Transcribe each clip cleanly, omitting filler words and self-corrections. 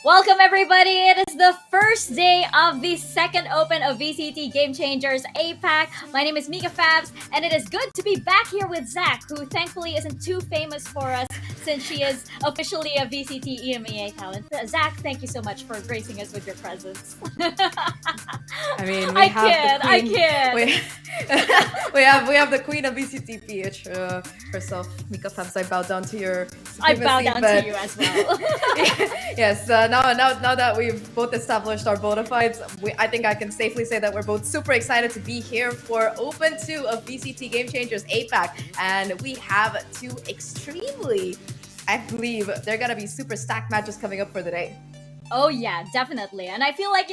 Welcome everybody! It is the first day of the second open of VCT Game Changers APAC. My name is Mikafabs, and it is good to be back here with Zahk, who thankfully isn't too famous for us since she is officially a VCT EMEA talent. Zahk, thank you so much for gracing us with your presence. I mean, I kid. We have the queen of VCT PH herself, Mikafabs. I bow down to your supremacy. I bow down to you as well. Yes, now that we've both established our bona fides, I think I can safely say that we're both super excited to be here for Open 2 of VCT Game Changers APAC. And we have two extremely, I believe, they're gonna be super stacked matches coming up for the day. Oh yeah, definitely. And I feel like,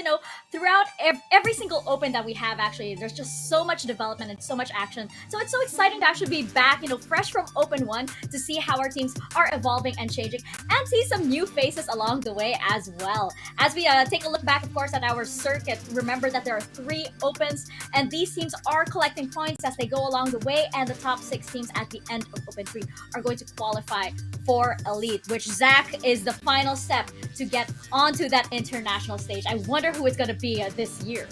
throughout every single open that we have, actually, there's just so much development and so much action. So it's so exciting to actually be back, fresh from Open 1 to see how our teams are evolving and changing and see some new faces along the way as well. As we take a look back, of course, at our circuit, remember that there are 3 opens and these teams are collecting points as they go along the way, and the top 6 teams at the end of Open 3 are going to qualify for Elite, which Zahk is the final step to get onto that international stage. I wonder who it's going to be this year.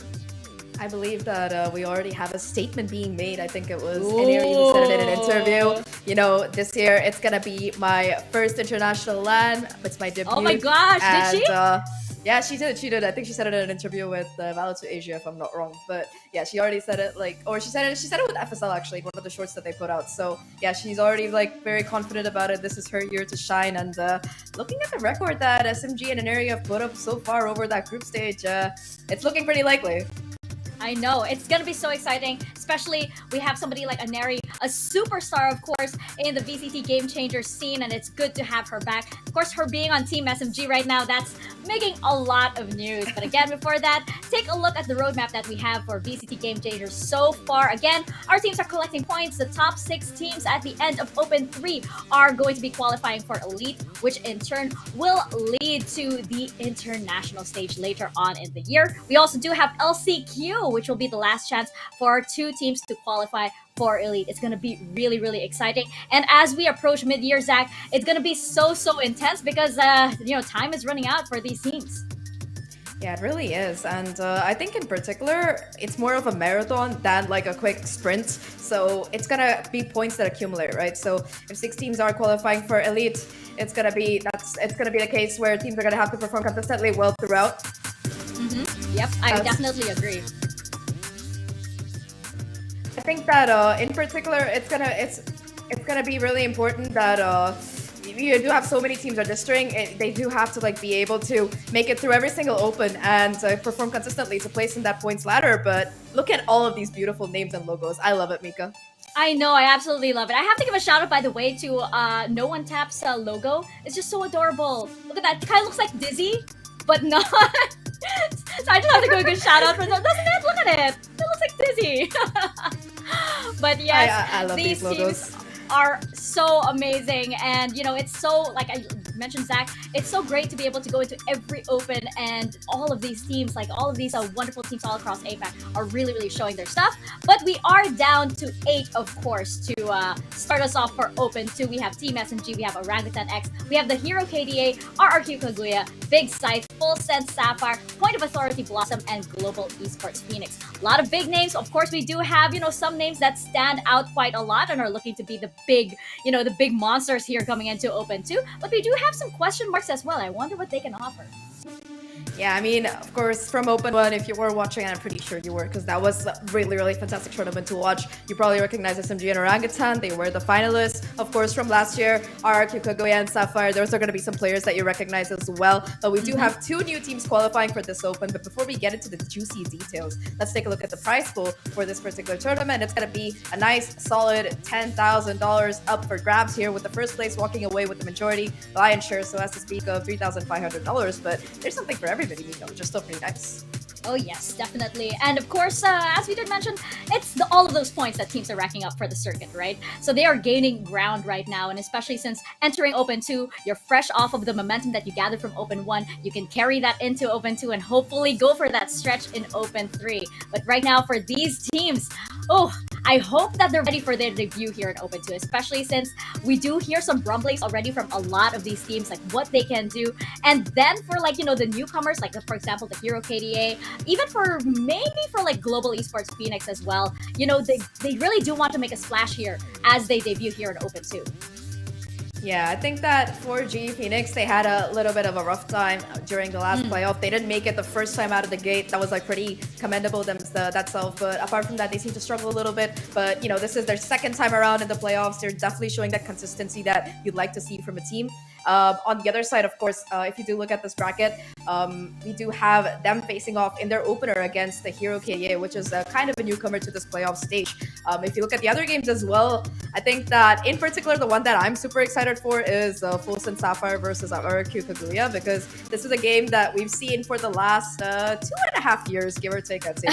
I believe that we already have a statement being made. I think it was Enir even said it in an interview. This year it's gonna be my first international LAN. It's my debut. Oh my gosh, and, did she? Yeah, she did. I think she said it in an interview with Valor to Asia, if I'm not wrong. But yeah, she already said it she said it with FSL actually, in one of the shorts that they put out. So yeah, she's already very confident about it. This is her year to shine. And looking at the record that SMG and Enir have put up so far over that group stage, it's looking pretty likely. I know, it's gonna be so exciting, especially we have somebody like Aneri, a superstar, of course, in the VCT Game Changer scene, and it's good to have her back. Of course, her being on Team SMG right now, that's making a lot of news. But again, before that, take a look at the roadmap that we have for VCT Game Changers so far. Again, our teams are collecting points. The top 6 teams at the end of Open 3 are going to be qualifying for Elite, which in turn will lead to the international stage later on in the year. We also do have LCQ, which will be the last chance for 2 teams to qualify for Elite. It's going to be really, really exciting. And as we approach mid-year, Zahk, it's going to be so intense because, time is running out for these teams. Yeah, it really is. And I think in particular, it's more of a marathon than like a quick sprint. So it's going to be points that accumulate, right? So if 6 teams are qualifying for Elite, it's going to be the case where teams are going to have to perform consistently well throughout. Yep, I definitely agree. I think that in particular, it's gonna be really important that you do have so many teams registering. They do have to be able to make it through every single open and perform consistently to place in that points ladder. But look at all of these beautiful names and logos. I love it, Mika. I know, I absolutely love it. I have to give a shout out, by the way, to No One Tap's logo. It's just so adorable. Look at that. It kind of looks like Dizzy, but not. So I just have to give a good shout out for that. Doesn't it? Look at it. It looks like Dizzy. But yes, I love these logos. Teams are so amazing, and it's so, like I mentioned, Zahk, it's so great to be able to go into every open, and all of these teams, all of these wonderful teams all across APAC are really showing their stuff. But we are down to 8, of course, to start us off for Open 2. We have Team SMG, we have Orangutan X, we have the Hero KDA, RRQ Kagura, Big Scythe, FULLSENSE Sapphire, Point of Authority Blossom, and Global Esports Phoenix. A lot of big names. Of course, we do have some names that stand out quite a lot and are looking to be the big monsters here coming into Open 2. But we do have some question marks as well. I wonder what they can offer. Yeah, I mean, of course, from Open 1, if you were watching, and I'm pretty sure you were, because that was a really fantastic tournament to watch, you probably recognize SMG and Orangutan. They were the finalists. Of course, from last year, RRQ, Kagura, and Sapphire, those are going to be some players that you recognize as well. But we do have 2 new teams qualifying for this Open. But before we get into the juicy details, let's take a look at the prize pool for this particular tournament. It's going to be a nice, solid $10,000 up for grabs here, with the first place walking away with the majority lion's share, so as to speak of $3,500. But there's something for everybody, which is still pretty nice. Oh yes, definitely. And of course, as we did mention, it's all of those points that teams are racking up for the circuit, right? So they are gaining ground right now, and especially since entering Open 2, you're fresh off of the momentum that you gathered from Open 1. You can carry that into Open 2 and hopefully go for that stretch in Open 3. But right now, for these teams, I hope that they're ready for their debut here in Open 2, especially since we do hear some rumblings already from a lot of these teams, like what they can do. And then for like, the newcomers, like for example, the Hero KDA, even for maybe for like Global Esports Phoenix as well, they really do want to make a splash here as they debut here in Open 2. Yeah, I think that for G Phoenix, they had a little bit of a rough time during the last playoff. They didn't make it the first time out of the gate. That was like pretty commendable that self. But apart from that, they seem to struggle a little bit. But this is their second time around in the playoffs. They're definitely showing that consistency that you'd like to see from a team. On the other side, of course, if you do look at this bracket, we do have them facing off in their opener against the Hero KDA, which is kind of a newcomer to this playoff stage. If you look at the other games as well, I think that in particular, the one that I'm super excited for is FULLSENSE Sapphire versus RRQ Kagura, because this is a game that we've seen for the last 2.5 years, give or take, I'd say.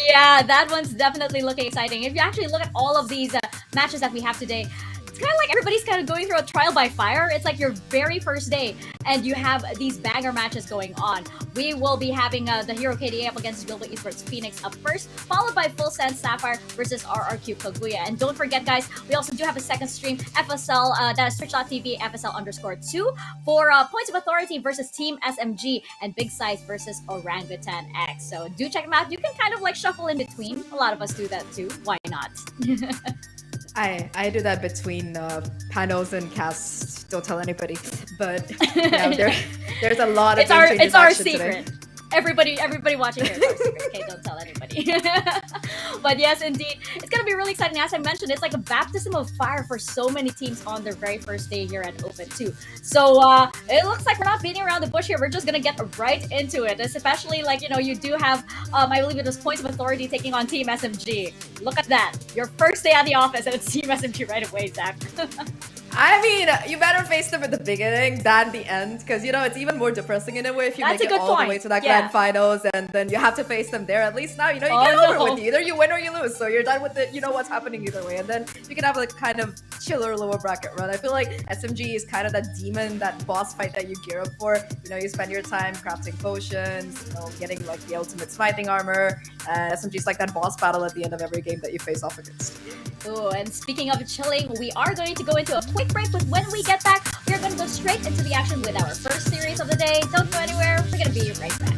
Yeah, that one's definitely looking exciting. If you actually look at all of these matches that we have today, it's kind of like everybody's kind of going through a trial by fire. It's like your very first day, and you have these banger matches going on. We will be having the Hero KDA up against Global Esports Phoenix up first, followed by FULLSENSE Sapphire versus RRQ Kagura. And don't forget, guys, we also do have a second stream, FSL, that is twitch.tv FSL_2, for Points of Authority versus Team SMG and Big Size versus Orangutan X. So do check them out. You can kind of like shuffle in between. A lot of us do that too. Why not? I do that between panels and casts. Don't tell anybody. But there's a lot of it's our Today. secret. Everybody watching here, it's our secret. Okay, don't tell anybody. But yes, indeed, it's gonna be really exciting. As I mentioned, it's like a baptism of fire for so many teams on their very first day here at Open 2. So it looks like we're not beating around the bush here. We're just gonna get right into it. Especially like you do have I believe it was Points of Authority taking on Team SMG. Look at that, your first day at the office, and it's Team SMG right away, Zach. I mean, you better face them at the beginning than the end, because it's even more depressing in a way if you make it all the way to that grand finals, and then you have to face them there. At least now you get over with. Either you win or you lose, so you're done with it. You know what's happening either way, and then you can have like kind of chiller lower bracket run. I feel like SMG is kind of that demon, that boss fight that you gear up for. You spend your time crafting potions, getting like the ultimate smithing armor. SMG is like that boss battle at the end of every game that you face off against. Oh, and speaking of chilling, we are going to go into a quick break, but when we get back, we're going to go straight into the action with our first series of the day. Don't go anywhere. We're going to be right back.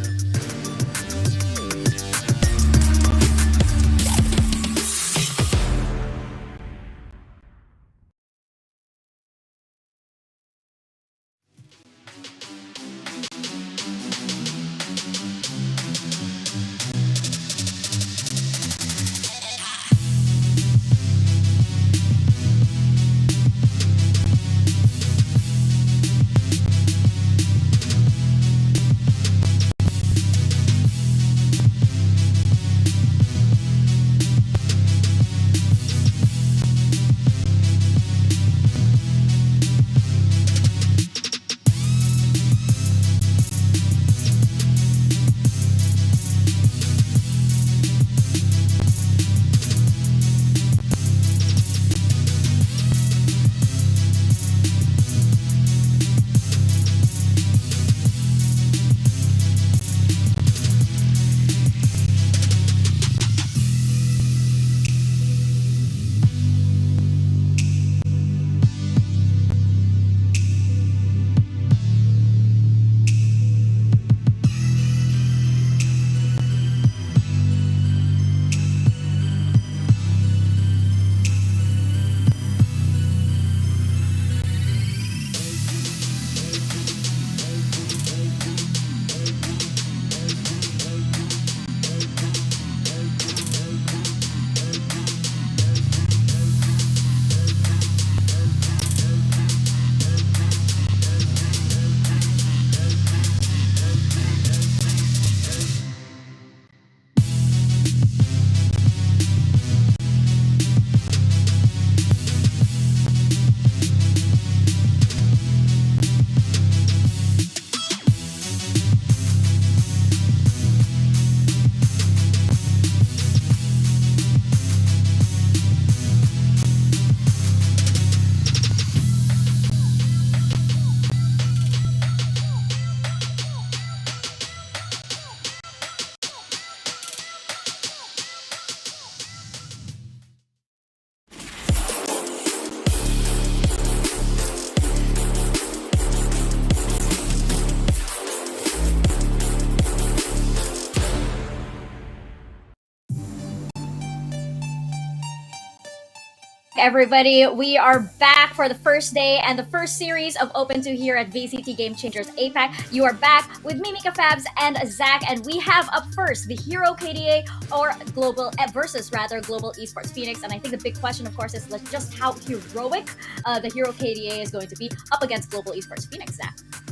everybody. We are back for the first day and the first series of Open 2 here at VCT Game Changers APAC. You are back with me, Mikafabs, and Zahk, and we have up first the Hero KDA or Global versus Global Esports Phoenix. And I think the big question, of course, is like just how heroic the Hero KDA is going to be up against Global Esports Phoenix, Zahk.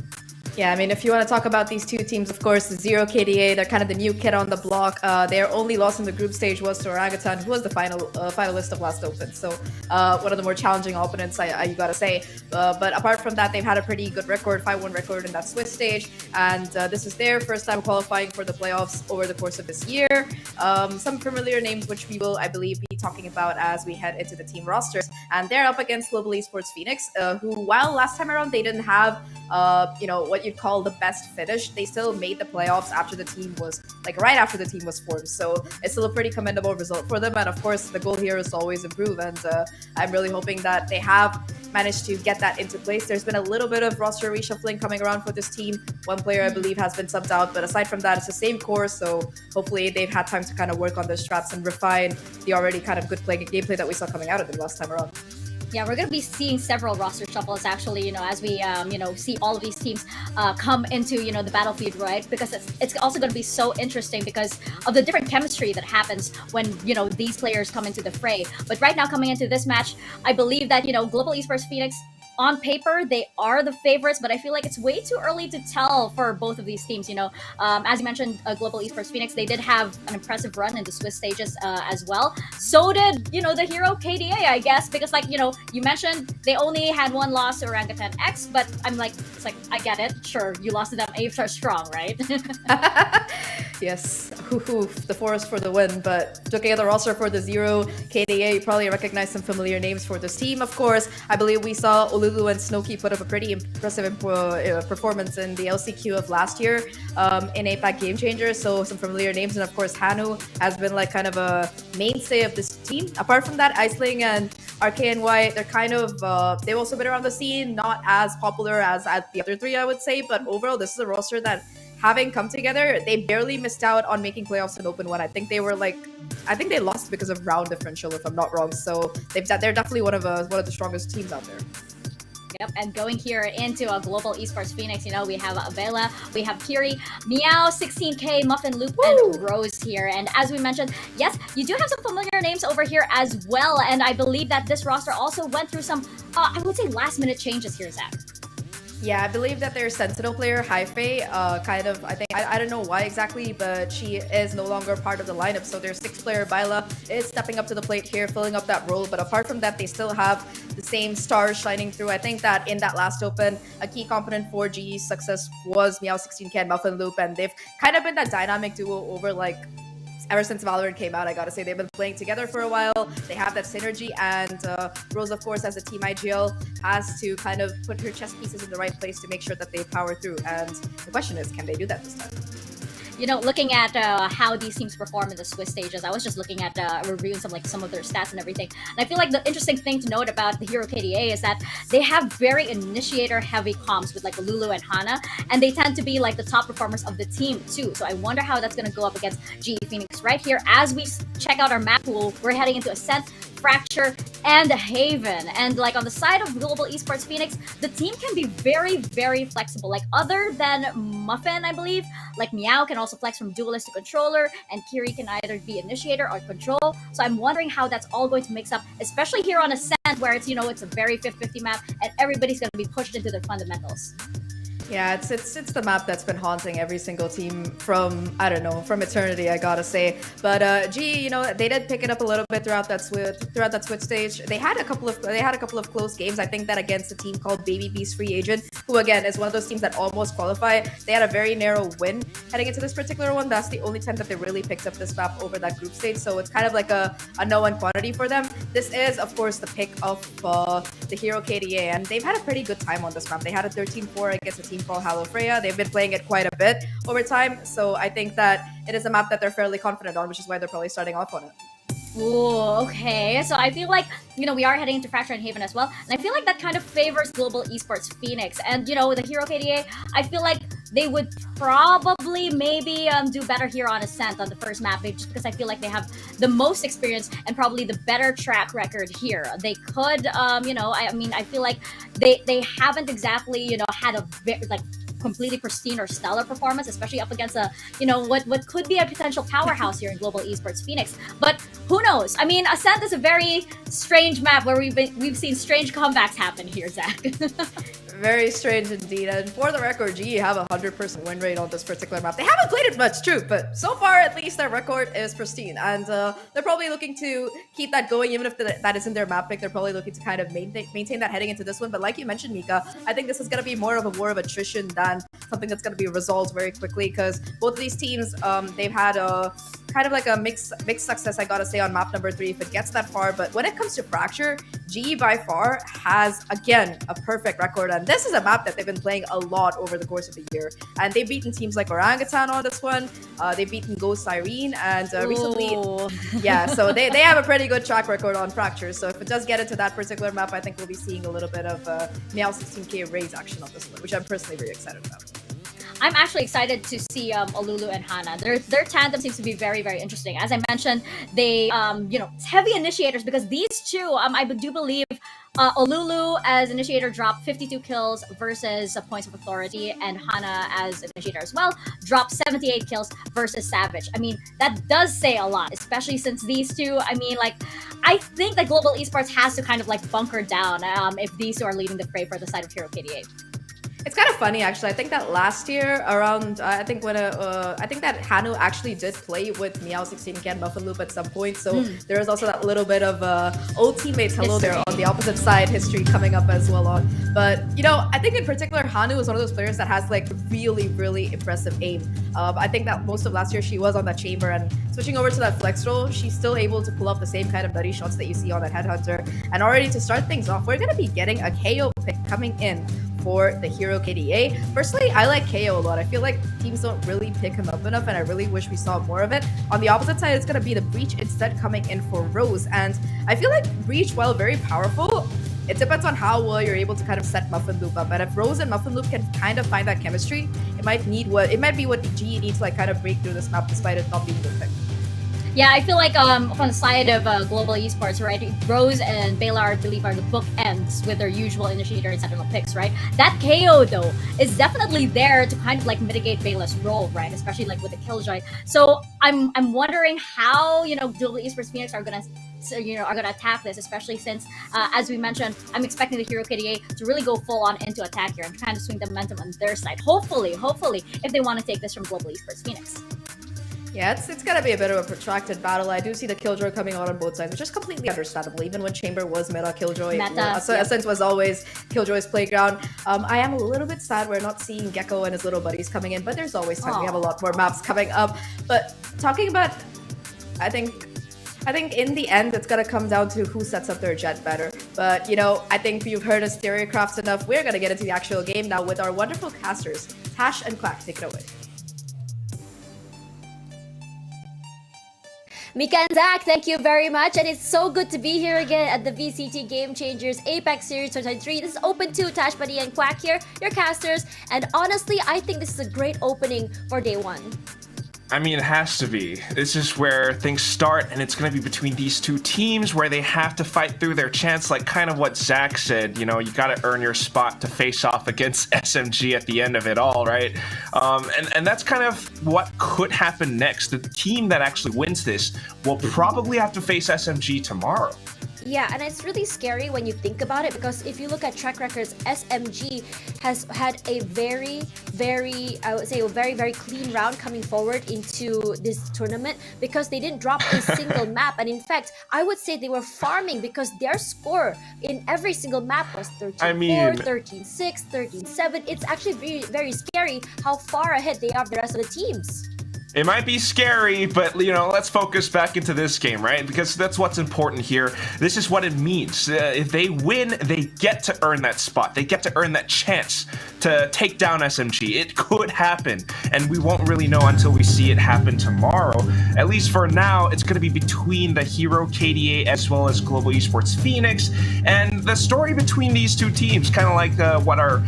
Yeah, I mean, if you want to talk about these two teams, of course, Zero KDA, they're kind of the new kid on the block. Their only loss in the group stage was to Orangutan, who was the finalist of last Open. So one of the more challenging opponents, you gotta say. But apart from that, they've had a pretty good record, 5-1 record in that Swiss stage. And this is their first time qualifying for the playoffs over the course of this year. Some familiar names, which we will, I believe, be talking about as we head into the team rosters. And they're up against Global Esports Phoenix, who, while last time around they didn't have, what you'd call the best finish, they still made the playoffs after the team was, right after the team was formed. So it's still a pretty commendable result for them. And of course, the goal here is to always improve. And I'm really hoping that they have managed to get that into place. There's been a little bit of roster reshuffling coming around for this team. One player, I believe, has been subbed out. But aside from that, it's the same core. So hopefully they've had time to kind of work on their strats and refine the already kind of good gameplay that we saw coming out of them last time around. Yeah, we're going to be seeing several roster shuffles actually, as we, see all of these teams come into, the battlefield, right? Because it's also going to be so interesting because of the different chemistry that happens when, these players come into the fray. But right now, coming into this match, I believe that, Global Esports Phoenix, on paper, they are the favorites, but I feel like it's way too early to tell for both of these teams. As you mentioned, Global Esports Phoenix, they did have an impressive run in the Swiss stages as well. So did, the Hero KDA, I guess, because you mentioned they only had one loss to Orangutan X, but I'm like, I get it. Sure, you lost to them. Apes are strong, right? Yes, the forest for the win. But looking at the roster for the Zero KDA, you probably recognize some familiar names for this team. Of course, I believe we saw Lulu and Snowkey put up a pretty impressive performance in the LCQ of last year in APAC Game Changers. So some familiar names, and of course Hanu has been kind of a mainstay of this team. Apart from that, Iceling and RKNY, they're kind of they've also been around the scene, not as popular as the other three, I would say. But overall, this is a roster that, having come together, they barely missed out on making playoffs in Open 1. I think they were I think they lost because of round differential, if I'm not wrong. So they're definitely one of the strongest teams out there. Yep, and going here into a Global Esports Phoenix, we have Vela, we have Kiri, Meow, 16K, Muffin Loop, and Rose here. And as we mentioned, yes, you do have some familiar names over here as well. And I believe that this roster also went through some, I would say, last-minute changes here, Zach. Yeah, I believe that their Sentinel player, Haifei, I don't know why exactly, but she is no longer part of the lineup. So their 6th player, Baila, is stepping up to the plate here, filling up that role. But apart from that, they still have the same stars shining through. I think that in that last Open, a key component for GE's success was Meow 16K and Muffin Loop. And they've kind of been that dynamic duo over ever since Valorant came out. I gotta say, they've been playing together for a while. They have that synergy, and Rose, of course, as a team IGL, has to kind of put her chess pieces in the right place to make sure that they power through. And the question is, can they do that this time? Looking at how these teams perform in the Swiss stages, I was just looking at reviewing some of their stats and everything. And I feel like the interesting thing to note about the Hero KDA is that they have very initiator-heavy comps with Lulu and Hana, and they tend to be the top performers of the team too. So I wonder how that's going to go up against GE Phoenix right here. As we check out our map pool, we're heading into Ascent, Fracture, and Haven. And on the side of Global Esports Phoenix, the team can be very, very flexible. Other than Muffin, I believe, Meow can also flex from duelist to controller, and Kiri can either be initiator or control. So I'm wondering how that's all going to mix up, especially here on Ascent, where it's it's a very 50-50 map, and everybody's going to be pushed into their fundamentals. Yeah, it's the map that's been haunting every single team from eternity, I gotta say. But G, they did pick it up a little bit throughout that Switch stage. They had a couple of close games. I think that against a team called Baby Beast Free Agent, who again is one of those teams that almost qualify. They had a very narrow win heading into this particular one. That's the only time that they really picked up this map over that group stage. So it's kind of a known quantity for them. This is, of course, the pick of the Hero KDA, and they've had a pretty good time on this map. They had a 13-4 against a team called Halo Freya. They've been playing it quite a bit over time, so I think that it is a map that they're fairly confident on, which is why they're probably starting off on it. Ooh, okay. So I feel like, we are heading into Fracture and Haven as well. And I feel like that kind of favors Global Esports Phoenix. And, the Hero KDA, I feel like they would probably maybe do better here on Ascent on the first map, just because I feel like they have the most experience and probably the better track record here. They could, I mean, I feel like they haven't exactly, had a like completely pristine or stellar performance, especially up against a, what could be a potential powerhouse here in global esports Phoenix. But who knows? I mean, Ascent is a very strange map where we've seen strange comebacks happen here, Zach. Very strange indeed. And for the record, GE have a 100% win rate on this particular map. They haven't played it much, true, but so far at least their record is pristine. And they're probably looking to keep that going, even if that isn't their map pick. They're probably looking to kind of maintain that heading into this one. But like you mentioned, Mika, I think this is going to be more of a war of attrition than something that's going to be resolved very quickly, because both of these teams, they've had a kind of like a mixed success, I gotta say, on map number 3 if it gets that far. But when it comes to Fracture, GE by far has, again, a perfect record. And this is a map that they've been playing a lot over the course of the year. And they've beaten teams like Orangutan on this one. They've beaten Ghost Irene. And recently, yeah, so they have a pretty good track record on Fracture. So if it does get into that particular map, I think we'll be seeing a little bit of Meow 16K raise action on this one, which I'm personally very excited about. I'm actually excited to see Olulu and Hana. Their tandem seems to be very, very interesting. As I mentioned, they, it's heavy initiators, because these two, I do believe Olulu as initiator dropped 52 kills versus Points of Authority, and Hana as initiator as well dropped 78 kills versus Savage. I mean, that does say a lot, especially since these two, I mean, like, I think that global esports has to kind of like bunker down if these two are leading the fray for the side of Hero KDA. It's kind of funny, actually. I think that last year, around, I think that Hanu actually did play with Meow 16K and Muffin Loop at some point. So there is also that little bit of old teammates hello history there on the opposite side history coming up as well on. But, I think in particular, Hanu is one of those players that has like really, really impressive aim. I think that most of last year she was on that chamber, and switching over to that flex role, she's still able to pull off the same kind of nutty shots that you see on that Headhunter. And already to start things off, we're going to be getting a KO pick coming in for the Hero KDA. Personally, I like KO a lot. I feel like teams don't really pick him up enough, and I really wish we saw more of it. On the opposite side, it's going to be the Breach instead coming in for Rose. And I feel like Breach, while very powerful, it depends on how well you're able to kind of set Muffin Loop up. And if Rose and Muffin Loop can kind of find that chemistry, it might be what GE needs to like kind of break through this map despite it not being the pick. Yeah, I feel like on the side of global esports, right, Rose and Baylor, I believe, are the bookends with their usual initiator and sentinel picks, right? That KO, though, is definitely there to kind of like mitigate Baylor's role, right? Especially like with the Killjoy. So I'm wondering how, global esports Phoenix are gonna attack this, especially since, as we mentioned, I'm expecting the Hero KDA to really go full on into attack here and kind of swing the momentum on their side. Hopefully, if they want to take this from global esports Phoenix. Yeah, it's gonna be a bit of a protracted battle. I do see the Killjoy coming out on both sides, which is completely understandable. Even when Chamber was meta Killjoy, Ascent was always Killjoy's playground. I am a little bit sad we're not seeing Gecko and his little buddies coming in, but there's always time. We have a lot more maps coming up. But talking about, I think in the end, it's gonna come down to who sets up their jet better. But I think you've heard us Stereocrafts enough. We're gonna get into the actual game now with our wonderful casters, Tash and Quack. Take it away. Mika and Zach, thank you very much, and it's so good to be here again at the VCT Game Changers APAC Series 2023. This is open to Tashbunny and Quack here, your casters, and honestly, I think this is a great opening for day one. I mean, it has to be. This is where things start, and it's going to be between these two teams where they have to fight through their chance, like kind of what Zach said. You got to earn your spot to face off against SMG at the end of it all, right? And that's kind of what could happen next. The team that actually wins this will probably have to face SMG tomorrow. Yeah, and it's really scary when you think about it, because if you look at track records, SMG has had a very, very clean round coming forward into this tournament, because they didn't drop a single map. And in fact, I would say they were farming, because their score in every single map was 13-4, 13-6, 13-7. It's actually very, very scary how far ahead they are of the rest of the teams. It might be scary, but, let's focus back into this game, right? Because that's what's important here. This is what it means. If they win, they get to earn that spot. They get to earn that chance to take down SMG. It could happen, and we won't really know until we see it happen tomorrow. At least for now, it's going to be between the Hero KDA as well as Global Esports Phoenix. And the story between these two teams, kind of like what our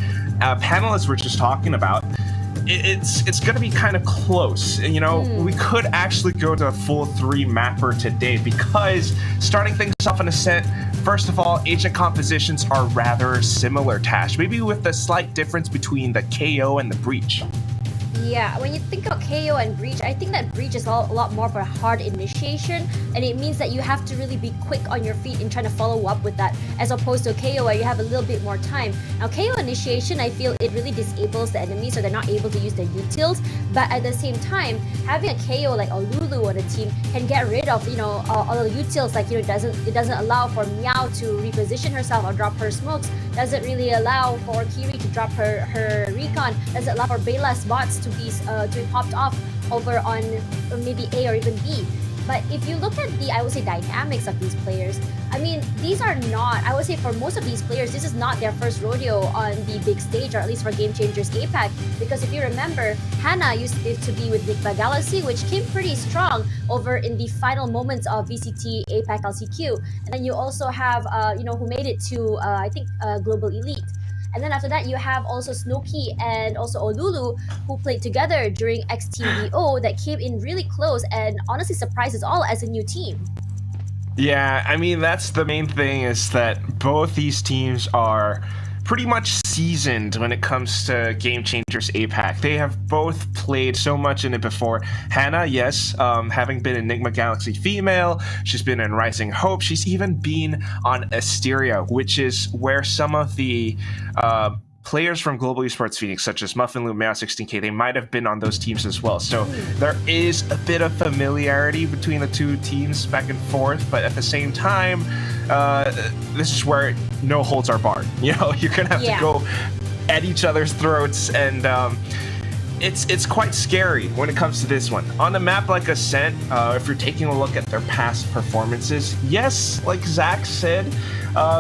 panelists were just talking about, it's gonna be kind of close. You know, we could actually go to a full 3 mapper today because starting things off in Ascent, first of all, agent compositions are rather similar, Tash. Maybe with the slight difference between the KO and the Breach. Yeah, when you think about KO and Breach, I think that Breach is a lot more of a hard initiation, and it means that you have to really be quick on your feet in trying to follow up with that, as opposed to a KO where you have a little bit more time. Now, KO initiation, I feel it really disables the enemy, so they're not able to use their utils, but at the same time, having a KO like a Lulu on a team can get rid of, you know, all the utils, like, you know, it doesn't allow for Meow to reposition herself or drop her smokes, doesn't really allow for Kiri to drop her recon, doesn't allow for Bela's bots to be popped off over on maybe A or even B. But if you look at the, I would say, dynamics of these players, I mean, these are not, I would say for most of these players, this is not their first rodeo on the big stage, or at least for Game Changers APAC. Because if you remember, Hannah used to be with Nikba Galaxy, which came pretty strong over in the final moments of VCT APAC LCQ. And then you also have, you know, who made it to, I think, Global Elite. And then after that, you have also Snooki and also Olulu, who played together during XTBO that came in really close and honestly surprised us all as a new team. Yeah, I mean, that's the main thing, is that both these teams are pretty much seasoned when it comes to Game Changers APAC. They have both played so much in it before. Hannah, yes, having been Enigma Galaxy female, she's been in Rising Hope, she's even been on Asteria, which is where some of the players from Global Esports Phoenix, such as Muffin Loop, Mao 16K, they might have been on those teams as well. So there is a bit of familiarity between the two teams back and forth, but at the same time, this is where no holds are barred. You know, you're gonna have to go at each other's throats, and it's quite scary when it comes to this one. On a map like Ascent, if you're taking a look at their past performances, yes, like Zahk said,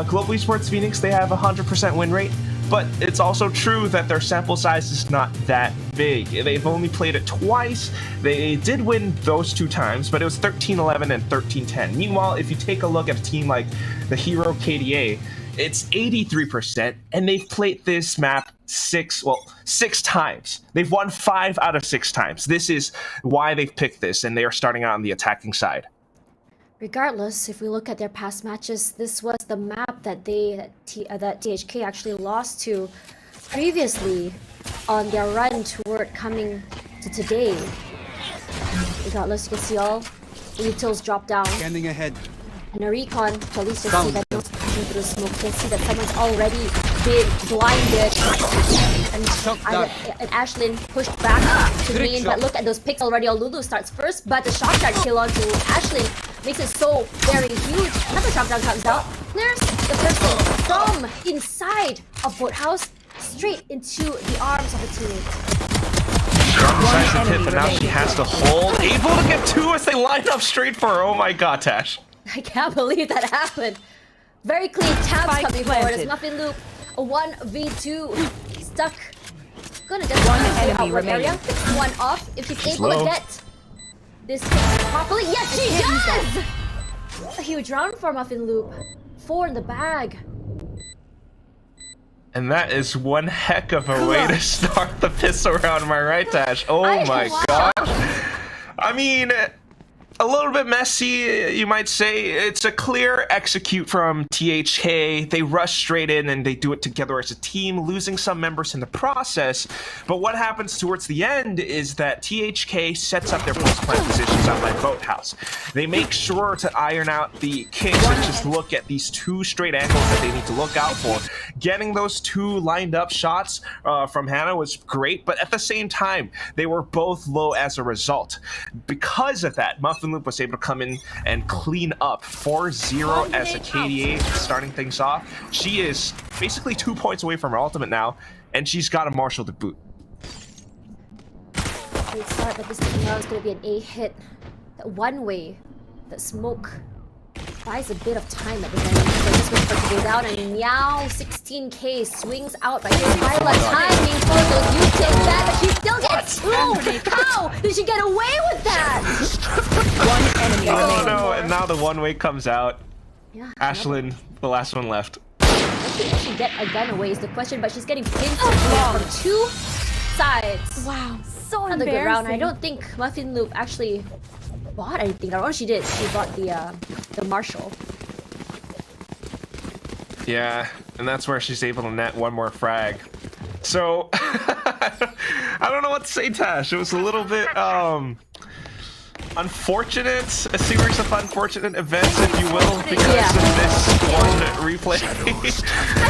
Global Esports Phoenix, they have a 100% win rate. But it's also true that their sample size is not that big. They've only played it twice. They did win those 2 times, but it was 13-11 and 13-10. Meanwhile, if you take a look at a team like the Hero KDA, it's 83%, and they've played this map 6 times. They've won 5 out of 6 times. This is why they've picked this, and they are starting out on the attacking side. Regardless, if we look at their past matches, this was the map that THK actually lost to previously on their run toward coming to today. Regardless, you can see all the utils drop down. Scanning ahead. And a recon to at least just see that those pushing through the smoke. You can see that someone's already been blinded. And Ashlyn pushed back to main, but look at those picks already. Lulu starts first, but the shotgun kill onto Ashlyn makes it so very huge. Another shotgun comes out, clears the person from inside of Boathouse straight into the arms of a teammate. Strong decisive hit, but now she has to hold. Able to get 2 as they line up straight for her. Oh my god, Tash. I can't believe that happened. Very clean tabs coming forward as Muffin Loop, a 1v2 stuck. Gonna just one enemy remaining. Area. Picks one off if she's able to get this properly. Yes, she does! A huge round for Muffin Loop. 4 in the bag. And that is one heck of a way to start the pistol round, am I right, Tash? Oh my gosh. I mean, a little bit messy, you might say. It's a clear execute from THK. They rush straight in and they do it together as a team, losing some members in the process. But what happens towards the end is that THK sets up their post-plant positions out by Boathouse. They make sure to iron out the kinks and just look at these 2 straight angles that they need to look out for. Getting those 2 lined up shots from Hannah was great, but at the same time, they were both low as a result. Because of that, Muffin Loop was able to come in and clean up 4-0 as a KDA starting things off. She is basically 2 points away from her ultimate now, and she's got a Marshall to boot. Great start, but this now is going to be an A hit. That one way, that smoke buys a bit of time at the end. So this one's supposed to go down, and Meow 16K swings out by Viola, timing for those utils back, but she still gets 2! How did she get away with that? One enemy remaining. Oh no, and now the one-way comes out. Yeah, Ashlyn, the last one left. Does she get a gun away is the question, but she's getting pinned from 2. sides. Wow, so Another good round. I embarrassing. don't think Muffin Loop actually bought anything. Or she did. She bought the Marshall. Yeah, and that's where she's able to net one more frag. So, I don't know what to say, Tash. It was a little bit, unfortunate, a series of unfortunate events, if you will, because of this one replay.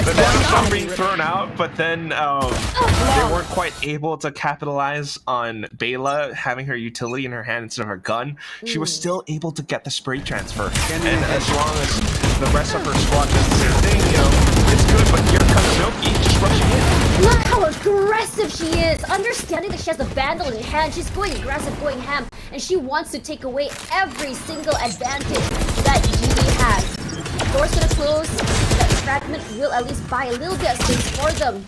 The Nano being thrown out, but then they weren't quite able to capitalize on Bela having her utility in her hand instead of her gun. She was still able to get the spray transfer, and as long as the rest of her squad does the same thing, you know, it's good. But here comes Milky just rushing in. Look how aggressive she is! Understanding that she has the Vandal in hand, she's going aggressive, going ham, and she wants to take away every single advantage that GD has. Door's gonna close, that fragment will at least buy a little bit of space for them.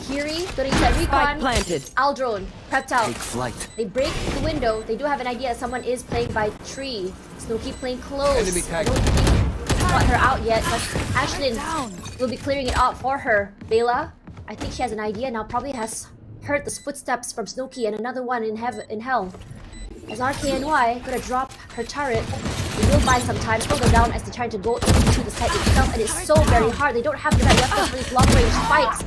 Kiri, gonna use that Spike recon. planted. Aldrone, prepped out. Take flight. They break the window. They do have an idea that someone is playing by tree. Snooki playing close. Enemy tag. I don't think he's got her out yet, but Ashlyn will be clearing it out for her. Bela, I think she has an idea now. Probably has heard the footsteps from Snooki and another one in hell. As RKNY gonna drop her turret, it will buy some time, slow them down as they try to go into the site itself, and it's so very hard. They don't have the right weapons for these long-range fights.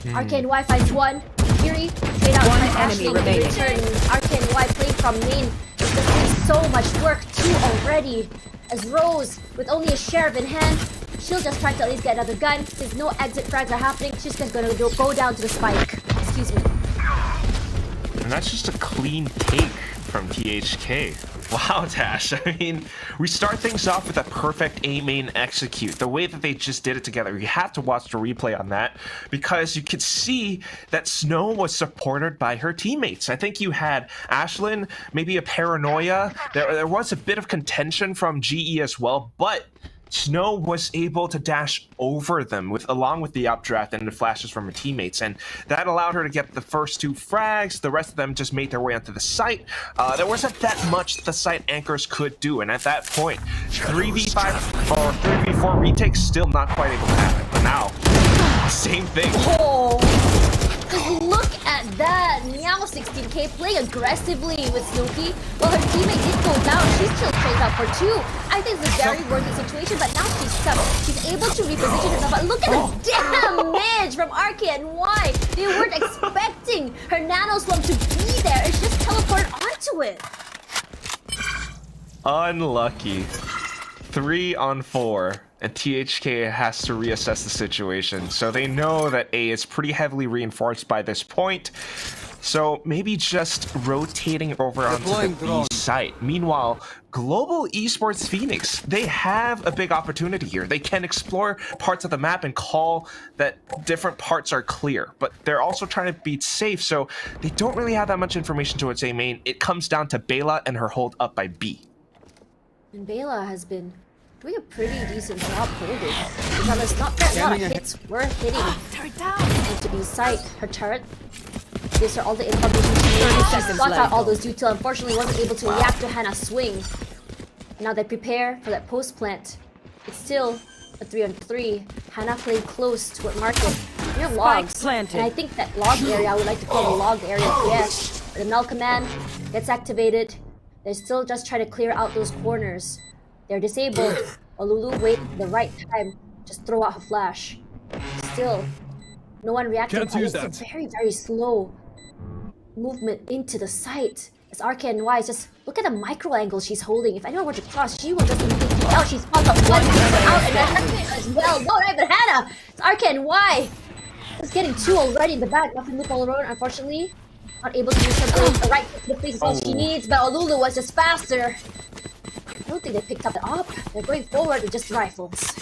RKNY finds one. Kiri, straight out by enemy Ashley. remaining. Return. RKNY playing from main. It's just doing so much work too already. As Rose, with only a sheriff in hand, she'll just try to at least get another gun. Since no exit frags are happening, she's just gonna go down to the spike. Excuse me. And that's just a clean take from THK. Wow, Tash. I mean, we start things off with a perfect A main execute. The way that they just did it together, you have to watch the replay on that because you could see that Snow was supported by her teammates. I think you had Ashlyn, maybe a paranoia. There was a bit of contention from GE as well, but Snow was able to dash over them along with the updraft and the flashes from her teammates, and that allowed her to get the first two frags. The rest of them just made their way onto the site. There wasn't that much the site anchors could do, and at that point, 3v5 or 3v4 retakes still not quite able to happen. But now, same thing. Oh, just look at that. Meow 16K playing aggressively with Snooki. While her teammate did go down, she still trades out for two. I think it's a very worthy situation, but now she's stuck. She's able to reposition herself. But look at the damage from RKNY. They weren't expecting her nano slump to be there. It's just teleported onto it. Unlucky. 3 on 4. And THK has to reassess the situation. So they know that A is pretty heavily reinforced by this point. So maybe just rotating over onto the B site. Meanwhile, Global Esports Phoenix, they have a big opportunity here. They can explore parts of the map and call that different parts are clear. But they're also trying to be safe, so they don't really have that much information towards A main. It comes down to Bela and her hold up by B. And Bela has been doing a pretty decent job holding. Because not that lot of hits were hitting into B site. Her turret gives her all the information she needs. She got out all those detail. Unfortunately, wasn't able to react to Hannah's swing. Now they prepare for that post plant. It's still a 3-on-3. Hannah playing close to what market. Near logs. planted. And I think that log area, I would like to call the log area. Yes. The null command gets activated. They're still just trying to clear out those corners. They're disabled. Olulu wait the right time. Just throw out her flash. Still, no one reacting. It's a very, very slow movement into the site. As RKNY is just look at the micro angle she's holding. If anyone were to cross, she will just immediately out. She's popped up one out and Hannah as well. No, not even Hannah. It's RKNY. It's getting two already in the back. Nothing loop all around, unfortunately. Not able to use her blade. The right to the face is all she needs, but Olulu was just faster. I don't think they picked up the op. They're going forward with just rifles.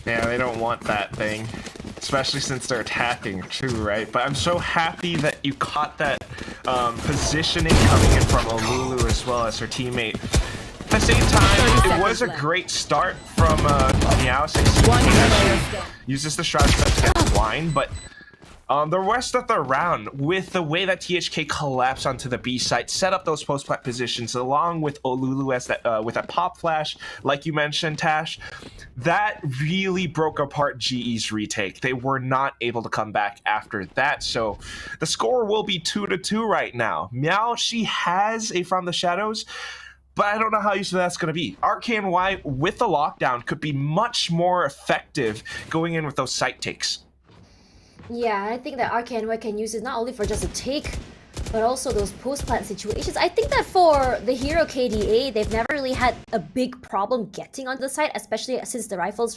Yeah, they don't want that thing. Especially since they're attacking too, right? But I'm so happy that you caught that positioning coming in from Olulu as well as her teammate. At the same time, it was a great start from Meow 16. Uses the shroud set to get blind, but The rest of the round, with the way that THK collapsed onto the B site, set up those post-plant positions, along with Olulu as that with a pop flash, like you mentioned, Tash, that really broke apart GE's retake. They were not able to come back after that, so the score will be 2-2 right now. Meow, she has a From the Shadows, but I don't know how useful that's going to be. RKNY, with the lockdown, could be much more effective going in with those site takes. Yeah, I think that RKNY can use it not only for just a take, but also those post-plant situations. I think that for the hero KDA, they've never really had a big problem getting onto the site, especially since the rifle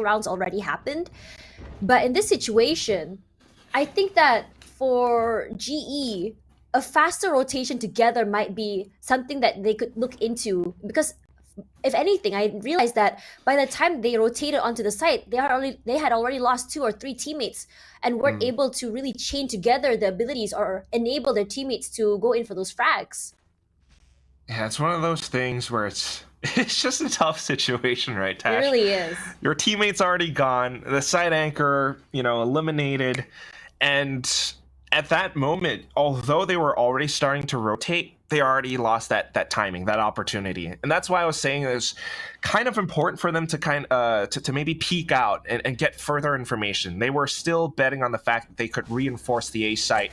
rounds already happened. But in this situation, I think that for GE, a faster rotation together might be something that they could look into, because if anything, I realized that by the time they rotated onto the site, they had already lost 2 or 3 teammates and weren't able to really chain together the abilities or enable their teammates to go in for those frags. Yeah, it's one of those things where it's just a tough situation, right, Tash? It really is. Your teammate's already gone, the site anchor, eliminated, and at that moment, although they were already starting to rotate, they already lost that timing, that opportunity. And that's why I was saying it was kind of important for them to to maybe peek out and get further information. They were still betting on the fact that they could reinforce the A site.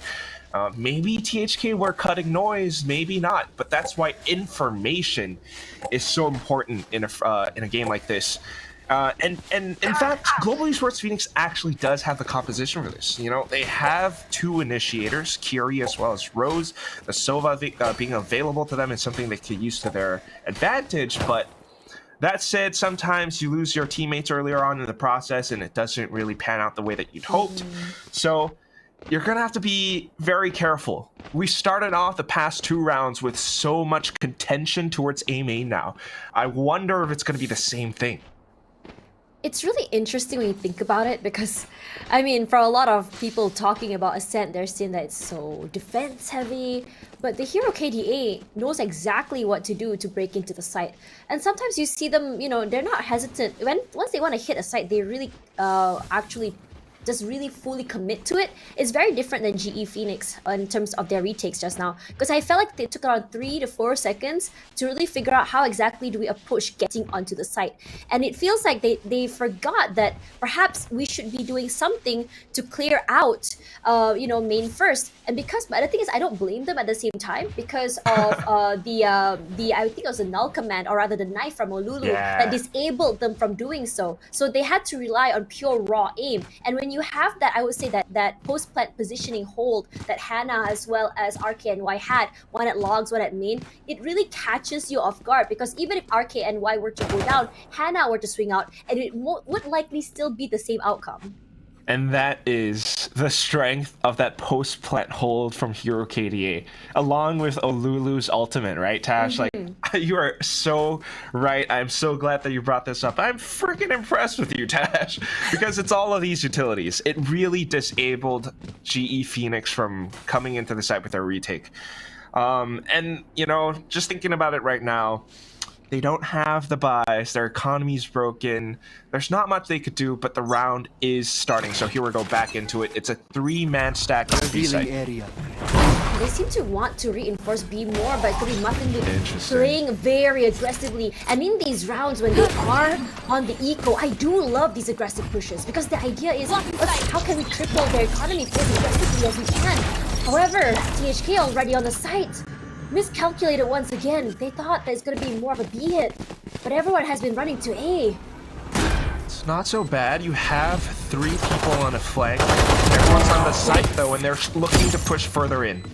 Maybe THK were cutting noise, maybe not. But that's why information is so important in a game like this. And in fact, Global Esports Phoenix actually does have the composition for this. They have 2 initiators, Kiri as well as Rose. The Sova being available to them is something they could use to their advantage. But that said, sometimes you lose your teammates earlier on in the process and it doesn't really pan out the way that you'd hoped. So you're going to have to be very careful. We started off the past 2 rounds with so much contention towards A main now. I wonder if it's going to be the same thing. It's really interesting when you think about it, because, I mean, for a lot of people talking about Ascent, they're saying that it's so defense heavy, but the hero KDA knows exactly what to do to break into the site. And sometimes you see them, they're not hesitant. Once they want to hit a site, they really actually just really fully commit to it. It's very different than GE Phoenix in terms of their retakes just now, because I felt like they took around 3 to 4 seconds to really figure out how exactly do we approach getting onto the site. And it feels like they forgot that perhaps we should be doing something to clear out main first. And but the thing is, I don't blame them at the same time, because of the I think it was a null command, or rather the knife from Olulu, that disabled them from doing so. So they had to rely on pure raw aim. And when you have that, I would say that post-plant positioning hold that Hannah as well as RKNY had, one at logs, one at main, it really catches you off guard, because even if RKNY were to go down, Hannah were to swing out, and it would likely still be the same outcome. And that is the strength of that post-plant hold from Hero KDA, along with Olulu's ultimate, right, Tash? Like, you are so right. I'm so glad that you brought this up. I'm freaking impressed with you, Tash, because it's all of these utilities. It really disabled GE Phoenix from coming into the site with their retake. And, just thinking about it right now, they don't have the buys, their economy's broken, there's not much they could do, but the round is starting. So here we go back into it. It's a 3-man stack in the B site. They seem to want to reinforce B more, but could be Muffin playing very aggressively. And in these rounds, when they are on the eco, I do love these aggressive pushes, because the idea is, how can we triple their economy as aggressively as we can? However, THK already on the site. Miscalculated once again. They thought that it's going to be more of a B hit, but everyone has been running to A. It's not so bad. You have 3 people on a flank. Everyone's on the site though, and they're looking to push further in.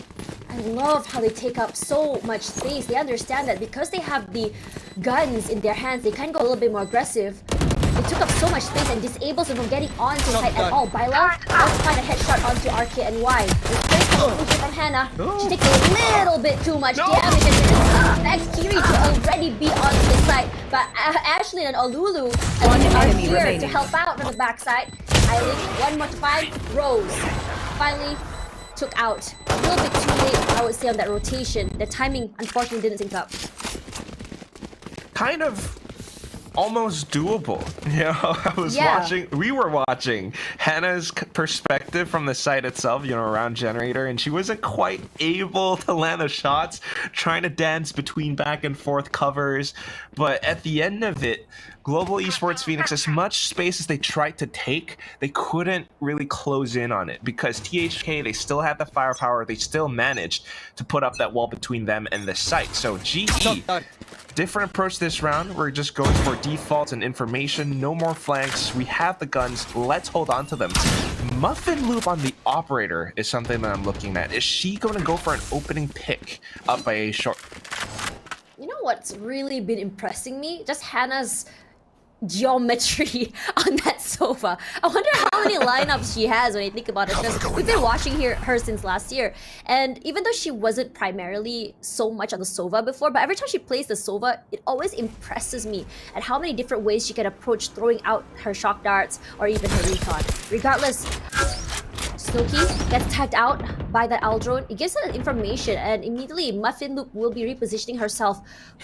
I love how they take up so much space. They understand that because they have the guns in their hands, they can go a little bit more aggressive. They took up so much space and disables them from getting onto the site at all. Byla also find a headshot onto RKNY. From Hannah. She takes a little bit too much damage and expects Kiri to already be onto the site. But Ashley and Olulu are here to help out from the backside. Eileen, 1 more to find. Rose finally took out. A little bit too late, I would say, on that rotation. The timing, unfortunately, didn't sync up. Kind of almost doable. You know, we were watching Hannah's perspective from the site itself, you know, around generator, and she wasn't quite able to land the shots, trying to dance between back and forth covers. But at the end of it, Global Esports Phoenix, as much space as they tried to take, they couldn't really close in on it because THK, they still had the firepower, they still managed to put up that wall between them and the site. So GE, different approach this round. We're just going for defaults and information, no more flanks. We have the guns, let's hold on to them. Muffin Loop on the operator is something that I'm looking at. Is she going to go for an opening pick up by a short? You know what's really been impressing me? Just Hannah's geometry on that sofa. I wonder how many lineups she has when you think about it, because we've been watching her since last year, and even though she wasn't primarily so much on the Sova before, but every time she plays the Sova, it always impresses me at how many different ways she can approach throwing out her shock darts or even her recon. Regardless, Snowkey gets tagged out by that Aldrone. It gives her information, and immediately Muffin Loop will be repositioning herself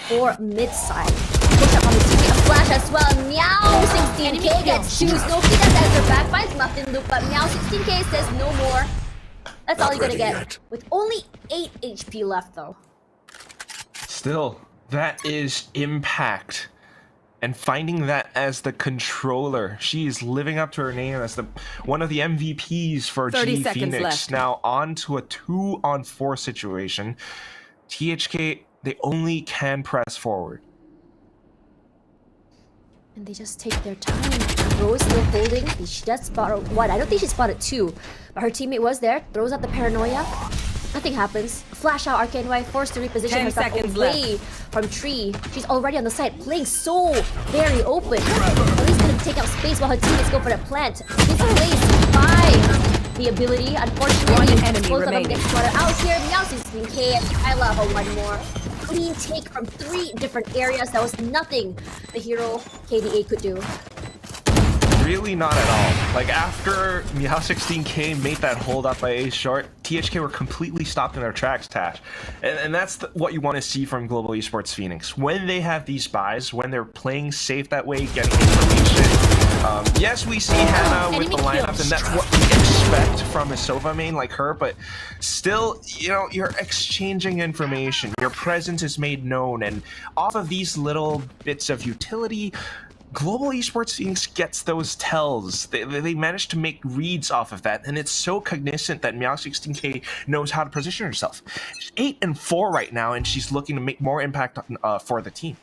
for mid-side. Push up on the TV, a flash as well. Meow 16k gets shoes. Snowkey does as her backfires Muffin Loop, but Meow 16k says no more. That's all you're gonna get. With only 8 HP left though. Still, that is impact. And finding that as the controller, she is living up to her name as one of the MVPs for 30 G seconds Phoenix. left. Now on to a 2-on-4 situation. THK, they only can press forward. And they just take their time. Rose still holding. She does spot one. I don't think she spotted two. But her teammate was there. Throws out the paranoia. Nothing happens. Flash out RKNY, forced to reposition 10 herself seconds away from Tree. She's already on the side, playing so very open. At least gonna take up space while her teammates go for the plant. Displaced by the ability. Unfortunately, One enemy both of them remaining. get spotted out here. Meow 16k. I love her one more. Clean take from 3 different areas. That was nothing the hero KDA could do. Really not at all. Like after Meow 16k made that hold up by A short, THK were completely stopped in their tracks, Tash. And that's what you want to see from Global Esports Phoenix. When they have these buys, when they're playing safe that way, getting information. Yes, we see Hannah with the lineups, and that's what we expect from a Sova main like her, but still, you know, you're exchanging information. Your presence is made known, and off of these little bits of utility, Global Esports Phoenix gets those tells. They manage to make reads off of that, and it's so cognizant that Meow 16k knows how to position herself. She's 8-4 right now, and she's looking to make more impact for the team.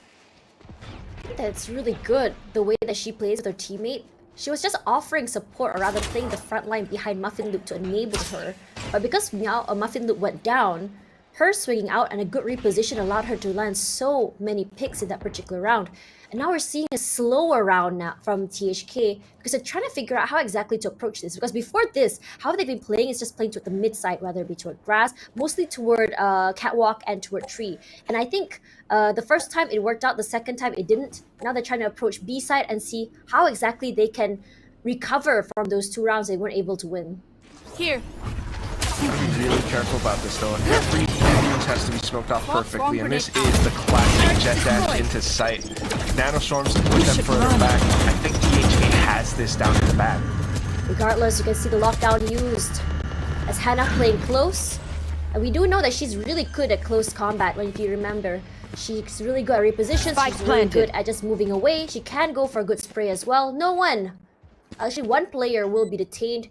I think that's really good, the way that she plays with her teammate. She was just offering support, or rather playing the front line behind Muffin Loop to enable her. But because Muffin Loop went down, her swinging out and a good reposition allowed her to land so many picks in that particular round. And now we're seeing a slower round now from THK because they're trying to figure out how exactly to approach this. Because before this, how they've been playing is just playing toward the mid side, whether it be toward grass, mostly toward catwalk and toward tree. And I think the first time it worked out, the second time it didn't. Now they're trying to approach B side and see how exactly they can recover from those 2 rounds they weren't able to win. Here. Be really careful about this though. Every entrance has to be smoked off perfectly, and this is the classic jet dash into sight. Nanostorms to push them further back. I think THK has this down to the bag. Regardless, you can see the lockdown used as Hannah playing close. And we do know that she's really good at close combat. When if you remember, she's really good at repositions. She's really good at just moving away. She can go for a good spray as well. Actually, one player will be detained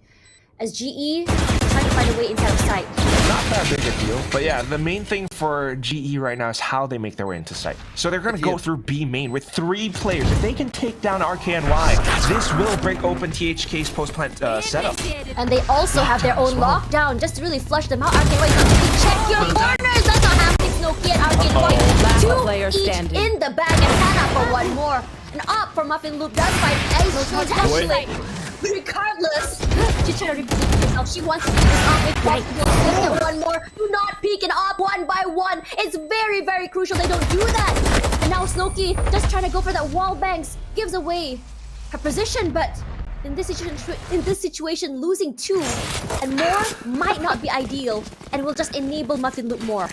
as GE trying to find a way inside of sight. Not that big a deal, but yeah, the main thing for GE right now is how they make their way into sight. So they're going to go through B main with 3 players. If they can take down RKNY, this will break open THK's post-plant setup. And they also have their own lockdown just to really flush them out. RKNY is going to check your corners. That's not happening. Snowkey and RKNY 2 each in the bag, and Hannah for 1 more. And up for Muffin Loop does find Ace. Regardless, she's trying to reposition herself. She wants to keep this up with Quack. 1 more. Do not peek and up 1 by 1. It's very, very crucial they don't do that. And now Snowkey just trying to go for that wall bangs. Gives away her position, but in this situation, losing 2 and more might not be ideal, and will just enable Muffin Loop more.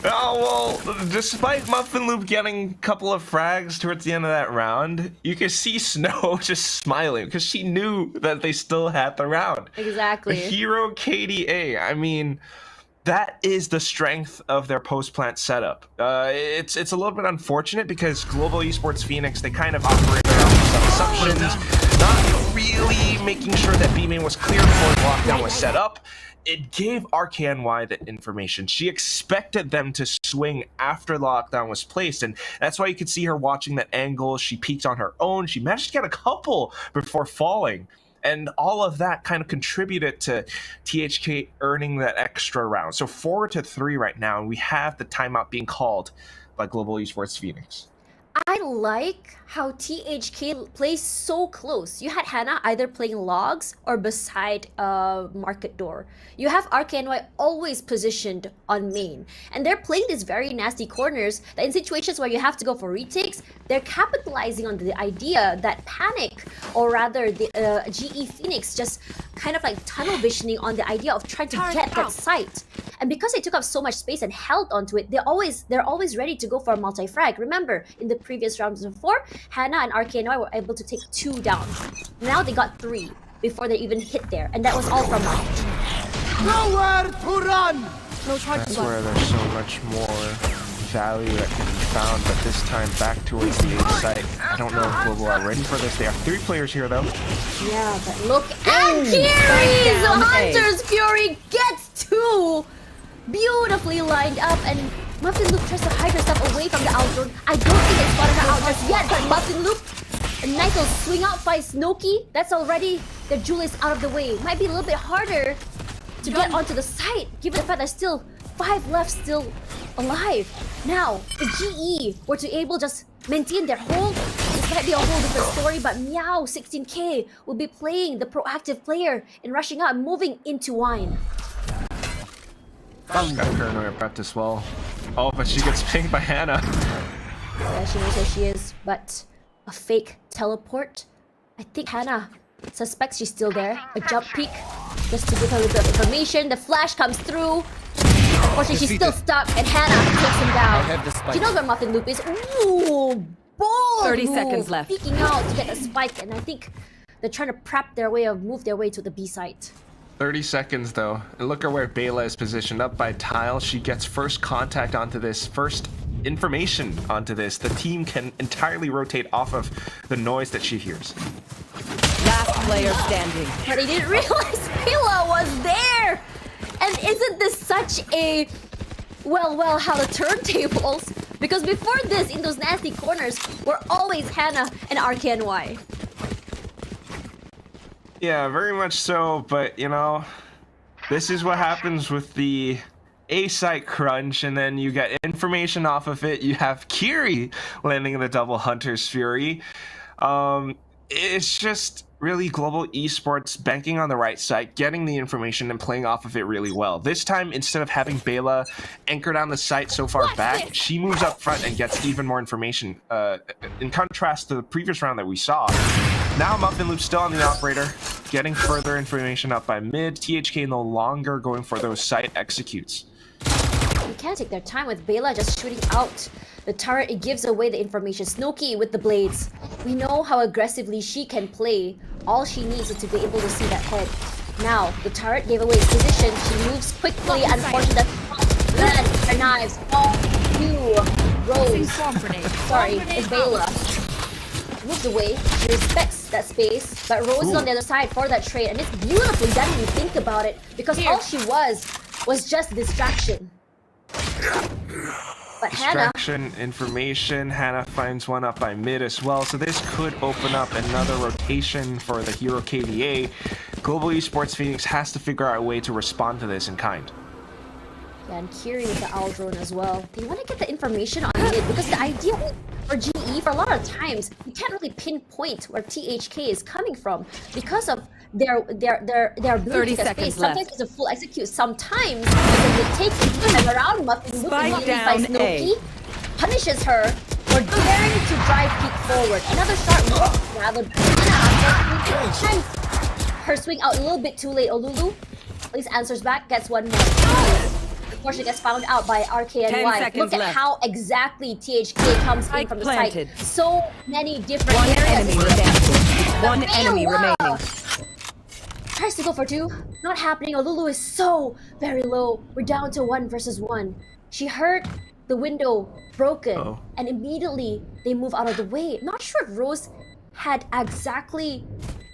Oh, well, despite Muffin Loop getting a couple of frags towards the end of that round, you can see Snow just smiling because she knew that they still had the round. Exactly. Hero KDA, I mean, that is the strength of their post-plant setup. It's a little bit unfortunate because Global Esports Phoenix, they kind of operate around some assumptions, not really making sure that B-main was clear before the lockdown was set up. It gave RKNY the information. She expected them to swing after the lockdown was placed, and that's why you could see her watching that angle. She peeked on her own. She managed to get a couple before falling, and all of that kind of contributed to THK earning that extra round. So 4-3 right now, and we have the timeout being called by Global Esports Phoenix. I like how THK plays so close. You had Hannah either playing logs or beside a market door. You have RKNY always positioned on main. And they're playing these very nasty corners that in situations where you have to go for retakes, they're capitalizing on the idea that Panic, or rather the GE Phoenix, just kind of like tunnel visioning on the idea of trying to get that site. And because they took up so much space and held onto it, they're always ready to go for a multi-frag. Remember, in the previous rounds before, Hannah and RKNY were able to take 2 down. Now they got 3 before they even hit there, and that was all from Nowhere to run! That's where there's so much more value that can be found, but this time back towards the A site. I don't know if Global are ready for this. They have 3 players here, though. Yeah, but look at Fury! The Hunter's Fury gets 2! Beautifully lined up, and Muffin Loop tries to hide herself away from the outrun. I don't think they spotted her out just yet, but Muffin Loop and Nigel swing out by Snowkey. That's already, the jewel is out of the way. Might be a little bit harder to get onto the site, given the fact there's still 5 left still alive. Now, if GE were to able just maintain their hold, this might be a whole different story, but Meow 16K will be playing the proactive player and rushing out and moving into Wine. Got paranoia prepped as well. Oh, but she gets pinged by Hannah. Yeah, she knows where she is, but a fake teleport. I think Hannah suspects she's still there. A jump peek, just to give her a little bit of information. The flash comes through. Unfortunately, she's still stuck, and Hannah takes him down. She knows where Muffin Loop is. Ooh, bold 30 move, seconds left. peeking out to get a spike, and I think they're trying to prep their way of move their way to the B site. 30 seconds though, and look at where Bela is positioned up by Tile. She gets first contact onto this, first information onto this. The team can entirely rotate off of the noise that she hears. Last player standing. But they didn't realize Bela was there! And isn't this such a... Well, how the turntables? Because before this, in those nasty corners, were always Hannah and RKNY. Yeah, very much so, but you know, this is what happens with the A-site crunch, and then you get information off of it. You have Kiri landing in the double Hunter's Fury. It's just really Global Esports banking on the right side, getting the information and playing off of it really well. This time, instead of having Bela anchor down the site so far back, she moves up front and gets even more information. In contrast to the previous round that we saw, now Muffin Loop still on the operator, getting further information up by mid. THK no longer going for those site executes. You can't take their time with Bela just shooting out the turret. It gives away the information. Snowkey with the blades. We know how aggressively she can play. All she needs is to be able to see that head. Now, the turret gave away its position. She moves quickly. Unfortunately, then her knives fall to Rose. Sorry, it's Bela. Moves away. She respects that space, but Rose is on the other side for that trade, and it's beautifully done when you think about it, because all she was just distraction. But Distraction, information. Hannah finds one up by mid as well, so this could open up another rotation for the hero KDA. Global Esports Phoenix has to figure out a way to respond to this in kind. Yeah, and Kiri with the owl drone as well. They want to get the information on mid, because the idea for GE, for a lot of times, you can't really pinpoint where THK is coming from because of their ability to get space. Sometimes it's a full execute. Sometimes it takes time around. Muffin Loop immediately by Snowkey punishes her for daring to drive peek forward. Another shot, rather times her swing out a little bit too late. Olulu at least answers back, gets one more. Unfortunately, gets found out by 10 RKNY. seconds Look at left. how exactly THK comes in Spike from the planted. side. So many different One areas. enemy remaining. One enemy Wow. remaining. Tries to go for 2. Not happening. Lulu is so very low. We're down to 1 versus 1. She heard the window broken, Uh-oh. and immediately they move out of the way. Not sure if Rose had exactly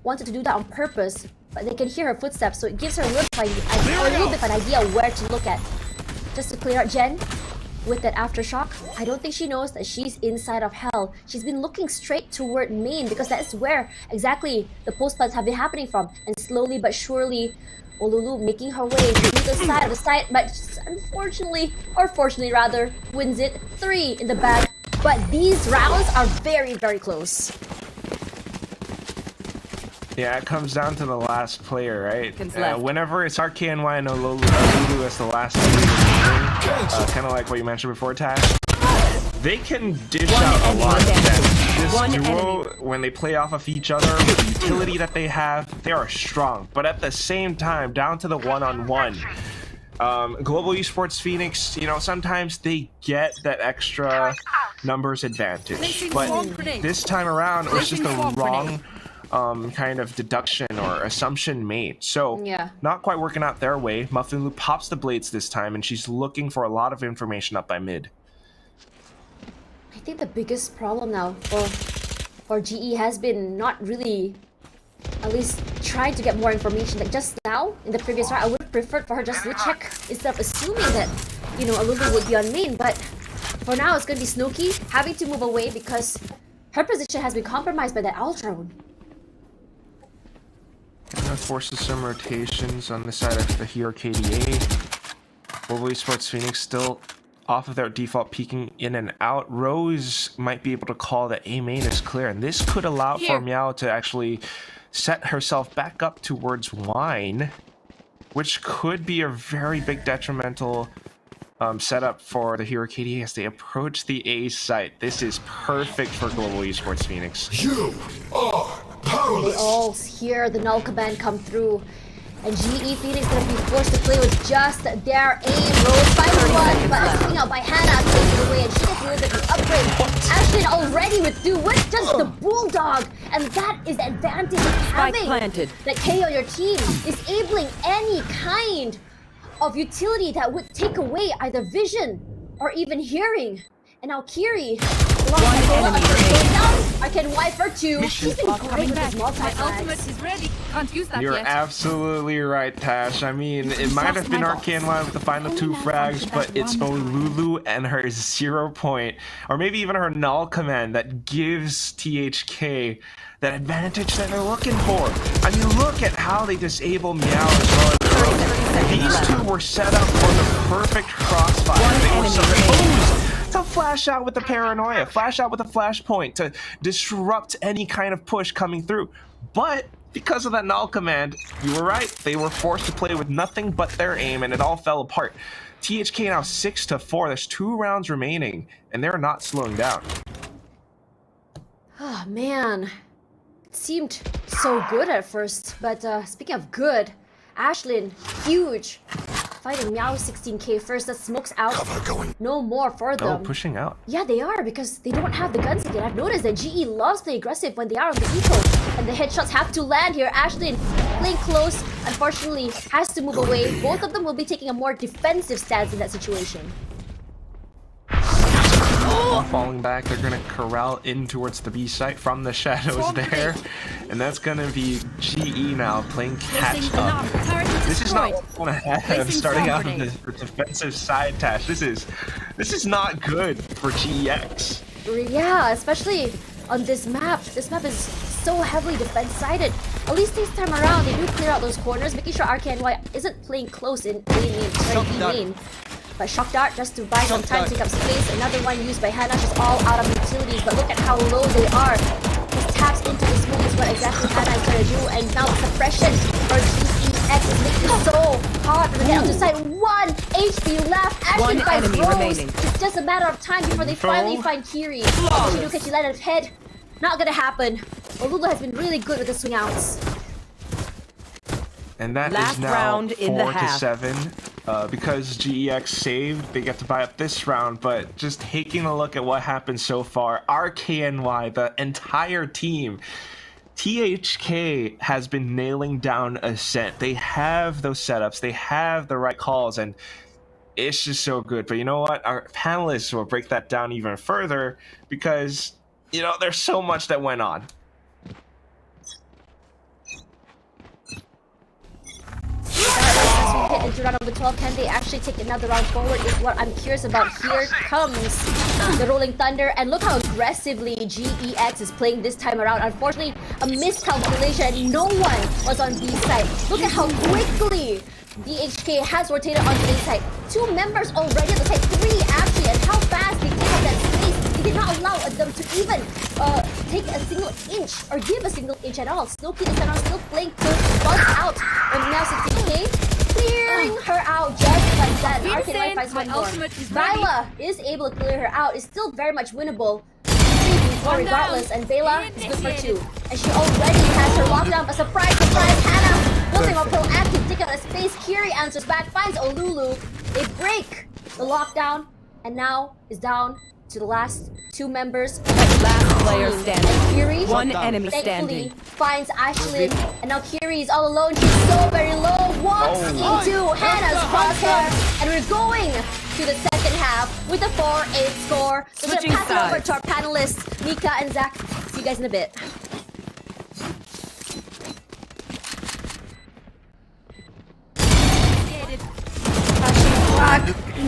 wanted to do that on purpose, but they can hear her footsteps, so it gives her a little bit of an idea where to look at. Just to clear out Jen with that aftershock. I don't think she knows that she's inside of hell. She's been looking straight toward main because that's where exactly the post plants have been happening from. And slowly but surely, Olulu making her way to the side of the site, but unfortunately, or fortunately rather, wins it 3 in the bag. But these rounds are very, very close. Yeah, it comes down to the last player, right? Seconds left. Whenever it's RKNY and Olulu as the last player, kind of like what you mentioned before, Tash, they can dish out a lot of damage. This duo, when they play off of each other, with the utility that they have, they are strong. But at the same time, down to the one-on-one, Global Esports Phoenix, you know, sometimes they get that extra numbers advantage. But this time around, it was just the wrong kind of deduction or assumption made. So Yeah. not quite working out their way. Muffin Lu pops the blades this time, and she's looking for a lot of information up by mid. I think the biggest problem now for GE has been not really, at least trying to get more information. Like just now, in the previous round, I would have preferred for her just to check instead of assuming that, you know, Olulu would be on main. But for now, it's going to be Snooki having to move away because her position has been compromised by that owl drone. And that forces some rotations on the side of the Hero KDA. Global Esports Phoenix still off of their default peeking in and out. Rose might be able to call that A main is clear, and this could allow for Meow to actually set herself back up towards Wine, which could be a very big detrimental setup for the Hero KDA as they approach the A site. This is perfect for Global Esports Phoenix. You are They powerless. all hear the null command come through. And GE Phoenix gonna be forced to play with just their aim. Rose finds one, but it's coming out by Hannah, taking it away, and she gets rid of the upgrade. Ashlyn already with 2 with just the Bulldog, and that is the advantage of having planted. that K on your team, disabling any kind of utility that would take away either vision or even hearing. And now Kiri, I can wipe her too. She's been great with this multi-flags. is ready. Can't use that You're yet. absolutely right, Tash. I mean, it might have been RKNY with the final 2 frags, but it's Olulu and her 0 point, or maybe even her null command that gives THK that advantage that they're looking for. I mean, look at how they disable Meow as well as Rose. These 2 were set up for the perfect crossfire. They were supposed to flash out with the paranoia, flash out with a flashpoint to disrupt any kind of push coming through. But because of that null command, you were right. They were forced to play with nothing but their aim, and it all fell apart. THK now 6-4. There's 2 rounds remaining, and they're not slowing down. Oh man, it seemed so good at first, but speaking of good, Ashlyn, huge, fighting Meow 16k first. That smokes out. Cover going. No more for Oh, them. pushing out. Yeah, they are, because they don't have the guns again. I've noticed that GE loves playing aggressive when they are on the eco, and the headshots have to land here. Ashlyn playing close, unfortunately, has to move away. Both of them will be taking a more defensive stance in that situation. Falling back, they're gonna corral in towards the B site from the shadows there, and that's gonna be GE now playing catch up. This is not what we want to have starting out on the defensive side, Tash. This is not good for GEX. Yeah, especially on this map. This map is so heavily defense-sided. At least this time around, they do clear out those corners, making sure RKNY isn't playing close in A lane, sorry, B lane. But Shock Dart just to buy some time, take up space. Another one used by Hannah, just all out of utilities. But look at how low they are. Just taps into the smoke is what exactly Hannah is gonna do. And now the suppression for GEX is making it so hard for the get out to side. 1 HP left. Ashlyn finds enemy Rose. remaining. It's just a matter of time before they finally find Kiri. Can she do? Can she land at head? Not gonna happen. Olulu has been really good with the swing outs. And that Last is now round in the half. 4-7. because GEX saved, they get to buy up this round, but just taking a look at what happened so far, RKNY, the entire team, THK has been nailing down Ascent. They have those setups, they have the right calls, and it's just so good. But you know what? Our panelists will break that down even further because, you know, there's so much that went on. As we hit into round number 12, can they actually take another round forward is what I'm curious about. Here comes the Rolling Thunder, and look how aggressively GEX is playing this time around. Unfortunately, a miscalculation. No one was on B side. Look at how quickly DHK has rotated on A side. 2 members already on the side, 3 actually, and how fast they take up that space. They did not allow them to even take a single inch or give a single inch at all. Snowkey is still playing good, bugs out, and now 16K clearing her out just like that. RKNY finds one more. Vila is able to clear her out. It's still very much winnable. Regardless, and Bela is good for 2. And she already has her lockdown, but surprise, Hannah flipping up proactive, taking out a space. Kiri answers back, finds Olulu. They break the lockdown, and now is down to the last 2 members. Last player standing. And Kiri, One enemy thankfully, standing. finds Ashlyn, and now Kiri is all alone. She's so very low, walks into Hannah's crosshair, and we're going to the second half with a 4-8 score. So we're Switching gonna pass it over sides. to our panelists, Mika and Zach. See you guys in a bit.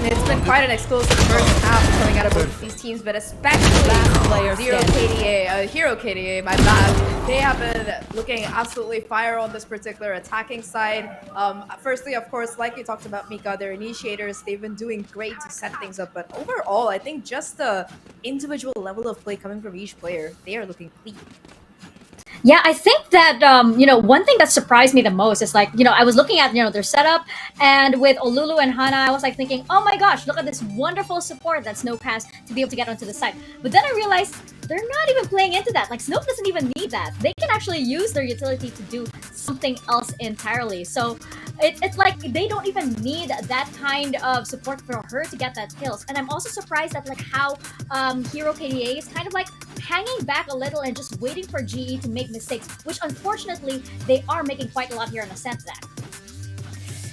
It's been quite an explosive first half coming out of both these teams, but especially Last player Zero standing. KDA, Hero KDA, my bad. They have been looking absolutely fire on this particular attacking side. Firstly, of course, like you talked about, Mika, their initiators, they've been doing great to set things up, but overall, I think just the individual level of play coming from each player, they are looking clean. Yeah, I think that, one thing that surprised me the most is I was looking at, their setup, and with Olulu and Hana, I was thinking, oh my gosh, look at this wonderful support that Snoke has to be able to get onto the site. But then I realized they're not even playing into that. Snoke doesn't even need that. They can actually use their utility to do something else entirely. So it's like they don't even need that kind of support for her to get that kills. And I'm also surprised at how Hero KDA is kind of hanging back a little and just waiting for GE to make mistakes, which unfortunately they are making quite a lot here in Ascent, Zach.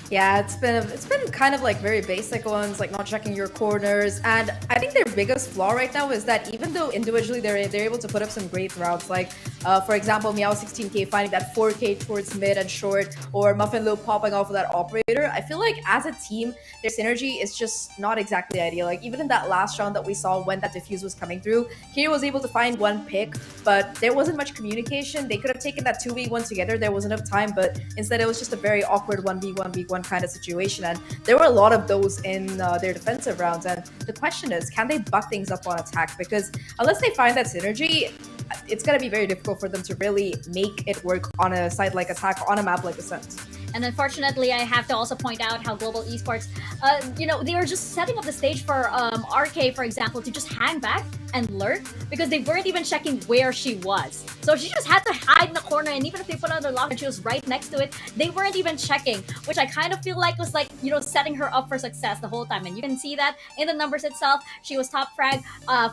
Yeah, it's been kind of very basic ones, not checking your corners, and I think their biggest flaw right now is that even though individually they're able to put up some great routes, for example, Meow 16K finding that 4K towards mid and short, or Muffin Low popping off of that operator, I feel as a team, their synergy is just not exactly ideal. Even in that last round that we saw when that diffuse was coming through, Kiri was able to find one pick, but there wasn't much communication. They could have taken that 2v1 together, there was enough time, but instead it was just a very awkward 1v1 kind of situation, and there were a lot of those in their defensive rounds. And the question is, can they buck things up on attack? Because unless they find that synergy, it's going to be very difficult for them to really make it work on a side like attack, on a map like Ascent. And unfortunately, I have to also point out how Global Esports, they were just setting up the stage for RK, for example, to just hang back and lurk, because they weren't even checking where she was. So she just had to hide in the corner, and even if they put on their lock and she was right next to it, they weren't even checking, which I kind of feel was setting her up for success the whole time. And you can see that in the numbers itself. She was top frag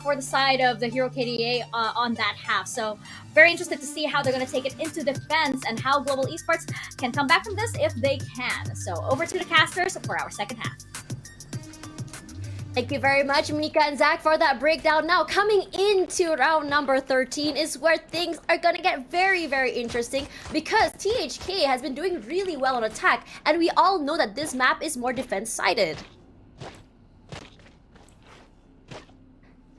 for the side of the Hero KDA on that half. So very interested to see how they're going to take it into defense and how Global Esports can come back from this if they can. So over to the casters for our second half. Thank you very much, Mika and Zach, for that breakdown. Now, coming into round number 13 is where things are going to get very, very interesting, because THK has been doing really well on attack, and we all know that this map is more defense-sided.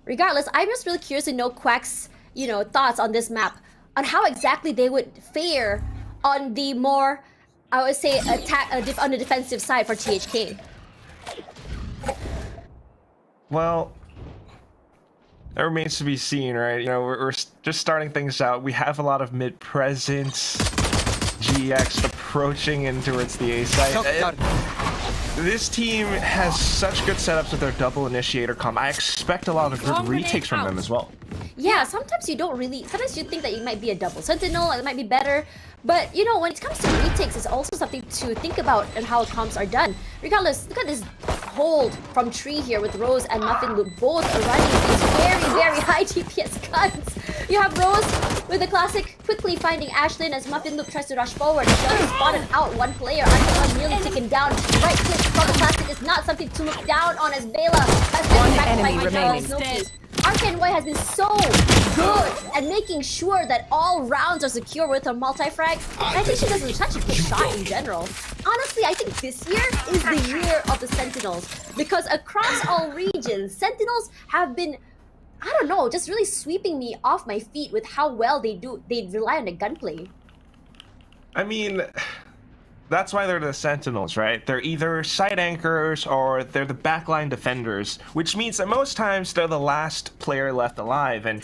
Regardless, I'm just really curious to know Quack's, thoughts on this map, on how exactly they would fare on the more, I would say, attack on the defensive side for THK. Well, that remains to be seen, right? We're just starting things out. We have a lot of mid-presence, GX approaching in towards the A site. This team has such good setups with their double initiator comp. I expect a lot of good retakes from them as well. Yeah, sometimes you think that it might be a double sentinel, it might be better, But you know, when it comes to retakes, it's also something to think about and how comps are done. Regardless, look at this hold from Tree here with Rose and Muffin Loop both running these very high DPS guns. You have Rose with the classic quickly finding Ashlyn as Muffin Loop tries to rush forward. She only spotted out one player until nearly taken down. Right click from the classic is not something to look down on as Bela has been One back enemy by remaining. Snowkey. Arcane has been so good at making sure that all rounds are secure with her multi-frag. And I think she does such a good shot in general. Honestly, I think this year is the year of the Sentinels. Because across all regions, Sentinels have been, I don't know, just really sweeping me off my feet with how well they rely on the gunplay. I mean, that's why they're the Sentinels, right? They're either side anchors or they're the backline defenders, which means that most times they're the last player left alive, and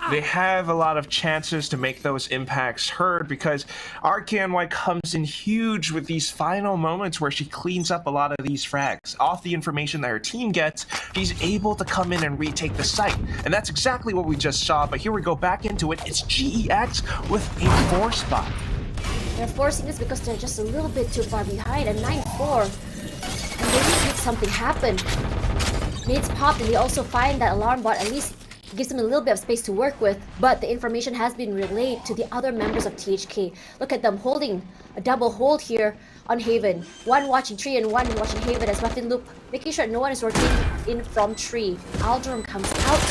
they have a lot of chances to make those impacts heard because RKNY comes in huge with these final moments where she cleans up a lot of these frags. Off the information that her team gets, she's able to come in and retake the site, and that's exactly what we just saw, but here we go back into it. It's GEX with a 4 spot. They're forcing this because they're just a little bit too far behind at 9-4. And they need to make something happen. Mates popped and they also find that alarm bot at least gives them a little bit of space to work with. But the information has been relayed to the other members of THK. Look at them holding a double hold here on Haven. One watching Tree and one watching Haven as Muffin Loop, making sure no one is rotating in from Tree. Aldrum comes out,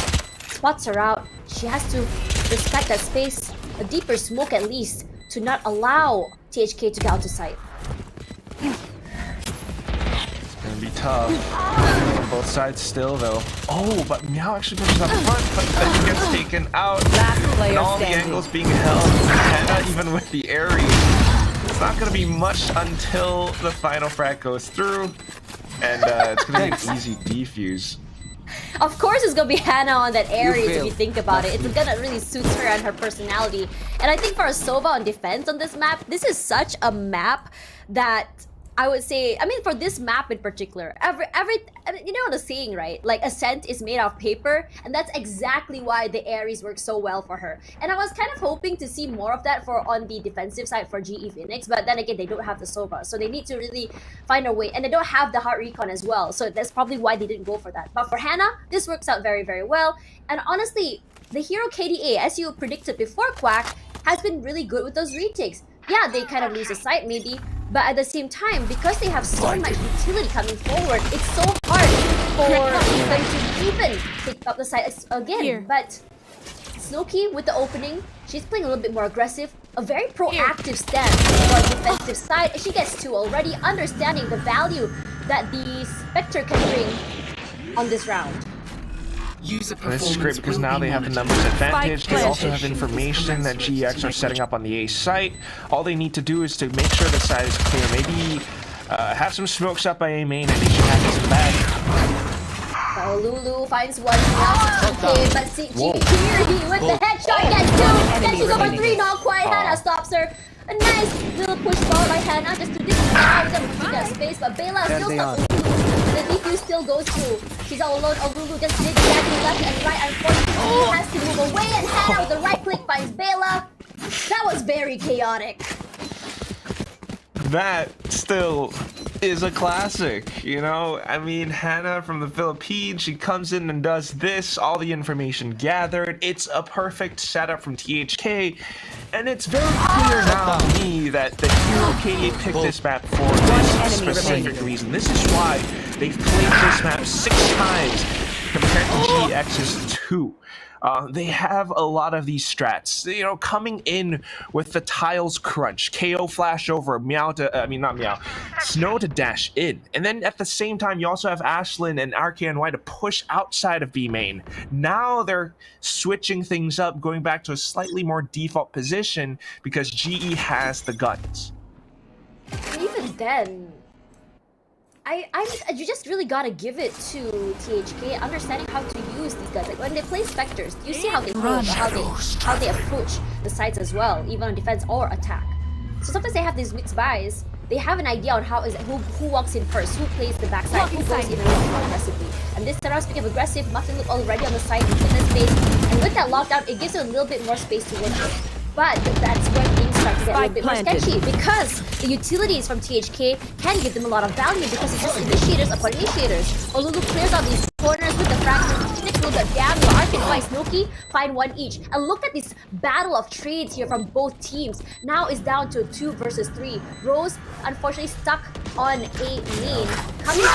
spots her out. She has to respect that space, a deeper smoke at least, to not allow THK to get out to sight. It's gonna be tough. On both sides still though. Oh, but Meow actually pushes up front, but then he gets taken out. Last player And all standing. the angles being held. And even with the Ares, it's not gonna be much until the final frag goes through. And it's gonna be an easy defuse. Of course it's gonna be Hannah on that Ares if you think about it. It's gonna really suit her and her personality. And I think for a Sova on defense on this map, this is such a map that I would say, I mean for this map in particular, you know the saying, right? Like Ascent is made of paper, and that's exactly why the Ares works so well for her. And I was kind of hoping to see more of that for on the defensive side for GE Phoenix, but then again they don't have the Sova, so they need to really find a way, and they don't have the Heart Recon as well, so that's probably why they didn't go for that. But for Hannah, this works out very well, and honestly, the hero KDA, as you predicted before Quack, has been really good with those retakes. Yeah, they kind of lose the sight maybe, but at the same time, because they have so much utility coming forward, it's so hard for them to even pick up the side again. But Snowkey with the opening, she's playing a little bit more aggressive, a very proactive stance for a defensive side. She gets 2 already, understanding the value that the Spectre can bring on this round. And this is great because now they have the numbers advantage. They also have information that GX are setting up on the A site. All they need to do is to make sure the site is clear. Maybe have some smokes up by A main and they should have this back. So Lulu finds one now, 16k, but see, here with the headshot gets 2. Then she's over 3, not quite. Hannah stops her. A nice little push ball by Hannah just to disallow them to that space, but Bela still stuck with Lulu. The defuse still goes through. She's all alone. Lulu just zigzagging left and right. Unfortunately, Lulu has to move away, and Hannah with the right click finds Bela. That was very chaotic. That still is a classic, you know? I mean, Hannah from the Philippines, she comes in and does this, all the information gathered. It's a perfect setup from THK, and it's very clear now to me that the hero KDA picked this map for this specific reason. This is why they've played this map 6 times compared to GX's 2. They have a lot of these strats, you know, coming in with the tiles crunch, KO flash over, Snow to dash in. And then at the same time, you also have Ashlyn and RKNY to push outside of B main. Now they're switching things up, going back to a slightly more default position because GE has the guns. Even then, you just really gotta give it to THK, understanding how to use these guys. Like when they play Spectres, you see how they hold, how they approach the sides as well, even on defense or attack. So sometimes they have these mixed buys. They have an idea on who walks in first, who plays the backside, who goes in a little more aggressively. And this time, speaking of aggressive, Muffin Loop already on the side in the space, and with that lockdown, it gives you a little bit more space to work with. But that's where things start to get a little bit more Spike sketchy, because the utilities from THK can give them a lot of value because it's just initiators upon initiators. Olulu clears out these corners with the fragment. Phoenix will get damage. Arkin by Snooki find one each. And look at this battle of trades here from both teams. Now it's down to 2 versus 3. Rose unfortunately stuck on a lane. Coming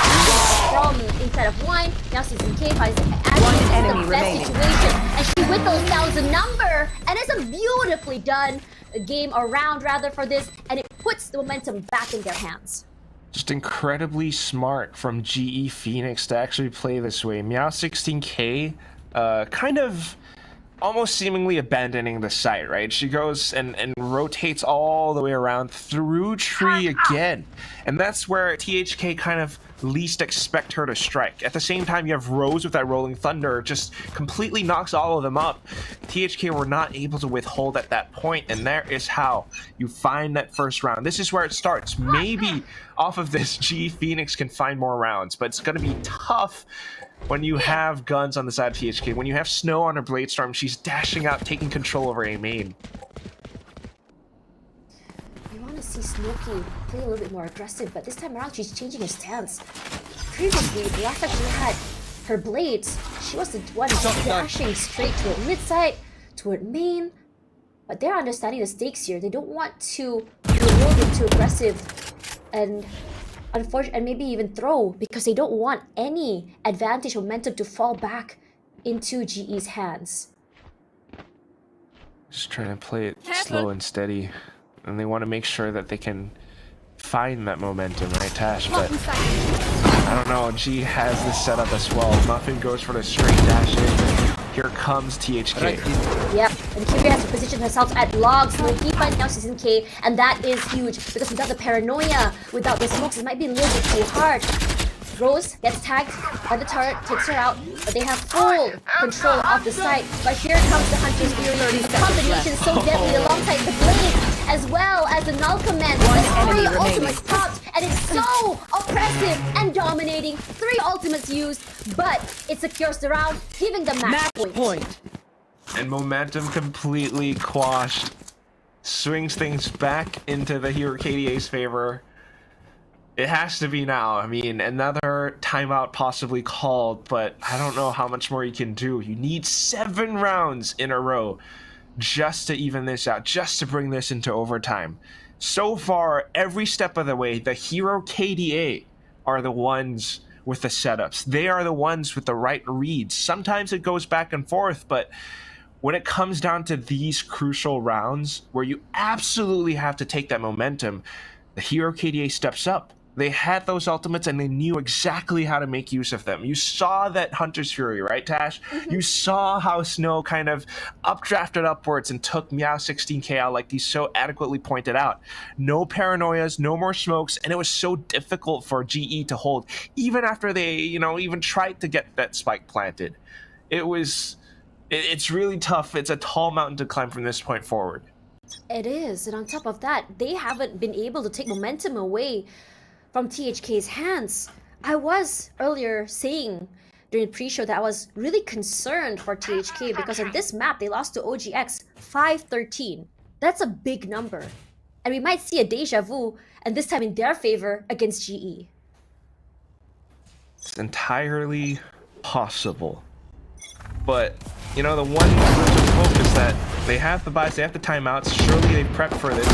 from inside of one. Now Season K finds One enemy the best remaining. situation. And she whittles down the number. And it's a beautifully done game, or round rather, for this. And it puts the momentum back in their hands. Just incredibly smart from GE Phoenix to actually play this way. Meow 16K kind of almost seemingly abandoning the site, right? She goes and rotates all the way around through tree again. And that's where THK kind of least expect her to strike. At the same time, you have Rose with that Rolling Thunder, just completely knocks all of them up. THK were not able to withhold at that point, and there is how you find that first round. This is where it starts. Maybe off of this, GE Phoenix can find more rounds, but it's going to be tough when you have guns on the side of THK. When you have Snow on her Blade Storm, she's dashing out, taking control over A main. You want to see Snooki play a little bit more aggressive, but this time around she's changing her stance. Previously, the last time she had her blades, she was the one dashing straight toward mid side, toward main. But they're understanding the stakes here. They don't want to be a little bit too aggressive and and maybe even throw, because they don't want any advantage momentum to fall back into GE's hands. Just trying to play it slow and steady. And they want to make sure that they can find that momentum, right, Tash? But I don't know, G has this set up as well. Muffin goes for the straight dash in. Here comes THK. Yep, and Kiri has to position herself at logs. No key fight now Season K, and that is huge, because without the paranoia, without the smokes, it might be a little bit too hard. Rose gets tagged by the turret, takes her out, but they have full control of the site. But here comes the Hunter's Fury. Combination so deadly alongside the blade, as well as the null command. The 3 ultimates popped, and it's so oppressive and dominating. 3 ultimates used, but it secures the round, giving them match point. And momentum completely quashed. Swings things back into the Hero KDA's favor. It has to be now. I mean, another timeout possibly called, but I don't know how much more you can do. You need 7 rounds in a row just to even this out, just to bring this into overtime. So far, every step of the way, the Hero KDA are the ones with the setups. They are the ones with the right reads. Sometimes it goes back and forth, but when it comes down to these crucial rounds where you absolutely have to take that momentum, the Hero KDA steps up. They had those ultimates and they knew exactly how to make use of them. You saw that Hunter's Fury, right, Tash? You saw how Snow kind of updrafted upwards and took Meow 16K out, like he so adequately pointed out. No paranoias, no more smokes, and it was so difficult for GE to hold, even after they, even tried to get that spike planted. It's really tough. It's a tall mountain to climb from this point forward. It is, and on top of that, they haven't been able to take momentum away from THK's hands. I was earlier saying during the pre-show that I was really concerned for THK because on this map they lost to OGX 5-13. That's a big number. And we might see a deja vu, and this time in their favor against GE. It's entirely possible. But, the one crucial hope is that they have the buys, they have the timeouts. Surely they've prepped for this.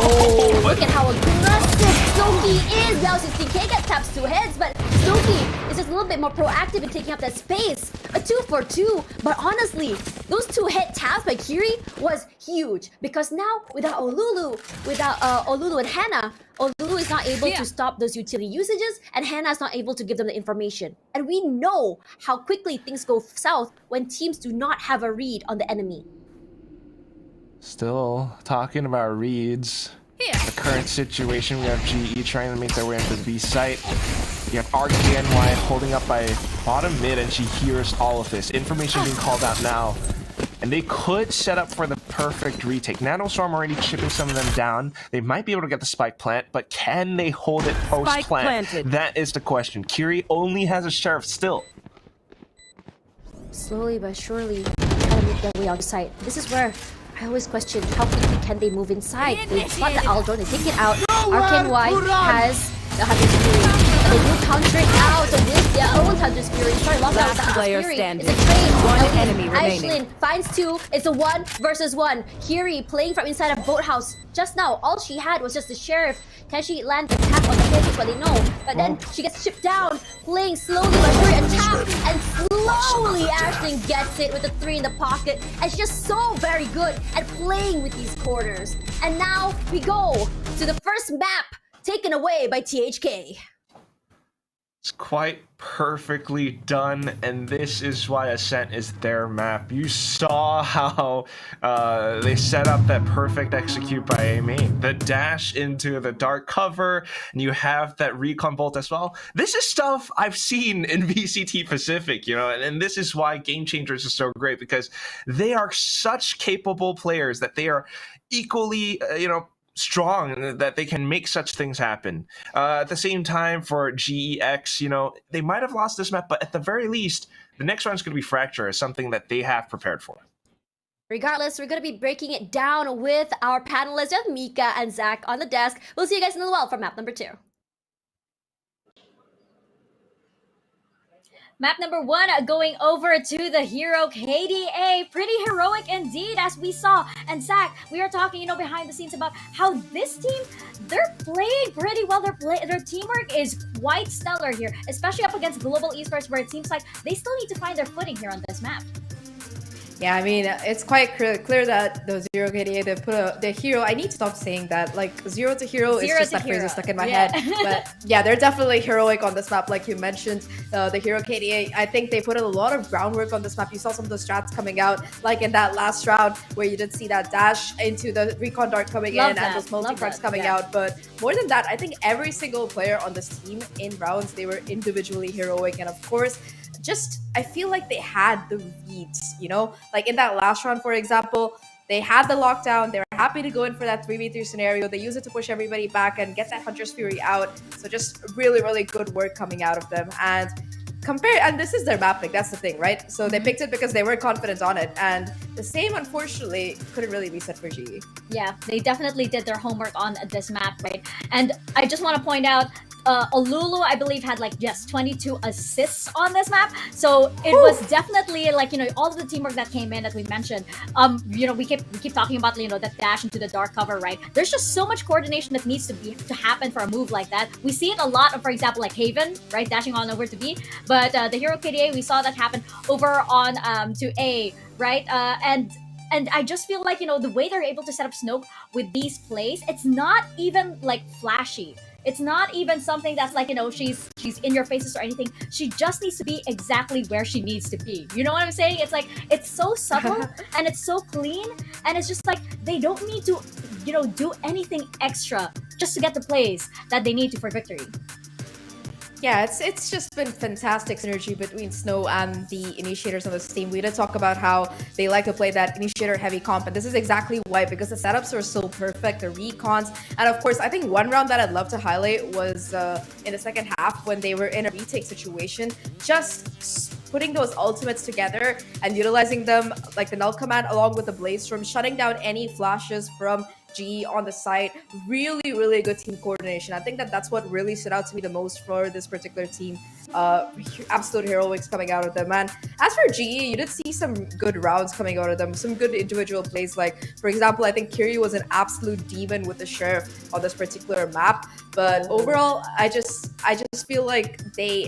Oh, look at how aggressive Snooki is! Now 16K gets taps 2 heads, but Snooki is just a little bit more proactive in taking up that space. A 2-for-2, but honestly, those 2 hit taps by Kiri was huge, because now without Olulu and Hannah, Olulu is not able to stop those utility usages, and Hannah is not able to give them the information. And we know how quickly things go south when teams do not have a read on the enemy. Still talking about reads. The current situation, we have GE trying to make their way into the B site. You have RKNY holding up by bottom mid, and she hears all of this. Information being called out now. And they could set up for the perfect retake. Nanostorm already chipping some of them down. They might be able to get the spike plant, but can they hold it post-plant? That is the question. Kiri only has a Sheriff still. Slowly but surely, trying to make their way out of sight. This is where I I always question how quickly can they move inside. They spot the Aldron, they take it out. Arcane Y has the Hunter's Fury. And they do counter it out with their own Hunter's Fury. Sorry, lockdown with the Hunter's player Fury. standing. It's a trade. One LP, enemy remaining. Aishlin finds 2. It's a 1 versus 1. Kiri playing from inside a boathouse. Just now, all she had was just the Sheriff. Can she land the tap on the head is what they know. But then she gets chipped down, playing slowly by Shuri, a tap, and slowly Aishlin gets it with the 3 in the pocket. And she's just so very good at playing with these corners. And now we go to the first map taken away by THK. It's quite perfectly done, and this is why Ascent is their map. You saw how they set up that perfect execute by Amy. The dash into the dark cover, and you have that recon bolt as well. This is stuff I've seen in VCT Pacific, you know, and this is why Game Changers is so great, because they are such capable players that they are equally, strong, that they can make such things happen. At the same time, for GEX, they might have lost this map, but at the very least, the next round is going to be Fracture, is something that they have prepared for. Regardless, we're going to be breaking it down with our panelists. We have Mika and Zach on the desk. We'll see you guys in a while for map number 2. Map number 1 going over to the hero KDA. Pretty heroic indeed, as we saw. And Zach, we are talking, behind the scenes about how this team, they're playing pretty well. Their teamwork is quite stellar here, especially up against Global Esports, where it seems like they still need to find their footing here on this map. Yeah, I mean, it's quite clear that the Zero KDA, they put the hero. I need to stop saying that. Like, Zero to Hero is just that phrase stuck in my head. But yeah, they're definitely heroic on this map, like you mentioned. The Hero KDA, I think they put in a lot of groundwork on this map. You saw some of the strats coming out, like in that last round, where you did see that dash into the recon dart coming in and those multi-frags coming out. But more than that, I think every single player on this team in rounds, they were individually heroic. And of course, I feel like they had the reads, like in that last round, for example, they had the lockdown. They were happy to go in for that 3v3 scenario. They use it to push everybody back and get that Hunter's Fury out. So just really, really good work coming out of them. And this is their map pick, that's the thing, right? So they picked it because they were confident on it. And the same, unfortunately, couldn't really be said for GE. Yeah, they definitely did their homework on this map, right? And I just want to point out, Olulu, I believe, had 22 assists on this map. So it was definitely all of the teamwork that came in that we mentioned. We keep talking about that dash into the dark cover, right? There's just so much coordination that needs to happen for a move like that. We see it a lot of, for example, Haven, right, dashing on over to B. But the hero KDA, we saw that happen over on to A, right? And I just feel like the way they're able to set up Snoke with these plays, it's not even flashy. It's not even something that's she's in your faces or anything. She just needs to be exactly where she needs to be. You know what I'm saying? It's it's so subtle and it's so clean, and it's just they don't need to, do anything extra just to get the plays that they need to for victory. Yeah, it's just been fantastic synergy between Snow and the initiators on this team. We did talk about how they like to play that initiator heavy comp, and this is exactly why, because the setups are so perfect, the recons, and of course, I think one round that I'd love to highlight was in the second half when they were in a retake situation, just putting those ultimates together and utilizing them, like the null command along with the blaze storm, shutting down any flashes from GE on the site. Really, really good team coordination. I think that's what really stood out to me the most for this particular team. Absolute heroics coming out of them. And as for GE, you did see some good rounds coming out of them, some good individual plays. Like, for example, I think Kiri was an absolute demon with the Sheriff on this particular map. But overall, I just feel like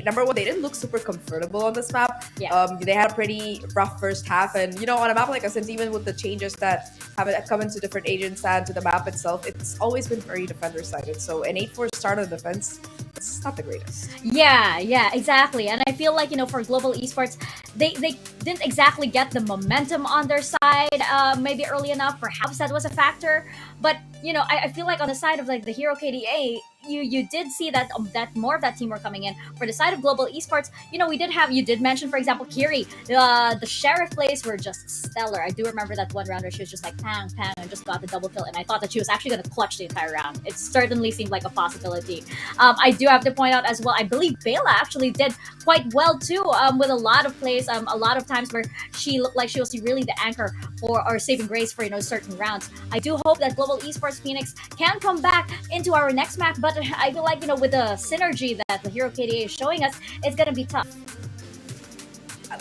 number one, they didn't look super comfortable on this map. They had a pretty rough first half, and on a map like Ascent, even with the changes that have come into different agents and to the map itself, it's always been very defender-sided. So an 8-4 start on defense, it's not the greatest. Yeah, exactly. And I feel like, for Global Esports, they didn't exactly get the momentum on their side maybe early enough. Perhaps that was a factor. But, I feel like on the side of the hero KDA, you did see that that more of that team were coming in. For the side of global esports, you know, you did mention, for example, Kiri. The Sheriff plays were just stellar. I do remember that one round where she was just like pang pang and just got the double kill, and I thought that she was actually going to clutch the entire round. It certainly seemed like a possibility. I do have to point out as well, I believe Bela actually did quite well too, with a lot of plays, a lot of times where she looked like she was really the anchor for or saving grace for, you know, certain rounds. I do hope that global esports Phoenix can come back into our next map, but I feel like, you know, with the synergy that the Hero KDA is showing us, it's gonna be tough.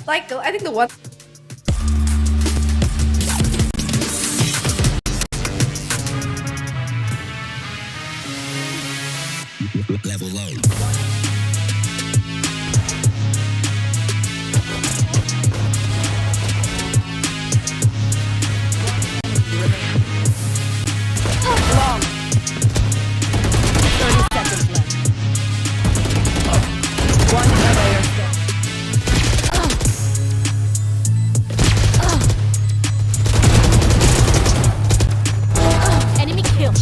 Like, I think the one. Level low. Long. 30 seconds left. One player standing. Enemy kill.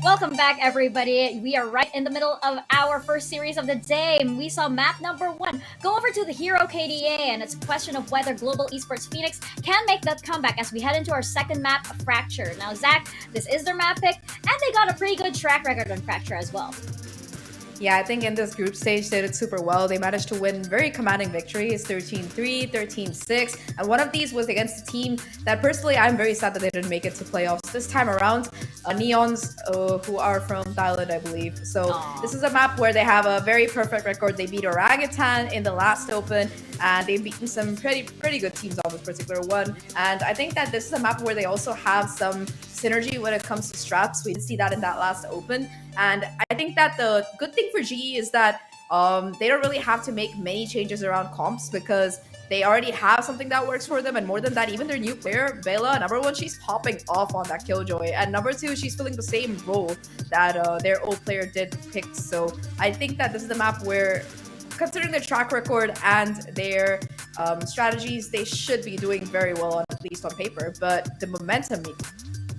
Welcome back, everybody. We are right in the middle of our first series of the day. We saw map number 1 go over to the Hero KDA, and it's a question of whether Global Esports Phoenix can make that comeback as we head into our second map, Fracture. Now, Zach, this is their map pick, and they got a pretty good track record on Fracture as well. Yeah, I think in this group stage they did super well. They managed to win very commanding victories, 13-3, 13-6, and one of these was against a team that personally I'm very sad that they didn't make it to playoffs this time around. Neons, who are from Thailand, I believe. So this is a map where they have a very perfect record. They beat Orangutan in the last open, and they've beaten some pretty good teams on this particular one. And I think that this is a map where they also have some synergy when it comes to strats. We did see that in that last open. And I think that the good thing for GE is that they don't really have to make many changes around comps because they already have something that works for them. And more than that, even their new player, Bela, number 1, she's popping off on that Killjoy. And number 2, she's filling the same role that their old player did pick. So I think that this is the map where, considering their track record and their strategies, they should be doing very well, at least on paper. But the momentum,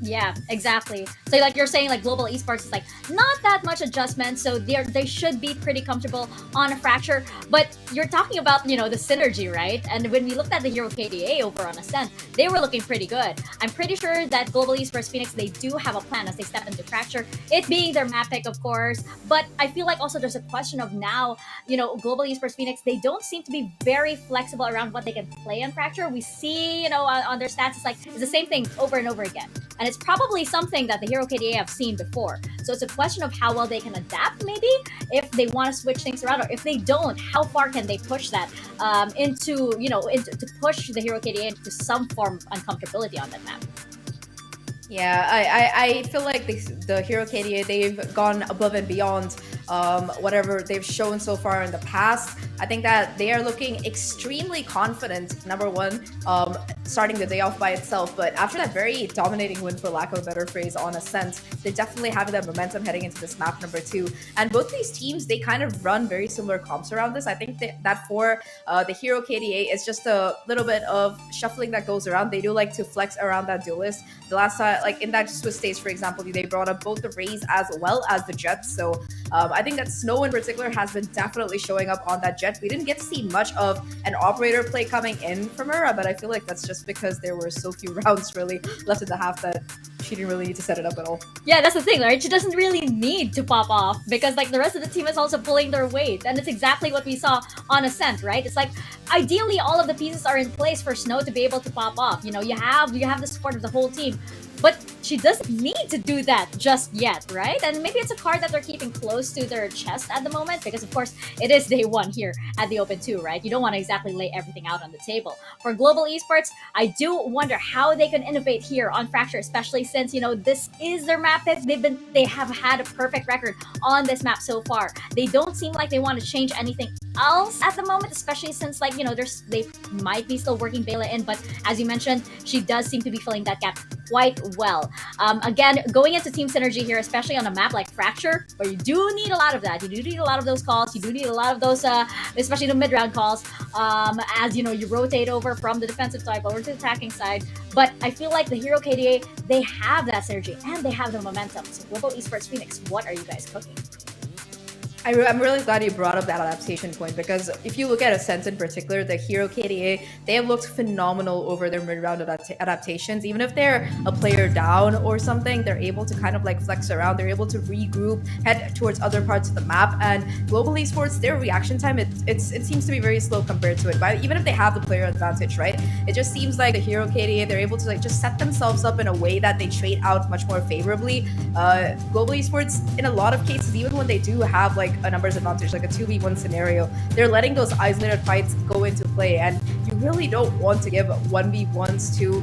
yeah, exactly. So like you're saying, like Global Esports is like not that much adjustment, so they should be pretty comfortable on a Fracture. But you're talking about, you know, the synergy, right? And when we looked at the Hero KDA over on Ascent, they were looking pretty good. I'm pretty sure that Global Esports Phoenix, they do have a plan as they step into Fracture, it being their map pick, of course. But I feel like also there's a question of now, you know, Global Esports Phoenix, they don't seem to be very flexible around what they can play on Fracture. We see, you know, on their stats, it's the same thing over and over again. And it's probably something that the Hero KDA have seen before. So it's a question of how well they can adapt, maybe, if they want to switch things around, or if they don't, how far can they push that to push the Hero KDA into some form of uncomfortability on that map. Yeah, I feel like the Hero KDA, they've gone above and beyond whatever they've shown so far in the past. I think that they are looking extremely confident, number 1, starting the day off by itself. But after that very dominating win, for lack of a better phrase, on Ascent, they definitely have that momentum heading into this map number 2. And both these teams, they kind of run very similar comps around this. I think that for the Hero KDA, it's just a little bit of shuffling that goes around. They do like to flex around that duelist. The last time, like in that Swiss stage, for example, they brought up both the Rays as well as the Jets. So I think that Snow in particular has been definitely showing up on that Jet. We didn't get to see much of an operator play coming in from her, but I feel like that's just because there were so few rounds really left in the half that she didn't really need to set it up at all. Yeah, that's the thing, right? She doesn't really need to pop off because like the rest of the team is also pulling their weight. And it's exactly what we saw on Ascent, right? It's like ideally all of the pieces are in place for Snow to be able to pop off. You know, you have the support of the whole team. But she doesn't need to do that just yet, right? And maybe it's a card that they're keeping close to their chest at the moment because, of course, it is day 1 here at the Open 2, right? You don't want to exactly lay everything out on the table. For Global Esports, I do wonder how they can innovate here on Fracture, especially since, you know, this is their map pick. They have had a perfect record on this map so far. They don't seem like they want to change anything else at the moment, especially since, like, you know, they might be still working Bela in, but as you mentioned, she does seem to be filling that gap quite well. Again, going into team synergy here, especially on a map like Fracture, where you do need a lot of that. You do need a lot of those calls. You do need a lot of those, especially the mid-round calls, as, you know, you rotate over from the defensive side over to the attacking side. But I feel like the Hero KDA, they have that synergy and they have the momentum. So Global Esports Phoenix, what are you guys cooking? I'm really glad you brought up that adaptation point because if you look at Ascent in particular, the Hero KDA, they have looked phenomenal over their mid-round adaptations. Even if they're a player down or something, they're able to kind of like flex around. They're able to regroup, head towards other parts of the map. And Global Esports, their reaction time, it seems to be very slow compared to it. But even if they have the player advantage, right? It just seems like the Hero KDA, they're able to like just set themselves up in a way that they trade out much more favorably. Global Esports, in a lot of cases, even when they do have like a numbers advantage, like a 2v1 scenario, they're letting those isolated fights go into play, and you really don't want to give 1v1s to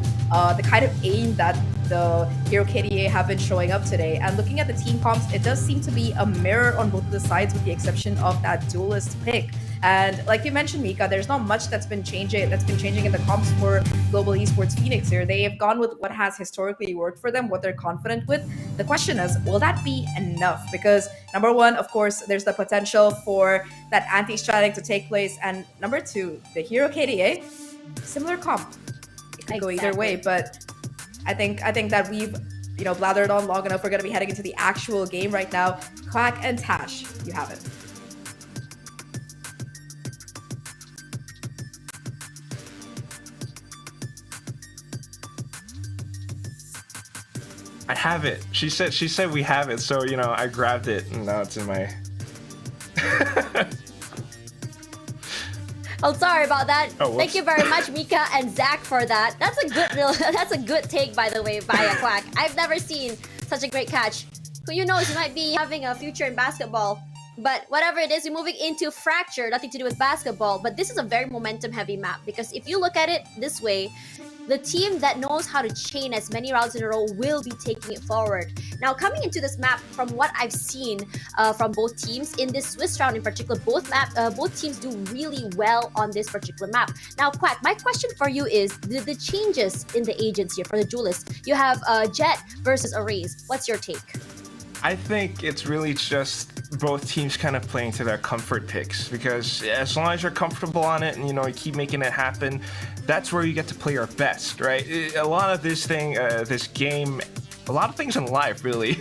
the kind of aim that the Hero KDA have been showing up today. And looking at the team comps, it does seem to be a mirror on both of the sides with the exception of that duelist pick. And like you mentioned, Mika, there's not much that's been changing in the comps for Global Esports Phoenix here. They have gone with what has historically worked for them, what they're confident with. The question is, will that be enough? Because number 1, of course, there's the potential for that anti-stratting to take place. And number 2, the Hero KDA, similar comp. It could go either way, but I think that we've blathered on long enough. We're gonna be heading into the actual game right now. Quack and Tash, you have it. I have it. She said we have it, so I grabbed it and now it's in my. Oh, sorry about that. Oh, Thank you very much, Mika and Zach, for that. That's a good take, by the way, by a Quack. I've never seen such a great catch. Who knows, you might be having a future in basketball. But whatever it is, we're moving into Fracture, nothing to do with basketball. But this is a very momentum-heavy map because if you look at it this way, the team that knows how to chain as many rounds in a row will be taking it forward. Now, coming into this map, from what I've seen from both teams, in this Swiss round in particular, both teams do really well on this particular map. Now, Quack, my question for you is, the changes in the agents here for the duelists. You have Jet versus Arrays. What's your take? I think it's really just both teams kind of playing to their comfort picks, because as long as you're comfortable on it and you keep making it happen, that's where you get to play your best, right? A lot of this game, a lot of things in life really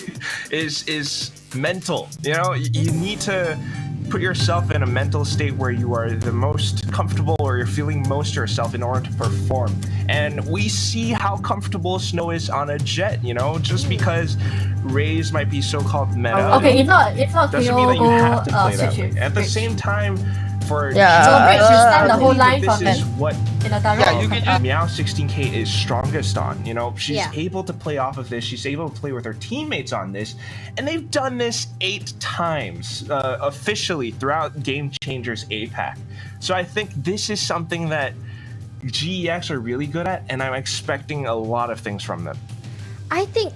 is mental. You need to put yourself in a mental state where you are the most comfortable or you're feeling most yourself in order to perform. And we see how comfortable Snow is on a Jet, just because Rays might be so-called meta. Okay, if not, doesn't mean that you have to play that way. At the same time, for so Bridge, you stand the whole line this from is it. what In a direct. Meow 16K is strongest on. She's Yeah. able to play off of this. She's able to play with her teammates on this, and they've done this 8 times officially throughout Game Changers APAC. So I think this is something that GEX are really good at, and I'm expecting a lot of things from them. I think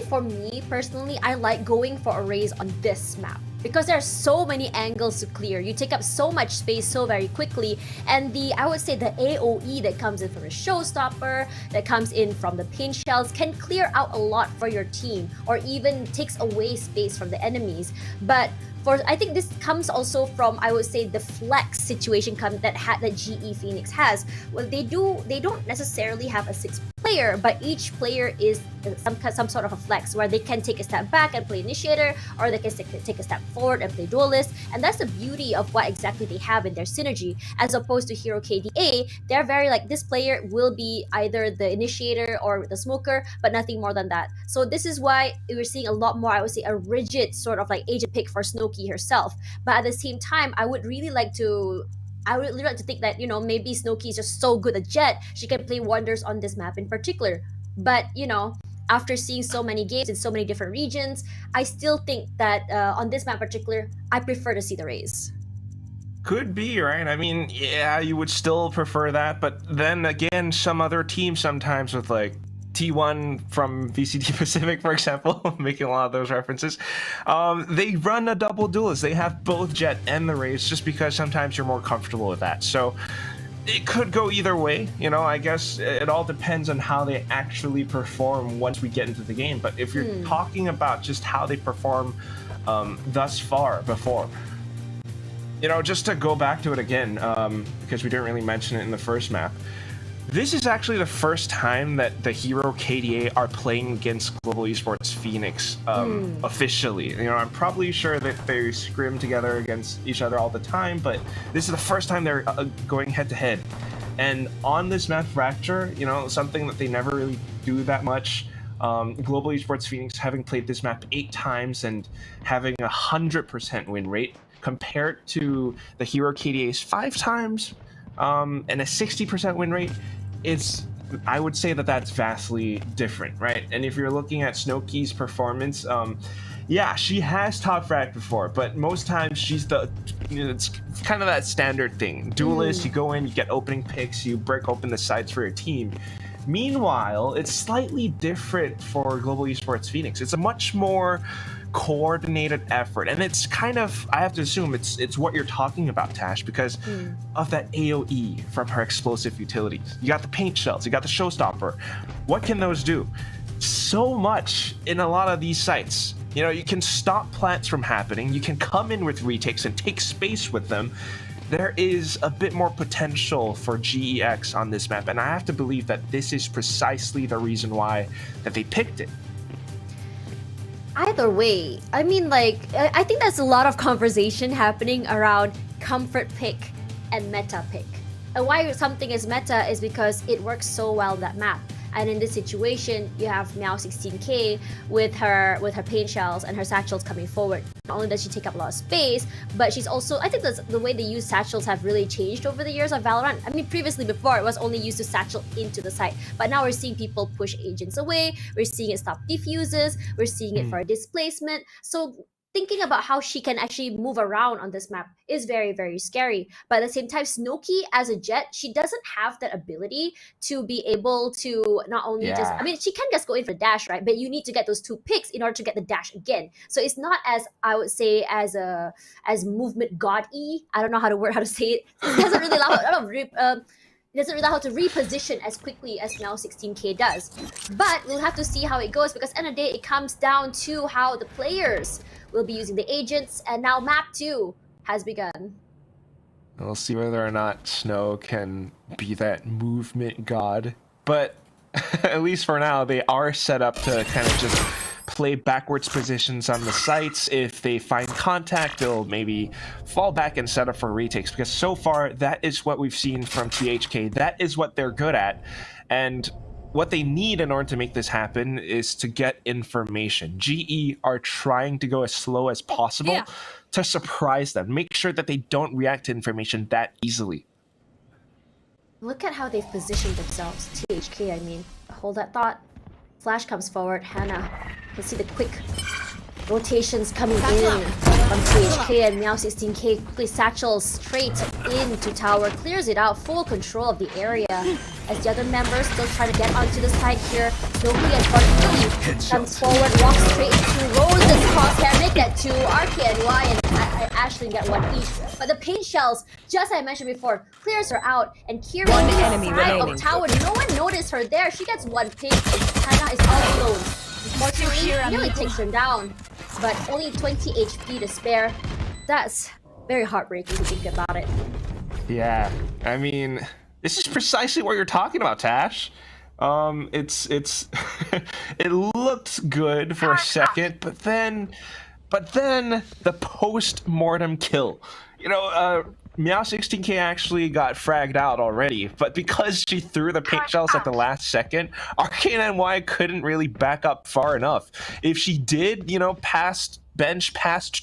for me personally, I like going for Arrays on this map because there are so many angles to clear. You take up so much space so very quickly, and I would say the AoE that comes in from a showstopper, that comes in from the pin shells, can clear out a lot for your team, or even takes away space from the enemies. But I think this comes also from, I would say, the flex situation that GE Phoenix has. Well, they don't necessarily have a 6 player, but each player is some sort of a flex where they can take a step back and play initiator, or they can take a step forward and play duelist. And that's the beauty of what exactly they have in their synergy, as opposed to Hero KDA. They're very like, this player will be either the initiator or the smoker, but nothing more than that. So this is why we're seeing a lot more, I would say, a rigid sort of like agent pick for Snowkey herself. But at the same time, I would really like to think that maybe Snowkey is just so good at Jet, she can play wonders on this map in particular. But after seeing so many games in so many different regions, I still think that on this map in particular, I prefer to see the Rays. Could be, right? I mean, yeah, you would still prefer that, but then again, some other teams sometimes with like T1 from VCT Pacific, for example, making a lot of those references, they run a double duelist. They have both Jet and the Rays just because sometimes you're more comfortable with that. So it could go either way. I guess it all depends on how they actually perform once we get into the game. But if you're talking about just how they perform thus far before, just to go back to it again, because we didn't really mention it in the first map, this is actually the first time that the Hero KDA are playing against Global Esports Phoenix officially. I'm probably sure that they scrim together against each other all the time, but this is the first time they're going head-to-head. And on this map Fracture, something that they never really do that much, Global Esports Phoenix having played this map 8 times and having 100% win rate compared to the Hero KDA's 5 times and a 60% win rate. I would say that's vastly different, right? And if you're looking at Snowkey's performance, yeah, she has top frag before, but most times she's it's kind of that standard thing. Duelist, you go in, you get opening picks, you break open the sides for your team. Meanwhile, it's slightly different for Global Esports Phoenix. It's a much more coordinated effort, and it's kind of, I have to assume it's what you're talking about, Tash, because of that AoE from her explosive utilities. You got the paint shells, you got the showstopper. What can those do? So much in a lot of these sites. You can stop plants from happening, you can come in with retakes and take space with them. there is a bit more potential for GEX on this map, and I have to believe that this is precisely the reason why that they picked it. Either way, I mean, like, I think there's a lot of conversation happening around comfort pick and meta pick. And why something is meta is because it works so well in that map. And in this situation, you have Meow 16K with her paint shells and her satchels coming forward. Not only does she take up a lot of space, but she's also, I think the way they use satchels have really changed over the years of Valorant. I mean, previously before it was only used to satchel into the site, but now we're seeing people push agents away. We're seeing it stop defuses. We're seeing it for a displacement. So thinking about how she can actually move around on this map is very, very scary. But at the same time, Snowkey as a Jet, she doesn't have that ability to be able to not only just, I mean, she can just go in for the dash, right? But you need to get those 2 picks in order to get the dash again. So it's not as, I would say, as movement god-y. I don't know how to say it. It doesn't really allow a lot of it doesn't really know how to reposition as quickly as Meow 16K does. But we'll have to see how it goes, because at the end of the day, it comes down to how the players will be using the agents, and now map 2 has begun. We'll see whether or not Snow can be that movement god. But at least for now, they are set up to kind of just play backwards positions on the sites. If they find contact, they'll maybe fall back and set up for retakes, because so far that is what we've seen from THK. That is what they're good at, and what they need in order to make this happen is to get information. GE are trying to go as slow as possible to surprise them, make sure that they don't react to information that easily. Look at how they've positioned themselves. THK, I mean. Hold that thought. Flash comes forward. Hannah. You can see the quick rotations coming in from THK, and Meow 16K quickly satchels straight into tower, clears it out, full control of the area. As the other members still try to get onto the side here, Snowkey unfortunately comes forward, walks straight into Rose's crosshair, make that 2, RKNY and Ashley get 1 each. But the paint shells, just as I mentioned before, clears her out, and Kira on the side of tower, no one noticed her there. She gets 1 ping, Hannah is all alone. Unfortunately, nearly takes her down, but only 20 HP to spare. That's very heartbreaking to think about it. Yeah, I mean, this is precisely what you're talking about, Tash. It's it looked good for a second, but then the post-mortem kill. You know, Meow 16K actually got fragged out already, but because she threw the paint shells at the last second, RKNY couldn't really back up far enough. If she did, you know, past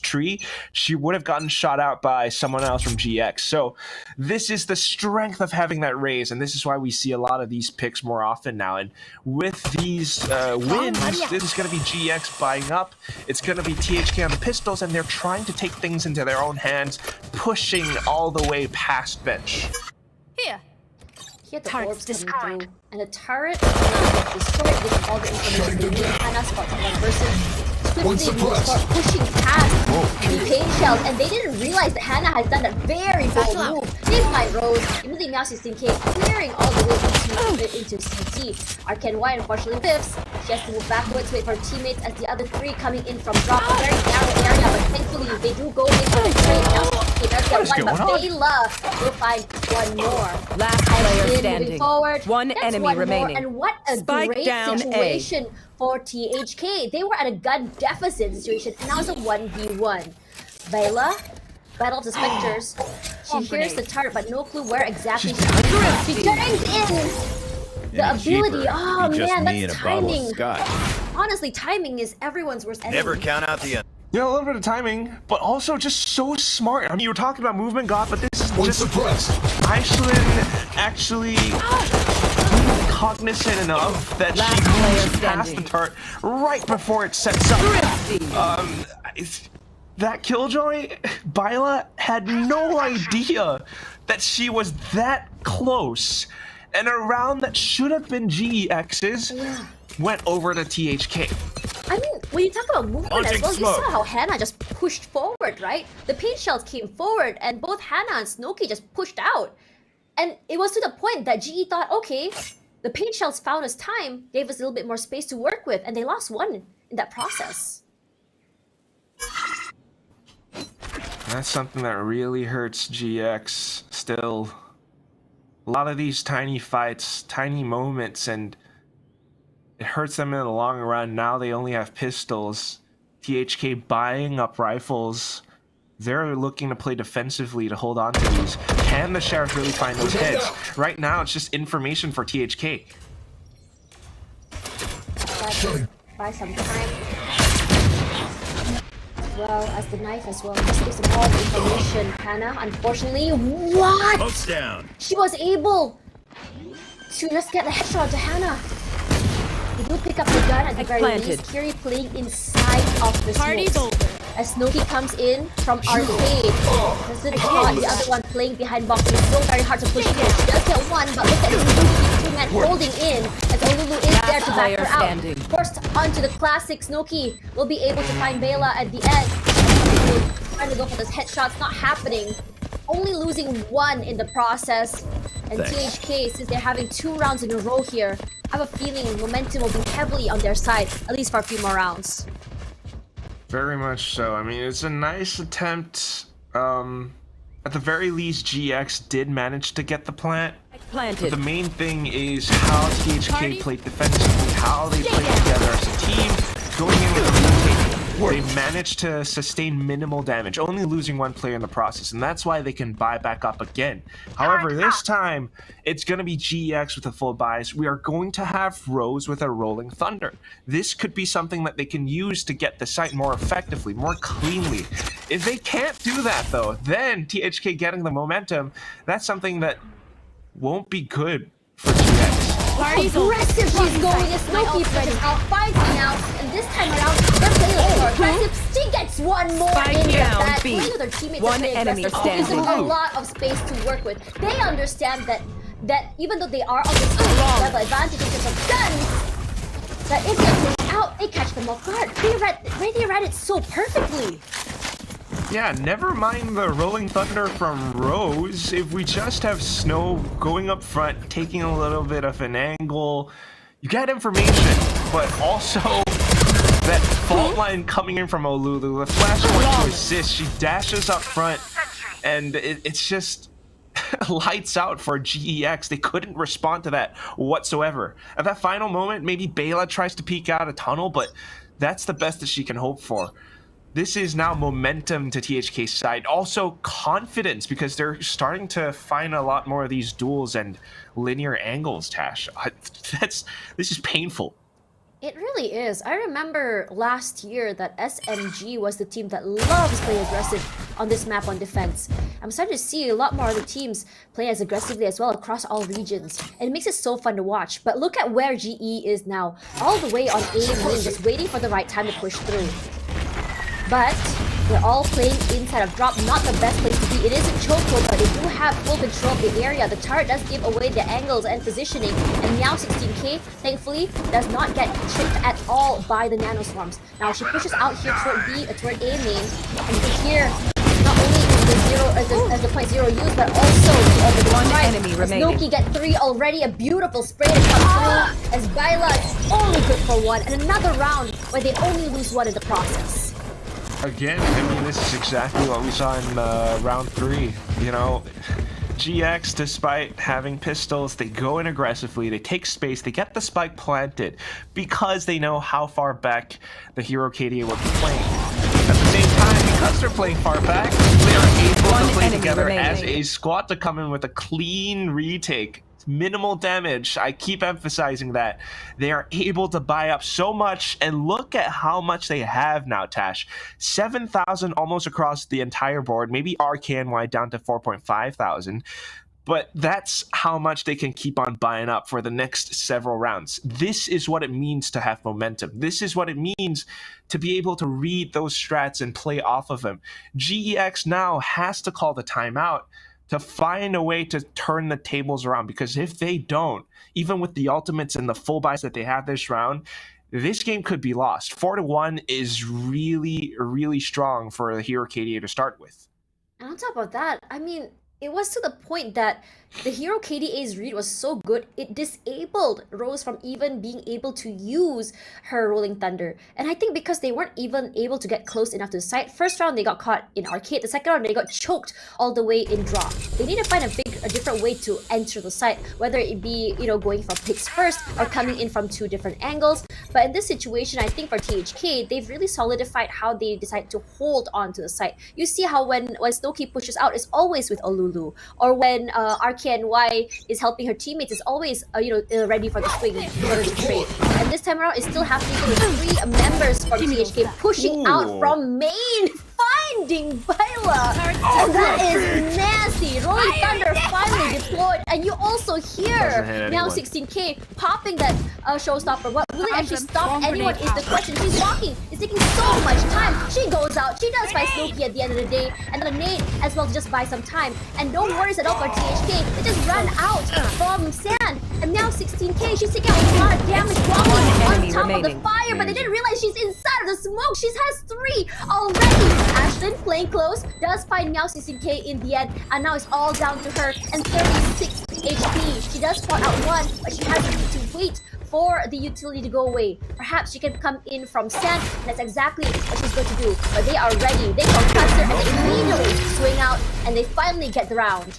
tree, she would have gotten shot out by someone else from GX. So this is the strength of having that raise, and this is why we see a lot of these picks more often now. And with these wins, this is going to be GX buying up. It's going to be THK on the pistols, and they're trying to take things into their own hands, pushing all the way past bench. Here the orbs coming through, and the turret gets destroyed with all the information they need. Hannah spots one person. Swiftly start pushing past the paint shells, and they didn't realize that Hannah has done a very bold move. They find Rose, immediately Meow 16K clearing all the way into CT. RKNY unfortunately whiffs. She has to move backwards, wait for her teammates as the other 3 coming in from drop. A very narrow area, but thankfully they do go in for the trade. Meow 16K does get 1, but Bayla will find 1 more. Last player standing. Moving forward, One enemy remaining. And what a Spike great down situation for THK. They were at a gun deficit situation, and now it's a 1v1. Bayla, Battle of the Spectres. She hears the turret, but no clue where exactly she is. She turns in! The ability, oh man, that's timing. Honestly, timing is everyone's worst enemy. Never count out the end. Yeah, a little bit of timing, but also just so smart. I mean, you were talking about movement god, but this is just Aishlin actually cognizant enough that she moves past the turret right before it sets up. That Killjoy, Bayla had no idea that she was that close. And a round that should have been GEX's went over to THK. I mean, when you talk about movement as well, you saw how Hannah just pushed forward, right? The paint shells came forward, and both Hannah and Snowkey just pushed out. And it was to the point that GE thought, okay, the paint shells found us time, gave us a little bit more space to work with, and they lost 1 in that process. That's something that really hurts GX still. A lot of these tiny fights, tiny moments, and it hurts them in the long run. Now they only have pistols. THK buying up rifles. They're looking to play defensively to hold on to these. Can the Sheriff really find those heads? Right now, it's just information for THK. Buy some time. As well as the knife as well. Just gives them all the information. Hannah, unfortunately, what? Post down. She was able to just get the headshot to Hannah. They do pick up the gun at the very least. Kiri playing inside of the smoke. As Snowkey comes in from arcade. Doesn't caught the other one playing behind box. It's so very hard to push in. She does get one, but look at this two-man holding in. As Olulu is there to back her out. Forced onto the classic. Snowkey will be able to find Bela at the end. Trying to go for this headshots, not happening. Only losing one in the process. And THK, since they're having 2 rounds in a row here, I have a feeling momentum will be heavily on their side, at least for a few more rounds. Very much so. I mean, it's a nice attempt. At the very least, GX did manage to get the plant. But the main thing is how THK played defensively, how they played together as a team, going in with a retake. They managed to sustain minimal damage, only losing 1 player in the process, and that's why they can buy back up again. However, this time, it's going to be GX with a full buys. We are going to have Rose with a Rolling Thunder. This could be something that they can use to get the site more effectively, more cleanly. If they can't do that, though, then THK getting the momentum, that's something that won't be good for GX. Aggressive she's going as Snowkey pushes out 5 now, and this time around, they're playing a little more aggressive. She gets one more in with that. Playing with her teammates, One enemy standing. gives them a lot of space to work with. They understand that even though they are on this level advantage in terms of guns, that if they're pushed out, they catch them off guard. They read it so perfectly. Yeah, never mind the Rolling Thunder from Rose. If we just have Snow going up front, taking a little bit of an angle, you get information, but also that fault line coming in from Olulu, the flash point to assist, she dashes up front, and it's just lights out for GEX. They couldn't respond to that whatsoever. At that final moment, maybe Bela tries to peek out a tunnel, but that's the best that she can hope for. This is now momentum to THK's side. Also confidence, because they're starting to find a lot more of these duels and linear angles, Tash. This is painful. It really is. I remember last year that SMG was the team that loves playing aggressive on this map on defense. I'm starting to see a lot more of the teams play as aggressively as well across all regions. And it makes it so fun to watch. But look at where GE is now. All the way on A lane, just waiting for the right time to push through. But they're all playing inside of drop, not the best place to be. It is a chokehold, but they do have full control of the area. The turret does give away the angles and positioning, and now 16k, thankfully, does not get tricked at all by the nanoswarms. Now she pushes out here toward A main, and you can hear not only as the point zero used, but also over the one enemy remaining. Snowkey get 3 already, a beautiful spray to come through, as Baila is only good for 1, and another round where they only lose 1 in the process. Again, I mean, this is exactly what we saw in round 3. You know, GX, despite having pistols, they go in aggressively, they take space, they get the spike planted because they know how far back the hero KDA will be playing. At the same time, because they're playing far back, they are able to play together as a squad to come in with a clean retake. Minimal damage. I keep emphasizing that. They are able to buy up so much, and look at how much they have now, Tash. 7,000 almost across the entire board, maybe RKNY down to 4,500. But that's how much they can keep on buying up for the next several rounds. This is what it means to have momentum. This is what it means to be able to read those strats and play off of them. GEX now has to call the timeout to find a way to turn the tables around, because if they don't, even with the ultimates and the full buys that they have this round, this game could be lost. 4-1 is really, really strong for the hero KDA to start with. And on top of that, I mean, it was to the point that the hero KDA's read was so good, it disabled Rose from even being able to use her Rolling Thunder. And I think because they weren't even able to get close enough to the site, first round they got caught in arcade, the second round they got choked all the way in draw. They need to find a different way to enter the site, whether it be, you know, going from picks first or coming in from two different angles. But in this situation, I think for THK, they've really solidified how they decide to hold on to the site. You see how when Snowkey pushes out, it's always with Olulu, or when RKNY is helping her teammates, is always ready for the swing in order to trade. And this time around, it's still happening with 3 members from THK pushing out from main, finding Baila. And that is nasty. Rolling Thunder finally deployed, and you also hear now 16K popping that showstopper. What will it actually stop anyone is the question. She's walking. It's taking so much time. She goes out. She does find Snowkey at the end of the day, and then a nade as well to just buy some time. And no worries at all for THK. They just ran out from Sand, and now 16K. She's taking out a lot of damage walking on top of the fire, but they didn't realize she's inside of the smoke. She has 3 already. Ashlyn playing close does find Meow 16K in the end, and now it's all down to her and 36 HP. She does spot out 1, but she has to wait for the utility to go away. Perhaps she can come in from Sand, and that's exactly what she's going to do. But they are ready. They concuss her, and they immediately swing out, and they finally get the round.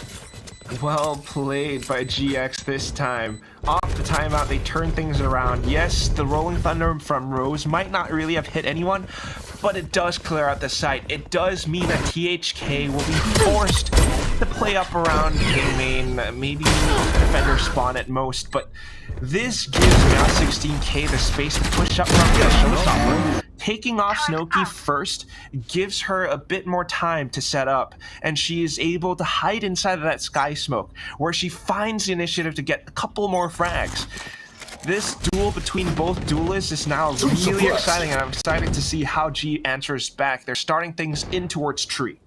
Well played by GX this time. Off the timeout, they turn things around. Yes, the Rolling Thunder from Rose might not really have hit anyone, but it does clear out the site. It does mean that THK will be forced to play up around main, maybe defender spawn at most, but this gives now 16K the space to push up from the showstopper. Taking off Snowkey first gives her a bit more time to set up, and she is able to hide inside of that sky smoke, where she finds the initiative to get a couple more frags. This duel between both duelists is now really exciting, and I'm excited to see how G answers back. They're starting things in towards tree.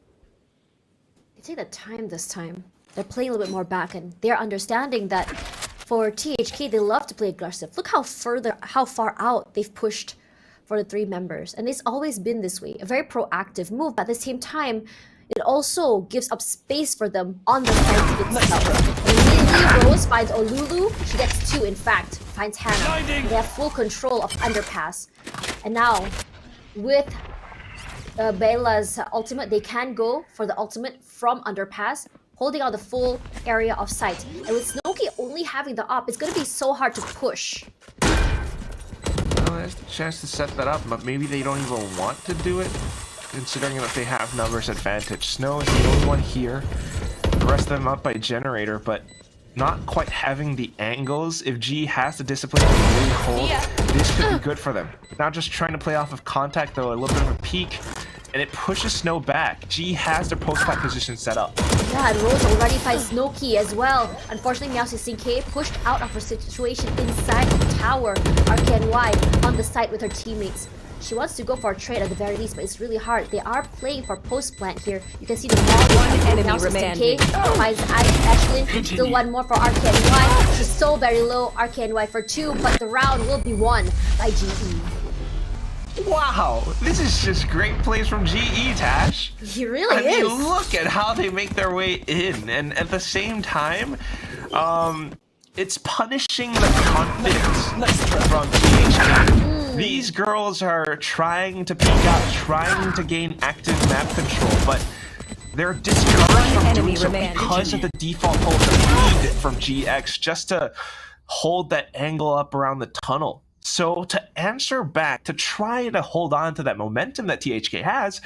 They take the time this time. They're playing a little bit more back, and they're understanding that for THK, they love to play aggressive. Look how far out they've pushed for the 3 members, and it's always been this way. A very proactive move, but at the same time, it also gives up space for them on the side itself. Immediately, Rose finds Olulu. She gets 2, in fact. Finds Hannah. They have full control of Underpass. And now, with Bela's ultimate, they can go for the ultimate from Underpass, holding out the full area of sight. And with Snowkey only having the op, it's going to be so hard to push. Well, there's the chance to set that up, but maybe they don't even want to do it, considering that they have numbers advantage. Snow is the only one here. The rest of them up by Generator, but not quite having the angles. If G has the discipline to really hold, this could be good for them. Now just trying to play off of contact, though, a little bit of a peek, and it pushes Snow back. G has their post-plant position set up. Yeah, and Rose already finds Snowkey as well. Unfortunately, Meow 16K pushed out of her situation inside the tower. RKNY on the site with her teammates. She wants to go for a trade at the very least, but it's really hard. They are playing for post-plant here. You can see the ball enemy Meow 16K finds Ashlyn. Still 1 more for RKNY. She's so very low. RKNY for 2, but the round will be won by GE. Wow, this is just great plays from GE, Tash. He really I mean, is. look at how they make their way in, and at the same time, it's punishing the confidence from THK. These girls are trying to peek out, trying to gain active map control, but they're discouraged from doing so because of the default hold of lead from GX just to hold that angle up around the tunnel. So to answer back, to try to hold on to that momentum that THK has,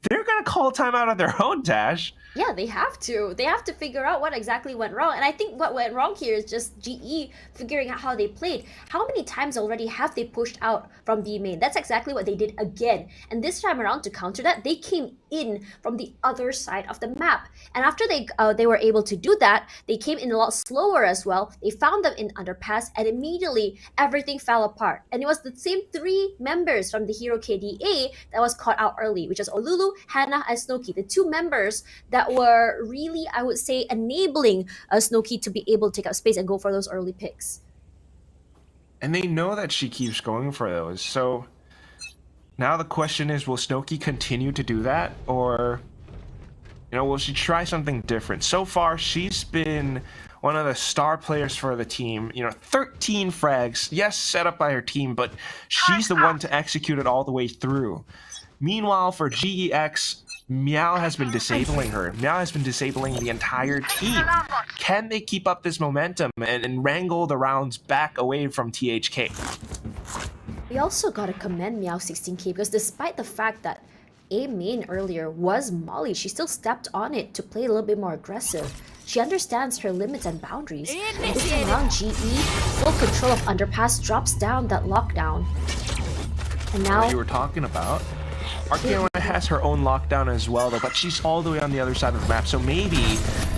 they're going to call timeout on their own, Tash. Yeah, they have to. They have to figure out what exactly went wrong. And I think what went wrong here is just GE figuring out how they played. How many times already have they pushed out from B main? That's exactly what they did again. And this time around, to counter that, they came in from the other side of the map. And after they were able to do that, they came in a lot slower as well. They found them in Underpass, and immediately everything fell apart. And it was the same 3 members from the hero KDA that was caught out early, which was Olulu, Hannah, and Snowkey. The 2 members that were really, I would say, enabling Snowkey to be able to take up space and go for those early picks. And they know that she keeps going for those, so now the question is, will Snowkey continue to do that, or You know, will she try something different? So far, she's been one of the star players for the team. You know, 13 frags, yes, set up by her team, but she's the one to execute it all the way through. Meanwhile, for GEX, Meow has been disabling her. Meow has been disabling the entire team. Can they keep up this momentum and wrangle the rounds back away from THK? We also gotta commend Meow 16K because despite the fact that A main earlier was Molly, she still stepped on it to play a little bit more aggressive. She understands her limits and boundaries. And this time around, GE, full control of Underpass, drops down that lockdown. And now... What you were talking about? Arcane has her own lockdown as well, though, but she's all the way on the other side of the map. So maybe,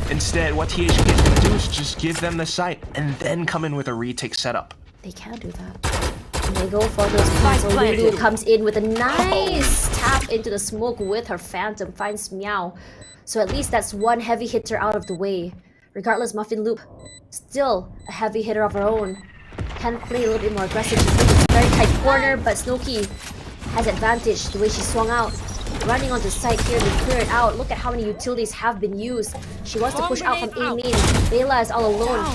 instead, what THK is going to do is just give them the site and then come in with a retake setup. They can do that. And they go for those plants. Lulu comes in with a nice tap into the smoke with her Phantom, finds Meow. So at least that's one heavy hitter out of the way. Regardless, Muffin Loop, still a heavy hitter of her own. Can play a little bit more aggressive. She's in a very tight corner, but Snowkey has advantage the way she swung out. Running onto site here to clear it out. Look at how many utilities have been used. She wants to push out from A main. Bela is all alone.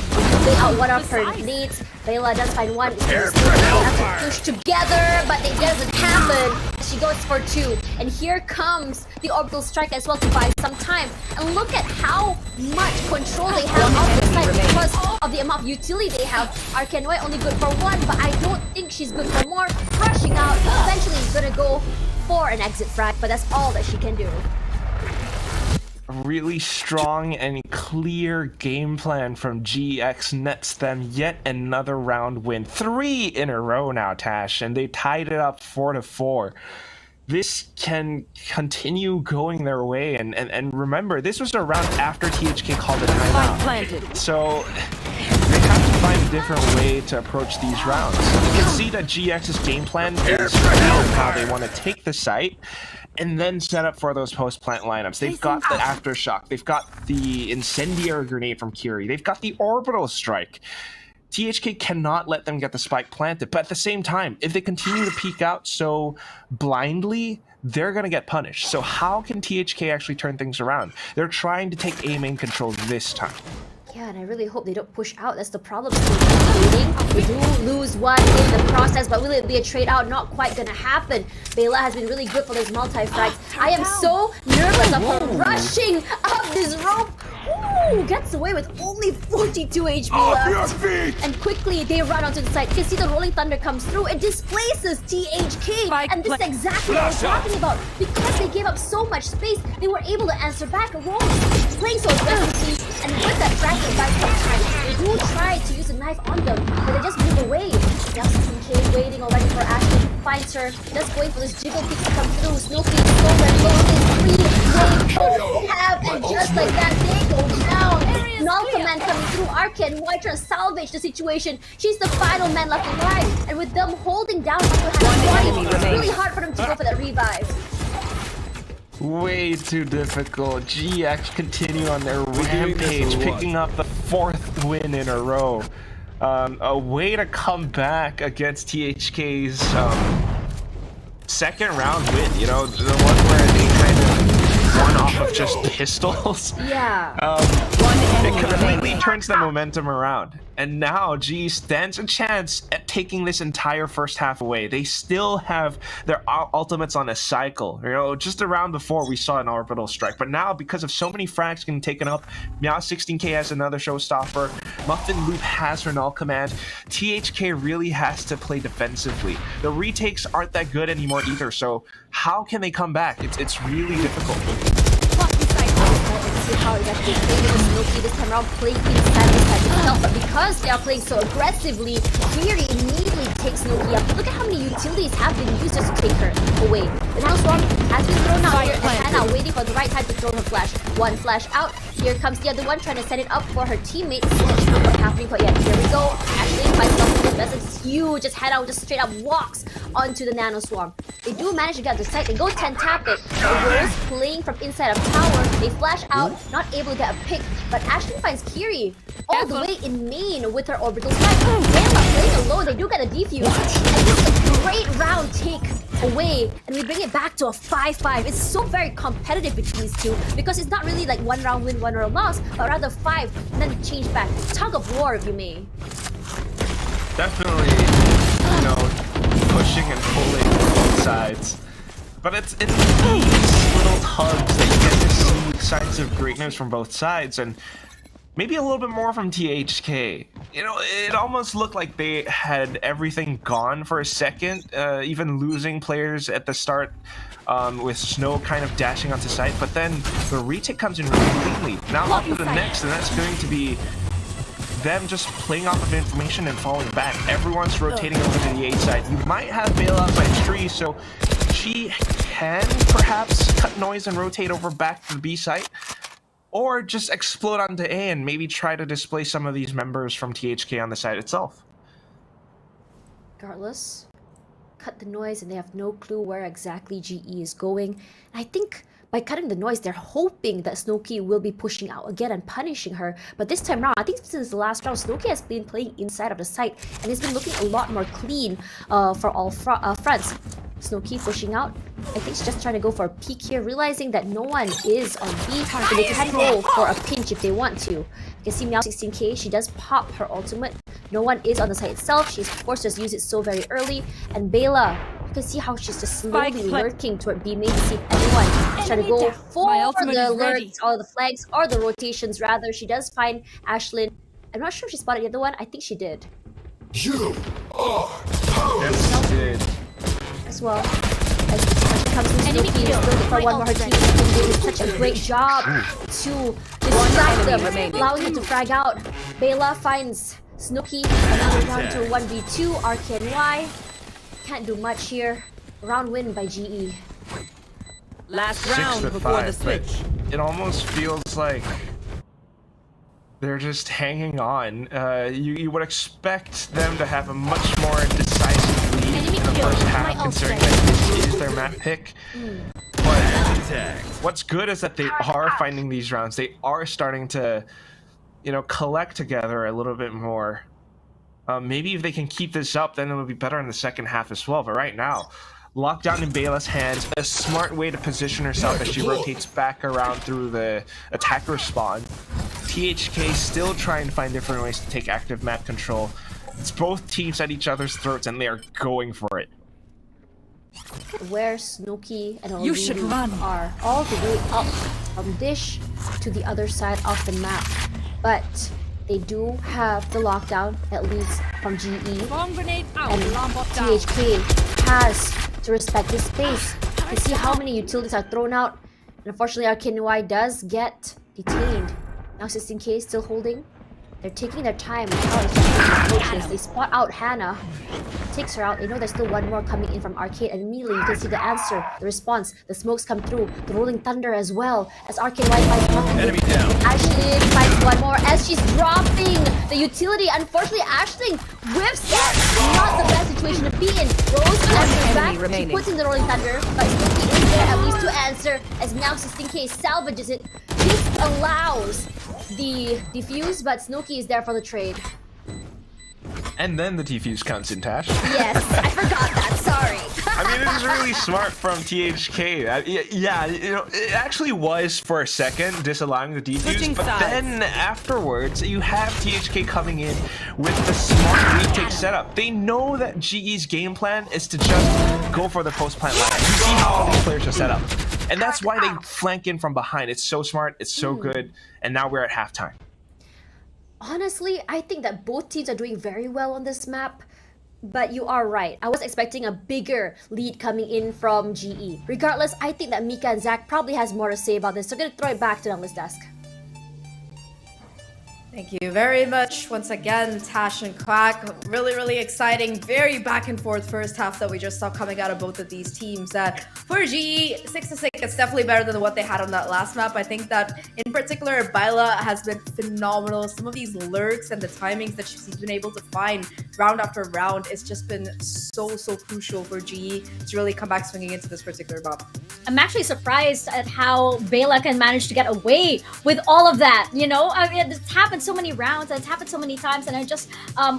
They out one of her nades. Bela does find one. They have to push together, but it doesn't happen. She goes for two. And here comes the orbital strike as well to buy some time. And look at how much control they have of the site because of the amount of utility they have. Arcanoy only good for one, but I don't think she's good for more. Rushing out. Eventually is gonna go for an exit frag, but that's all that she can do. A really strong and clear game plan from GX nets them yet another round win. 3 in a row now, Tash, and they tied it up 4-4. This can continue going their way, and remember, this was a round after THK called a timeout. So they have to find a different way to approach these rounds. You can see that GX's game plan is how they want to take the site and then set up for those post-plant lineups. They've got the Aftershock, they've got the Incendiary Grenade from Kiri, they've got the Orbital Strike. THK cannot let them get the spike planted, but at the same time, if they continue to peek out so blindly, they're going to get punished. So how can THK actually turn things around? They're trying to take A main control this time. Yeah, and I really hope they don't push out. That's the problem. They do lose one in the process, but will it be a trade out? Not quite gonna happen. Bela has been really good for those multi-frags. I am so nervous of her rushing up this rope. Ooh, gets away with only 42 HP left. And quickly they run onto the side. You can see the Rolling Thunder comes through. It displaces THK. And this is exactly what I was talking about. Because they gave up so much space, they were able to answer back. Rolls playing so aggressively. And with that frag by some time, they do try to use a knife on them, but they just move away. Now 16K waiting already for Ashley. Finds her, just going for this jiggle kick to come through. Snowflake is so very low. They have, and just like that, they go down. Null command coming through. Arcane White trying to salvage the situation. She's the final man left alive, and with them holding down it's really hard for them to go for that revive. Way too difficult. GX continue on their rampage, picking up the 4th win in a row. A way to come back against THK's second round win. You know, the one where they kind of won off of just pistols. Yeah. It completely turns the momentum around. And now G stands a chance at taking this entire first half away. They still have their ultimates on a cycle. You know, just a round before we saw an orbital strike. But now, because of so many frags getting taken up, Meow 16K has another showstopper. Muffin Loop has her null command. THK really has to play defensively. The retakes aren't that good anymore either. So how can they come back? It's really difficult. See how it actually playing with Snowkey this time around, playing inside himself, but because they are playing so aggressively, Fury immediately takes Snowkey up. Look at how many utilities have been used just to take her away. The Nano Swarm has been thrown out here, and Hannah waiting for the right time to throw her flash. One flash out, here comes the other one trying to set it up for her teammates. It's not quite happening quite yet. Here we go. Ashley finds something. This is huge. Just Hannah just straight up walks onto the Nano Swarm. They do manage to get the site. They go 10 tap it. Rose playing from inside of tower. They flash out, not able to get a pick. But Ashley finds Kiri all the way in main with her orbital strike. Bella playing alone. They do get a defuse. And this is a great round take away, and we bring it back to a 5-5. It's so very competitive between these two because it's not really like one round win, one round loss, but rather 5 and then change back. Tug of war, if you may. Definitely, you know, pushing and pulling on both sides. But it's these little tugs that you get to see signs of greatness from both sides, and maybe a little bit more from THK. You know, it almost looked like they had everything gone for a second, even losing players at the start with Snow kind of dashing onto site, but then the retake comes in really cleanly. Now on to the next, and that's going to be them just playing off of information and falling back. Everyone's rotating over to the A side. You might have Bale outside tree, so she can perhaps cut noise and rotate over back to the B site. Or just explode onto A and maybe try to display some of these members from THK on the side itself. Regardless, cut the noise and they have no clue where exactly GE is going. And I think by cutting the noise, they're hoping that Snowkey will be pushing out again and punishing her. But this time around, I think since the last round, Snowkey has been playing inside of the site and it's been looking a lot more clean for all fronts. Snowkey pushing out. I think she's just trying to go for a peek here, realizing that no one is on B, so they can go for a pinch if they want to. You can see Meow 16k, she does pop her ultimate. No one is on the site itself. She's forced to use it so very early. And Bela, you can see how she's just slowly lurking toward B main to see if anyone is trying to go for the alerts or the flags or the rotations rather. She does find Ashlyn. I'm not sure if she spotted the other one. I think she did. You are Yes, she did. As well. As she comes to Snowkey, is looking for one more. Her team is doing such a great job to distract them, allowing them to frag out. Bela finds Snooki, another round to 1v2, RKNY. Can't do much here. Round win by GE. Last round before the switch. It almost feels like they're just hanging on. You would expect them to have a much more decisive lead in the first half, considering that this is their map pick. But what's good is that they are finding these rounds. They are starting to, you know, collect together a little bit more. Maybe if they can keep this up, then it'll be better in the second half as well. But right now, lockdown in Bela's hands, a smart way to position herself as she rotates back around through the attacker spawn. THK still trying to find different ways to take active map control. It's both teams at each other's throats, and they are going for it. Where Snooki and You should run. are all the way up from Dish to the other side of the map. But they do have the lockdown, at least from GE. Bomb grenade out. And Alarm bot down. THK has to respect this space. You see how many utilities are thrown out. And unfortunately, RKNY does get detained. Now 16k still holding. They're taking their time with how it's approaches. They spot out Hannah. Takes her out. They know there's still one more coming in from Arcade, and immediately you can see the answer, the response, the smokes come through, the rolling thunder as well, as Arcade finds nothing. Enemy down. Ashlyn finds one more as she's dropping the utility. Unfortunately, Ashlyn whiffs that. Not the best situation to be in. Rose answers back. She puts in the rolling thunder, but Snooki is there at least to answer, as now 16k salvages it. This allows the defuse, but Snooki is there for the trade. And then the defuse comes in, Tash. Yes, I forgot that, sorry. I mean, this is really smart from THK. Yeah, you know, it actually was for a second disallowing the defuse, but then afterwards, you have THK coming in with the smart retake setup. They know that GE's game plan is to just go for the post-plant line. You see how all these players are set up. And that's why they flank in from behind. It's so smart, it's so good, and now we're at halftime. Honestly, I think that both teams are doing very well on this map, but you are right. I was expecting a bigger lead coming in from GE. Regardless, I think that Mika and Zach probably has more to say about this, so I'm going to throw it back to the analyst desk. Thank you very much once again, Tash and Quack. Really, really exciting, very back and forth first half that we just saw coming out of both of these teams. For GE, 6-6, it's definitely better than what they had on that last map. I think that in particular, Byla has been phenomenal. Some of these lurks and the timings that she's been able to find round after round, it's just been so crucial for GE to really come back swinging into this particular map. I'm actually surprised at how Byla can manage to get away with all of that. You know, I mean, it's happened so many rounds, and it's happened so many times, and I just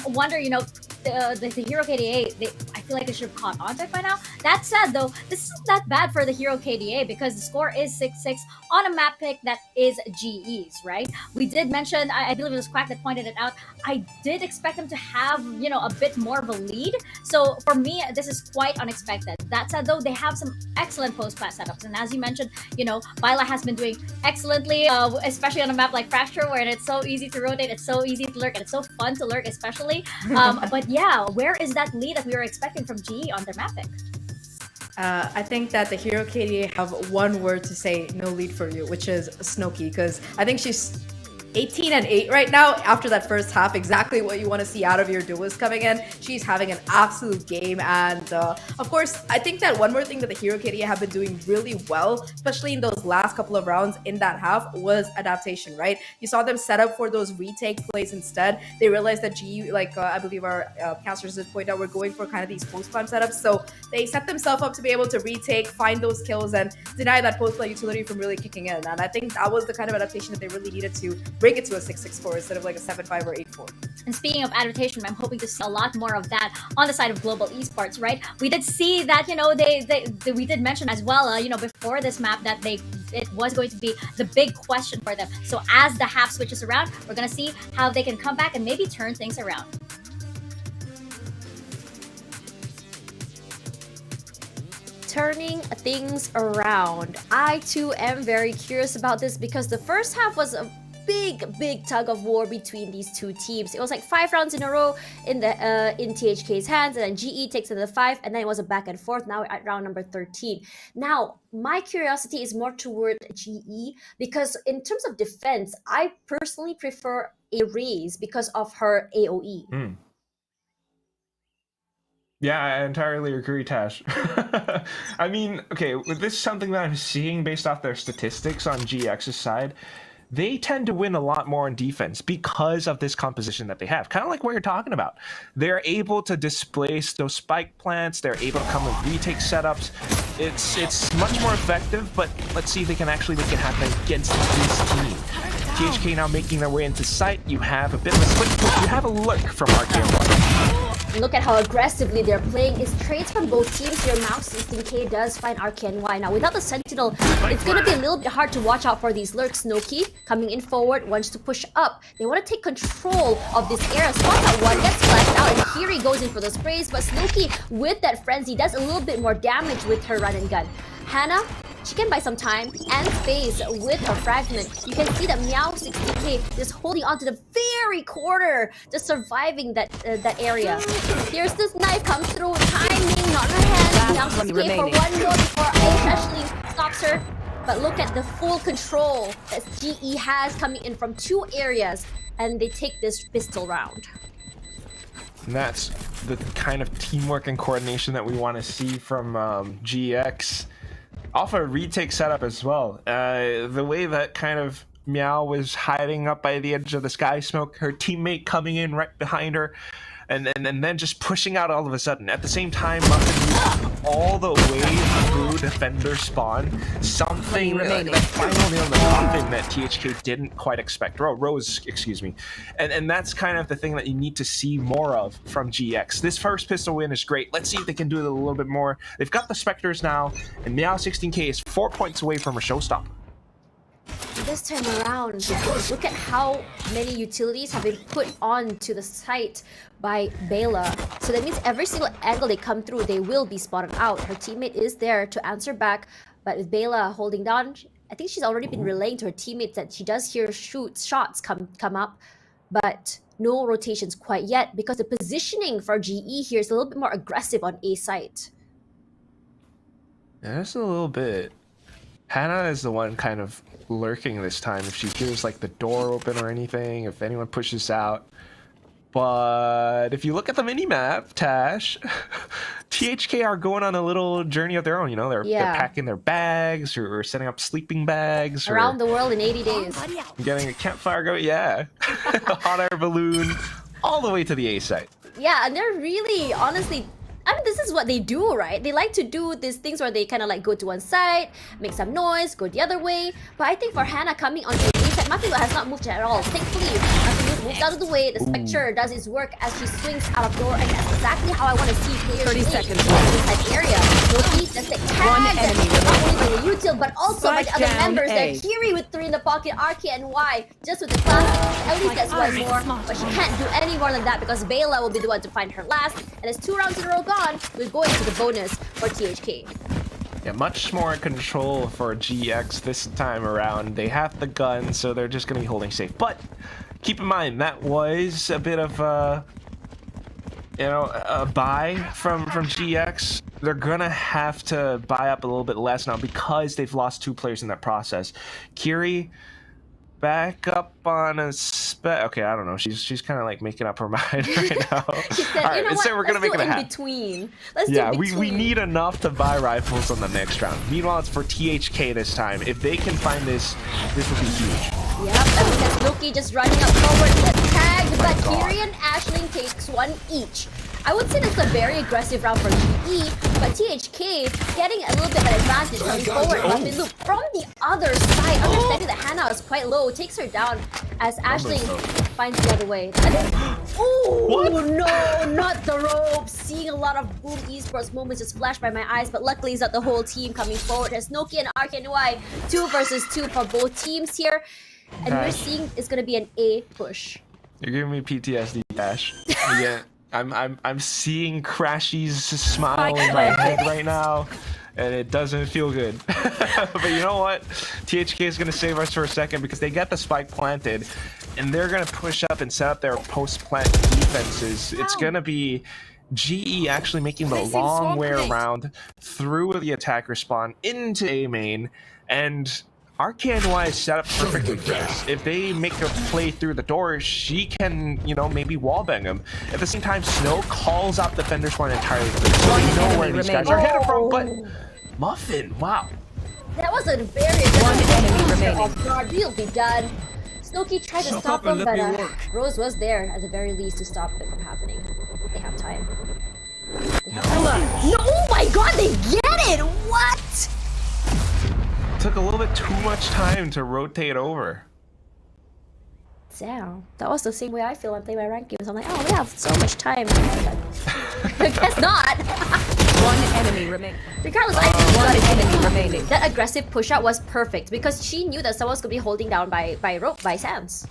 wonder, you know, the Hero KDA, I feel like they should have caught on to it by now. That said, though, this isn't that bad for the Hero KDA because the score is 6-6 on a map pick that is GE's, right? We did mention, I believe it was Quack that pointed it out, I did expect them to have, you know, a bit more of a lead. So for me, this is quite unexpected. That said, though, they have some excellent post-plant setups. And as you mentioned, you know, Byla has been doing excellently, especially on a map like Fracture, where it's so easy to rotate, it's so easy to lurk, and it's so fun to lurk, especially. But yeah, where is that lead that we were expecting from GE on their map pick? I think that the Hero KDA have one word to say, no lead for you, which is Snooki, because I think she's 18-8 right now after that first half, exactly what you want to see out of your duelist coming in. She's having an absolute game, and of course, I think that one more thing that the Hero KDA have been doing really well, especially in those last couple of rounds in that half, was adaptation, right? You saw them set up for those retake plays instead. They realized that GE, like I believe our casters did point out, we're going for kind of these post-plant setups, so they set themselves up to be able to retake, find those kills, and deny that post-plant utility from really kicking in. And I think that was the kind of adaptation that they really needed to bring it to a 6-6 score instead of like a 7-5 or 8-4. And speaking of adaptation, I'm hoping to see a lot more of that on the side of global esports, right? We did see that, you know, we did mention as well, you know, before this map that it was going to be the big question for them. So as the half switches around, we're gonna see how they can come back and maybe turn things around. Turning things around. I too am very curious about this because the first half was a big tug of war between these two teams. It was like 5 rounds in a row in THK's hands, and then GE takes another 5, and then it was a back and forth. Now we're at round number 13. Now my curiosity is more toward GE because in terms of defense, I personally prefer a Raze because of her AOE. Yeah, I entirely agree, Tash. I mean, okay, this is something that I'm seeing based off their statistics on GX's side. They tend to win a lot more on defense because of this composition that they have. Kind of like what you're talking about. They're able to displace those spike plants. They're able to come with retake setups. It's much more effective, but let's see if they can actually make it happen against this team. THK now making their way into sight. You have a bit of a switch push. You have a lurk from RKN1. Look at how aggressively they're playing. It's trades from both teams here. Mouse 16K does find RKNY. Now, without the Sentinel, it's going to be a little bit hard to watch out for these lurks. Snooki coming in forward, wants to push up. They want to take control of this area. Spots out one, gets flashed out, and Kiri goes in for the sprays. But Snooki, with that frenzy, does a little bit more damage with her run and gun. Hannah, she can buy some time and space with her fragment. You can see that Meow 16K just holding on to the very corner, just surviving that area. Here's this knife comes through, timing not in her hand. Meow 16K for one more before Ashley stops her. But look at the full control that GE has coming in from 2 areas, and they take this pistol round. And that's the kind of teamwork and coordination that we want to see from GX. Off a retake setup as well. The way that kind of Meow was hiding up by the edge of the sky smoke, her teammate coming in right behind her, and then just pushing out all of a sudden. At the same time, Muffin all the way through defender spawn. Something that final nail in the coffin that THK didn't quite expect. Rose, excuse me. And that's kind of the thing that you need to see more of from GX. This first pistol win is great. Let's see if they can do it a little bit more. They've got the Spectres now, and Meow 16K is 4 points away from a showstopper. This time around, look at how many utilities have been put onto the site by Byla. So that means every single angle they come through, they will be spotted out. Her teammate is there to answer back, but with Byla holding down, I think she's already been relaying to her teammates that she does hear shots come up, but no rotations quite yet because the positioning for GE here is a little bit more aggressive on A site. Yeah, just a little bit. Hannah is the one kind of lurking this time. If she hears like the door open or anything, if anyone pushes out. But if you look at the mini-map, Tash, THK are going on a little journey of their own. You know, they're packing their bags or setting up sleeping bags. Around the world in 80 days. Getting a campfire going, yeah. A hot air balloon, all the way to the A site. Yeah, and they're really, honestly, I mean, this is what they do, right? They like to do these things where they kind of like go to one side, make some noise, go the other way. But I think for Hannah coming onto the A side, Mafia has not moved at all. Thankfully, Mafia moved out of the way. The Spectre does its work as she swings out of door, and that's exactly how I want to see players 30 seconds in this area. Loki just like tagged, not only by the util, but also by the other members. There's Kiri with 3 in the pocket, RK and Y, just with the class. At least that's one more, but she can't do any more than that because Bela will be the one to find her last, and it's 2 rounds in a row gone. We're going to the bonus for THK. Yeah, much more control for GX this time around. They have the gun, so they're just going to be holding safe. But keep in mind, that was a bit of a, a buy from GX. They're going to have to buy up a little bit less now because they've lost 2 players in that process. Kiri back up on a okay, I don't know. She's kind of like making up her mind right now. She said, all right, you know so we're gonna make it a in hat. between. Let's yeah, do between. we need enough to buy rifles on the next round. Meanwhile, it's for THK this time. If they can find this would be huge. Yep, and we have Loki just running up forward, gets tagged, but Kiri and Aisling takes 1 each. I would say that's a very aggressive round for GE, but THK getting a little bit of an advantage coming forward. But look, from the other side, understanding that Hannah is quite low, takes her down as Aisling finds the other way. Oh no, not the rope! Seeing a lot of Boom Esports moments just flash by my eyes, but luckily it's not the whole team coming forward. There's Noki and RKNY, 2 versus 2 for both teams here. And we're seeing it's gonna be an A push. You're giving me PTSD, Dash. Yeah. I'm seeing Crashy's smile in my head right now, and it doesn't feel good. But you know what? THK is going to save us for a second because they get the spike planted, and they're going to push up and set up their post-plant defenses. It's going to be GE actually making the long way around through the attacker spawn into A main, and RKNY is set up perfectly for this. If they make a play through the door, she can, maybe wallbang them. At the same time, Snow calls out defender spawn entirely for this. So we know where these guys are headed from, but Muffin, wow. That was a very good enemy. He'll be done. Snowkey tried to stop him, but Rose was there at the very least to stop it from happening. They have time. No, oh my god, they get it! What? Took a little bit too much time to rotate over. Damn, that was the same way I feel when I play my ranked games. I'm like, oh, we have so much time. I guess not. 1 enemy remaining. Regardless, I think 1 enemy remaining. That aggressive push out was perfect because she knew that someone's gonna be holding down by Sans.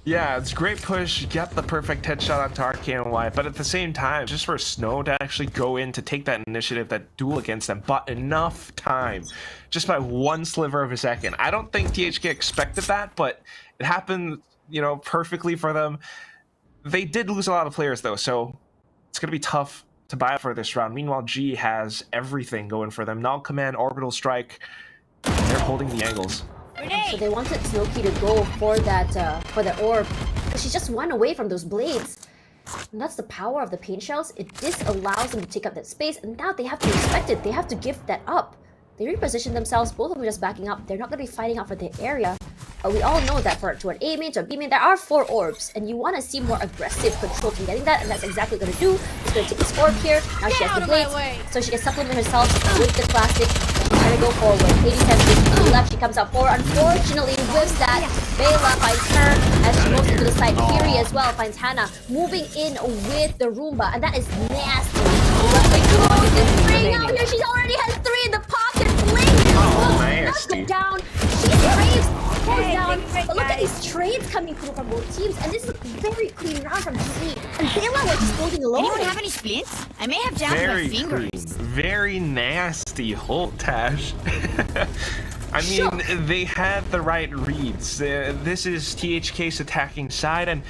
Yeah, it's a great push, get the perfect headshot onto RKNY, but at the same time, just for Snow to actually go in to take that initiative, that duel against them, but enough time, just by 1 sliver of a second. I don't think THK expected that, but it happened, perfectly for them. They did lose a lot of players though, so it's going to be tough to buy up for this round. Meanwhile, G has everything going for them. Null Command, Orbital Strike, they're holding the angles. So they wanted Snowkey to go for that orb, but she's just 1 away from those blades. And that's the power of the paint shells. It disallows them to take up that space, and now they have to respect it. They have to give that up. They reposition themselves, both of them just backing up. They're not going to be fighting out for the area. We all know that to an A main, to a B main, there are 4 orbs, and you want to see more aggressive control from getting that, and that's exactly what they're going to do. She's going to take this orb here. Now she has the blades, so she can supplement herself with the classic. She's trying to go forward. 87 to the left, she comes out forward. Unfortunately, with that, Bela finds her as she moves into the side. Kiri as well finds Hannah moving in with the Roomba, and that is nasty. Out here, she already has 3 in the pocket. Nasty. Down. She craves. Down. But look at these trades coming through from both teams, and this is a very clean round from GE. And Bela was just holding alone. Anyone have any splints? I may have jammed my fingers. Clean. Very nasty hold, Tash. I mean, they had the right reads. This is THK's attacking side, and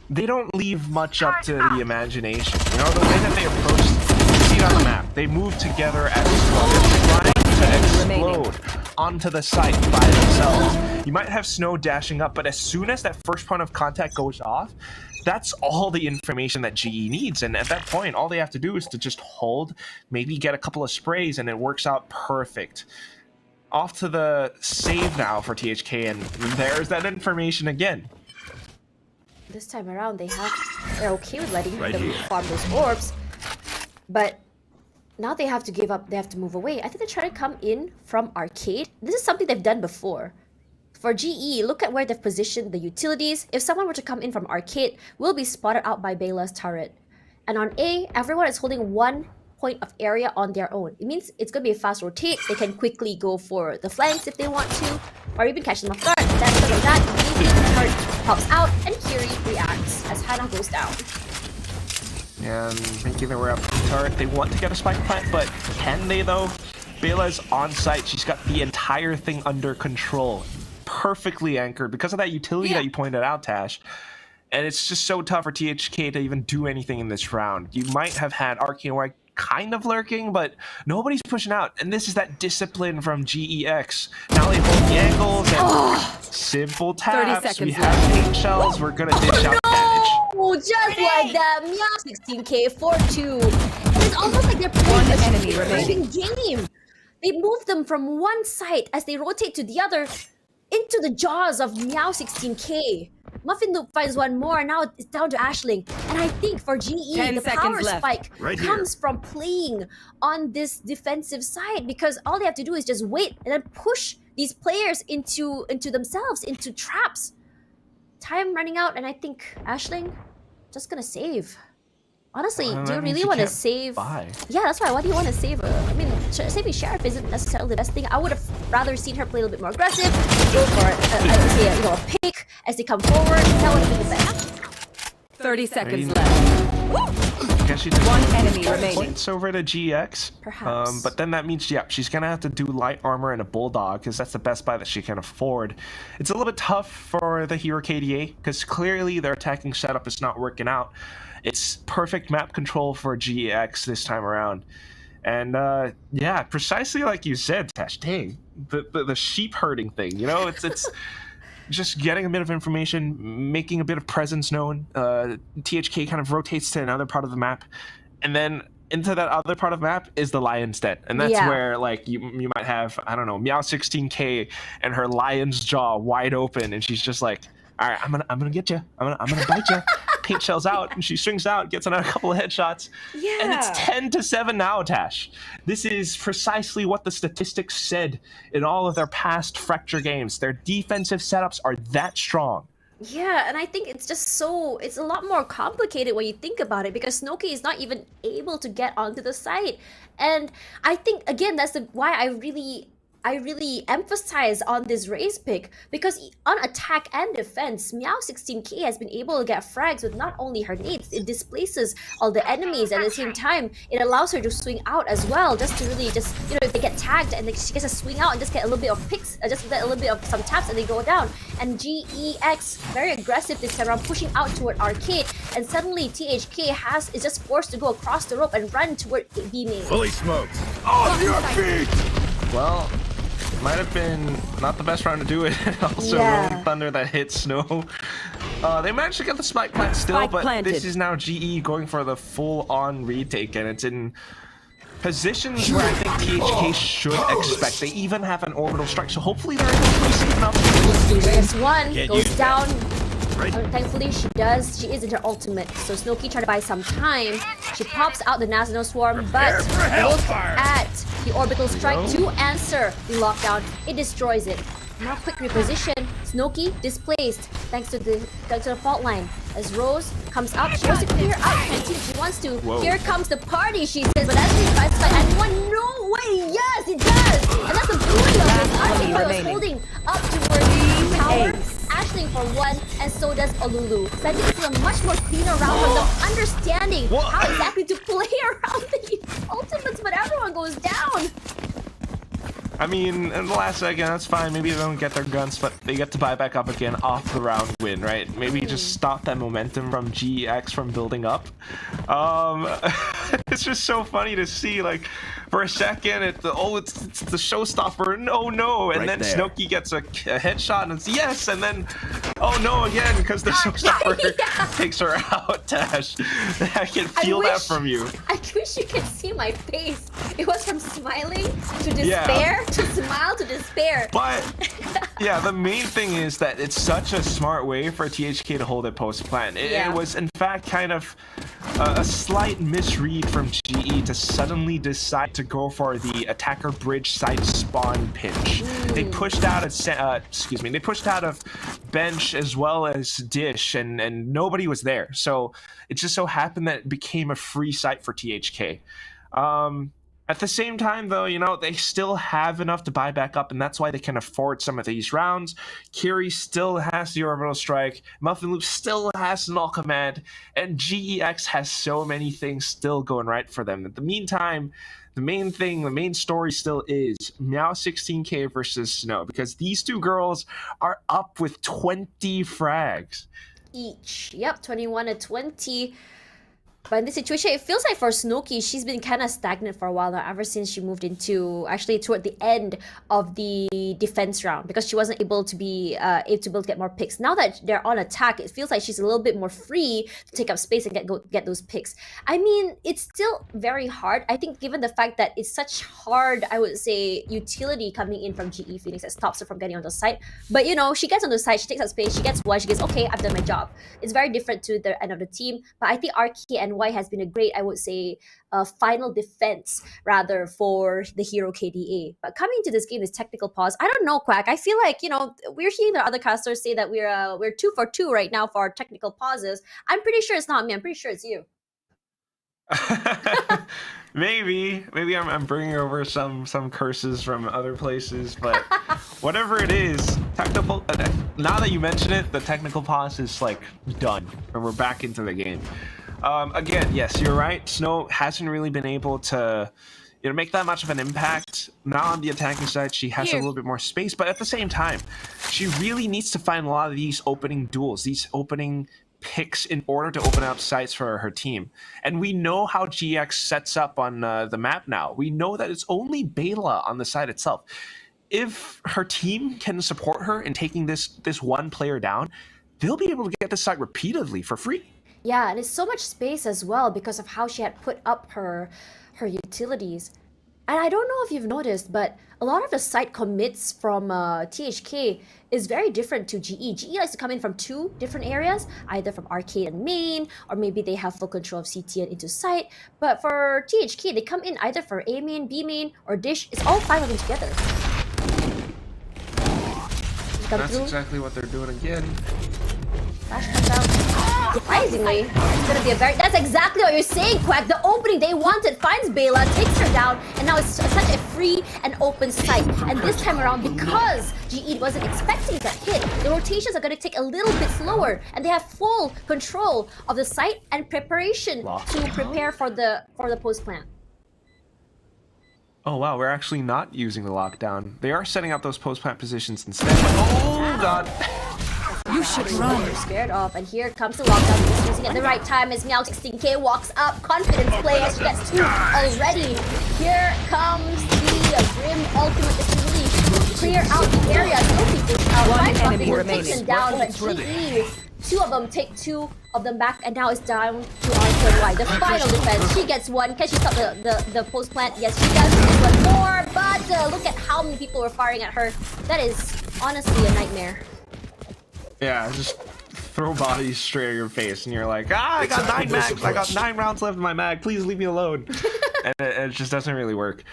they don't leave much up to the imagination. The way that they approach, you see it on the map. They move together as a squad. They're trying to explode onto the site by themselves. You might have Snow dashing up, but as soon as that first point of contact goes off, that's all the information that GE needs. And at that point, all they have to do is to just hold, maybe get a couple of sprays, and it works out perfect. Off to the save now for THK, and there's that information again. This time around, they're okay with letting them farm those orbs, but now they have to give up. They have to move away. I think they're trying to come in from arcade. This is something they've done before. For GE, look at where they've positioned the utilities. If someone were to come in from arcade, we'll be spotted out by Bela's turret. And on A, everyone is holding one point of area on their own. It means it's going to be a fast rotate. They can quickly go for the flanks if they want to, or even catch them off guard. That's because of that, maybe the turret pops out and Kiri reacts as Hannah goes down. And making their way up the turret. They want to get a spike plant, but can they though? Bela's on site. She's got the entire thing under control. Perfectly anchored because of that utility that you pointed out, Tash. And it's just so tough for THK to even do anything in this round. You might have had Arcane White kind of lurking, but nobody's pushing out. And this is that discipline from GEX. Now they hold the angles and simple taps. 30 seconds we have paint shells. We're gonna dish out damage. Oh, just like that. Meow 16k 4-2. It's almost like they're playing an enemy remaining game. They move them from one side as they rotate to the other into the jaws of Meow 16k. Muffin Loop finds one more, now it's down to Ashling. And I think for GE, the power spike comes from playing on this defensive side, because all they have to do is just wait and then push these players into themselves, into traps. Time running out, and I think Ashling just gonna save. Honestly, do you really want to save? Yeah, that's why. Why do you want to save her? I mean, saving Sheriff isn't necessarily the best thing. I would have rather seen her play a little bit more aggressive, go for I would say, a pick as they come forward. That would have been the best. 30 seconds left. I guess she just one enemy remaining. Points over to GX. Perhaps. But then that means, she's gonna have to do light armor and a bulldog, because that's the best buy that she can afford. It's a little bit tough for the hero KDA, because clearly their attacking setup is not working out. It's perfect map control for GX this time around. And precisely like you said, Tash, dang, the sheep herding thing, it's just getting a bit of information, making a bit of presence known. THK kind of rotates to another part of the map, and then into that other part of the map is the lion's den, and that's where you might have, I don't know, Meow 16k and her lion's jaw wide open, and she's just like, all right, I'm gonna get you, I'm gonna bite you. Paint shells out, and she swings out, gets another couple of headshots, and it's 10-7 now, Tash. This is precisely what the statistics said in all of their past Fracture games. Their defensive setups are that strong. Yeah, and I think it's just it's a lot more complicated when you think about it, because Snowkey is not even able to get onto the site. And I think, again, that's why I really emphasize on this race pick, because on attack and defense, Meow 16k has been able to get frags with not only her nades, it displaces all the enemies, and at the same time, it allows her to swing out as well, just to really if they get tagged and she gets to swing out and just get a little bit of picks, just get a little bit of some taps and they go down. And GEX, very aggressive this time around, pushing out toward arcade, and suddenly THK is just forced to go across the rope and run toward B main. Fully smoked. On your feet! Well, might have been not the best round to do it. Also, Rolling Thunder that hit Snow. They managed to get the spike plant still, but this is now GE going for the full-on retake, and it's in positions where I think THK should expect. They even have an orbital strike, so hopefully they're able to place it enough. There's one, goes down. Thankfully, she is in her ultimate. So Snowkey trying to buy some time. She pops out the National Swarm, but look at the orbital strike to answer the lockdown. It destroys it. Now quick reposition. Snowkey displaced thanks to the fault line. As Rose comes up, she wants to clear out Canteen. She wants to. Whoa. Here comes the party, she says. But as she tries to fight anyone, no way. Yes, it does. And that's the beauty of it. Arcade is holding up towards the tower. Ashling for one, and so does Olulu. So I think this is a much more cleaner round for them, understanding how exactly to play around the ultimates, but everyone goes down. I mean, in the last second, that's fine. Maybe they don't get their guns, but they get to buy back up again off the round win, right? Maybe just stop that momentum from GX from building up. It's just so funny to see, like, for a second. It's the showstopper. No, and Right then there. Snooki gets a headshot and it's yes, and then oh no again because the showstopper takes her out. Tash, I can feel that from you. I wish you could see my face. It was from smiling to despair to smile to despair. But yeah, the main thing is that it's such a smart way for THK to hold it post-plant. It was in fact kind of a slight misread from GE to suddenly decide to go for the attacker bridge side spawn pinch. They pushed out they pushed out of bench as well as dish, and nobody was there. So it just so happened that it became a free site for THK. At the same time, though, you know, they still have enough to buy back up, and that's why they can afford some of these rounds. Kiri still has the orbital strike, Muffin Loop still has null command, and GEX has so many things still going right for them. In the meantime, the main story still is Meow 16K versus Snow, because these two girls are up with 20 frags. Each. Yep, 21 to 20. But in this situation, it feels like for Snooki, she's been kind of stagnant for a while now, ever since she moved into, actually toward the end of the defense round, because she wasn't able to be able to get more picks. Now that they're on attack, it feels like she's a little bit more free to take up space and get those picks. I mean, it's still very hard. I think given the fact that it's such hard, I would say, utility coming in from GE Phoenix that stops her from getting on the site. But you know, she gets on the site, she takes up space, she gets one, she gets, okay, I've done my job. It's very different to the end of the team. But I think RK and Y has been a great, I would say, final defense rather for the hero KDA. But coming to this game, this technical pause, I don't know, Quack. I feel like, you know, we're hearing the other casters say that we're 2 for 2 right now for our technical pauses. I'm pretty sure it's not me. I'm pretty sure it's you. maybe I'm bringing over some curses from other places, but whatever it is, technical. Now that you mention it, the technical pause is like done, and we're back into the game. Again, yes, you're right. Snow hasn't really been able to, you know, make that much of an impact. Now on the attacking side, she has a little bit more space, but at the same time, she really needs to find a lot of these opening duels, these opening picks in order to open up sites for her team. And we know how GX sets up on the map now. We know that it's only Bela on the side itself. If her team can support her in taking this one player down, they'll be able to get this site repeatedly for free. Yeah, and it's so much space as well because of how she had put up her utilities. And I don't know if you've noticed, but a lot of the site commits from THK is very different to GE. GE likes to come in from 2 different areas, either from arcade and main, or maybe they have full control of CT and into site. But for THK, they come in either for A main, B main, or dish. It's all 5 of them together. That's exactly what they're doing again. Flash comes out. Surprisingly, it's gonna be that's exactly what you're saying, Quack. The opening they wanted finds Bela, takes her down, and now it's such a free and open site. And this time around, because GE wasn't expecting that hit, the rotations are gonna take a little bit slower, and they have full control of the site and preparation to prepare for the post plant. Oh wow, we're actually not using the lockdown. They are setting up those post plant positions instead. Oh god. You should run. You're scared off, and here comes the lockdown. He's using it at the right time as Meow 16K walks up. Confidence play as she gets 2 already. Here comes the Grim ultimate to really clear out the area. Snooki takes out 5 something, takes them down, but GE, 2 of them take 2 of them back, and now it's down to RKY. The final defense. She gets 1. Can she stop the post plant? Yes, she does. She gets 1 more, but look at how many people were firing at her. That is honestly a nightmare. Yeah, just throw bodies straight at your face, and you're like, I got 9 mags. I got 9 rounds left in my mag. Please leave me alone. And it just doesn't really work.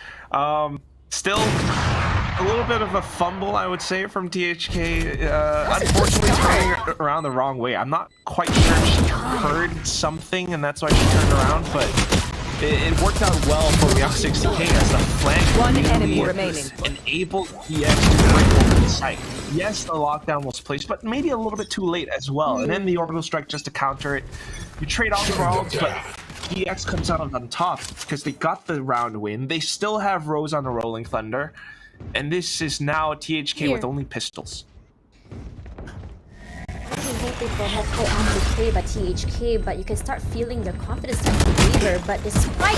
Still, a little bit of a fumble, I would say, from THK. Unfortunately, turning around the wrong way. I'm not quite sure if she heard something, and that's why she turned around, but it worked out well for Meow 60K as the flank 1 enemy remaining enabled EX to break over the site. Yes, the lockdown was placed, but maybe a little bit too late as well. And then the orbital strike just to counter it. You trade off the rounds, but EX comes out on top because they got the round win. They still have Rose on the Rolling Thunder. And this is now THK with only pistols. Hoping for multiple on play by THK, but you can start feeling their confidence start to waver. But despite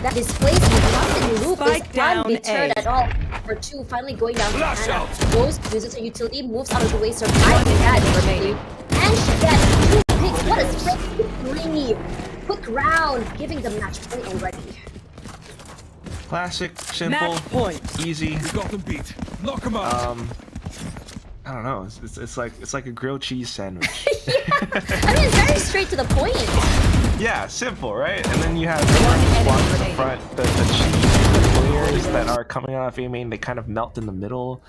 that displays nothing loop is Spike down undeterred A. at all. For 2 finally going down to Flash Hannah. out. Goes, uses her utility, moves out of the way, surviving that remaining. And she gets 2 picks. What a straight 3. Quick round, giving the match point already. Classic, simple, Match point. easy. We got them beat. Knock them out. I don't know. It's like a grilled cheese sandwich. I mean, it's very straight to the point. Yeah, simple, right? And then you have the blocks in the front, the cheese, the layers that are coming off A main, they kind of melt in the middle,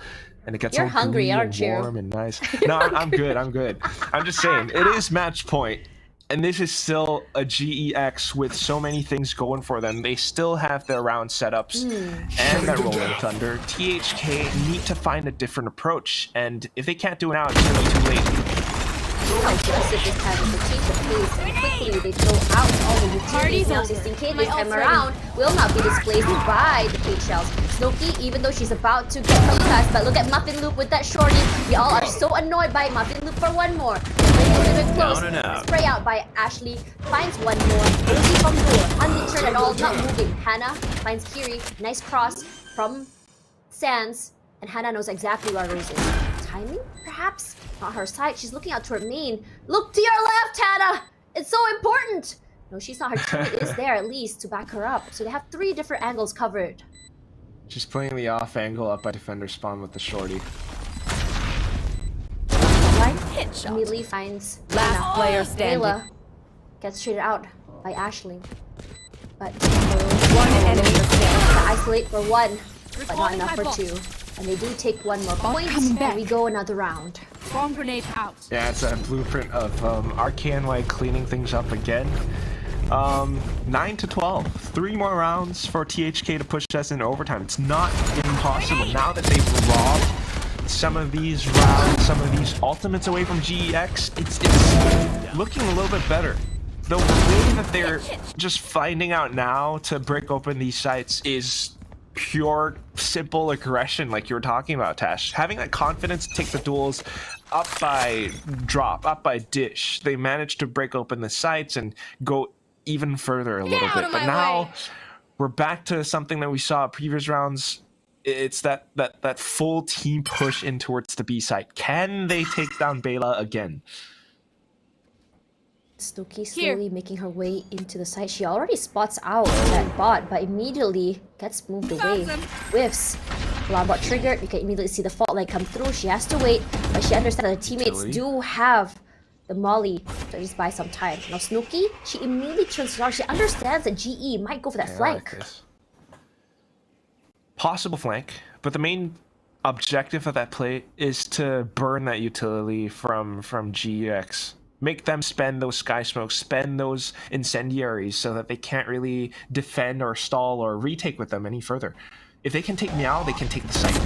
and it gets You're all hungry, gooey aren't and you? warm and nice. No, I'm good. I'm good. I'm just saying, it is match point, and this is still a GEX with so many things going for them. They still have their round setups and that rolling thunder. THK need to find a different approach, and if they can't do it now, it's gonna be too late. How aggressive this time is to change the pace and quickly they throw out all the utilities. Now 16k this time around will not be displaced by the cage shells. Snooki, even though she's about to get from class, but look at Muffin Loop with that shorty. We all are so annoyed by Muffin Loop for one more. Bit close. Spray out by Ashley. Finds one more. Rosie from door. Undeterred at all, not moving. Hannah finds Kiri. Nice cross from Sans. And Hannah knows exactly where Rose is. Timing, perhaps? Not her side. She's looking out to her main. Look to your left, Hannah! It's so important! No, she's not. Her teammate is there at least to back her up. So they have 3 different angles covered. She's playing the off angle up by defender spawn with the shorty. Immediately finds Last Hannah. player standing. Layla gets traded out by Ashley. But One enemy standing. to isolate for 1, but not enough for 2. And they do take 1 more point, and we go another round. Bomb grenade out. Yeah, it's a blueprint of RKNY cleaning things up again. 9 to 12. 3 more rounds for THK to push us into overtime. It's not impossible. Now that they've robbed some of these rounds, some of these ultimates away from GEX, it's looking a little bit better. The way that they're just finding out now to break open these sites is pure, simple aggression, like you were talking about, Tash. Having that confidence to take the duels up by drop, up by dish. They managed to break open the sites and go even further a little bit. But now we're back to something that we saw at previous rounds. It's that full team push in towards the B site. Can they take down Bela again? Snooki slowly making her way into the site. She already spots out that bot, but immediately gets moved away. Whiffs. Alarm bot triggered. You can immediately see the fault line come through. She has to wait, but she understands that her teammates do have the molly to just buy some time. Now Snooki, she immediately turns around. She understands that GE might go for that flank. Like possible flank, but the main objective of that play is to burn that utility from GX. Make them spend those sky smokes, spend those incendiaries so that they can't really defend or stall or retake with them any further. If they can take Meow, they can take the site.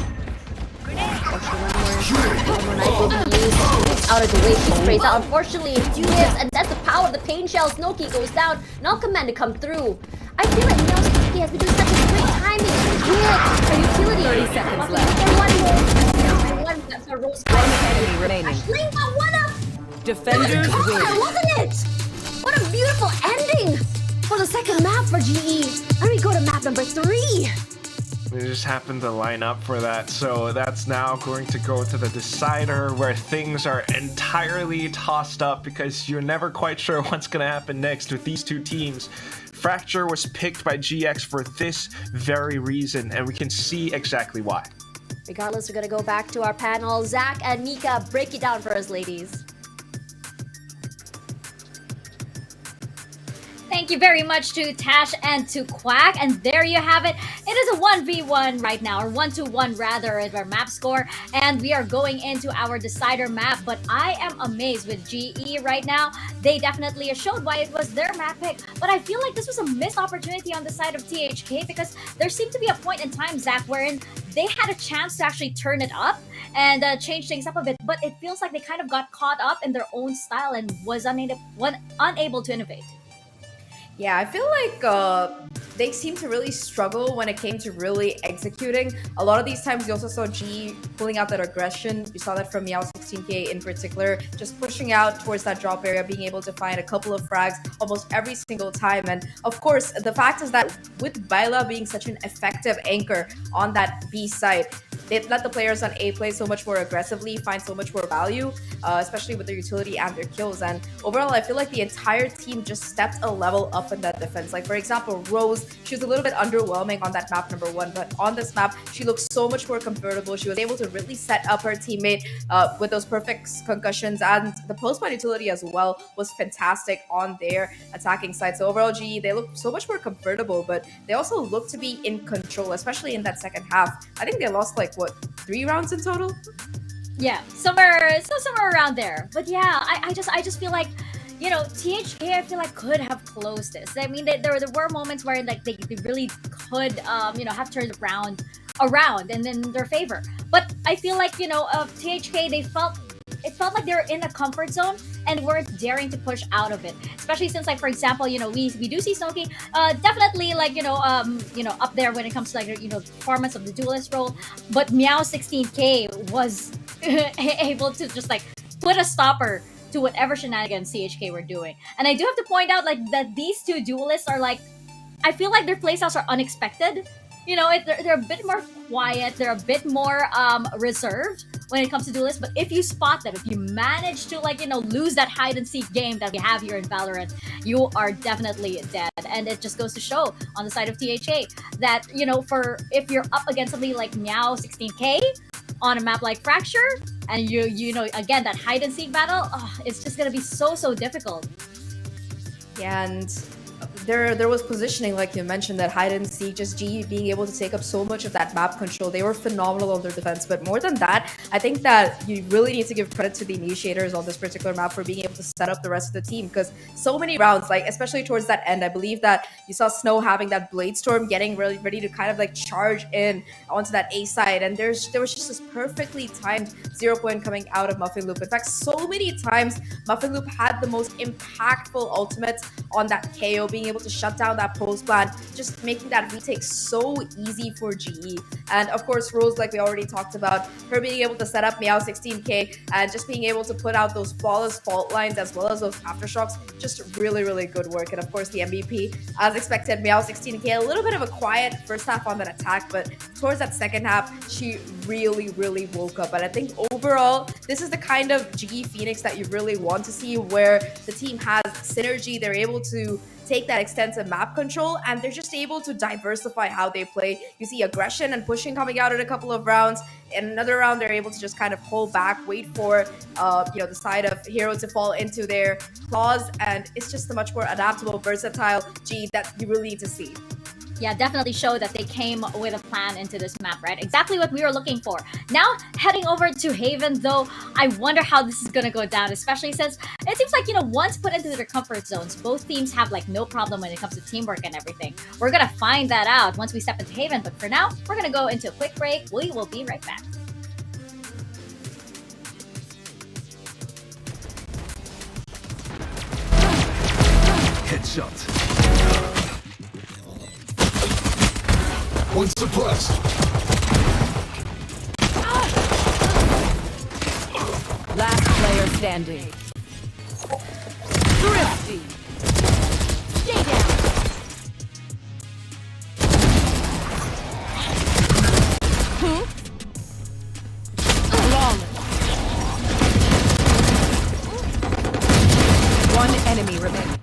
Out of the way, she sprays out. Unfortunately, it lives, and that's the power of the pain shell. Snooki goes down. Now command to come through. I feel like now Snooki has been doing such a great timing. Good. Her utility. 30 seconds left. That's her Rose. One enemy remaining. Ashley, one up. Defenders win. Wasn't it? What a beautiful ending for the second map for GE. And we go to map number 3. They just happened to line up for that, so that's now going to go to the decider where things are entirely tossed up because you're never quite sure what's going to happen next with these 2 teams. Fracture was picked by GX for this very reason, and we can see exactly why. Regardless, we're going to go back to our panel. Zach and Mika, break it down for us, ladies. Thank you very much to Tash and to Quack. And there you have it. It is a 1v1 right now, or 1-1 rather, is our map score. And we are going into our decider map. But I am amazed with GE right now. They definitely showed why it was their map pick. But I feel like this was a missed opportunity on the side of THK because there seemed to be a point in time, Zach, wherein they had a chance to actually turn it up and change things up a bit. But it feels like they kind of got caught up in their own style and was unable to innovate. Yeah, I feel like they seem to really struggle when it came to really executing. A lot of these times you also saw G pulling out that aggression. You saw that from Meow16k in particular, just pushing out towards that drop area, being able to find a couple of frags almost every single time. And of course, the fact is that with Baila being such an effective anchor on that B side, it let the players on A play so much more aggressively, find so much more value, especially with their utility and their kills. And overall, I feel like the entire team just stepped a level up in that defense. Like, for example, Rose, she was a little bit underwhelming on that map number 1, but on this map, she looks so much more comfortable. She was able to really set up her teammate with those perfect concussions, and the post-point utility as well was fantastic on their attacking side. So overall, G, they look so much more comfortable, but they also look to be in control, especially in that second half. I think they lost like, what, 3 rounds in total? Yeah, somewhere around there. But yeah, I just feel like, you know, THK, I feel like could have closed this. I mean, there were moments where like they really could, you know, have turned around and in their favor. But I feel like, you know, THK, it felt like they were in a comfort zone and weren't daring to push out of it. Especially since, like, for example, you know, we do see Snowkey definitely, like, you know, up there when it comes to, like, you know, performance of the duelist role. But Meow16k was able to just like put a stopper to whatever shenanigans CHK were doing. And I do have to point out, like, that these two duelists are like, I feel like their playstyles are unexpected. You know, they're a bit more quiet, they're a bit more reserved when it comes to duelists. But if you spot them, if you manage to, like, you know, lose that hide and seek game that we have here in Valorant, you are definitely dead. And it just goes to show on the side of THA that, you know, if you're up against somebody like Meow16k on a map like Fracture, and you know, again, that hide and seek battle, it's just gonna be so difficult. Yeah, and there was positioning, like you mentioned, that hide and seek, just G being able to take up so much of that map control. They were phenomenal on their defense, but more than that, I think that you really need to give credit to the initiators on this particular map for being able to set up the rest of the team, because so many rounds, like especially towards that end, I believe that you saw Snow having that Blade Storm, getting really ready to kind of like charge in onto that A side, and there was just this perfectly timed 0 point coming out of Muffin Loop. In fact, so many times Muffin Loop had the most impactful ultimates on that KO, being able to shut down that post plan, just making that retake so easy for GE. And of course, Rose, like we already talked about, her being able to set up Meow16k and just being able to put out those flawless fault lines as well as those aftershocks, just really good work. And of course, the MVP, as expected, Meow16k, a little bit of a quiet first half on that attack, but towards that second half, she really woke up. And I think overall, this is the kind of GE Phoenix that you really want to see, where the team has synergy, they're able to take that extensive map control, and they're just able to diversify how they play. You see aggression and pushing coming out in a couple of rounds. In another round, they're able to just kind of hold back, wait for you know, the side of Hero to fall into their claws, and it's just a much more adaptable, versatile G that you really need to see. Yeah, definitely show that they came with a plan into this map, right? Exactly what we were looking for. Now, heading over to Haven, though, I wonder how this is gonna go down, especially since it seems like, you know, once put into their comfort zones, both teams have, like, no problem when it comes to teamwork and everything. We're gonna find that out once we step into Haven, but for now, we're gonna go into a quick break. We will be right back. Headshot. One suppressed. Last player standing. Thrifty. Stay down. Flawless. One enemy remaining.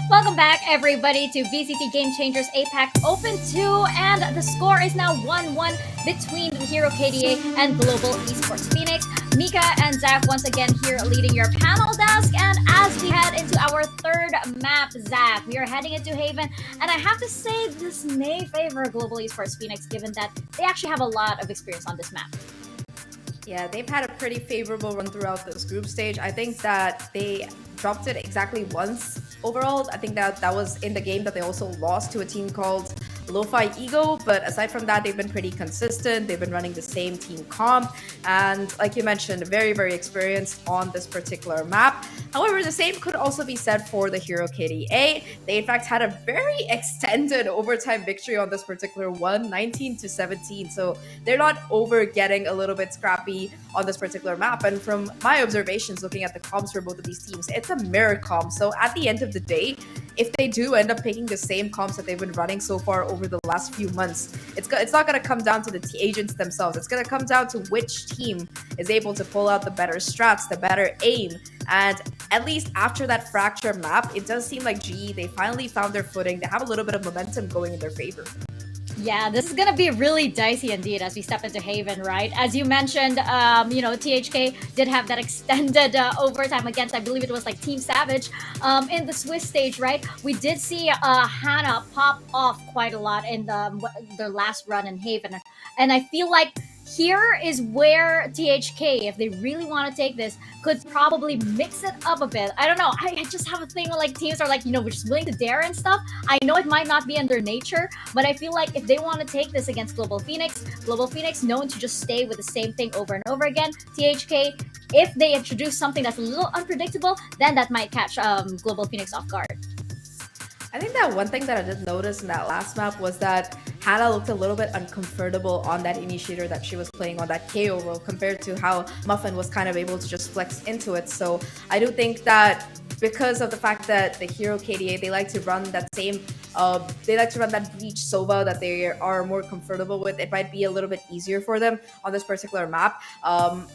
Welcome back, everybody, to VCT Game Changers APAC Open 2, and the score is now 1-1 between Hero KDA and Global Esports Phoenix. Mika and Zach once again here leading your panel desk, and as we head into our third map, Zach, we are heading into Haven, and I have to say this may favor Global Esports Phoenix given that they actually have a lot of experience on this map. Yeah, they've had a pretty favorable run throughout this group stage. I think that they dropped it exactly once overall. I think that was in the game that they also lost to a team called lo-fi ego, but aside from that, they've been pretty consistent. They've been running the same team comp, and like you mentioned, very, very experienced on this particular map. However, the same could also be said for the Hero KDA. They in fact had a very extended overtime victory on this particular one, 19-17. So they're not over getting a little bit scrappy on this particular map. And from my observations looking at the comps for both of these teams, it's a mirror comp. So at the end of the day, if they do end up picking the same comps that they've been running so far over the last few months, it's not going to come down to the agents themselves. It's going to come down to which team is able to pull out the better strats, the better aim. And at least after that fracture map, it does seem like GE, they finally found their footing. They have a little bit of momentum going in their favor. Yeah, this is gonna be really dicey indeed as we step into Haven, right? As you mentioned, you know, THK did have that extended overtime against, I believe it was like Team Savage in the Swiss stage, right? We did see Hannah pop off quite a lot in their last run in Haven, and I feel like here is where THK, if they really want to take this, could probably mix it up a bit. I don't know. I just have a thing where like teams are like, you know, just willing to dare and stuff. I know it might not be in their nature, but I feel like if they want to take this against Global Phoenix known to just stay with the same thing over and over again. THK, if they introduce something that's a little unpredictable, then that might catch Global Phoenix off guard. I think that one thing that I did notice in that last map was that Hannah looked a little bit uncomfortable on that initiator that she was playing on that KO role compared to how Muffin was kind of able to just flex into it. So I do think that because of the fact that the Hero KDA, they like to run that same, they like to run that Breach Sova that they are more comfortable with. It might be a little bit easier for them on this particular map.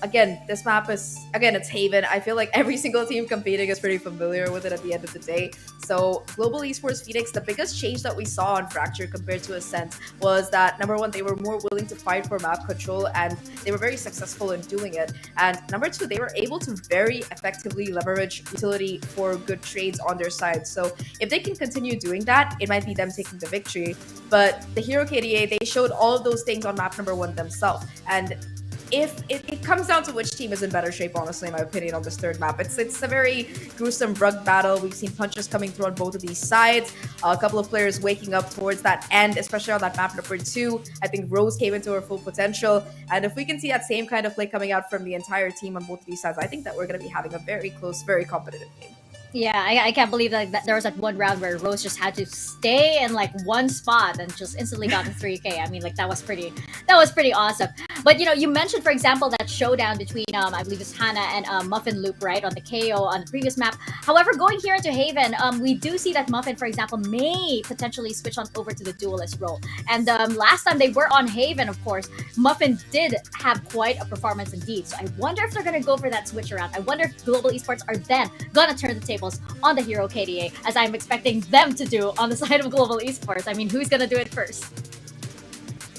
Again, this map is, it's Haven. I feel like every single team competing is pretty familiar with it at the end of the day. So Global Esports Phoenix, the biggest change that we saw on Fracture compared to Ascent was that, number one, they were more willing to fight for map control, and they were very successful in doing it. And number two, they were able to very effectively leverage utility for good trades on their side. So if they can continue doing that, it might be them taking the victory. But the Hero KDA, they showed all of those things on map number one themselves. And if it comes down to which team is in better shape, honestly, in my opinion, on this third map. It's a very gruesome rug battle. We've seen punches coming through on both of these sides. A couple of players waking up towards that end, especially on that map number 2. I think Rose came into her full potential. And if we can see that same kind of play coming out from the entire team on both of these sides, I think that we're going to be having a very close, very competitive game. Yeah, I can't believe that there was that one round where Rose just had to stay in like one spot and just instantly got to 3K. I mean, like that was pretty awesome. But you know, you mentioned, for example, that showdown between I believe it's Hannah and Muffin Loop, right, on the KO on the previous map. However, going here into Haven, we do see that Muffin, for example, may potentially switch on over to the duelist role. And last time they were on Haven, of course, Muffin did have quite a performance indeed. So I wonder if they're gonna go for that switch around. I wonder if Global Esports are then gonna turn the table on the Hero KDA, as I'm expecting them to do on the side of Global Esports. I mean, who's gonna do it first?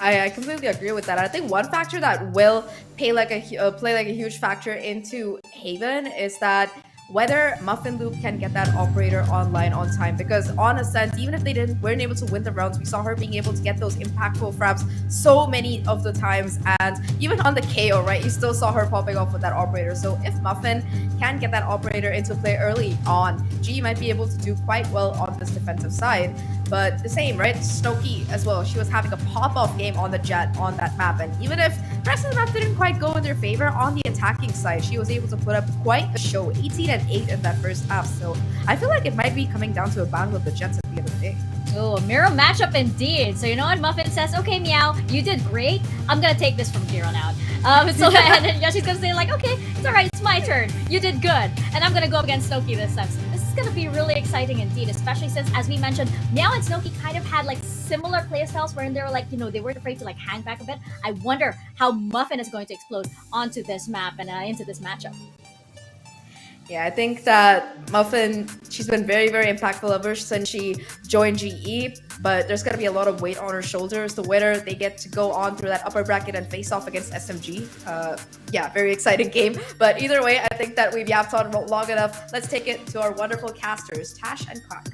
I completely agree with that. I think one factor that will play like a huge factor into Haven is that whether Muffin Loop can get that operator online on time, because on Ascent, even if they weren't able to win the rounds, we saw her being able to get those impactful fraps so many of the times, and even on the KO, right, you still saw her popping off with that operator. So if Muffin can get that operator into play early on, G might be able to do quite well on this defensive side. But the same, right? Snowkey as well. She was having a pop-off game on the Jet on that map. And even if the rest of the map didn't quite go in their favor, on the attacking side, she was able to put up quite a show. 18-8 in that first half. So I feel like it might be coming down to a battle of the Jets at the end of the day. Oh, mirror matchup indeed. So you know what? Muffin says, okay, Meow, you did great. I'm going to take this from here on out. And then Yoshi's going to say like, okay, it's all right. It's my turn. You did good. And I'm going to go against Snowkey this time. This is going to be really exciting indeed, especially since, as we mentioned, Meow and Snowkey kind of had like similar playstyles wherein they were like, you know, they weren't afraid to like hang back a bit. I wonder how Muffin is going to explode onto this map and into this matchup. Yeah, I think that Muffin, she's been very, very impactful ever since she joined GE, but there's going to be a lot of weight on her shoulders. The winner, they get to go on through that upper bracket and face off against SMG. Yeah, very exciting game. But either way, I think that we've yapped on long enough. Let's take it to our wonderful casters, Tash and Quack.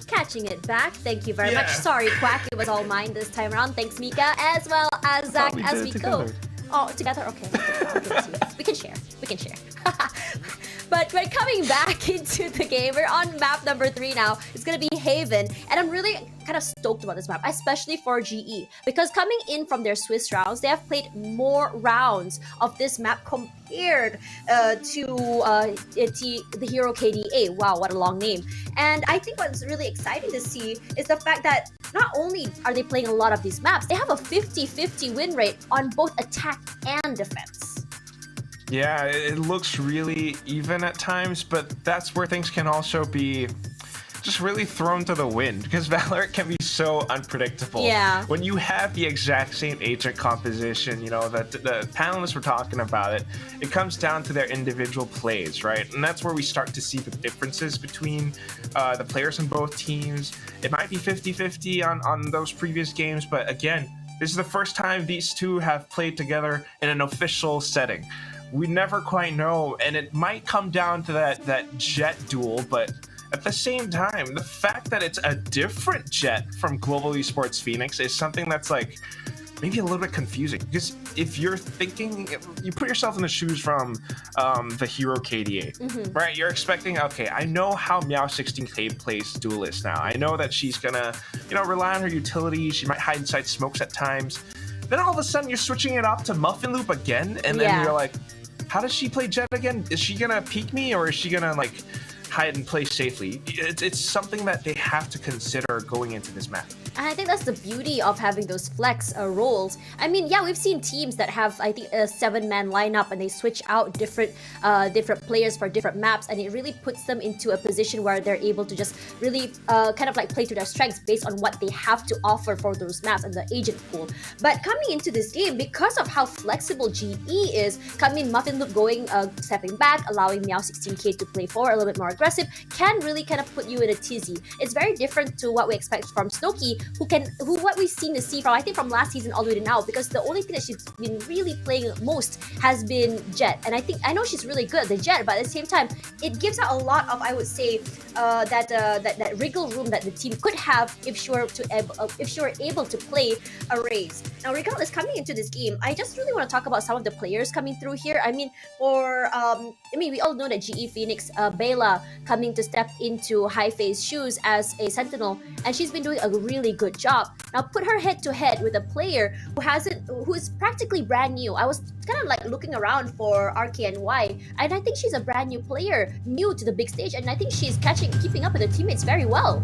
Catching it back. Thank you very much. Sorry, Quack, it was all mine this time around. Thanks, Mika, as well as Zach, as we go. Oh, together? Okay. I'll give it to you. We can share. But when coming back into the game, we're on map number 3 now. It's gonna be Haven, and I'm really kind of stoked about this map, especially for GE, because coming in from their Swiss rounds, they have played more rounds of this map compared to the hero KDA. Wow, what a long name. And I think what's really exciting to see is the fact that not only are they playing a lot of these maps, they have a 50-50 win rate on both attack and defense. Yeah, it looks really even at times, but that's where things can also be just really thrown to the wind, because Valorant can be so unpredictable. Yeah. When you have the exact same agent composition, you know, that the panelists were talking about it comes down to their individual plays, right? And that's where we start to see the differences between the players on both teams. It might be 50-50 on those previous games, but again, this is the first time these two have played together in an official setting. We never quite know, and it might come down to that Jet duel, but at the same time, the fact that it's a different Jet from Global Esports Phoenix is something that's like maybe a little bit confusing, because if you're thinking, you put yourself in the shoes from the hero KDA, right? You're expecting, okay, I know how Meow16K plays Duelist now. I know that she's gonna, you know, rely on her utility. She might hide inside smokes at times. Then all of a sudden you're switching it up to Muffin Loop again, and then you're like, how does she play Jet again? Is she gonna peek me, or is she gonna like hide and play safely? It's something that they have to consider going into this map. And I think that's the beauty of having those flex roles. I mean, yeah, we've seen teams that have, I think, a 7-man lineup, and they switch out different players for different maps, and it really puts them into a position where they're able to just really kind of like play to their strengths based on what they have to offer for those maps and the agent pool. But coming into this game, because of how flexible GE is, coming Muffin Loop going, stepping back, allowing Meow16K to play forward a little bit more aggressive, can really kind of put you in a tizzy. It's very different to what we expect from Snowkey, who what we've seen to see from, I think, from last season all the way to now, because the only thing that she's been really playing most has been Jet. And I know she's really good at the Jet, but at the same time, it gives her a lot of, I would say, that wriggle room that the team could have if she were able to play arrays. Now, regardless, coming into this game, I just really want to talk about some of the players coming through here. I mean, we all know that GE Phoenix, Bela coming to step into High Phase shoes as a Sentinel, and she's been doing a really good job. Now, put her head to head with a player who is practically brand new. I was kind of like looking around for RKNY, and I think she's a brand new player, new to the big stage, and I think she's keeping up with her teammates very well.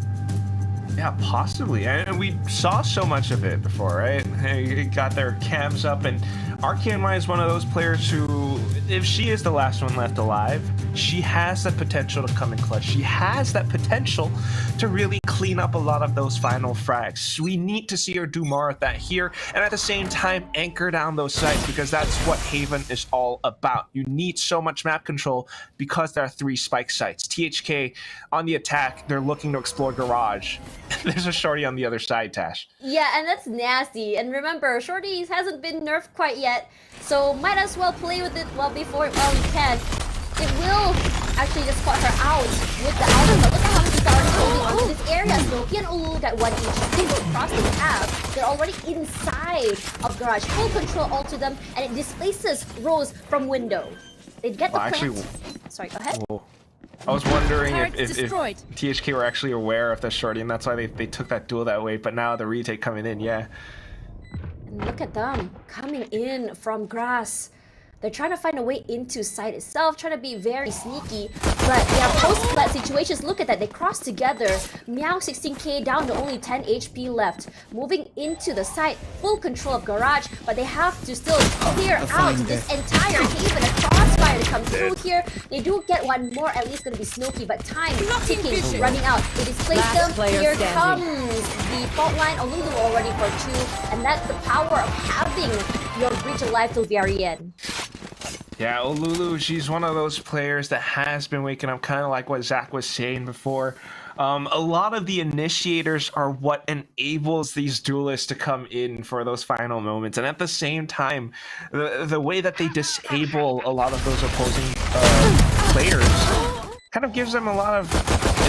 Yeah, possibly. And we saw so much of it before, right? They got their cams up, and RKNY is one of those players who, if she is the last one left alive, she has the potential to come in clutch. She has that potential to really clean up a lot of those final frags. We need to see her do more of that here, and at the same time, anchor down those sites, because that's what Haven is all about. You need so much map control because there are 3 spike sites. THK on the attack, they're looking to explore Garage. There's a Shorty on the other side, Tash. Yeah, and that's nasty. And remember, Shorty hasn't been nerfed quite yet, so might as well play with it while you can. It will actually just spot her out with the ultimate. Look at how she's already holding onto this area. Snowkey and Ulu got 1 each. They will cross the path. They're already inside of Garage. Full control onto them, and it displaces Rose from window. They get the plant. Sorry, go ahead. Whoa. I was wondering if THK were actually aware of the Shorty, and that's why they took that duel that way, but now the retake coming in, yeah. And look at them coming in from grass. They're trying to find a way into site itself, trying to be very sneaky, but they are post-plat situations. Look at that, they cross together. Meow16K down to only 10 HP left. Moving into the site, full control of Garage, but they have to still clear out this entire Haven. A crossfire to come through here. They do get 1 more, at least gonna be Snowkey, but time ticking, running out. They displace them. Here comes the fault line. Olulu already for 2, and that's the power of having your breach alive till very end. Yeah, Olulu, she's one of those players that has been waking up, kind of like what Zahk was saying before. A lot of the initiators are what enables these duelists to come in for those final moments, and at the same time, the way that they disable a lot of those opposing players kind of gives them a lot of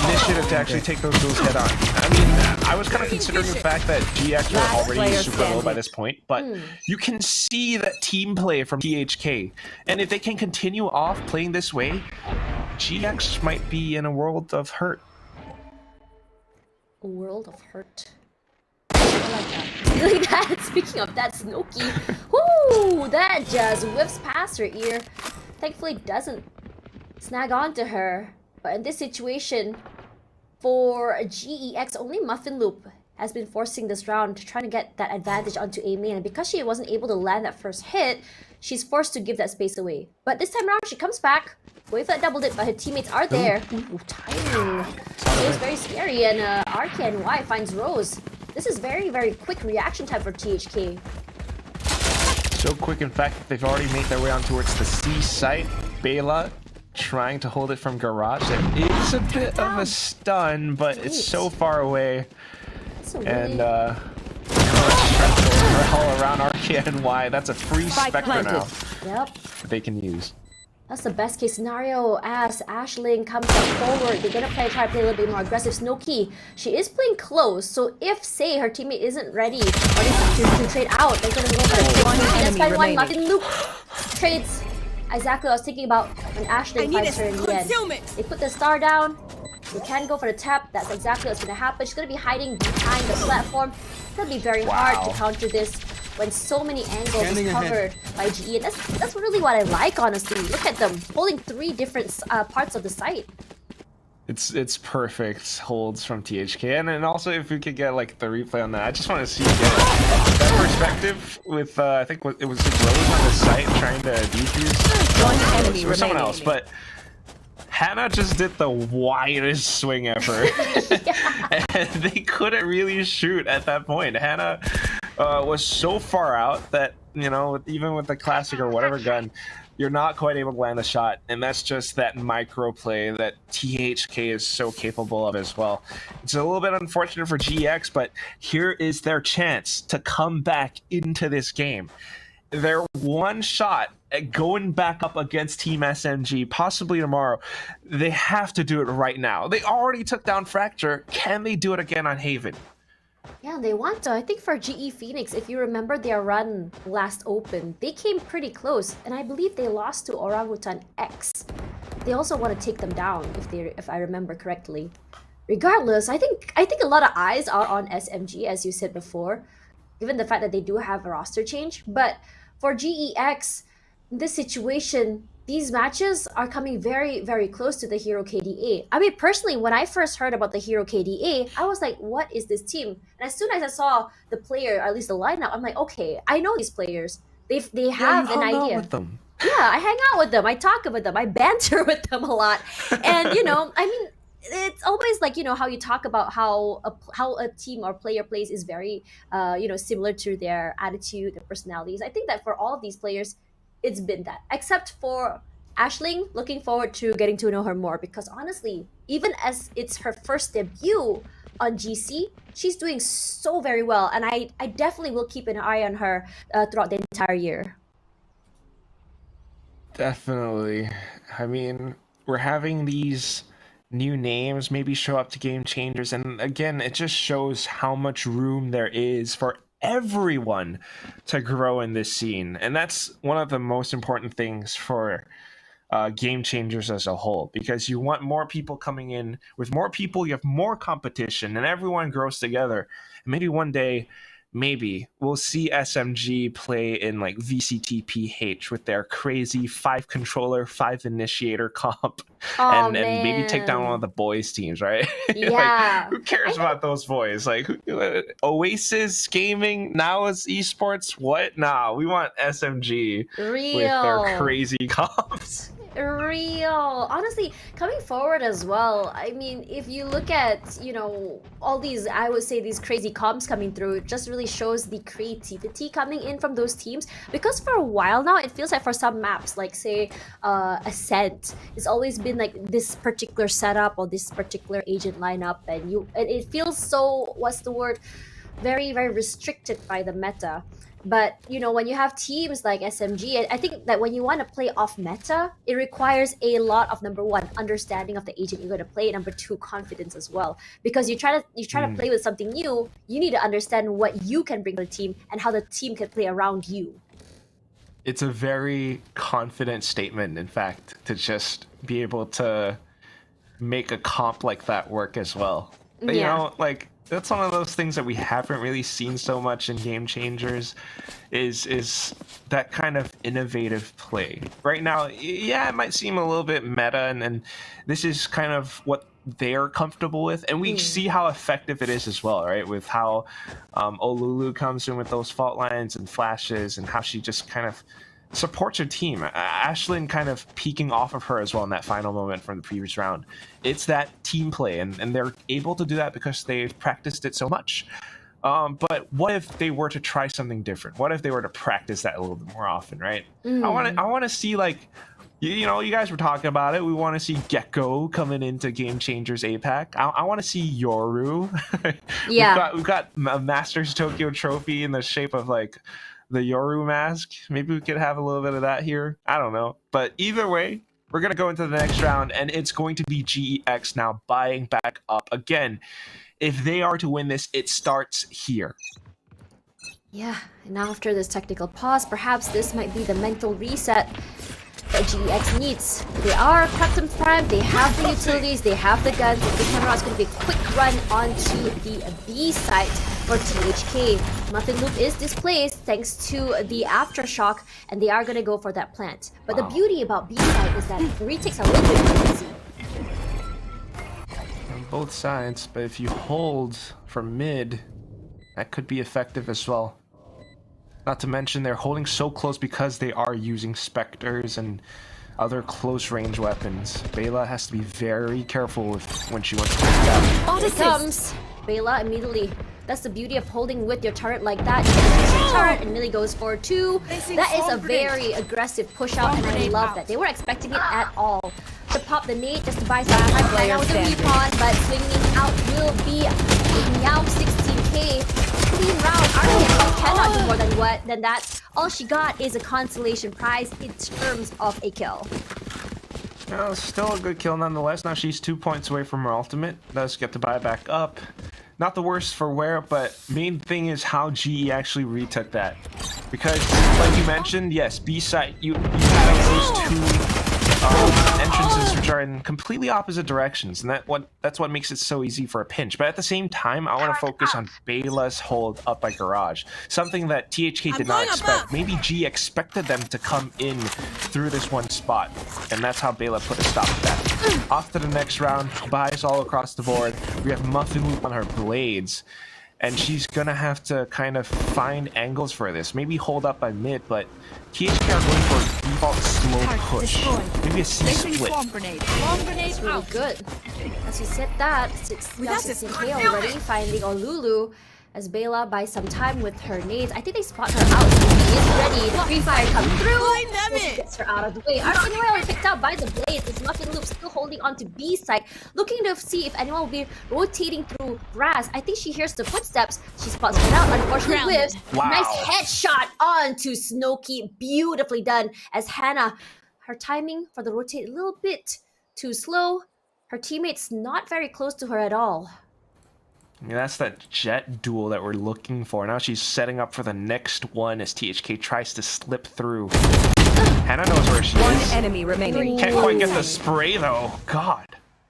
initiative to actually take those duels head on. I mean, I was kind of considering the fact that GX were already super low by this point, but you can see that team play from THK, and if they can continue off playing this way, GX might be in a world of hurt. A world of hurt. I like that. Feeling that. Speaking of that, Snooki. Whoo! That just whips past her ear. Thankfully doesn't snag onto her. But in this situation, for GEX, only Muffin Loop has been forcing this round, trying to get that advantage onto A main. And because she wasn't able to land that first hit, she's forced to give that space away. But this time around, she comes back, going for that double dip, but her teammates are there. Ooh, timing. It was very scary, and RKNY finds Rose. This is very, very quick reaction time for THK. So quick, in fact, they've already made their way on towards the C site. Bela trying to hold it from Garage. It is a bit of a stun, but it's so far away. And all around RKNY. That's a free Spectre now. Yep. That they can use. That's the best case scenario as Aisling comes up forward. They're gonna try to play a little bit more aggressive. Snooki, she is playing close, so if, say, her teammate isn't ready to trade out, they're gonna go for a Let's find one. Muffin Loop trades. Exactly what I was thinking about when Aisling finds her in the end. They put the star down. They can go for the tap. That's exactly what's gonna happen. She's gonna be hiding behind the platform. It's gonna be very hard to counter this when so many angles is covered by GE. And that's really what I like, honestly. Look at them holding 3 different parts of the site. It's perfect holds from THK, and also if we could get like the replay on that, I just want to see that perspective with I think it was Rose on the site trying to defuse or someone else, but Hannah just did the widest swing ever, and they couldn't really shoot at that point. Hannah was so far out that, you know, even with the classic or whatever gun, you're not quite able to land a shot, and that's just that micro play that THK is so capable of as well. It's a little bit unfortunate for GX, but here is their chance to come back into this game. They're one shot at going back up against Team SMG, possibly tomorrow. They have to do it right now. They already took down Fracture. Can they do it again on Haven? Yeah, they want to. I think for GE Phoenix, if you remember their run last open, they came pretty close, and I believe they lost to Orangutan X. They also want to take them down, if I remember correctly. Regardless, I think a lot of eyes are on SMG, as you said before, given the fact that they do have a roster change. But for GEX, in this situation, these matches are coming very, very close to the Hero KDA. I mean, personally, when I first heard about the Hero KDA, I was like, what is this team? And as soon as I saw the player, or at least the lineup, I'm like, okay, I know these players. They have an idea. With them. Yeah, I hang out with them. I talk with them. I banter with them a lot. And, you know, I mean, it's always like, you know, how you talk about how a team or player plays is very, you know, similar to their attitude, their personalities. I think that for all of these players, it's been that, except for Aisling. Looking forward to getting to know her more, because honestly, even as it's her first debut on GC, she's doing so very well, and I definitely will keep an eye on her throughout the entire year. Definitely. I mean, we're having these new names maybe show up to Game Changers, and again, it just shows how much room there is for everyone to grow in this scene, and that's one of the most important things for Game Changers as a whole, because you want more people coming in. With more people, you have more competition, and everyone grows together. And maybe one day, maybe we'll see SMG play in like VCT PH with their crazy 5 controller, 5 initiator comp, and maybe take down one of the boys teams, right? Yeah. Like, who cares about those boys? Like, Oasis Gaming now is esports. What? Nah, we want SMG with their crazy comps. Real. Honestly, coming forward as well, I mean, if you look at, you know, all these, I would say these crazy comps coming through, it just really shows the creativity coming in from those teams. Because for a while now, it feels like for some maps, like say Ascent, it's always been like this particular setup or this particular agent lineup, and it feels so, what's the word, very, very restricted by the meta. But, you know, when you have teams like SMG, I think that when you want to play off meta, it requires a lot of, number one, understanding of the agent you're going to play, and number two, confidence as well. Because you try to play with something new, you need to understand what you can bring to the team and how the team can play around you. It's a very confident statement, in fact, to just be able to make a comp like that work as well. You know, like, that's one of those things that we haven't really seen so much in Game Changers, is that kind of innovative play. Right now, yeah, it might seem a little bit meta, and this is kind of what they're comfortable with, and we see how effective it is as well, right? With how Olulu comes in with those fault lines and flashes, and how she just kind of supports her team. Ashlyn kind of peeking off of her as well in that final moment from the previous round. It's that team play, and they're able to do that because they've practiced it so much. But what if they were to try something different? What if they were to practice that a little bit more often, right? I want to see, like, you know, you guys were talking about it. We want to see Gecko coming into Game Changers APAC. I want to see Yoru. Yeah. We've got a Masters Tokyo trophy in the shape of, like, the Yoru mask. Maybe we could have a little bit of that here. I don't know. But either way, we're going to go into the next round, and it's going to be GEX now buying back up. Again, if they are to win this, it starts here. Yeah, and after this technical pause, perhaps this might be the mental reset that GEX needs. They are Custom Prime, they have the utilities, they have the guns. This time around, it's going to be a quick run onto the B site for THK. Muffin Loop is displaced thanks to the Aftershock, and they are going to go for that plant. But the beauty about B site is that the retakes are a little bit more easy. On both sides, but if you hold from mid, that could be effective as well. Not to mention they're holding so close because they are using Spectres and other close range weapons. Bela has to be very careful with when she wants to take that. Here it comes. Bela immediately. That's the beauty of holding with your turret like that. You can your turret and Millie goes for 2. That is a very aggressive push out, and I love that. They weren't expecting it at all. To pop the nade just to buy some time right now with the recon, but swinging out will be now 16k. Clean round. Arcane cannot do more than that. All she got is a consolation prize in terms of a kill. No, still a good kill nonetheless. Now she's 2 points away from her ultimate. Does get to buy back up. Not the worst for Ware, but main thing is how GE actually retook that. Because, like you mentioned, yes, B site, you have those two entrances which are in completely opposite directions, and that's what makes it so easy for a pinch. But at the same time, I want to focus on Bela's hold up by Garage, something that THK did not expect. Maybe G expected them to come in through this one spot, and that's how Bela put a stop to that. Off to the next round, buys all across the board. We have Muffin Loop on her blades, and she's gonna have to kind of find angles for this. Maybe hold up by mid, but THK are going for a default slow push. Maybe a C split. That's really good. As you said that, 16k already, finding Olulu as Bela buys some time with her nades. I think they spot her out. She is ready. The free fire comes through. This gets her out of the way. Arcane Royale picked out by the blades. Is Muffin Loop still holding on to B side, looking to see if anyone will be rotating through grass. I think she hears the footsteps. She spots one out. Unfortunately, whiffs. Wow. Nice headshot onto Snowkey. Beautifully done. As Hannah, her timing for the rotate a little bit too slow. Her teammates not very close to her at all. Yeah, that's that jet duel that we're looking for. Now she's setting up for the next one as THK tries to slip through. Hannah knows where she is. One enemy remaining. Can't quite get the spray though. God.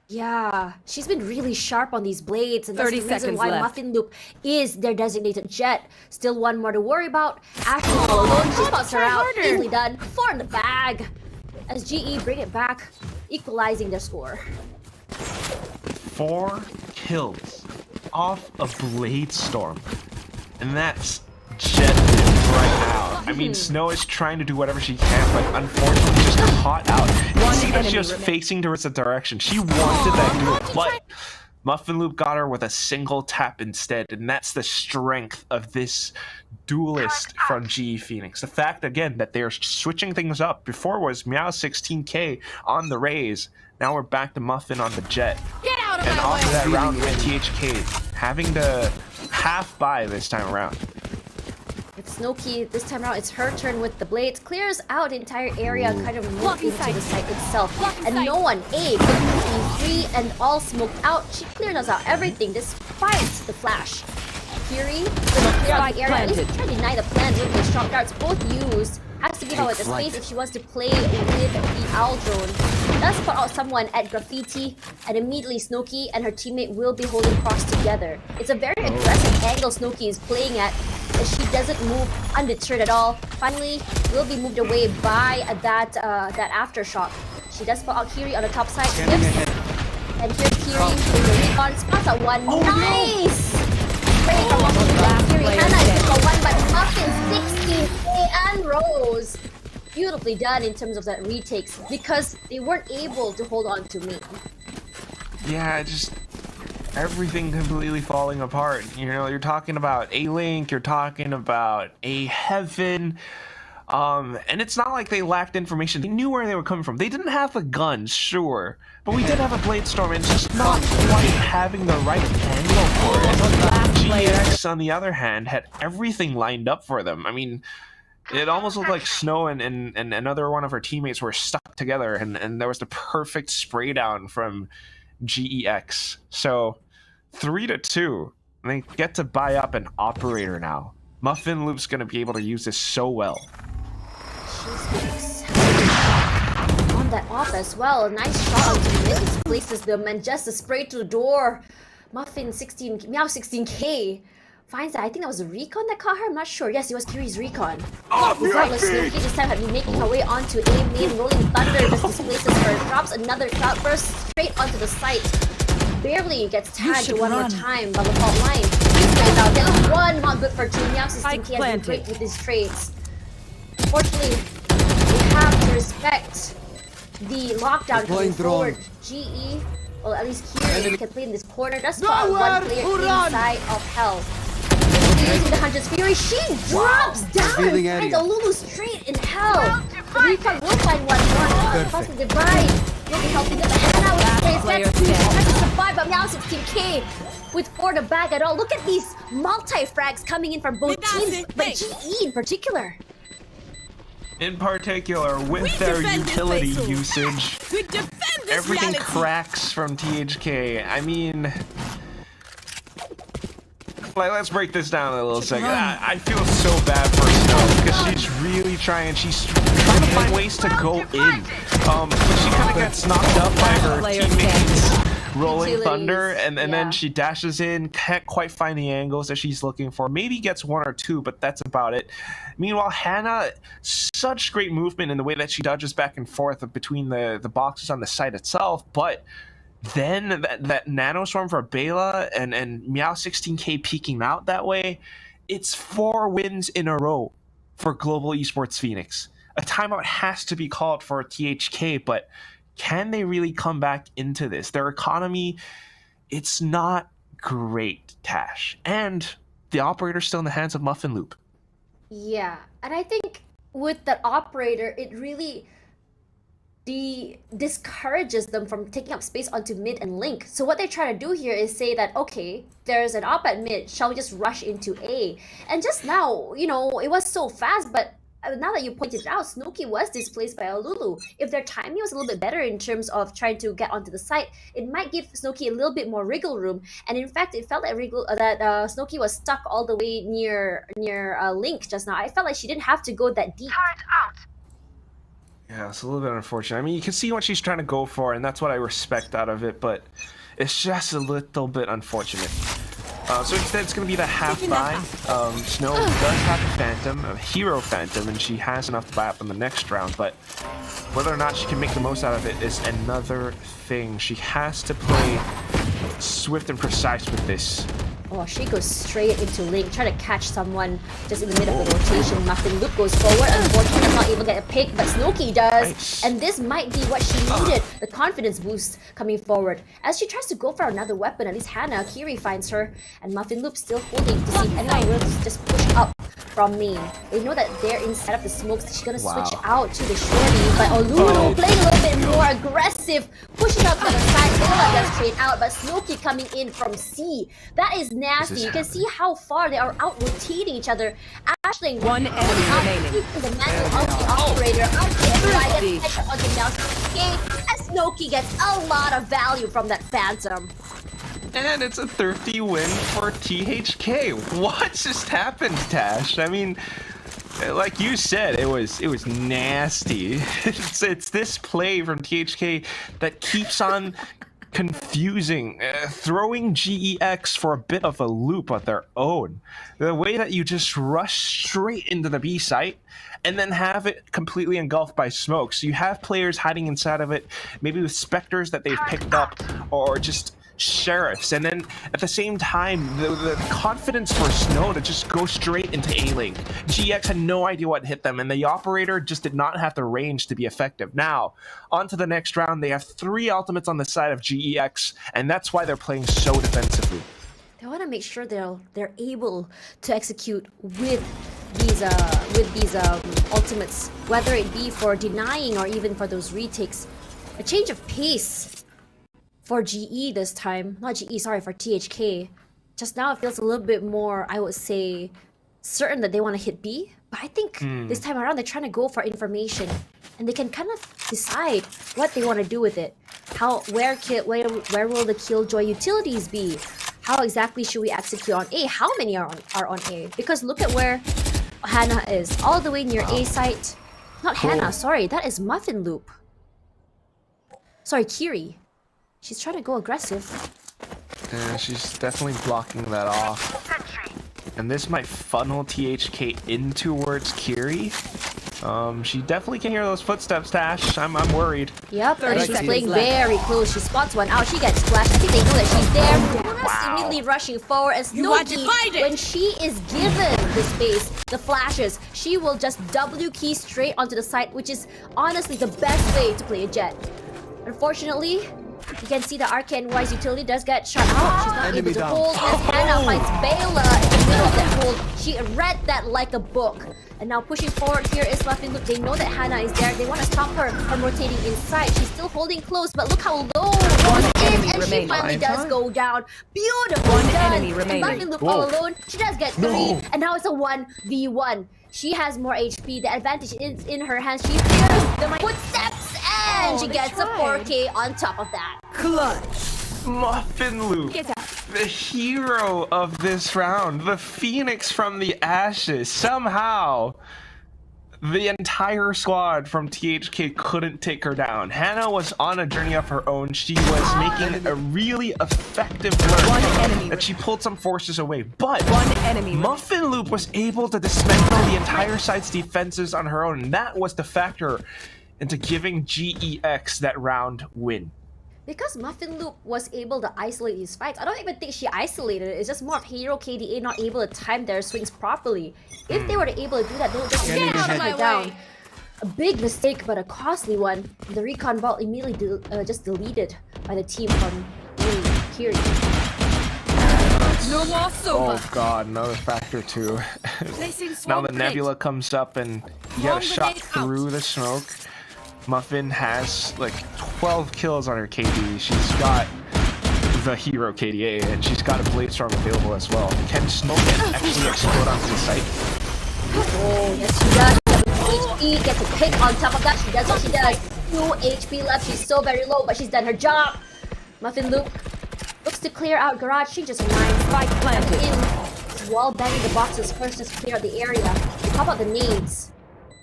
Yeah, she's been really sharp on these blades, and that's 30 the reason seconds why left. Muffin Loop is their designated jet. Still one more to worry about. Ashley all alone, she spots her out. Easily done. 4 in the bag. As GE bring it back, equalizing their score. 4 kills off a Blade Storm, and that's jet right now. I mean, Snow is trying to do whatever she can, but unfortunately just caught out. You can see that she was facing towards the direction. She wanted that duel, but Muffin Loop got her with a single tap instead, and that's the strength of this duelist from GE Phoenix. The fact, again, that they're switching things up. Before was Meow 16k on the Raze. Now we're back to Muffin on the Jet. Get out of And my off of way! that round with THK having to half buy this time around. It's Snowkey. This time around, it's her turn with the blades. Clears out the entire area, kind of moving into the site itself. And no one, A, could be free and all smoked out. She cleared us out everything despite the flash. Kiri, gonna clear out the area. At least try to deny the plan with the strong darts, both used. Has to give out the space if she wants to play with the Owl Drone. Does put out someone at Graffiti, and immediately Snowki and her teammate will be holding cross together. It's a very aggressive angle Snowki is playing at, but she doesn't move undeterred at all. Finally, will be moved away by that aftershock. She does put out Kiri on the top side. And here's Kiri with the recon. Spots out one. Nice! Great from Kiri. Hannah is for one, but Muffin 16K and Rose. Beautifully done in terms of that retakes because they weren't able to hold on to me. Yeah, just everything completely falling apart. You know, you're talking about a Link, you're talking about a Heaven. And it's not like they lacked information. They knew where they were coming from. They didn't have the guns, sure, but we did have a Blade Storm, and just not quite having the right angle for it. GX, on the other hand, had everything lined up for them. I mean, it almost looked like Snow and another one of her teammates were stuck together, and there was the perfect spray down from GEX. So 3-2, and they get to buy up an operator now. Muffin Loop's going to be able to use this so well. She's on that off as well. A nice shot onto the mid. Displaces them and just a spray to the door. Muffin 16, Meow 16K finds that. I think that was a recon that caught her. I'm not sure. Yes, it was Kiri's recon. Regardless, Snooki this time had been making her way onto A main. Rolling Thunder just displaces her. Drops another cloud burst straight onto the site. Barely gets tagged one more time by the fault line. He's out. There's one, not good for two. Meow 16K has been great with his trades. Unfortunately, we have to respect the lockdown coming forward. GE, well at least here, can play in this corner. Does spot one player inside of Hell. Using the Hunter's Fury, she drops down and finds a Lulu straight in Hell. The recon will find one more. Across the divide will be helping them. Hannah with space. Tries to survive, but now 16K with 4 to back at all. Look at these multi-frags coming in from both teams, but GE in particular. In particular, with their utility usage, everything cracks from THK. I mean, let's break this down a little second. I feel so bad for Snow because she's really trying. She's trying to find ways to go in. But she kind of gets knocked up by her teammates. Rolling Thunder, and then she dashes in, can't quite find the angles that she's looking for. Maybe gets 1 or 2, but that's about it. Meanwhile, Hannah, such great movement in the way that she dodges back and forth between the boxes on the site itself, but then that nano swarm for Bela and Meow 16K peeking out that way, it's 4 wins in a row for Global Esports Phoenix. A timeout has to be called for THK, but can they really come back into this? Their economy, it's not great, Tash. And the operator's still in the hands of Muffin Loop. Yeah, and I think with that operator, it really discourages them from taking up space onto mid and link. So what they try to do here is say that, okay, there's an op at mid, shall we just rush into A? And just now, you know, it was so fast, but now that you pointed it out, Snooki was displaced by a Lulu. If their timing was a little bit better in terms of trying to get onto the site, it might give Snooki a little bit more wriggle room. And in fact, it felt like Snooki was stuck all the way near Link just now. I felt like she didn't have to go that deep. Yeah, it's a little bit unfortunate. I mean, you can see what she's trying to go for, and that's what I respect out of it, but it's just a little bit unfortunate. So instead, it's going to be the half buy. Snow does have a Phantom, a Hero Phantom, and she has enough to buy up in the next round, but whether or not she can make the most out of it is another thing. She has to play swift and precise with this. Oh, she goes straight into Link, trying to catch someone just in the middle of the rotation. Muffin Loop goes forward. Unfortunately, not able to get a pick, but Snooki does. Nice. And this might be what she needed, the confidence boost coming forward. As she tries to go for another weapon, at least Hannah, Kiri finds her, and Muffin Loop still holding to see if anyone will just push up from main. They know that they're inside of the smokes. She's gonna switch out to the shorty, but Lulu playing a little bit more aggressive, pushing up to the side. Bela does trade out, but Snooki coming in from C. That is nasty. You can see how far they are out rotating each other. Ashling one enemy remaining. The mantle of the operator. Gets headshot onto Meow. As Snooki gets a lot of value from that Phantom. And it's a 30 win for THK. What just happened, Tash? I mean, Like you said, it was nasty. It's this play from THK that keeps on confusing, throwing GEX for a bit of a loop of their own. The way that you just rush straight into the B site and then have it completely engulfed by smoke. So you have players hiding inside of it, maybe with specters that they've picked up, or just sheriffs, and then at the same time the confidence for Snow to just go straight into A-Link. GX had no idea what hit them, and the operator just did not have the range to be effective. Now on to the next round. They have 3 ultimates on the side of GEX, and that's why they're playing so defensively. They want to make sure they're able to execute with these ultimates, whether it be for denying or even for those retakes. A change of pace for GE this time, not GE, sorry, for THK. Just now it feels a little bit more, I would say, certain that they want to hit B. But I think this time around they're trying to go for information, and they can kind of decide what they want to do with it. Where will the Killjoy utilities be? How exactly should we execute on A? How many are on A? Because look at where Hannah is, all the way near A site. Not Hannah, sorry, that is Muffin Loop. Sorry, Kiri. She's trying to go aggressive. Yeah, she's definitely blocking that off. And this might funnel THK in towards Kiri. She definitely can hear those footsteps, Tash. I'm worried. Yep, and she's playing very close. She spots one out. She gets splashed. I think they know that she's there. Lotus immediately rushing forward. And Snooki, when she is given the space, the flashes, she will just W key straight onto the site, which is honestly the best way to play a jet. Unfortunately, you can see the RKNY's utility does get shut out. She's not able to hold as Hannah finds Bela in the middle of that hold. She read that like a book. And now pushing forward here is Muffin Loop. They know that Hannah is there. They want to stop her from rotating inside. She's still holding close, but look how low it is, and she finally does go down. Beautiful done. And Muffin Loop all alone. She does get 3, and now it's a 1v1. She has more HP. The advantage is in her hands. She hears the footsteps, and she gets a 4K on top of that. Clutch. Muffin Loop, the hero of this round, the phoenix from the ashes. Somehow, the entire squad from THK couldn't take her down. Hannah was on a journey of her own. She was making a really effective lurk that she pulled some forces away. But Muffin Loop was able to dismantle the entire side's defenses on her own. And that was the factor into giving GEX that round win. Because Muffin Loop was able to isolate these fights, I don't even think she isolated it. It's just more of Hero KDA not able to time their swings properly. If they were able to do that, they would just shut her down. A big mistake, but a costly one. The recon vault immediately just deleted by the team from Kiri. Oh god, another factor too. Now the Nebula comes up and you get a shot through the smoke. Muffin has like 12 kills on her KD. She's got the hero KDA, and she's got a Blade Storm available as well. Can Smoke actually explode onto the site? Oh, yes she does. HP gets a pick on top of that. She does what she does. 2 HP left. She's so very low, but she's done her job. Muffin Loop looks to clear out Garage. She just reminds spike planted in. Wall banging the boxes first, just clear out the area. How about the nades?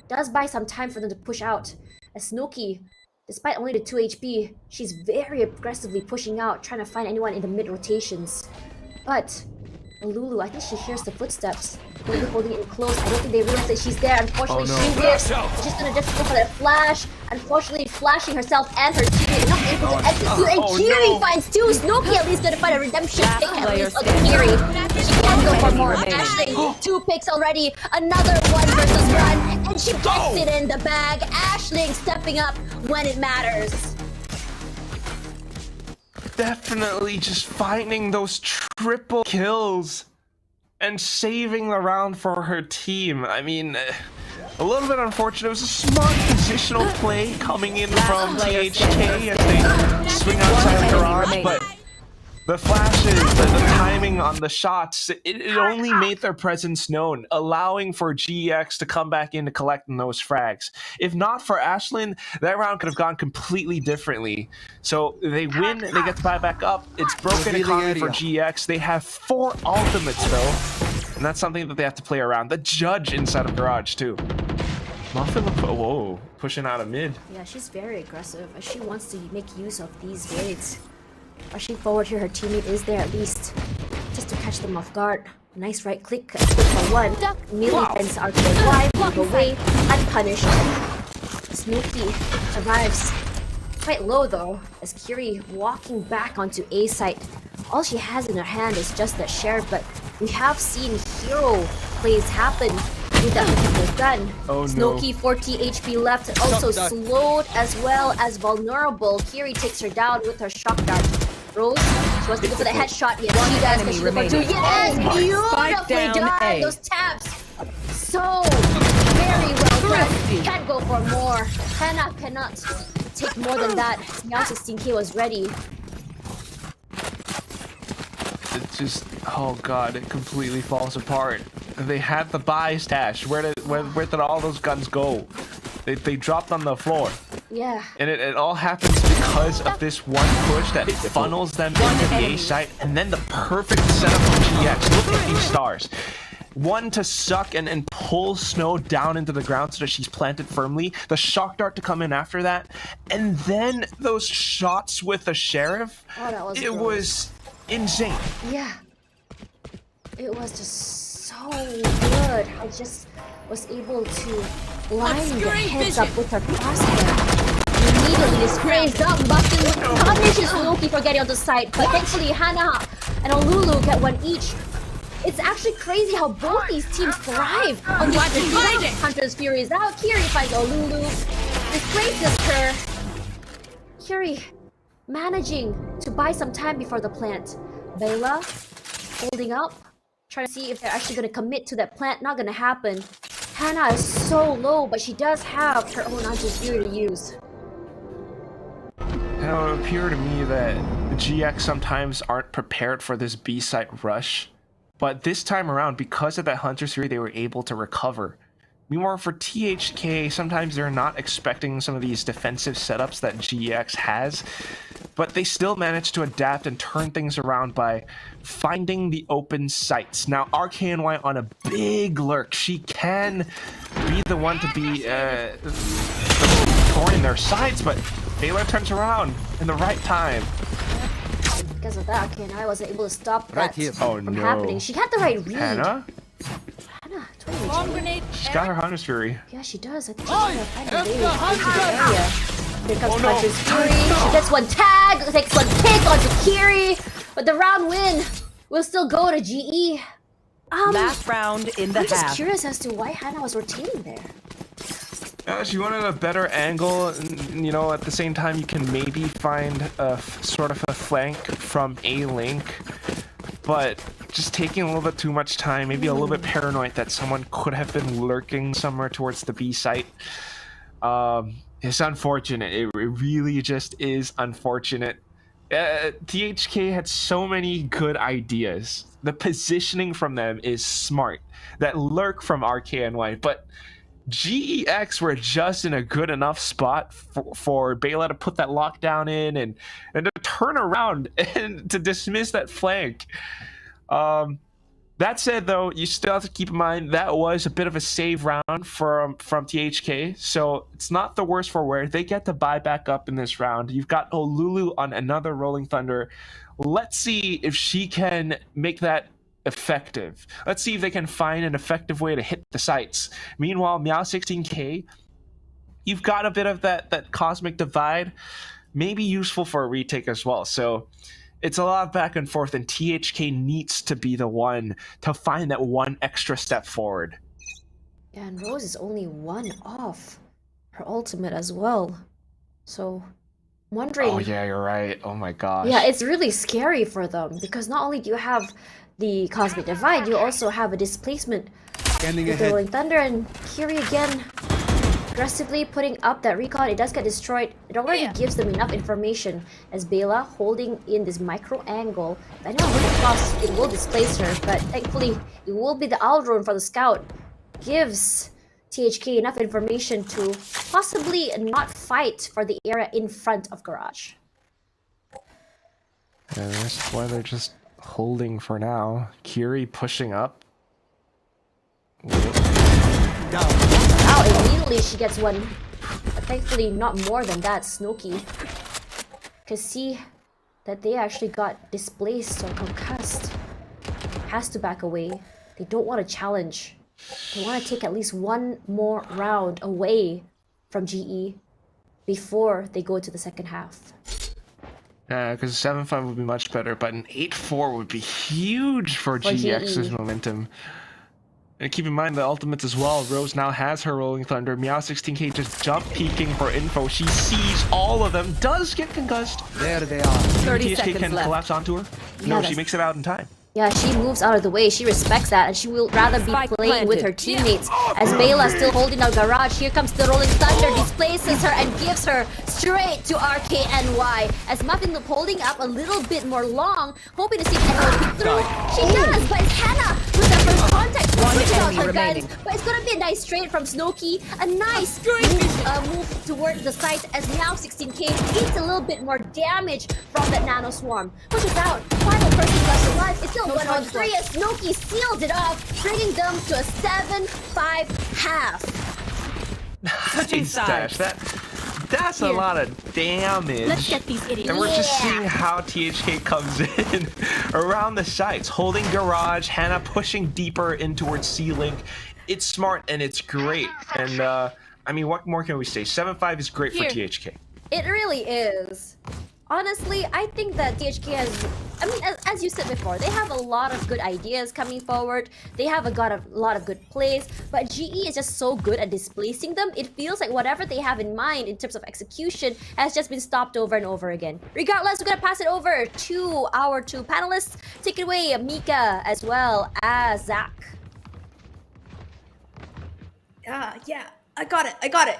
Does buy some time for them to push out. As Snooki, despite only the 2 HP, she's very aggressively pushing out, trying to find anyone in the mid rotations. But Lulu, I think she hears the footsteps. Maybe holding it in close. I don't think they realize that she's there. Unfortunately, she whips. She's gonna just go for that flash. Unfortunately, flashing herself and her teammate not able to execute. And Kiri finds 2. Snooki at least gonna find a redemption pick at least on Kiri. She can go for more. Aisling, 2 picks already. Another 1 versus 1. And she gets it in the bag. Aisling stepping up when it matters. Definitely just finding those triple kills and saving the round for her team. I mean, a little bit unfortunate. It was a smart positional play coming in from THK as they swing outside the garage, but the flashes, the timing on the shots, it only made their presence known, allowing for GX to come back in to collecting those frags. If not for Ashlyn, that round could have gone completely differently. So they win, they get to buy back up. It's broken economy for GX. They have 4 ultimates though. And that's something that they have to play around. The judge inside of Garage, too. Muffin, whoa, pushing out of mid. Yeah, she's very aggressive. She wants to make use of these raids. Rushing forward here, her teammate is there at least, just to catch them off guard. Nice right click, click for one. Melee ends are alive, move away, unpunished. Snooki survives. Quite low though, as Kiri walking back onto A site. All she has in her hand is just that sheriff, but we have seen hero plays happen with that particular gun. Oh, Snooki, 40 HP left, also slowed as well as vulnerable. Kiri takes her down with her shock dart. Rose, she wants to go for the headshot. Yes, she does. But she goes for two. Yes, beautifully done. Those taps, so very well done. Can't go for more. Hannah cannot take more than that. Now 16k was ready. It just, oh god, it completely falls apart. They had the buy stash. Where did all those guns go? They dropped on the floor. Yeah. And it all happens because of this one push that funnels them into the A site, and then the perfect setup from GX. Look at these stars. One to suck and pull Snow down into the ground so that she's planted firmly. The shock dart to come in after that. And then those shots with the sheriff. Oh, that was it was insane. Yeah. It was just so good. I just was able to line the heads up with her crosshair. Immediately sprays up, Bucky punishes Loki for getting on the side, but thankfully Hannah and Olulu get one each. It's actually crazy how both these teams thrive on these rounds. Hunter's Fury is out, Kiri finds Olulu, displaces her. Kiri managing to buy some time before the plant. Bela holding up, trying to see if they're actually going to commit to that plant. Not going to happen. Hannah is so low, but she does have her own Hunter's Fury to use. It would appear to me that GX sometimes aren't prepared for this B site rush, but this time around, because of that Hunter's Fury, they were able to recover. Meanwhile, for THK, sometimes they're not expecting some of these defensive setups that GX has, but they still manage to adapt and turn things around by finding the open sites. Now, RKNY on a big lurk. She can be the one to be torn in their sides, but Baylor turns around in the right time. Because of that, I wasn't able to stop that from happening. She had the right read. Hannah? Hannah, totally. She's got her Hunter's Fury. Yeah, she does. I think she's gonna find a way into the area. Here comes Hunter's Fury. She gets one tag, takes one pick onto Kiri, but the round win will still go to GE. Last round in the I'm just half. curious as to why Hannah was rotating there. She wanted a better angle, and, you know, at the same time you can maybe find a sort of a flank from A link, but just taking a little bit too much time, maybe a little bit paranoid that someone could have been lurking somewhere towards the B site. It's unfortunate. It really just is unfortunate. THK had so many good ideas. The positioning from them is smart. That lurk from RKNY, but GEX were just in a good enough spot for Bela to put that lockdown in and to turn around and to dismiss that flank. That said, though, you still have to keep in mind that was a bit of a save round from THK, so it's not the worst for wear. They get to buy back up in this round. You've got Olulu on another Rolling Thunder. Let's see if she can make that effective. Let's see if they can find an effective way to hit the sites. Meanwhile, Meow16K, you've got a bit of that cosmic divide, maybe useful for a retake as well. So it's a lot of back and forth, and THK needs to be the one to find that one extra step forward. Yeah, and Rose is only one off her ultimate as well. So, I'm wondering... Oh yeah, you're right. Oh my gosh. Yeah, it's really scary for them, because not only do you have the Cosmic Divide, you also have a displacement with the Rolling Thunder, and Kiri again aggressively putting up that recon. It does get destroyed. It already gives them enough information as Bela holding in this micro angle. I know with the cross it will displace her, but thankfully it will be the Aldrone for the scout. Gives THK enough information to possibly not fight for the area in front of Garage. Yeah, that's why they're just holding for now. Kiri pushing up. Wow, immediately she gets one. But thankfully, not more than that, Snooki. Can see that they actually got displaced or concussed. Has to back away. They don't want to challenge. They want to take at least one more round away from GE before they go to the second half. Because 7-5 would be much better, but an 8-4 would be huge for GX's momentum. And keep in mind the ultimates as well. Rose now has her Rolling Thunder. Meow16k just jump peeking for info. She sees all of them, does get concussed. There they are. 30 THK seconds can left. collapse onto her. Yeah, No, she makes it out in time. Yeah, she moves out of the way. She respects that, and she will rather be Spike playing with her teammates. As Bela still holding down Garage, here comes the Rolling Thunder, displaces her and gives her straight to RKNY. As Muffin Loop holding up a little bit more long, hoping to see if Hannah will peek through. She does, but it's Hannah with that first contact, switching out her guns. But it's gonna be a nice trade from Snooki. A nice move towards the site as now 16k eats a little bit more damage from that Nano Swarm. Pushes out, final person left alive. It's still 1-on-3 as Snooki seals it off, bringing them to a 7-5 half. Nice dash. That's a lot of damage. Let's get these idiots. And we're just seeing how THK comes in around the sites, holding Garage, Hannah pushing deeper in towards C-Link. It's smart and it's great. And I mean, what more can we say? 7-5 is great for THK. It really is. Honestly, I think that THK has, I mean, as you said before, they have a lot of good ideas coming forward. They have got a lot of good plays, but GE is just so good at displacing them. It feels like whatever they have in mind in terms of execution has just been stopped over and over again. Regardless, we're gonna pass it over to our two panelists. Take it away, Mika, as well as Zach. Yeah. I got it.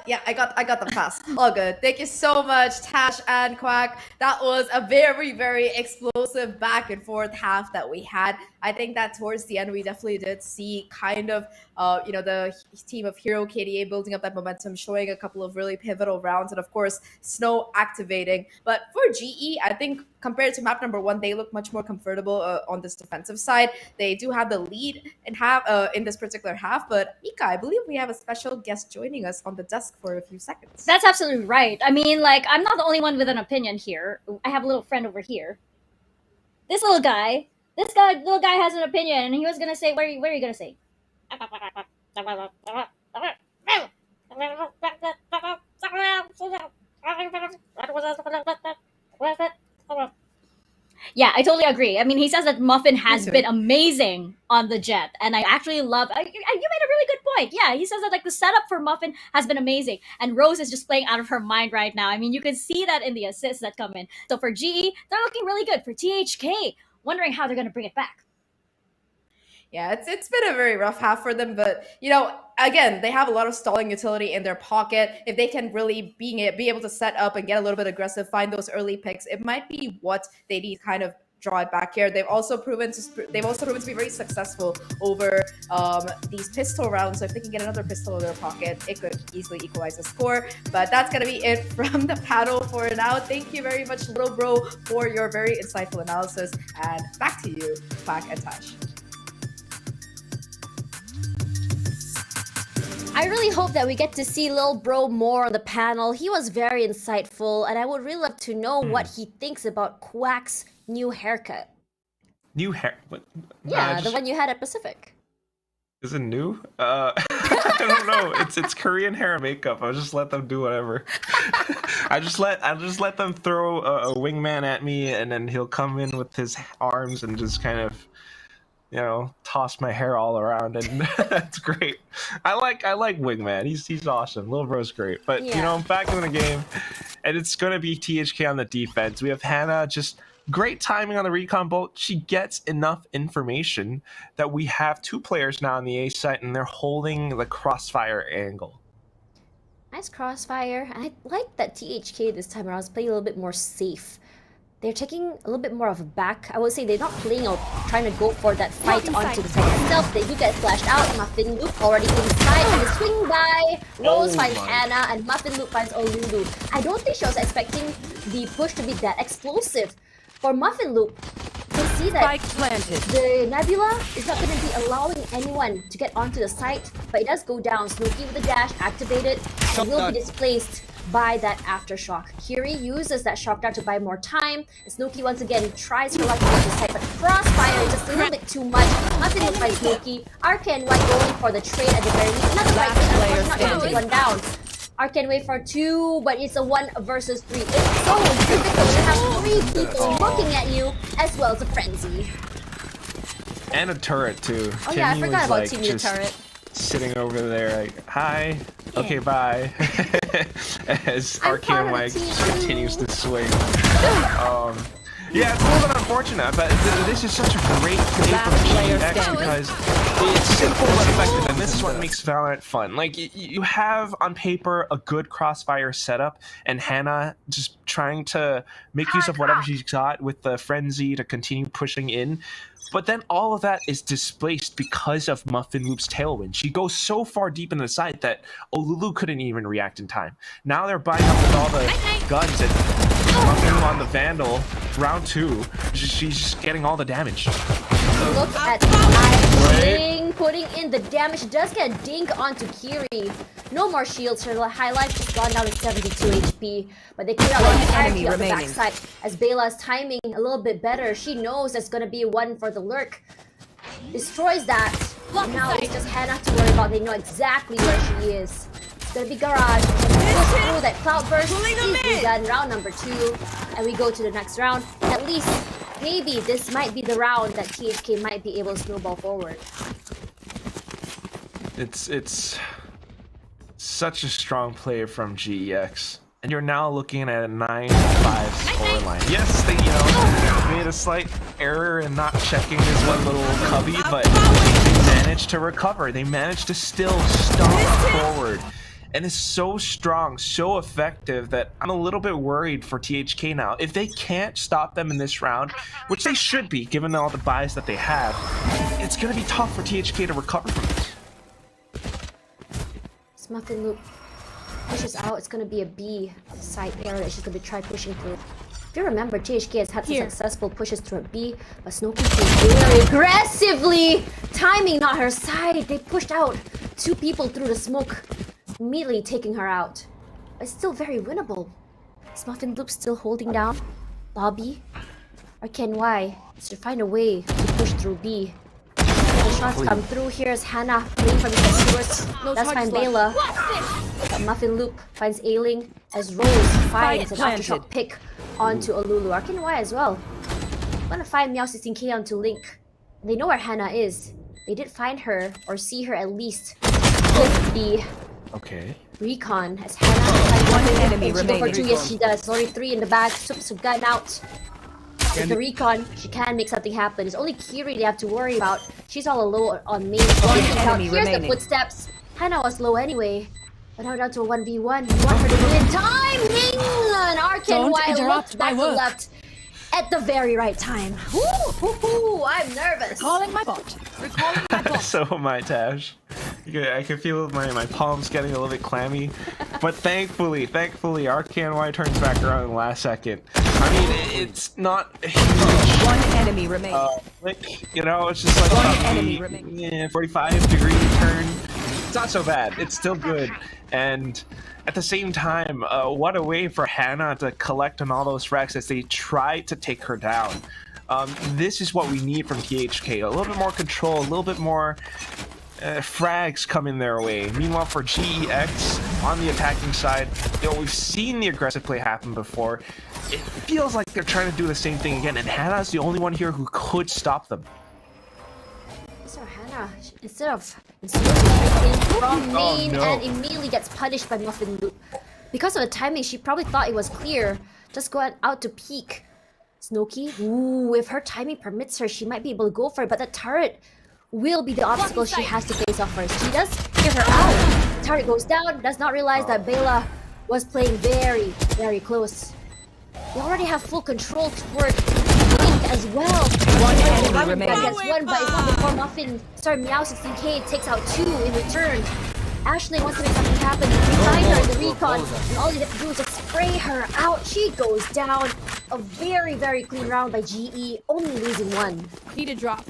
Yeah, I got the pass. All good. Thank you so much, Tash and Quack. That was a very, very explosive back and forth half that we had. I think that towards the end, we definitely did see kind of, the team of Hero KDA building up that momentum, showing a couple of really pivotal rounds, and of course, Snow activating. But for GE, I think compared to map number 1, they look much more comfortable on this defensive side. They do have the lead in this particular half, but Mika, I believe we have a special guest joining us on the desk for a few seconds. That's absolutely right. I mean, like, I'm not the only one with an opinion here. I have a little friend over here. This little guy has an opinion, and he was gonna say, where are you gonna say? Yeah, I totally agree. I mean, he says that Muffin has been amazing on the Jet, and I actually love. You made a really good point. Yeah, he says that like the setup for Muffin has been amazing, and Rose is just playing out of her mind right now. I mean, you can see that in the assists that come in. So for GE, they're looking really good. For THK, wondering how they're going to bring it back. Yeah, it's been a very rough half for them, but again, they have a lot of stalling utility in their pocket. If they can really be able to set up and get a little bit aggressive, find those early picks, it might be what they need to kind of draw it back here. They've also proven to be very successful over these pistol rounds. So if they can get another pistol in their pocket, it could easily equalize the score. But that's gonna be it from the panel for now. Thank you very much, Little Bro, for your very insightful analysis. And back to you, Quack and Tash. I really hope that we get to see Lil Bro more on the panel. He was very insightful, and I would really love to know what he thinks about Quack's new haircut. New hair? What? Yeah, the one you had at Pacific. Is it new? I don't know. It's Korean hair and makeup. I'll just let them do whatever. I just let them throw a wingman at me, and then he'll come in with his arms and just kind of, toss my hair all around, and that's great. I like wingman. He's awesome. Lil Bro's great. But back in the game, and it's gonna be THK on the defense. We have Hannah, just great timing on the recon bolt. She gets enough information that we have 2 players now on the A site, and they're holding the crossfire angle. Nice crossfire. And I like that THK this time around is playing a little bit more safe. They're taking a little bit more of a back. I would say they're not playing or trying to go for that fight onto the side itself. They do get flashed out. Muffin Loop already inside, and the swing by. Rose finds Anna, and Muffin Loop finds Olulu. I don't think she was expecting the push to be that explosive. For Muffin Loop, they see that the Nebula is not going to be allowing anyone to get onto the site, but it does go down. Snooki with the dash activated and will be displaced by that aftershock. Kiri uses that shock dart to buy more time. And Snooki once again tries her luck on the site, but Crossfire is just a little bit too much. Nothing by Snooki. Arcan White going for the trade at the very least. Another right click, not able to take one down. Arcan wait for 2, but it's a 1 versus 3. It's so difficult to have 3 people looking at you, as well as a frenzy. And a turret too. Oh yeah, I Timmy forgot was, about like, Timmy the just turret. sitting over there like, hi, okay, bye. As I'm Arcane part of Mike the team. continues to swing. Yeah, it's a little bit unfortunate, but this is such a great play from GX because it's simple but effective, and this is what makes Valorant fun. Like, you have on paper a good Crossfire setup, and Hannah just trying to make use of whatever she's got with the frenzy to continue pushing in. But then all of that is displaced because of Muffin Loop's tailwind. She goes so far deep in the side that Olulu couldn't even react in time. Now they're buying up with all the guns and Muffin on the Vandal. Round 2, she's just getting all the damage. Look at Iving putting in the damage. Does get a dink onto Kiri. No more shields. Her high life just gone down to 72 HP. But they clear out the entirety of the backside. As Bela's timing a little bit better. She knows there's going to be one for the lurk. Destroys that. Now it's just Hannah to worry about. They know exactly where she is. It's going to be Garage. Push through that cloud burst. Easily done. Round number 2. And we go to the next round. At least, maybe this might be the round that THK might be able to snowball forward. It's such a strong play from GEX. And you're now looking at a 9-5 scoreline. Yes, they made a slight error in not checking this one little cubby, but they managed to recover. They managed to still stomp forward. And it's so strong, so effective that I'm a little bit worried for THK now. If they can't stop them in this round, which they should be, given all the buys that they have, it's going to be tough for THK to recover from this. Muffin Loop pushes out. It's going to be a B side area that she's going to try pushing through. If you remember, THK has had some successful pushes through a B, but Snooki is very aggressively timing not her side. They pushed out 2 people through the smoke, immediately taking her out. It's still very winnable. Is Muffin Loop still holding down Bobby? Or can Y to find a way to push through B? The shots come through. Here's Hannah playing from the Stewards. That's fine, Bela. But Muffin Loop finds Ailing as Rose finds an aftershock pick onto Olulu. Arcane Y as well. Gonna find Meow16k onto Link. They know where Hannah is. They did find her, or see her at least, with the recon. As Hannah finds one enemy remaining. For 2, yes she does. Only 3 in the bag. Swoops a gun out. With the recon, she can make something happen. It's only Kiri they have to worry about. She's all alone on main. Here's the footsteps. Hannah was low anyway. But now down to a 1v1. You want her to win. Timing! And Arcane Y looked back to left at the very right time. Woo, I'm nervous. Recalling my bot. So am I, Tash. I can feel my palms getting a little bit clammy. But thankfully, Arcane Y turns back around in the last second. I mean, it's not a huge... 1 enemy remaining. It's just like a 45-degree turn. It's not so bad. It's still good. And at the same time, what a way for Hannah to collect on all those frags as they try to take her down. This is what we need from THK. A little bit more control, a little bit more frags coming their way. Meanwhile, for GEX on the attacking side, we've seen the aggressive play happen before. It feels like they're trying to do the same thing again, and Hannah's the only one here who could stop them. So Hannah, instead of from main and immediately gets punished by Muffin Loop. Because of the timing, she probably thought it was clear. Just going out to peek. Snooki, if her timing permits her, she might be able to go for it, but the turret will be the obstacle she has to face off first. She does hear her out. Turret goes down, does not realize that Bela was playing very, very close. They already have full control toward Link as well. 1 enemy remaining. Gets one, but it's not before Meow16k takes out 2 in return. Ashley wants to make something happen. Behind her in the recon. And all you have to do is just spray her out. She goes down. A very, very clean round by GE, only losing 1. Need a drop.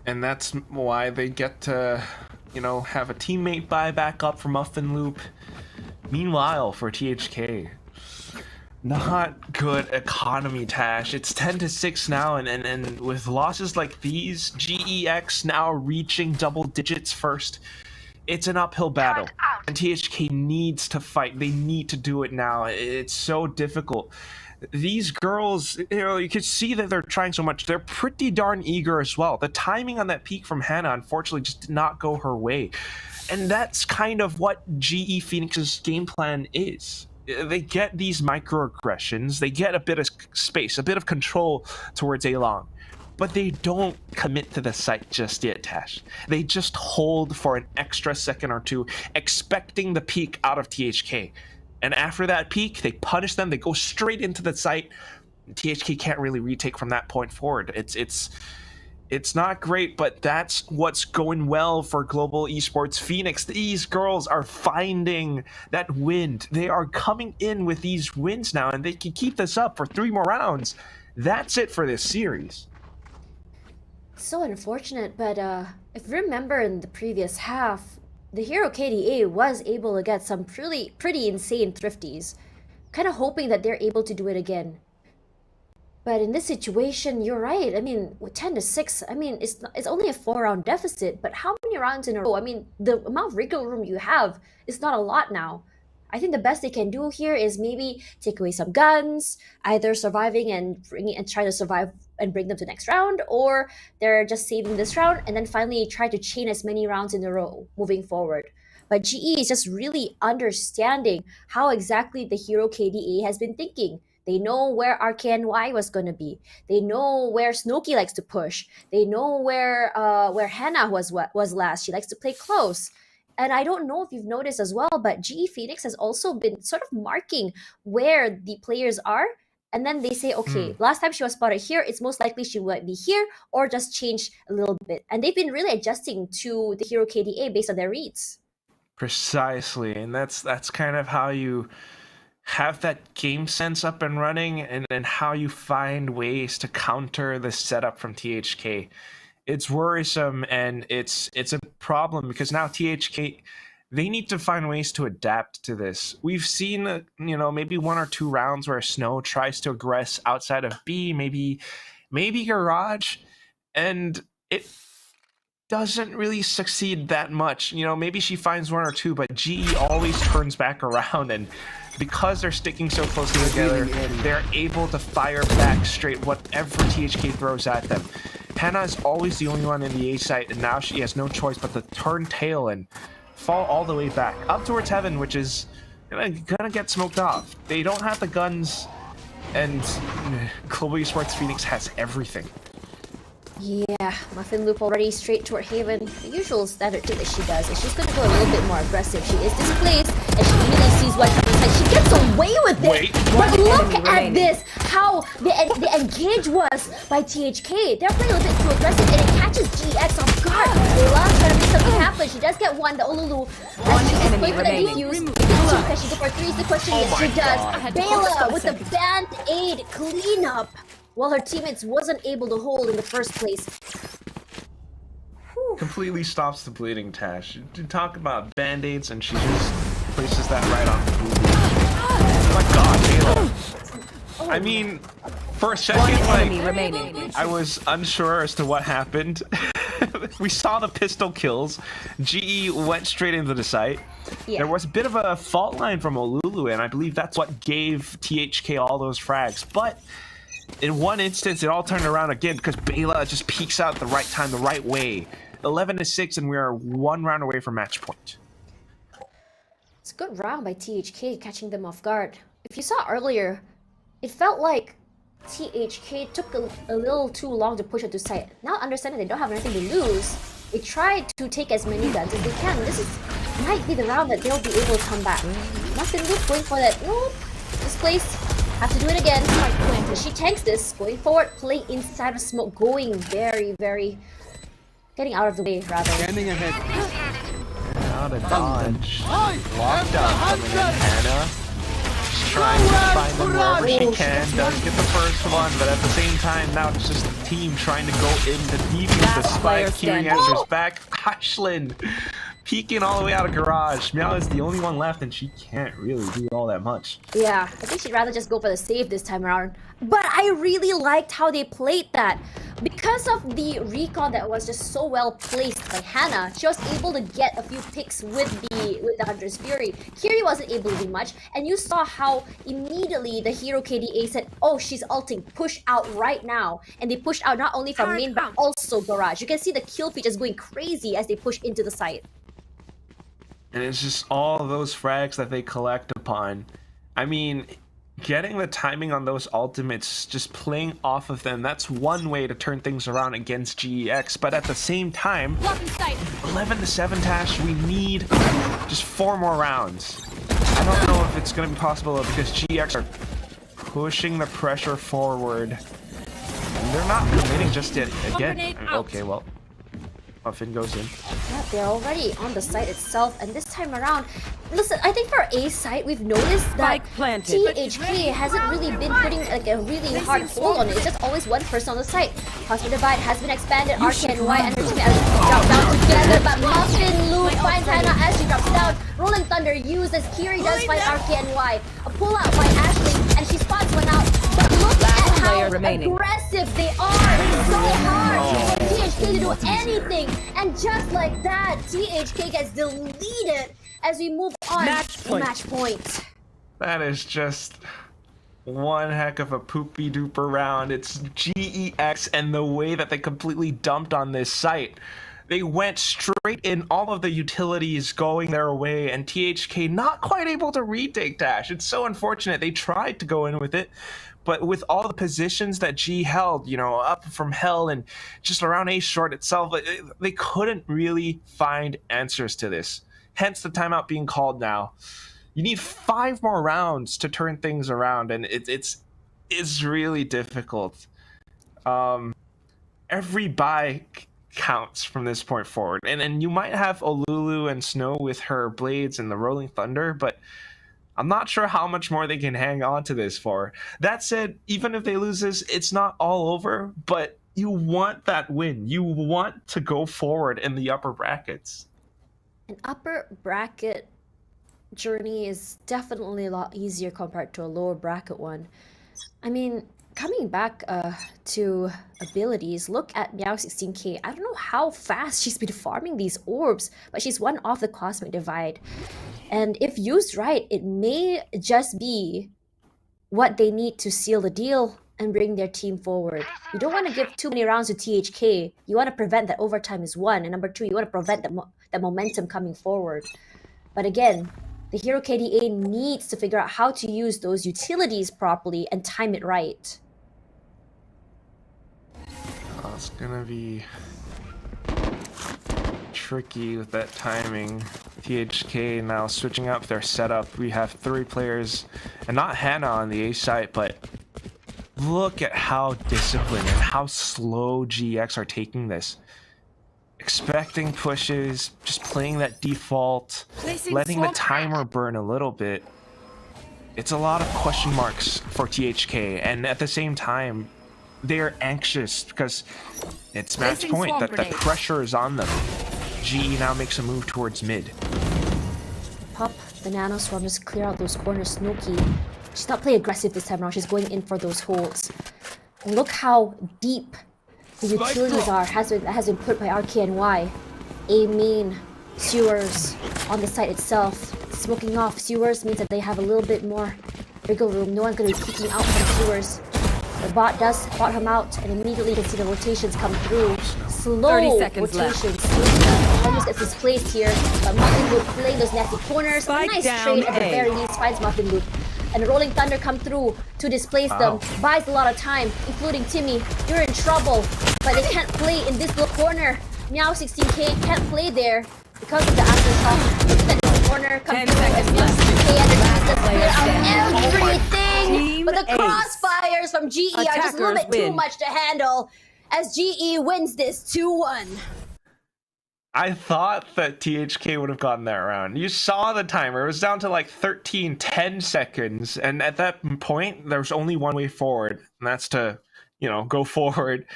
And that's why they get to, you know, have a teammate buy back up for Muffin Loop. Meanwhile, for THK, not good economy, Tash. It's 10-6 now, and with losses like these, GEX now reaching double digits first, it's an uphill battle. And THK needs to fight. They need to do it now. It's so difficult. These girls, you know, you can see that they're trying so much. They're pretty darn eager as well. The timing on that peak from Hannah, unfortunately, just did not go her way. And that's kind of what GE Phoenix's game plan is. They get these microaggressions, they get a bit of space, a bit of control towards A-Long, but they don't commit to the site just yet, Tash. They just hold for an extra second or two, expecting the peak out of THK. And after that peak, they punish them, they go straight into the site. THK can't really retake from that point forward. It's not great, but that's what's going well for Global Esports Phoenix. These girls are finding that wind. They are coming in with these wins now, and they can keep this up for 3 more rounds. That's it for this series. So unfortunate, but if you remember in the previous half, the hero KDA was able to get some pretty insane thrifties. Kind of hoping that they're able to do it again. But in this situation, you're right. I mean, with 10-6, I mean, it's only a 4-round deficit, but how many rounds in a row? I mean, the amount of wriggle room you have is not a lot now. I think the best they can do here is maybe take away some guns, either surviving and try to survive and bring them to the next round, or they're just saving this round and then finally try to chain as many rounds in a row moving forward. But GE is just really understanding how exactly the hero KDA has been thinking. They know where RKNY was going to be. They know where Snooki likes to push. They know where Hannah was last. She likes to play close. And I don't know if you've noticed as well, but GE Phoenix has also been sort of marking where the players are. And then they say, okay, last time she was spotted here, it's most likely she might be here or just change a little bit. And they've been really adjusting to the hero KDA based on their reads. Precisely. And that's kind of how you have that game sense up and running, and then how you find ways to counter the setup from THK. It's worrisome, and it's a problem because now THK, they need to find ways to adapt to this. We've seen, you know, maybe 1 or 2 rounds where Snow tries to aggress outside of B, maybe Garage, and it doesn't really succeed that much. You know, maybe she finds 1 or 2, but GE always turns back around, and because they're sticking so closely together, they're able to fire back straight whatever THK throws at them. Hannah is always the only one in the A site, and now she has no choice but to turn tail and fall all the way back up towards Heaven, which is gonna get smoked off. They don't have the guns, and Global Esports Phoenix has everything. Yeah, Muffin Loop already straight toward Haven. The usual standard thing that she does is she's gonna go a little bit more aggressive. She is displaced, and she really sees what happens. Like, she gets away with it. But look at this, how the engage was by THK. They're playing a little bit too aggressive, and it catches GX off guard. Bela trying to make something happen. She does get one, the Olulu. She is playing for the defuse. Can she go for 3 is the question. Yes, she does. Bela with the band-aid cleanup, while her teammates wasn't able to hold in the first place. Whew. Completely stops the bleeding, Tash. You talk about band-aids, and she just places that right on the blue. Oh my god, Bela. I mean, for a second, like, I was unsure as to what happened. We saw the pistol kills. GE went straight into the site. Yeah. There was a bit of a fault line from Olulu, and I believe that's what gave THK all those frags. But in one instance, it all turned around again because Bela just peeks out at the right time, the right way. 11-6, and we are 1 round away from match point. It's a good round by THK, catching them off guard. If you saw earlier, it felt like THK took a little too long to push it to site. Now understanding they don't have anything to lose, they tried to take as many guns as they can. This might be the round that they'll be able to come back. Muffin Loop going for that. Nope. This place. Have to do it again. She tanks this, going forward, playing inside of smoke, going very, very... getting out of the way, rather. Standing ahead. Out of dodge. Locked out coming in, Hannah. trying to find them wherever she can. Does get the first one, but at the same time, now it's just the team trying to go in to defuse the spike. Kiri answers back. Ashlyn peeking all the way out of garage. Meow is the only one left, and she can't really do all that much. Yeah, I think she'd rather just go for the save this time around. But I really liked how they played that. Because of the recon that was just so well placed by Hannah, she was able to get a few picks with the Hunter's Fury. Kiri wasn't able to do much, and you saw how immediately the hero KDA said, oh, she's ulting, push out right now. And they pushed out not only from main, but also garage. You can see the kill feed just going crazy as they push into the site. And it's just all those frags that they collect upon. I mean, getting the timing on those ultimates, just playing off of them, that's one way to turn things around against GEX. But at the same time, 11-7 Tash, we need just 4 more rounds. I don't know if it's going to be possible though, because GEX are pushing the pressure forward. And they're not committing just yet again. Okay, well, Muffin goes in. Yeah, they're already on the site itself, and this time around, listen, I think for A site, we've noticed that THK hasn't really been putting like a really hard hold on it. It's just always one person on the site. Cosmic Divide has been expanded. RK and Y and her team drop down together, but Muffin Loop finds Hannah as she drops down. Rolling Thunder uses Kiri does find RK and Y. A pull out by Ashley, and she spots one out. But look at how aggressive they are. It's so hard for THK to do anything. And just like that, THK gets deleted as we move on to match point. That is just one heck of a poopy duper round. It's GEX and the way that they completely dumped on this site. They went straight in, all of the utilities going their way, and THK not quite able to retake Dash. It's so unfortunate. They tried to go in with it, but with all the positions that G held, you know, up from Hell and just around A short itself, they couldn't really find answers to this. Hence the timeout being called now. You need 5 more rounds to turn things around, and it's really difficult. Every buy counts from this point forward, and you might have Olulu and Snow with her blades and the Rolling Thunder, but I'm not sure how much more they can hang on to this for. That said, even if they lose this, it's not all over, but you want that win. You want to go forward in the upper brackets. An upper bracket journey is definitely a lot easier compared to a lower bracket one. I mean, coming back to abilities, look at Meow16k. I don't know how fast she's been farming these orbs, but she's one off the Cosmic Divide. And if used right, it may just be what they need to seal the deal and bring their team forward. You don't want to give too many rounds to THK. You want to prevent that overtime is 1. And number 2, you want to prevent that momentum coming forward. But again, the hero KDA needs to figure out how to use those utilities properly and time it right. It's gonna be tricky with that timing. THK now switching up their setup. We have 3 players, and not Hannah on the A site, but look at how disciplined and how slow GX are taking this. Expecting pushes, just playing that default, letting the timer burn a little bit. It's a lot of question marks for THK, and at the same time, they're anxious because it's match point, that the pressure is on them. GE now makes a move towards mid. Pop the Nano Swarm, just clear out those corners. Snooki, she's not playing aggressive this time around, she's going in for those holds. And look how deep the utilities are, has been put by RKNY. A main, sewers on the site itself. Smoking off sewers means that they have a little bit more wiggle room. No one's going to be peeking out from sewers. The bot does bot him out, and immediately you can see the rotations come through. Slow 30 seconds rotations. Almost gets displaced here, but Muffin Loop playing those nasty corners. A nice trade at the very least finds Muffin Loop. And the Rolling Thunder come through to displace them. Buys a lot of time, including Timmy. You're in trouble, but they can't play in this little corner. Meow16k can't play there because of the aftershock. Look at this corner, comes through as Meow16k underneath to clear out everything. But the crossfires from GE are just a little bit too much to handle as GE wins this 2-1. I thought that THK would have gotten that round. You saw the timer. It was down to like 10 seconds. And at that point, there was only one way forward. And that's to, go forward.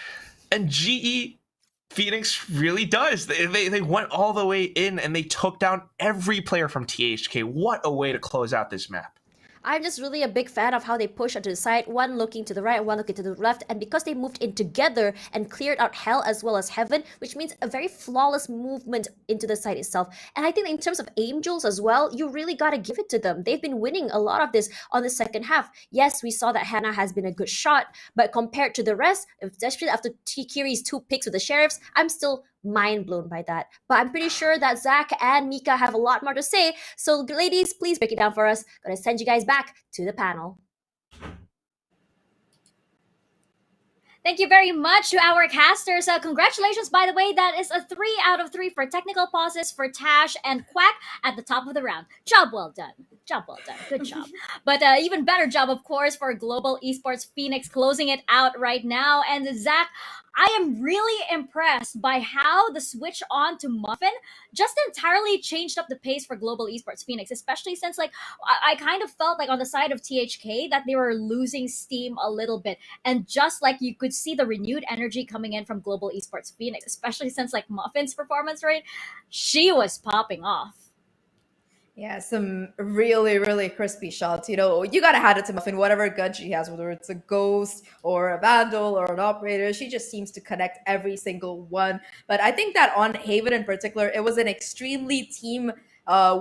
And GE Phoenix really does. They went all the way in and they took down every player from THK. What a way to close out this map. I'm just really a big fan of how they push onto the side, one looking to the right, one looking to the left, and because they moved in together and cleared out hell as well as heaven, which means a very flawless movement into the side itself. And I think in terms of aim jewels as well, you really gotta give it to them. They've been winning a lot of this on the second half. Yes, we saw that Hannah has been a good shot, but compared to the rest, especially after Kiri's 2 picks with the Sheriffs, I'm still mind blown by that. But I'm pretty sure that Zahk and Mika have a lot more to say. So ladies, please break it down for us. Gonna send you guys back to the panel. Thank you very much to our casters. Congratulations, by the way. That is a 3 out of 3 for technical pauses for Tash and Quack at the top of the round. Job well done. Job well done. Good job. But even better job, of course, for Global Esports Phoenix closing it out right now. And Zahk, I am really impressed by how the switch on to Muffin just entirely changed up the pace for Global Esports Phoenix, especially since I kind of felt like on the side of THK that they were losing steam a little bit. And just like you could see the renewed energy coming in from Global Esports Phoenix, especially since Muffin's performance rate, she was popping off. Yeah, some really, really crispy shots. You gotta hand it to Muffin, whatever gun she has, whether it's a ghost or a vandal or an operator, she just seems to connect every single one. But I think that on Haven in particular, it was an extremely team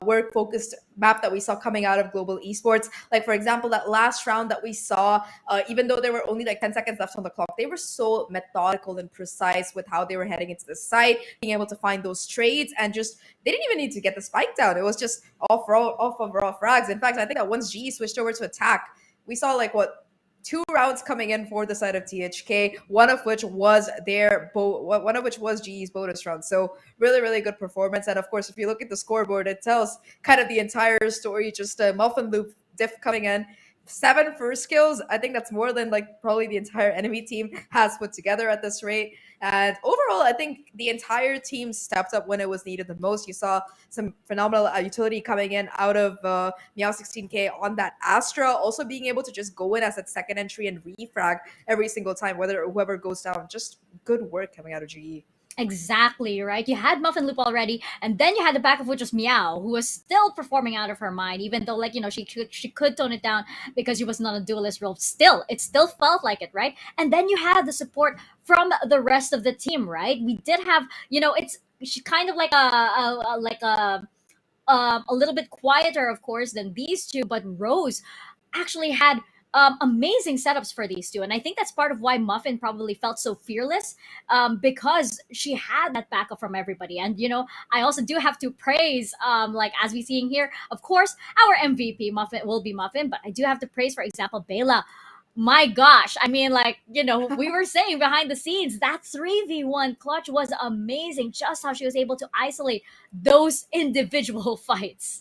work focused map that we saw coming out of Global Esports. Like, for example, that last round that we saw, even though there were only 10 seconds left on the clock, they were so methodical and precise with how they were heading into the site, being able to find those trades, and just they didn't even need to get the spike down. It was just off of raw frags. In fact, I think that once GE switched over to attack, we saw 2 rounds coming in for the side of THK, one of which was GE's bonus round. So really, really good performance. And of course, if you look at the scoreboard, it tells kind of the entire story. Just a Muffin Loop diff coming in. 7 first kills. I think that's more than probably the entire enemy team has put together at this rate. And overall, I think the entire team stepped up when it was needed the most. You saw some phenomenal utility coming in out of Meow16K on that Astra, also being able to just go in as that second entry and refrag every single time, whoever goes down. Just good work coming out of GE. Exactly, right? You had Muffin Loop already, and then you had the backup, which was Meow, who was still performing out of her mind, even though, she could tone it down because she was not a duelist role. Still, it still felt like it, right? And then you had the support from the rest of the team, right? We did have, she's kind of a little bit quieter, of course, than these two, but Rose actually had amazing setups for these two, and I think that's part of why Muffin probably felt so fearless, because she had that backup from everybody. And I also do have to praise, as we seeing here, of course, our MVP Muffin will be Muffin, but I do have to praise, for example, Bela. My gosh, I mean, we were saying behind the scenes, that 3v1 clutch was amazing, just how she was able to isolate those individual fights.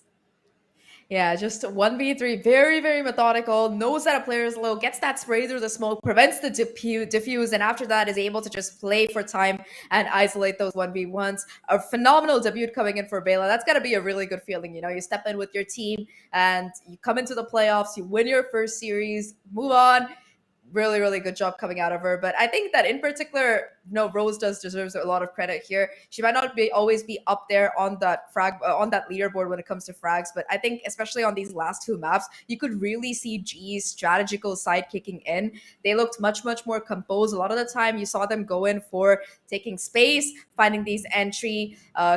Yeah, just 1v3, very, very methodical, knows that a player is low, gets that spray through the smoke, prevents the diffuse, and after that is able to just play for time and isolate those 1v1s. A phenomenal debut coming in for Bela. That's got to be a really good feeling. You step in with your team and you come into the playoffs, you win your first series, move on. Really, really good job coming out of her. But I think that in particular, Rose deserves a lot of credit here. She might not always be up there on that on that leaderboard when it comes to frags, but I think especially on these last 2 maps, you could really see GE's strategical side kicking in. They looked much, much more composed. A lot of the time, you saw them go in for taking space, finding these entry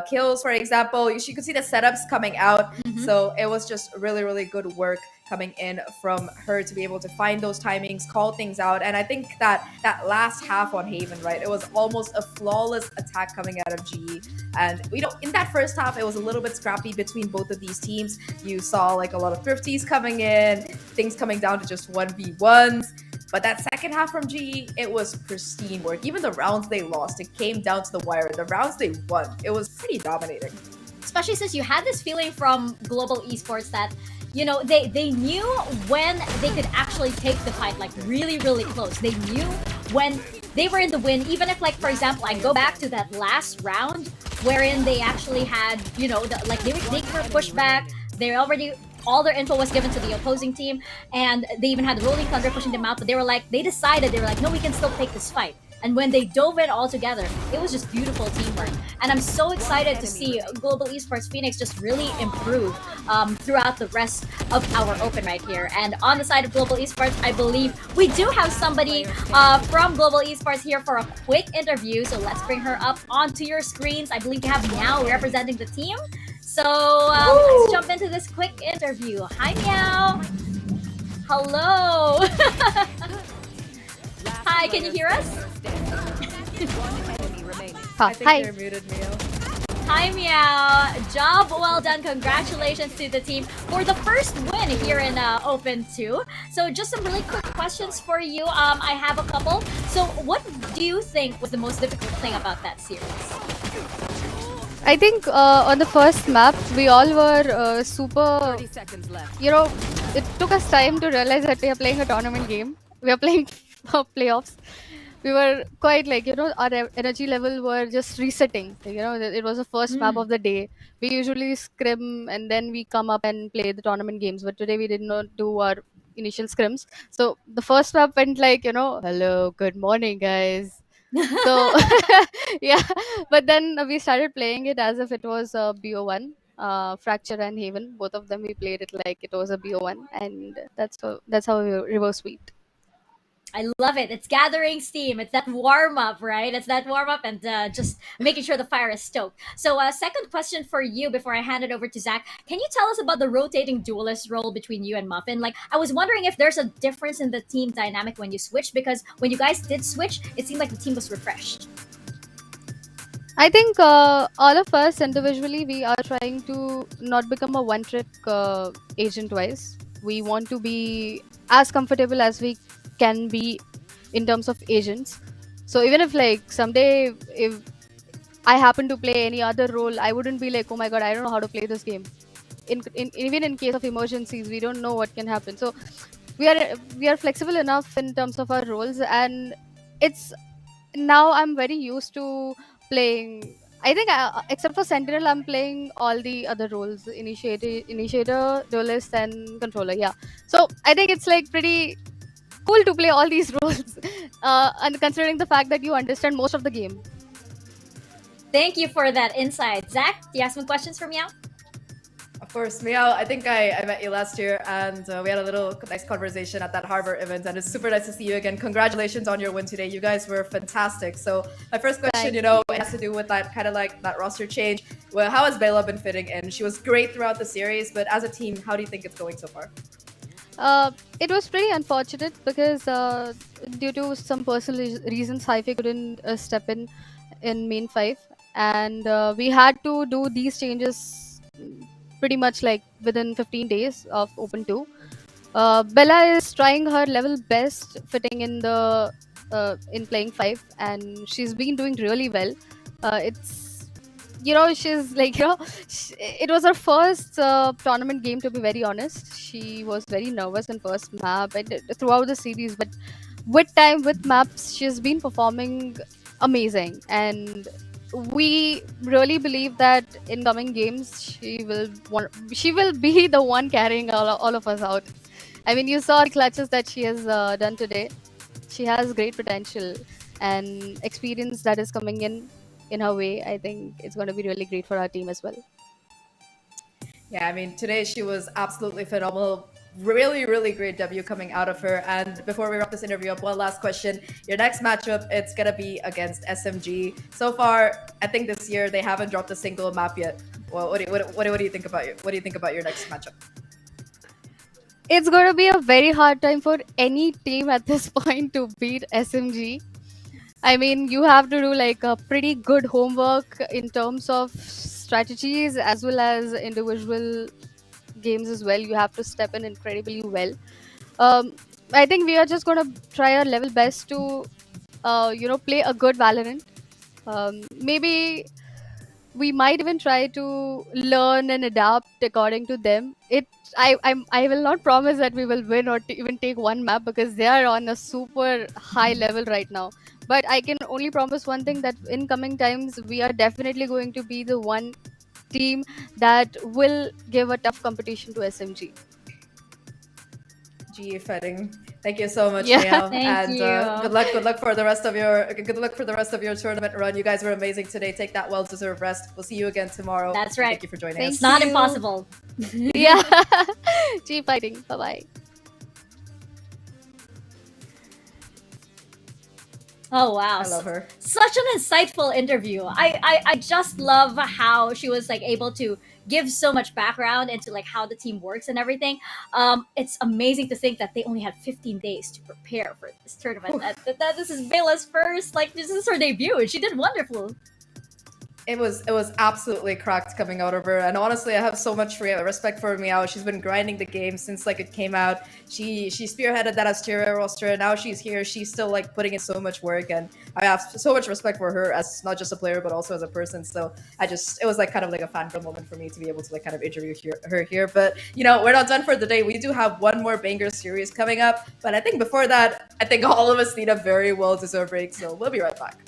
kills, for example. You could see the setups coming out. So it was just really, really good work coming in from her to be able to find those timings, call things out. And I think that last half on Haven, right, it was almost a flawless attack coming out of GE. And in that first half, it was a little bit scrappy between both of these teams. You saw a lot of thrifties coming in, things coming down to just 1v1s. But that second half from GE, it was pristine work. Even the rounds they lost, it came down to the wire. The rounds they won, it was pretty dominating. Especially since you had this feeling from Global Esports that they knew when they could actually take the fight, really, really close. They knew when they were in the win, even if, for example, I go back to that last round wherein they actually had, you know, they were pushed back. They already all their info was given to the opposing team, and they even had Rolling Thunder pushing them out. But they were like, no, we can still take this fight. And when they dove in all together, it was just beautiful teamwork. And I'm so excited to see Global Esports Phoenix just really improve throughout the rest of our open right here. And on the side of Global Esports, I believe we do have somebody from Global Esports here for a quick interview. So let's bring her up onto your screens. I believe we have Meow representing the team. So let's jump into this quick interview. Hi, Meow. Hello. Hi, can you hear us? I think you're muted, Meow. Hi, Meow. Job well done. Congratulations to the team for the first win here in Open 2. So just some really quick questions for you. I have a couple. So what do you think was the most difficult thing about that series? I think on the first map, we all were super, 30 seconds left. you know, it took us time to realize that we are playing a tournament game. We are playing playoffs. We were quite like, you know, our energy level were just resetting. You know, it was the first map of the day. We usually scrim and then we come up and play the tournament games. But today we did not do our initial scrims. So the first map went like, you know, hello, good morning, guys. So yeah, but then we started playing it as if it was a BO1. Fracture and Haven, both of them we played it like it was a BO1, and that's how we reverse sweep. I love it. It's gathering steam. It's that warm up, right? It's that warm up and just making sure the fire is stoked. So, second question for you before I hand it over to Zach. Can you tell us about the rotating duelist role between you and Muffin? Like, I was wondering if there's a difference in the team dynamic when you switch, because when you guys did switch, it seemed like the team was refreshed. I think all of us individually, we are trying to not become a one-trick agent-wise. We want to be as comfortable as we can be in terms of agents. So even if like someday if I happen to play any other role, I wouldn't be like, oh my god, I don't know how to play this game. Even in case of emergencies, we don't know what can happen. So we are flexible enough in terms of our roles, and it's now I'm very used to playing. I think except for Sentinel, I'm playing all the other roles: initiator, duelist, and controller. Yeah. So I think it's like pretty cool to play all these roles, and considering the fact that you understand most of the game. Thank you for that insight. Zach, do you have some questions for Meow? Of course, Meow, I think I met you last year, and we had a little nice conversation at that Harbor event, and it's super nice to see you again. Congratulations on your win today. You guys were fantastic. So my first question, you know, it has to do with that kind of like that roster change. Well, how has Bela been fitting in? She was great throughout the series, but as a team, how do you think it's going so far? It was pretty unfortunate because due to some personal reasons, Hyphy couldn't step in main 5, and we had to do these changes pretty much like within 15 days of Open 2. Bella is trying her level best fitting in the in playing 5, and she's been doing really well. It's, you know, she's like, you know, it was her first tournament game, to be very honest. She was very nervous in first map and throughout the series, but with time, with maps, she's been performing amazing, and we really believe that in coming games she will be the one carrying all of us out. I mean, you saw the clutches that she has done today. She has great potential and experience that is coming in her way. I think it's going to be really great for our team as well. Yeah, I mean, today she was absolutely phenomenal. Really, really great debut coming out of her. And before we wrap this interview up, one last question. Your next matchup, it's going to be against SMG. So far, I think this year they haven't dropped a single map yet. Well, what do you think about your next matchup? It's going to be a very hard time for any team at this point to beat SMG. I mean, you have to do like a pretty good homework in terms of strategies as well as individual games as well. You have to step in incredibly well. I think we are just going to try our level best to, you know, play a good Valorant. Maybe we might even try to learn and adapt according to them. I will not promise that we will win or even take one map, because they are on a super high level right now. But I can only promise one thing, that in coming times we are definitely going to be the one team that will give a tough competition to SMG. G fighting. Thank you so much, Yeah. Mia. Thank And you. good luck for the rest of your tournament run. You guys were amazing today. Take that well-deserved rest. We'll see you again tomorrow. That's right. Thank you for joining Thank us. It's not you. impossible. Yeah. G fighting. Bye bye. Oh wow. I love her. Such an insightful interview. I just love how she was like able to give so much background into like how the team works and everything. It's amazing to think that they only had 15 days to prepare for this tournament. That this is Bella's first, like this is her debut, and she did wonderful. It was absolutely cracked coming out of her, and honestly, I have so much respect for Meow. She's been grinding the game since like it came out. She spearheaded that Asteria roster, and now she's here. She's still like putting in so much work, and I have so much respect for her as not just a player but also as a person. So it was like kind of like a fangirl moment for me to be able to like kind of interview her here. But you know, we're not done for the day. We do have one more banger series coming up, but I think before that, I think all of us need a very well-deserved break. So we'll be right back.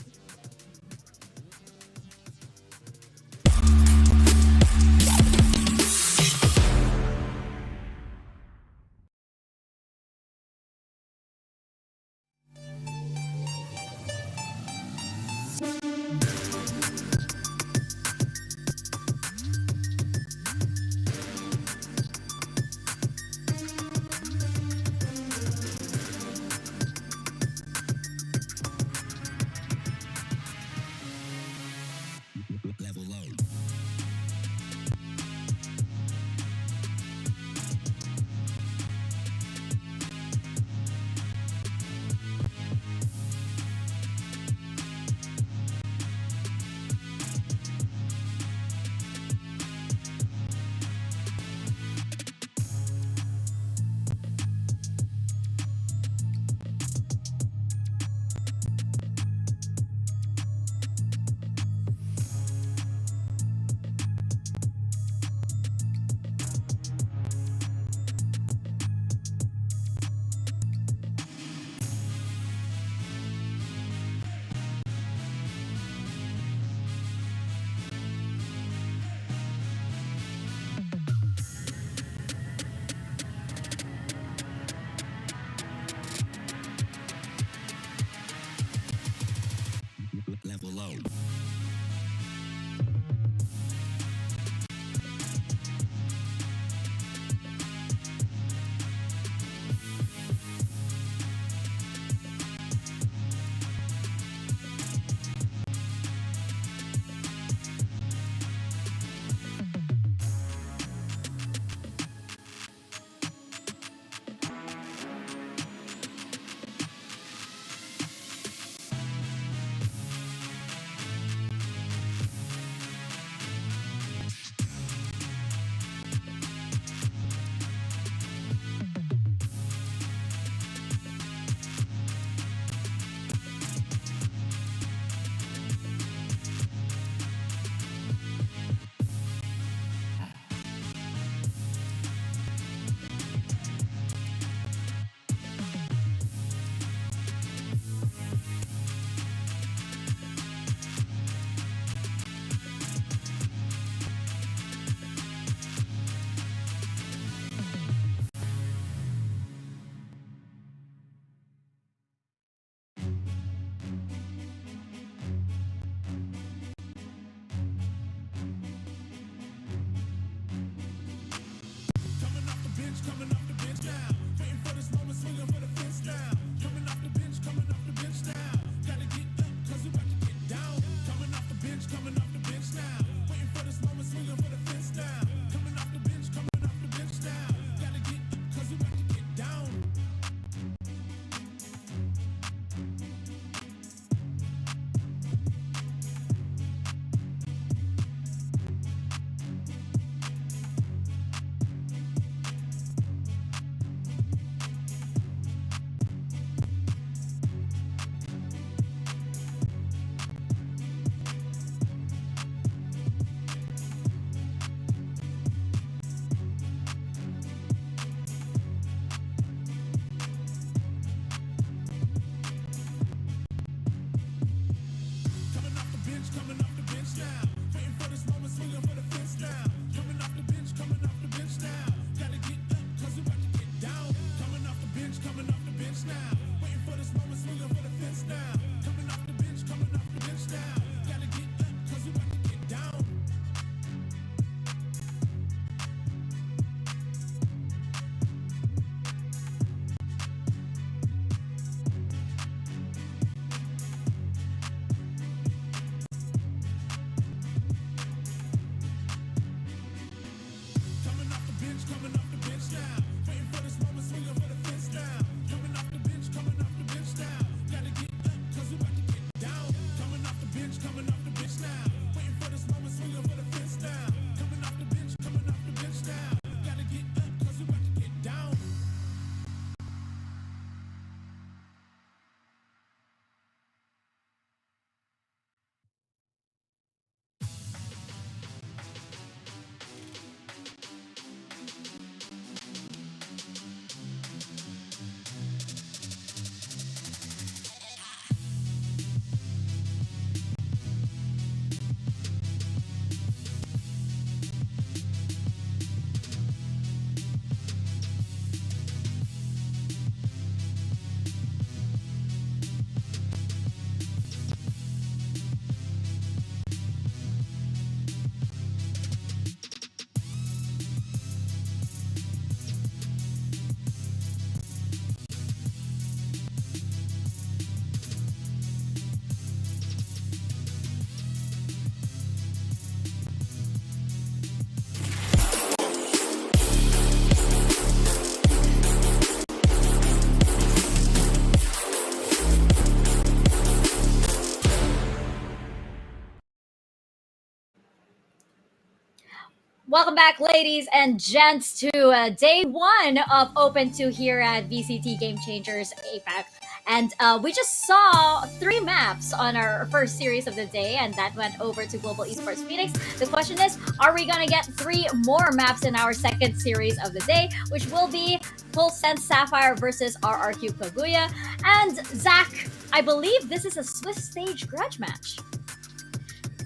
Welcome back, ladies and gents, to day one of Open 2 here at VCT Game Changers APAC. And we just saw 3 maps on our first series of the day, and that went over to Global Esports Phoenix. The question is, are we going to get 3 more maps in our second series of the day, which will be FULLSENSE Sapphire versus RRQ Kagura. And Zach, I believe this is a Swiss stage grudge match.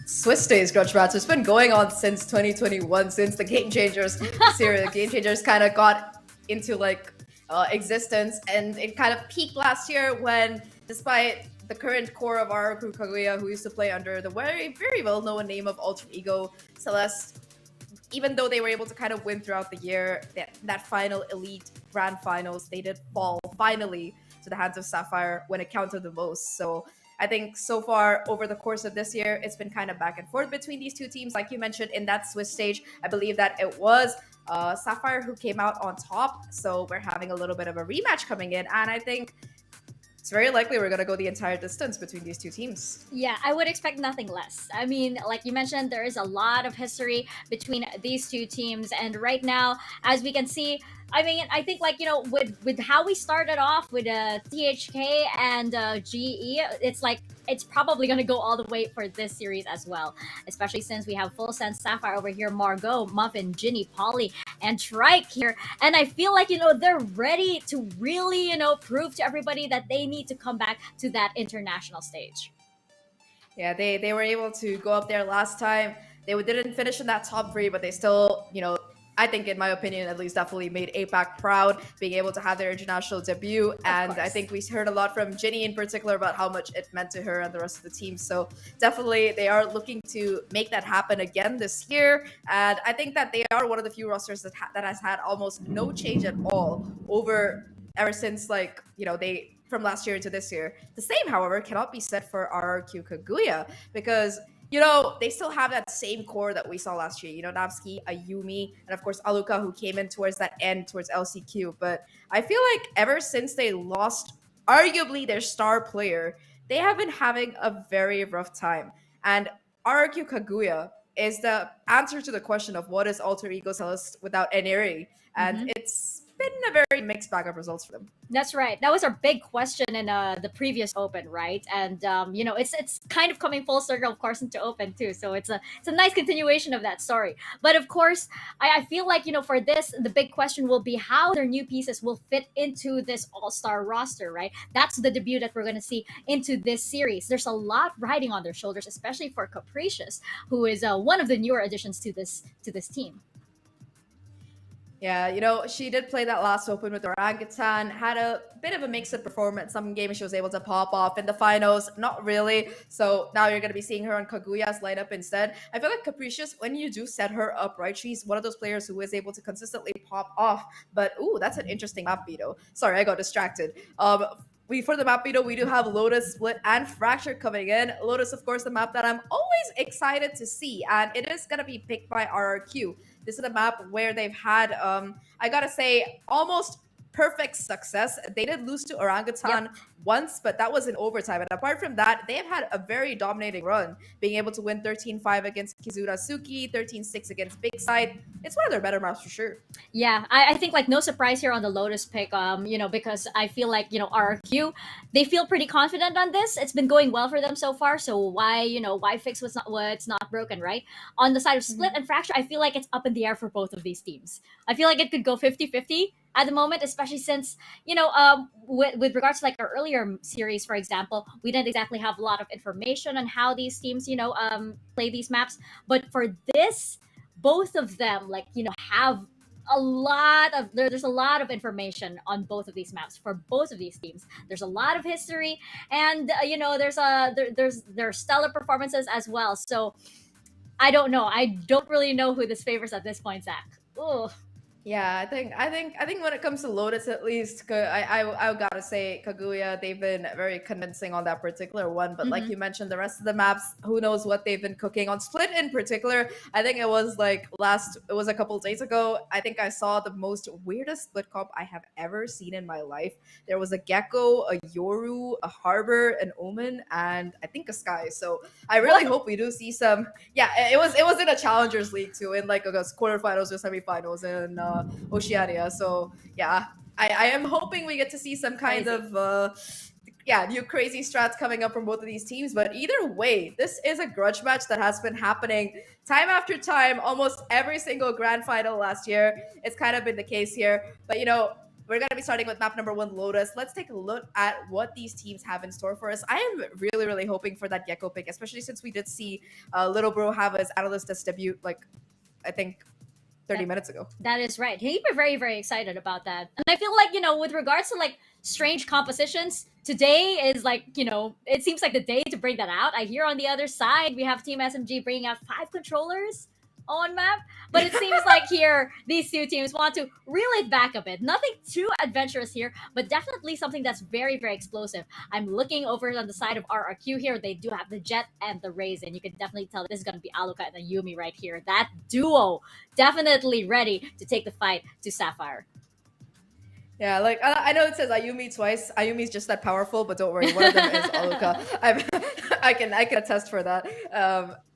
Swiss Days grudge match. It's been going on since 2021, since the Game Changers series. The Game Changers kind of got into existence, and it kind of peaked last year when, despite the current core of our crew Kagura, who used to play under the very, very well-known name of Alter Ego Celeste, even though they were able to kind of win throughout the year, that final Elite Grand Finals, they did fall finally to the hands of Sapphire when it counted the most. So I think so far over the course of this year, it's been kind of back and forth between these two teams. Like you mentioned in that Swiss stage, I believe that it was Sapphire who came out on top. So we're having a little bit of a rematch coming in. And I think it's very likely we're going to go the entire distance between these two teams. Yeah, I would expect nothing less. I mean, like you mentioned, there is a lot of history between these two teams. And right now, as we can see, I mean, I think with how we started off with THK and GE, it's probably going to go all the way for this series as well, especially since we have FULLSENSE Sapphire over here, Margot, Muffin, Ginny, Polly, and Trike here. And I feel like, they're ready to really, prove to everybody that they need to come back to that international stage. Yeah, they were able to go up there last time. They didn't finish in that top 3, but they still, I think, in my opinion, at least, definitely made APAC proud, being able to have their international debut. And I think we heard a lot from Ginny in particular about how much it meant to her and the rest of the team. So definitely they are looking to make that happen again this year. And I think that they are one of the few rosters that has had almost no change at all ever since, they from last year into this year. The same, however, cannot be said for RRQ Kagura, because they still have that same core that we saw last year. Namski, Ayumi, and of course Aluka, who came in towards that end, towards LCQ. But I feel like ever since they lost arguably their star player, they have been having a very rough time. And RRQ Kagura is the answer to the question of what is Alter Ego Celeste without Eneri. And it's been a very mixed bag of results for them. That's right. That was our big question in the previous Open, right? And it's kind of coming full circle, of course, into Open too. So it's a nice continuation of that story. But of course, I feel like for this, the big question will be how their new pieces will fit into this all-star roster, right? That's the debut that we're going to see into this series. There's a lot riding on their shoulders, especially for Capricious, who is one of the newer additions to this team. Yeah, she did play that last Open with Orangutan, had a bit of a mixed performance. Some games she was able to pop off. In the finals, not really. So now you're going to be seeing her on Kaguya's lineup instead. I feel like Capricious, when you do set her up right, she's one of those players who is able to consistently pop off. But, ooh, that's an interesting map, Vito. Sorry, I got distracted. For the map we do have Lotus, Split, and Fracture coming in. Lotus, of course, the map that I'm always excited to see, and it is going to be picked by RRQ. This is a map where they've had, I gotta say, almost perfect success. They did lose to Orangutan once, but that was in overtime. And apart from that, they have had a very dominating run, being able to win 13-5 against Kizuna Suki, 13-6 against Big Side. It's one of their better maps for sure. Yeah, I think no surprise here on the Lotus pick, because I feel like, RRQ, they feel pretty confident on this. It's been going well for them so far. So why fix what's not broken, right? On the side of Split and Fracture, I feel like it's up in the air for both of these teams. I feel like it could go 50-50 at the moment, especially since, with regards to our earlier series, for example, we didn't exactly have a lot of information on how these teams, play these maps. But for this, both of them, have there's a lot of information on both of these maps for both of these teams. There's a lot of history, and there's stellar performances as well. So I don't know. I don't really know who this favors at this point, Zach. Ooh. Yeah, I think when it comes to Lotus, at least, I gotta say Kaguya, they've been very convincing on that particular one. But like you mentioned, the rest of the maps, who knows what they've been cooking on Split in particular. I think it was a couple days ago. I think I saw the most weirdest Split comp I have ever seen in my life. There was a Gecko, a Yoru, a Harbor, an Omen, and I think a Sky. So I really hope we do see some. Yeah, it was in a Challengers League too, in like quarterfinals or semifinals in Oceania. So yeah, I am hoping we get to see some kind of new crazy strats coming up from both of these teams. But either way, this is a grudge match that has been happening time after time, almost every single grand final last year. It's kind of been the case here. But we're going to be starting with map number 1, Lotus. Let's take a look at what these teams have in store for us. I am really, really hoping for that Gecko pick, especially since we did see Little Bro have his Analyst Test debut, like, I think 30 minutes ago. That is right. He were very, very excited about that. And I feel like, with regards to like strange compositions, today is like, it seems like the day to bring that out. I hear on the other side, we have Team SMG bringing out 5 controllers on map, but it seems like here these two teams want to reel it back a bit. Nothing too adventurous here, but definitely something that's very, very explosive. I'm looking over on the side of RRQ here. They do have the Jet and the Raisin. You can definitely tell this is going to be Aluka and the Yumi right here. That duo definitely ready to take the fight to Sapphire. Yeah, like I know it says Ayumi twice. Ayumi's just that powerful, but don't worry, one of them is Aluka. I can attest for that.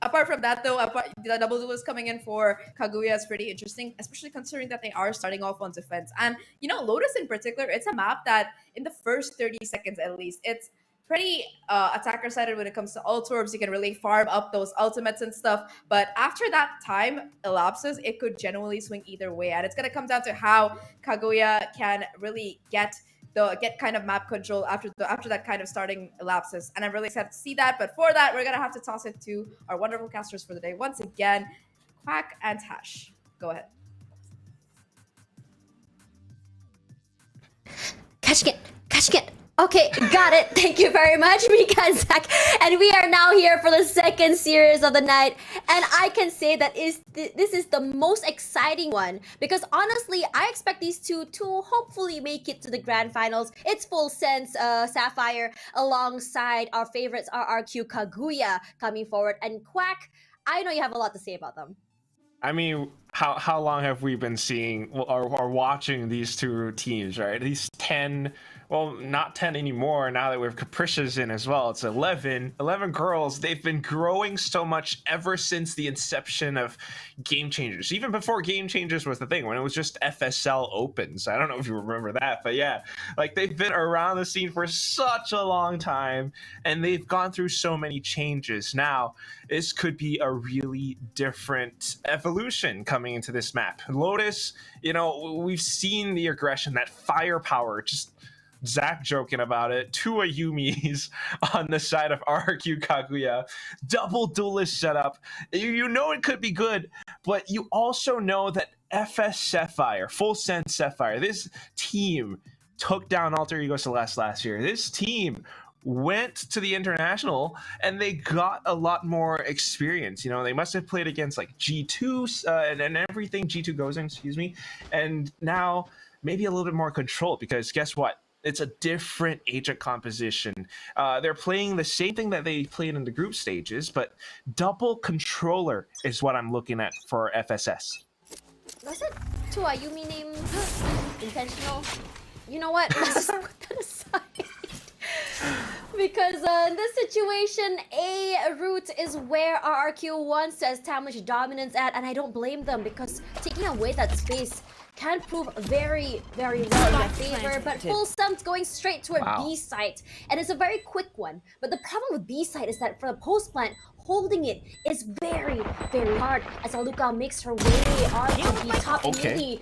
Apart from that, though, the double duelist coming in for Kaguya is pretty interesting, especially considering that they are starting off on defense. And Lotus in particular, it's a map that in the first 30 seconds at least, it's pretty attacker-sided when it comes to ult orbs. You can really farm up those ultimates and stuff. But after that time elapses, it could genuinely swing either way. And it's going to come down to how Kaguya can really get kind of map control after that kind of starting elapses. And I'm really excited to see that. But for that, we're going to have to toss it to our wonderful casters for the day. Once again, Quack and Tash. Go ahead. Catching it. Okay, got it. Thank you very much, Mika and Zach. And we are now here for the second series of the night. And I can say that this is the most exciting one. Because honestly, I expect these two to hopefully make it to the grand finals. It's FULLSENSE, Sapphire, alongside our favorites, RRQ Kaguya, coming forward. And Quack, I know you have a lot to say about them. I mean, how long have we been seeing or watching these two teams, right? These 10... Well, not 10 anymore now that we have Capricious in as well. It's 11 girls. They've been growing so much ever since the inception of Game Changers. Even before Game Changers was the thing, when it was just FSL Opens. I don't know if you remember that, but yeah. Like, they've been around the scene for such a long time, and they've gone through so many changes. Now, this could be a really different evolution coming into this map. Lotus, we've seen the aggression, that firepower, just... Zach joking about it. 2 Ayumis on the side of RRQ Kaguya. Double duelist setup. You know it could be good, but you also know that FS Sapphire, FULLSENSE Sapphire, this team took down Alter Ego Celeste last year. This team went to the international and they got a lot more experience. They must have played against like G2 and everything G2 goes in, and now maybe a little bit more control, because guess what? It's a different agent composition. They're playing the same thing that they played in the group stages, but double controller is what I'm looking at for FSS. Was it to Ayumi name intentional? You know what? Let's just put that aside. Because in this situation, A route is where RRQ wants to establish dominance at, and I don't blame them, because taking away that space can prove very, very well in their favor. But FULLSENSE going straight to a B site, and it's a very quick one. But the problem with B site is that for the post plant, holding it is very, very hard, as Aluka makes her way onto the top mini,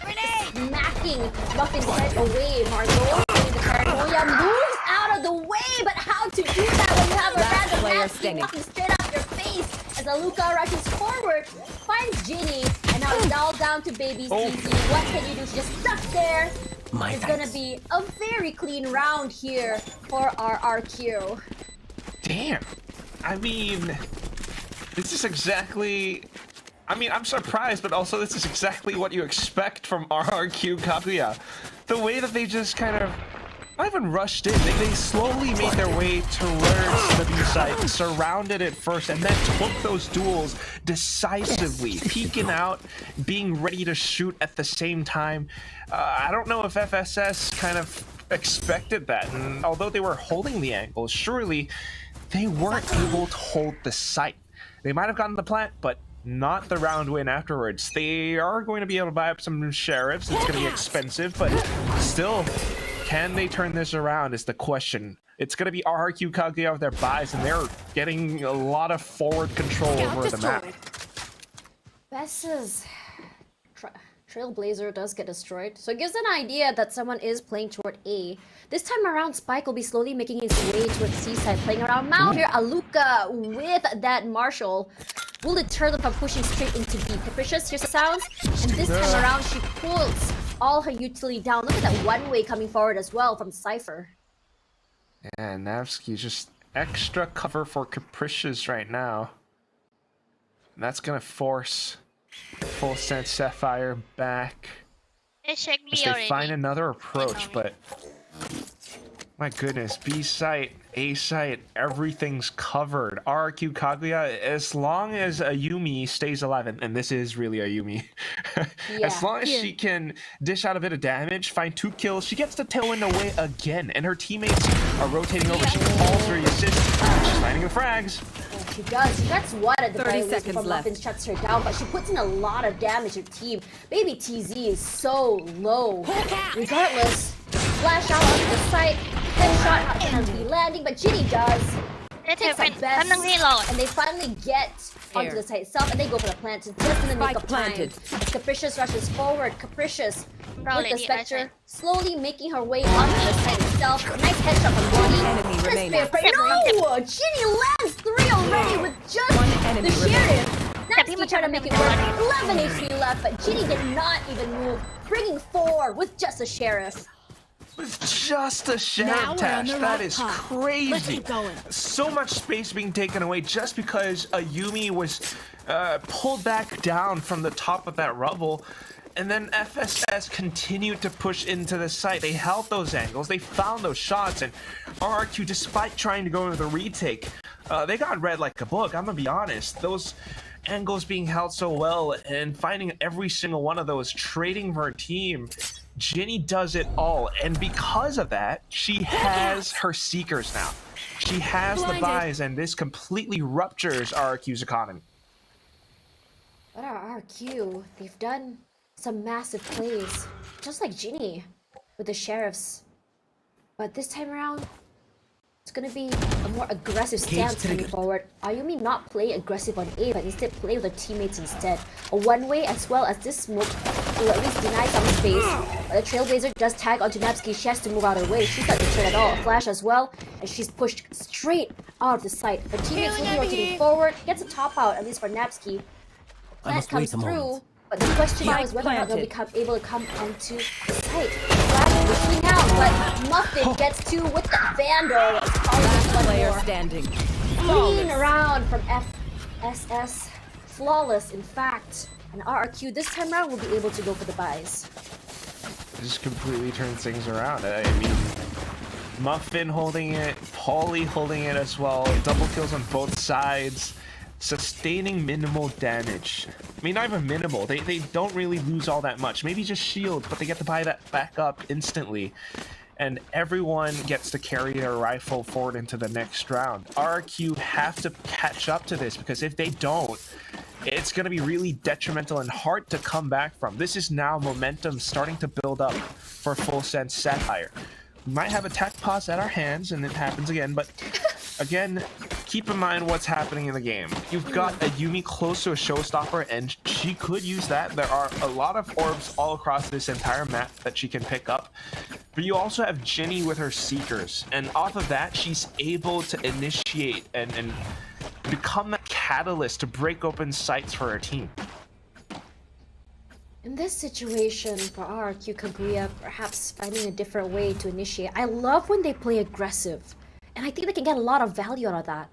smacking Muffin's head away. Margot the paranoia moves out of the way, but how to do that when you have a random nasty Muffin straight up your face? As Aluka rushes forward, finds Ginny, and now it's all down to Baby CZ. What can you do? She's just stuck there. It's gonna be a very clean round here for our RQ. Damn. I mean, this is exactly... I mean, I'm surprised, but also this is exactly what you expect from RRQ Kaguya. The way that they just kind of not even rushed in. They slowly made their way towards the B site, surrounded it first, and then took those duels decisively, peeking out, being ready to shoot at the same time. I don't know if FSS kind of expected that, and although they were holding the angle, surely they weren't able to hold the site. They might have gotten the plant, but not the round win afterwards. They are going to be able to buy up some sheriffs. It's going to be expensive, but still, can they turn this around is the question. It's going to be RRQ Kaguya with their buys, and they're getting a lot of forward control over the map. Bess's Trailblazer does get destroyed, so it gives an idea that someone is playing toward A. This time around, Spike will be slowly making his way towards C side, playing around Mount. Here, Aluka with that Marshall will deter them from pushing straight into B. Capricious, here's the sounds, and this time around, she pulls all her utility down. Look at that one-way coming forward as well from Cypher. Yeah, Navsky just extra cover for Capricious right now. And that's going to force FULLSENSE Sapphire back. They checked As me they already. find another approach, but my goodness, B site, A site, everything's covered. RRQ Kaguya, as long as Ayumi stays alive, and this is really Ayumi, as long as she can dish out a bit of damage, find 2 kills, she gets the tailwind away again, and her teammates are rotating over. She calls for the assist. She's finding the frags. She does. She gets one at the 30 very least seconds before left. Muffin shuts her down, but she puts in a lot of damage to her team. Baby TZ is so low. Regardless, flash out onto the site. Headshot not gonna be landing, but Ginny does. Takes a best, and they finally get onto the site itself, and they go for the plant just in the nick of time. As Capricious rushes forward, Capricious with the Spectre, slowly making her way onto the site itself. Nice headshot from Bonnie. No! Ginny lands 3 already with just the Sheriff. Navsky trying to make it work. 11 HP left, but Ginny did not even move, bringing 4 with just a Sheriff. With just a Sheriff Tash, that is crazy. So much space being taken away just because Ayumi was pulled back down from the top of that rubble. And then FSS continued to push into the site. They held those angles, they found those shots, and RRQ, despite trying to go into the retake, they got read like a book. I'm gonna be honest. Those angles being held so well and finding every single one of those, trading for her team, Ginny does it all. And because of that, she has her Seekers now. She has the buys, and this completely ruptures RRQ's economy. What are RRQ? They've done some massive plays, just like Ginny with the Sheriffs. But this time around, it's gonna be a more aggressive stance coming forward. Ayumi not play aggressive on A, but instead play with her teammates instead. A one-way as well as this smoke will at least deny some space. But the Trailblazer does tag onto Navsky. She has to move out of her way. She's not deterred at all. A flash as well, and she's pushed straight out of the site. Her teammates will be rotating forward. Gets a top out, at least for Navsky. Plant comes through. But the question now is whether or not they'll become able to come onto the site. Flash pushing out, but Muffin gets 2 with the Vandal. Player standing. Clean around from FSS. Flawless, in fact. And RRQ this time around will be able to go for the buys. Just completely turns things around. I mean, Muffin holding it, Pauly holding it as well. Double kills on both sides. Sustaining minimal damage. I mean, not even minimal. They don't really lose all that much. Maybe just shields, but they get to buy that back up instantly. And everyone gets to carry their rifle forward into the next round. RRQ have to catch up to this, because if they don't, it's going to be really detrimental and hard to come back from. This is now momentum starting to build up for FULLSENSE Sapphire. We might have attack pause at our hands, and it happens again, but again, keep in mind what's happening in the game. You've got Ayumi close to a showstopper, and she could use that. There are a lot of orbs all across this entire map that she can pick up. But you also have Ginny with her Seekers, and off of that, she's able to initiate and become that catalyst to break open sites for her team. In this situation, for RRQ Kaguya, perhaps finding a different way to initiate. I love when they play aggressive, and I think they can get a lot of value out of that.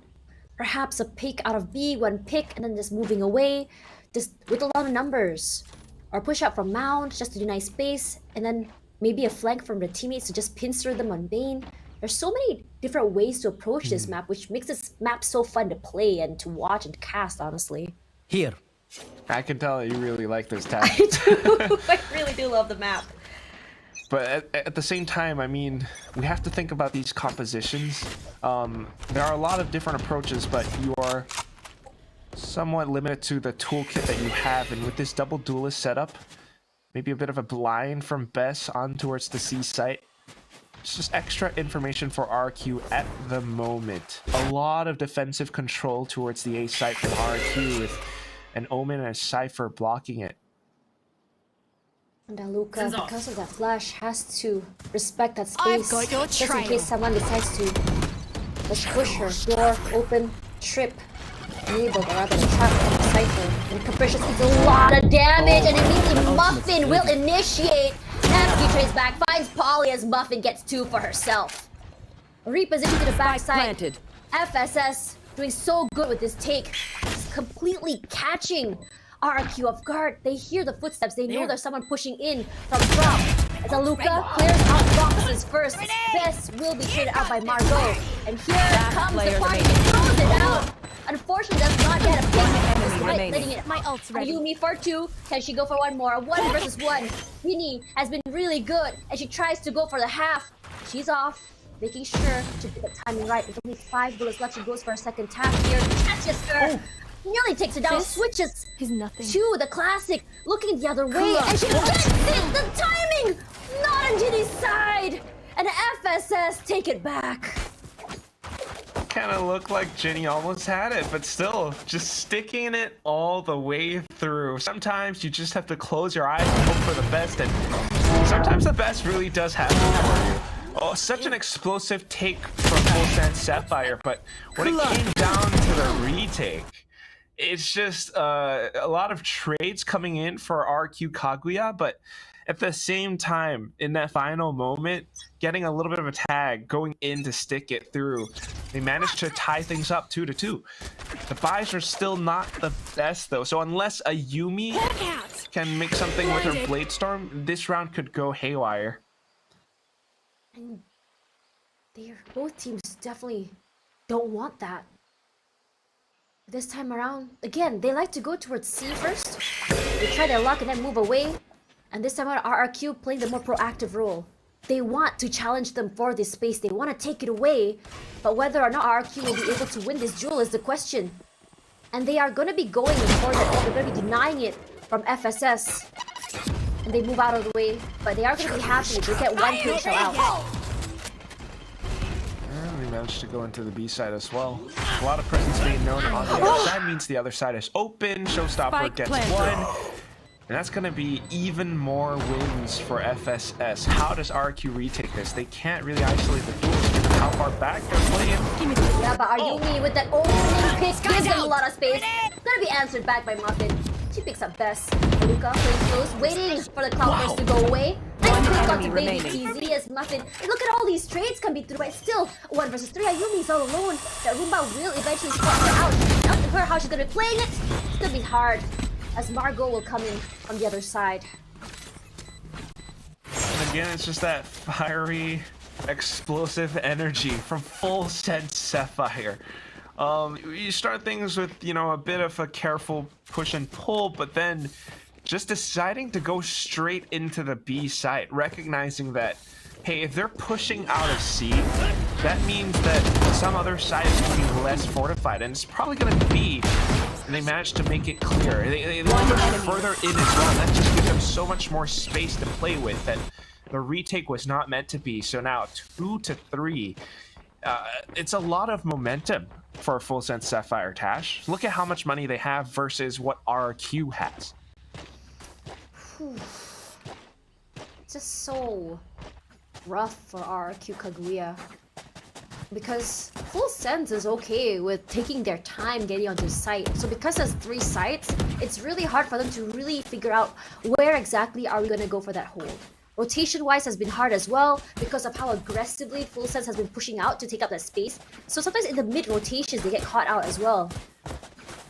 Perhaps a pick out of B, one pick, and then just moving away just with a lot of numbers, or push out from Mound just to deny space, and then maybe a flank from the teammates to just pincer them on Bane. There's so many different ways to approach this map, which makes this map so fun to play and to watch and cast, honestly. Here. I can tell you really like this tag. I do. I really do love the map. But at the same time, I mean, we have to think about these compositions. There are a lot of different approaches, but you are somewhat limited to the toolkit that you have. And with this double duelist setup, maybe a bit of a blind from Bess on towards the C site. It's just extra information for RQ at the moment. A lot of defensive control towards the A site from RQ with an Omen and a Cypher blocking it. And Luca, because of that flash, has to respect that space just in case someone decides to let's push her. Door, open, trip, enable, or rather trap and Cypher. And Capricious takes a lot of damage, and immediately Muffin will initiate. FD trades back, finds Polly as Muffin gets 2 for herself. Reposition to the backside. FSS doing so good with this take. Just completely catching RQ off guard. They hear the footsteps. They know there's someone pushing in from drop. As Aluka clears out boxes first, Bess will be traded out by Margot. And here comes the party. Throws it out. Unfortunately, does not get a pick. Despite letting it. My ult's ready. Yumi for 2. Can she go for one more? 1 versus 1. Winnie has been really good, and she tries to go for the half. She's off, making sure to get the timing right. With only 5 bullets left, she goes for a second tap here. Catches her. Nearly takes it down, switches to the classic, looking the other way, and she gets it! The timing! Not on Ginny's side! And FSS take it back. Kind of looked like Ginny almost had it, but still, just sticking it all the way through. Sometimes you just have to close your eyes and hope for the best, and sometimes the best really does happen for you. Oh, such an explosive take from FULLSENSE Sapphire, but when it came down to the retake, it's just a lot of trades coming in for RQ Kagura, but at the same time, in that final moment, getting a little bit of a tag, going in to stick it through. They managed to tie things up 2-2. The buys are still not the best, though, so unless a Yumi can make something with her Blade Storm, this round could go haywire. And both teams definitely don't want that. This time around, again, they like to go towards C first. They try their luck and then move away. And this time around, RRQ playing the more proactive role. They want to challenge them for this space. They want to take it away. But whether or not RRQ will be able to win this duel is the question. And they are going to be going for that. They're going to be denying it from FSS. And they move out of the way. But they are going to be happy if they get one kill shell out. They managed to go into the B side as well. A lot of presence being known on the other side means the other side is open. Showstopper gets 1. And that's going to be even more wins for FSS. How does RQ retake this? They can't really isolate the duels given how far back they're playing. Yeah, but Ayumi with that opening pick gives them a lot of space. Gonna be answered back by Muffin. She picks up Bess. Luca playing close, waiting for the Cloudburst to go away. Nice pick onto Baby TZ as Muffin. And look at all these trades can be through, but still 1 versus 3. Ayumi's all alone. That Roomba will eventually spot her out. Up to her how she's gonna be playing it. It's gonna be hard, as Margot will come in on the other side. And again, it's just that fiery, explosive energy from FULLSENSE Sapphire. You start things with, you know, a bit of a careful push and pull, but then just deciding to go straight into the B site, recognizing that, hey, if they're pushing out of C, that means that some other side is going to be less fortified, and it's probably going to be. And they managed to make it clear. They push further in as well. That just gives them so much more space to play with that the retake was not meant to be. So now 2-3. It's a lot of momentum for FULLSENSE Sapphire, Tash. Look at how much money they have versus what RQ has. It's just so rough for RQ Kagura. Because FULLSENSE is okay with taking their time getting onto the site. So because there's 3 sites, it's really hard for them to really figure out where exactly are we going to go for that hold. Rotation-wise has been hard as well because of how aggressively FULLSENSE has been pushing out to take up that space. So sometimes in the mid-rotations, they get caught out as well.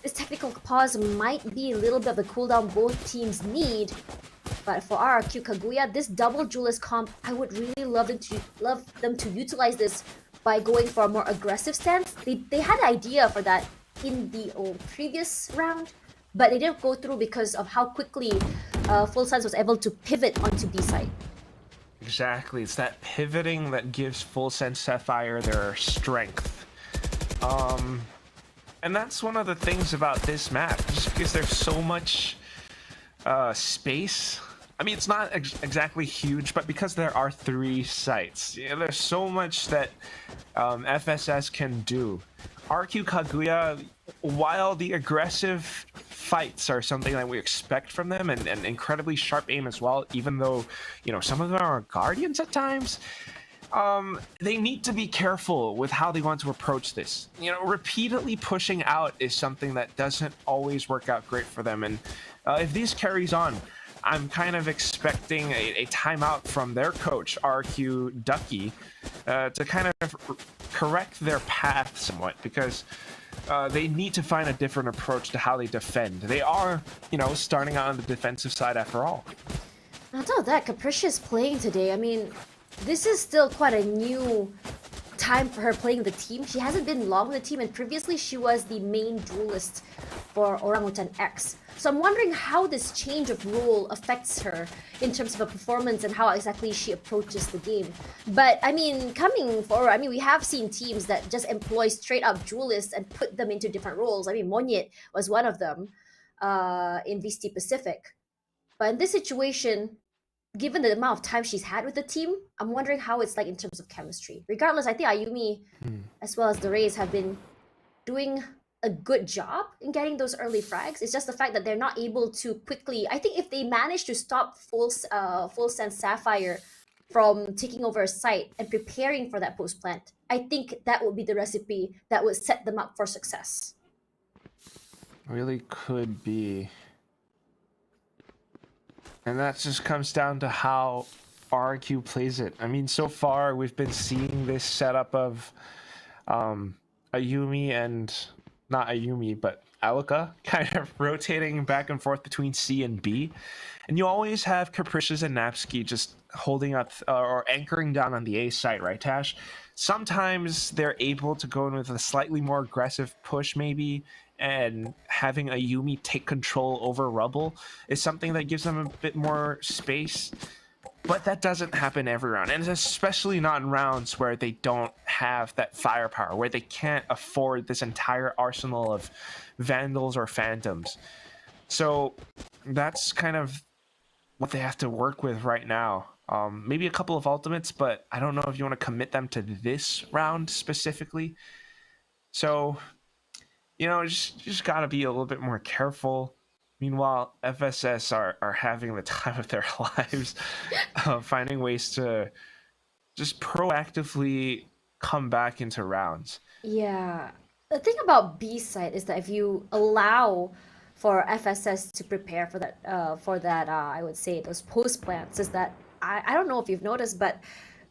this technical pause might be a little bit of the cooldown both teams need. But for RRQ Kaguya, this double duelist comp, I would really love them to utilize this by going for a more aggressive stance. They had an idea for that in the previous round, but they didn't go through because of how quickly FULLSENSE was able to pivot onto B side. Exactly, it's that pivoting that gives FULLSENSE Sapphire their strength. And that's one of the things about this map, just because there's so much space. I mean, it's not exactly huge, but because there are 3 sites, there's so much that FSS can do. RQ Kaguya, while the aggressive fights are something that we expect from them, and incredibly sharp aim as well, even though, you know, some of them are guardians at times, they need to be careful with how they want to approach this. You know, repeatedly pushing out is something that doesn't always work out great for them, and if this carries on, I'm kind of expecting a timeout from their coach, RQ Ducky, to kind of correct their path somewhat, because they need to find a different approach to how they defend. They are, you know, starting out on the defensive side after all. On top of that, Capricious playing today, I mean, this is still quite a new time for her playing the team. She hasn't been long in the team, and previously she was the main duelist for Orangutan X. So I'm wondering how this change of role affects her in terms of her performance and how exactly she approaches the game. But I mean, coming forward, I mean, we have seen teams that just employ straight up duelists and put them into different roles. I mean, Monyet was one of them in VCT Pacific. But in this situation, given the amount of time she's had with the team, I'm wondering how it's like in terms of chemistry. Regardless, I think Ayumi, as well as the Rays, have been doing a good job in getting those early frags. It's just the fact that they're not able to quickly. I think if they manage to stop FULLSENSE Sapphire from taking over a site and preparing for that post plant, I think that would be the recipe that would set them up for success. Really could be. And that just comes down to how RQ plays it. I mean, so far we've been seeing this setup of Ayumi and not Ayumi, but Alika kind of rotating back and forth between C and B. And you always have Capricious and Napsky just holding up or anchoring down on the A side, right, Tash? Sometimes they're able to go in with a slightly more aggressive push, maybe, and having Ayumi take control over Rubble is something that gives them a bit more space. But that doesn't happen every round, and especially not in rounds where they don't have that firepower, where they can't afford this entire arsenal of Vandals or Phantoms. So that's kind of what they have to work with right now. Maybe a couple of ultimates, but I don't know if you want to commit them to this round specifically. So, you know, just got to be a little bit more careful. Meanwhile, FSS are having the time of their lives, finding ways to just proactively come back into rounds. Yeah. The thing about B side is that if you allow for FSS to prepare for that, I would say those post plants, is that I don't know if you've noticed, but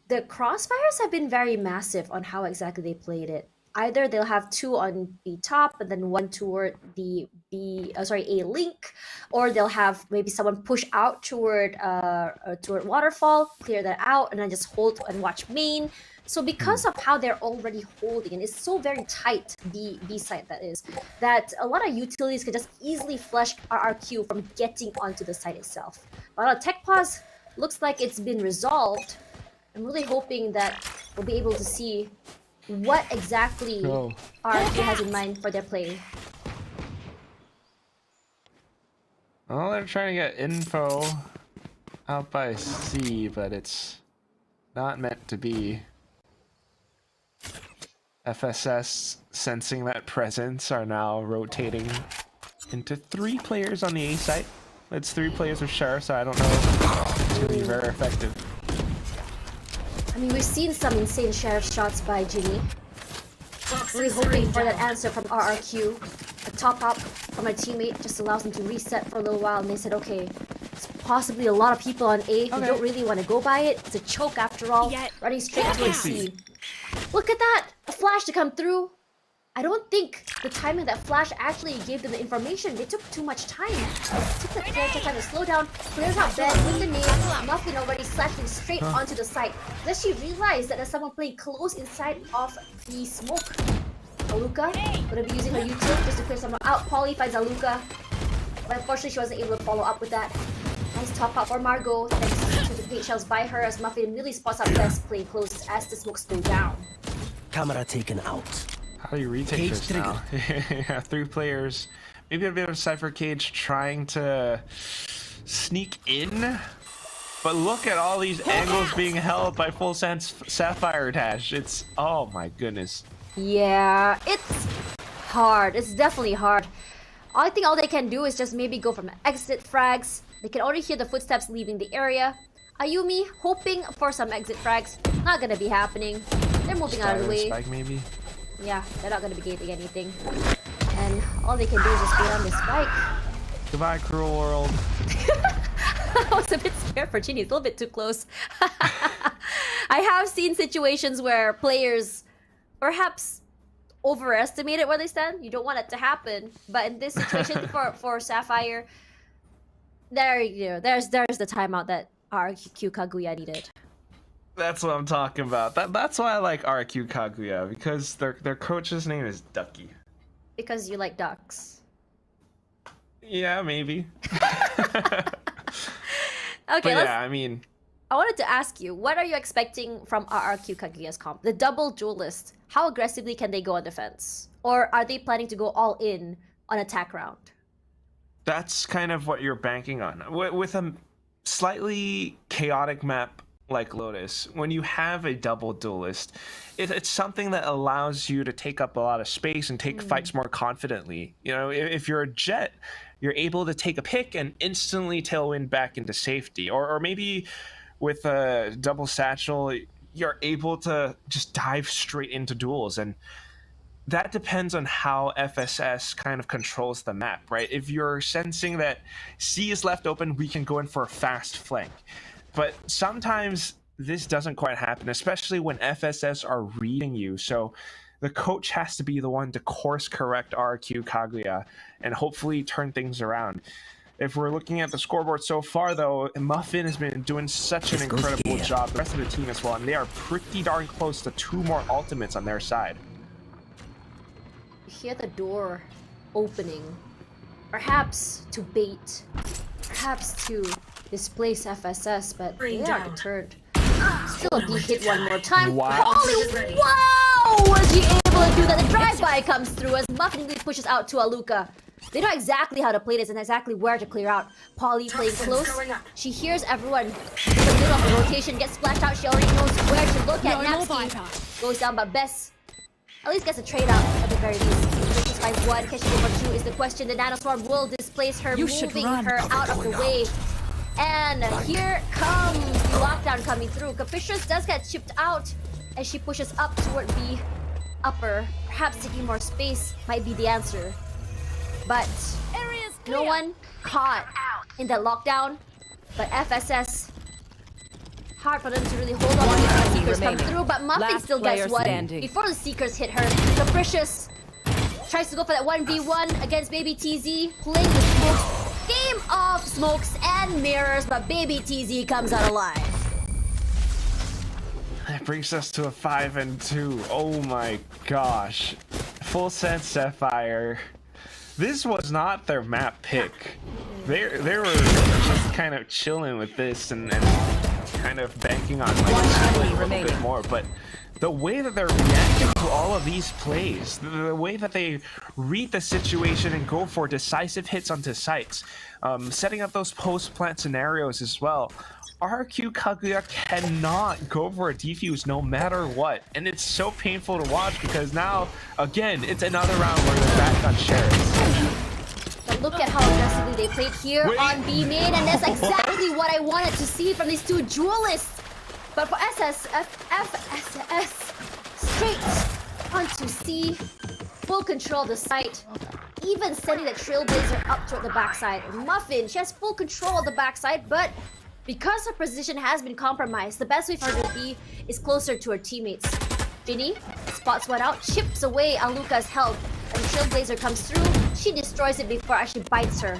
the crossfires have been very massive on how exactly they played it. Either they'll have 2 on B top and then 1 toward the A link, or they'll have maybe someone push out toward waterfall, clear that out, and then just hold and watch main. So because of how they're already holding, and it's so very tight, B side that is, that a lot of utilities can just easily flush RRQ from getting onto the site itself. But a tech pause looks like it's been resolved. I'm really hoping that we'll be able to see what exactly RRQ has in mind for their play. Well, they're trying to get info out by C, but it's not meant to be. FSS, sensing that presence, are now rotating into 3 players on the A site. It's 3 players with Sheriff, so I don't know if it's going to be very effective. I mean, we've seen some insane Sheriff shots by Jimmy. Really hoping for that answer from RRQ. A top up from my teammate just allows them to reset for a little while, and they said, okay, it's possibly a lot of people on A who don't really want to go by it. It's a choke after all, running straight towards C. Look at that! A flash to come through. I don't think the timing that Flash actually gave them the information. They took too much time. It took the player to kind of slow down, clears out bed with the nade, Muffin already slashing straight onto the site. Then she realized that there's someone playing close inside of the smoke. Aluka gonna be using her utility just to clear someone out. Polly finds Aluka, but unfortunately she wasn't able to follow up with that. Nice top up for Margot, thanks to the paint shells by her as Muffin really spots out best playing close as the smokes go down. Camera taken out. How do you retake this now? Yeah, 3 players. Maybe a bit of Cypher Cage trying to sneak in. But look at all these angles being held by FULLSENSE Sapphire Dash. It's, oh my goodness. Yeah, it's hard. It's definitely hard. I think all they can do is just maybe go from exit frags. They can already hear the footsteps leaving the area. Ayumi hoping for some exit frags. Not gonna be happening. They're moving out of the way. Spike maybe? Yeah, they're not gonna be gating anything. And all they can do is just go on the spike. Goodbye, cruel world. I was a bit scared for Ginny. It's a little bit too close. I have seen situations where players perhaps overestimated where they stand. You don't want it to happen. But in this situation for Sapphire, there's the timeout that RQ Kaguya needed. That's what I'm talking about. That's why I like RQ Kaguya, because their coach's name is Ducky. Because you like ducks. Yeah, maybe. Okay, but yeah, I mean, I wanted to ask you, what are you expecting from RRQ Kaguya's comp? The double duelist, how aggressively can they go on defense? Or are they planning to go all in on attack round? that's kind of what you're banking on. With a slightly chaotic map like Lotus, when you have a double duelist, it's something that allows you to take up a lot of space and take fights more confidently. You know, if you're a Jet, you're able to take a pick and instantly tailwind back into safety. Or maybe with a double satchel, you're able to just dive straight into duels. And that depends on how FSS kind of controls the map, right? If you're sensing that C is left open, we can go in for a fast flank. But sometimes this doesn't quite happen, especially when FSS are reading you. So the coach has to be the one to course correct RQ Kaguya and hopefully turn things around. If we're looking at the scoreboard so far, though, Muffin has been doing such an incredible job. The rest of the team as well, and they are pretty darn close to 2 more ultimates on their side. You hear the door opening. Perhaps to bait. Perhaps to displace FSS, but they are deterred. Still a D hit one more time. Wow. Holy wow! Was he able to do that? The drive-by comes through as Muffin pushes out to Aluka. They know exactly how to play this and exactly where to clear out. Polly playing close. She hears everyone in the middle of the rotation get splashed out. She already knows where to look at. Napsky goes down, but Bess at least gets a trade out at the very least. Versus 5-1. Can she go for 2 is the question. The Nanoswarm will displace her, moving her out of the way. And here comes the lockdown coming through. Capricious does get chipped out as she pushes up toward the upper. Perhaps taking more space might be the answer. But no one caught in that lockdown. But FSS, hard for them to really hold on when the Seekers come through. But Muffin still gets one before the Seekers hit her. Capricious tries to go for that 1v1 against Baby TZ, playing the smokes. Game of smokes and mirrors, but Baby TZ comes out alive. That brings us to a 5-2. Oh my gosh. FULLSENSE Sapphire. This was not their map pick. They were just kind of chilling with this and kind of banking on like a little bit more. But the way that they're reacting to all of these plays, the way that they read the situation and go for decisive hits onto sites, setting up those post-plant scenarios as well. RQ Kaguya cannot go for a defuse no matter what. And it's so painful to watch because now, again, it's another round where they're back on Sheriff. But look at how aggressively they played here on B main, and that's exactly what I wanted to see from these 2 duelists. But for FSS, straight onto C, full control of the site, even sending the Trailblazer up toward the backside. Muffin, she has full control of the backside, but because her position has been compromised, the best way for her to be is closer to her teammates. Ginny spots one out, chips away Aluka's health. And Trailblazer comes through, she destroys it before it actually bites her.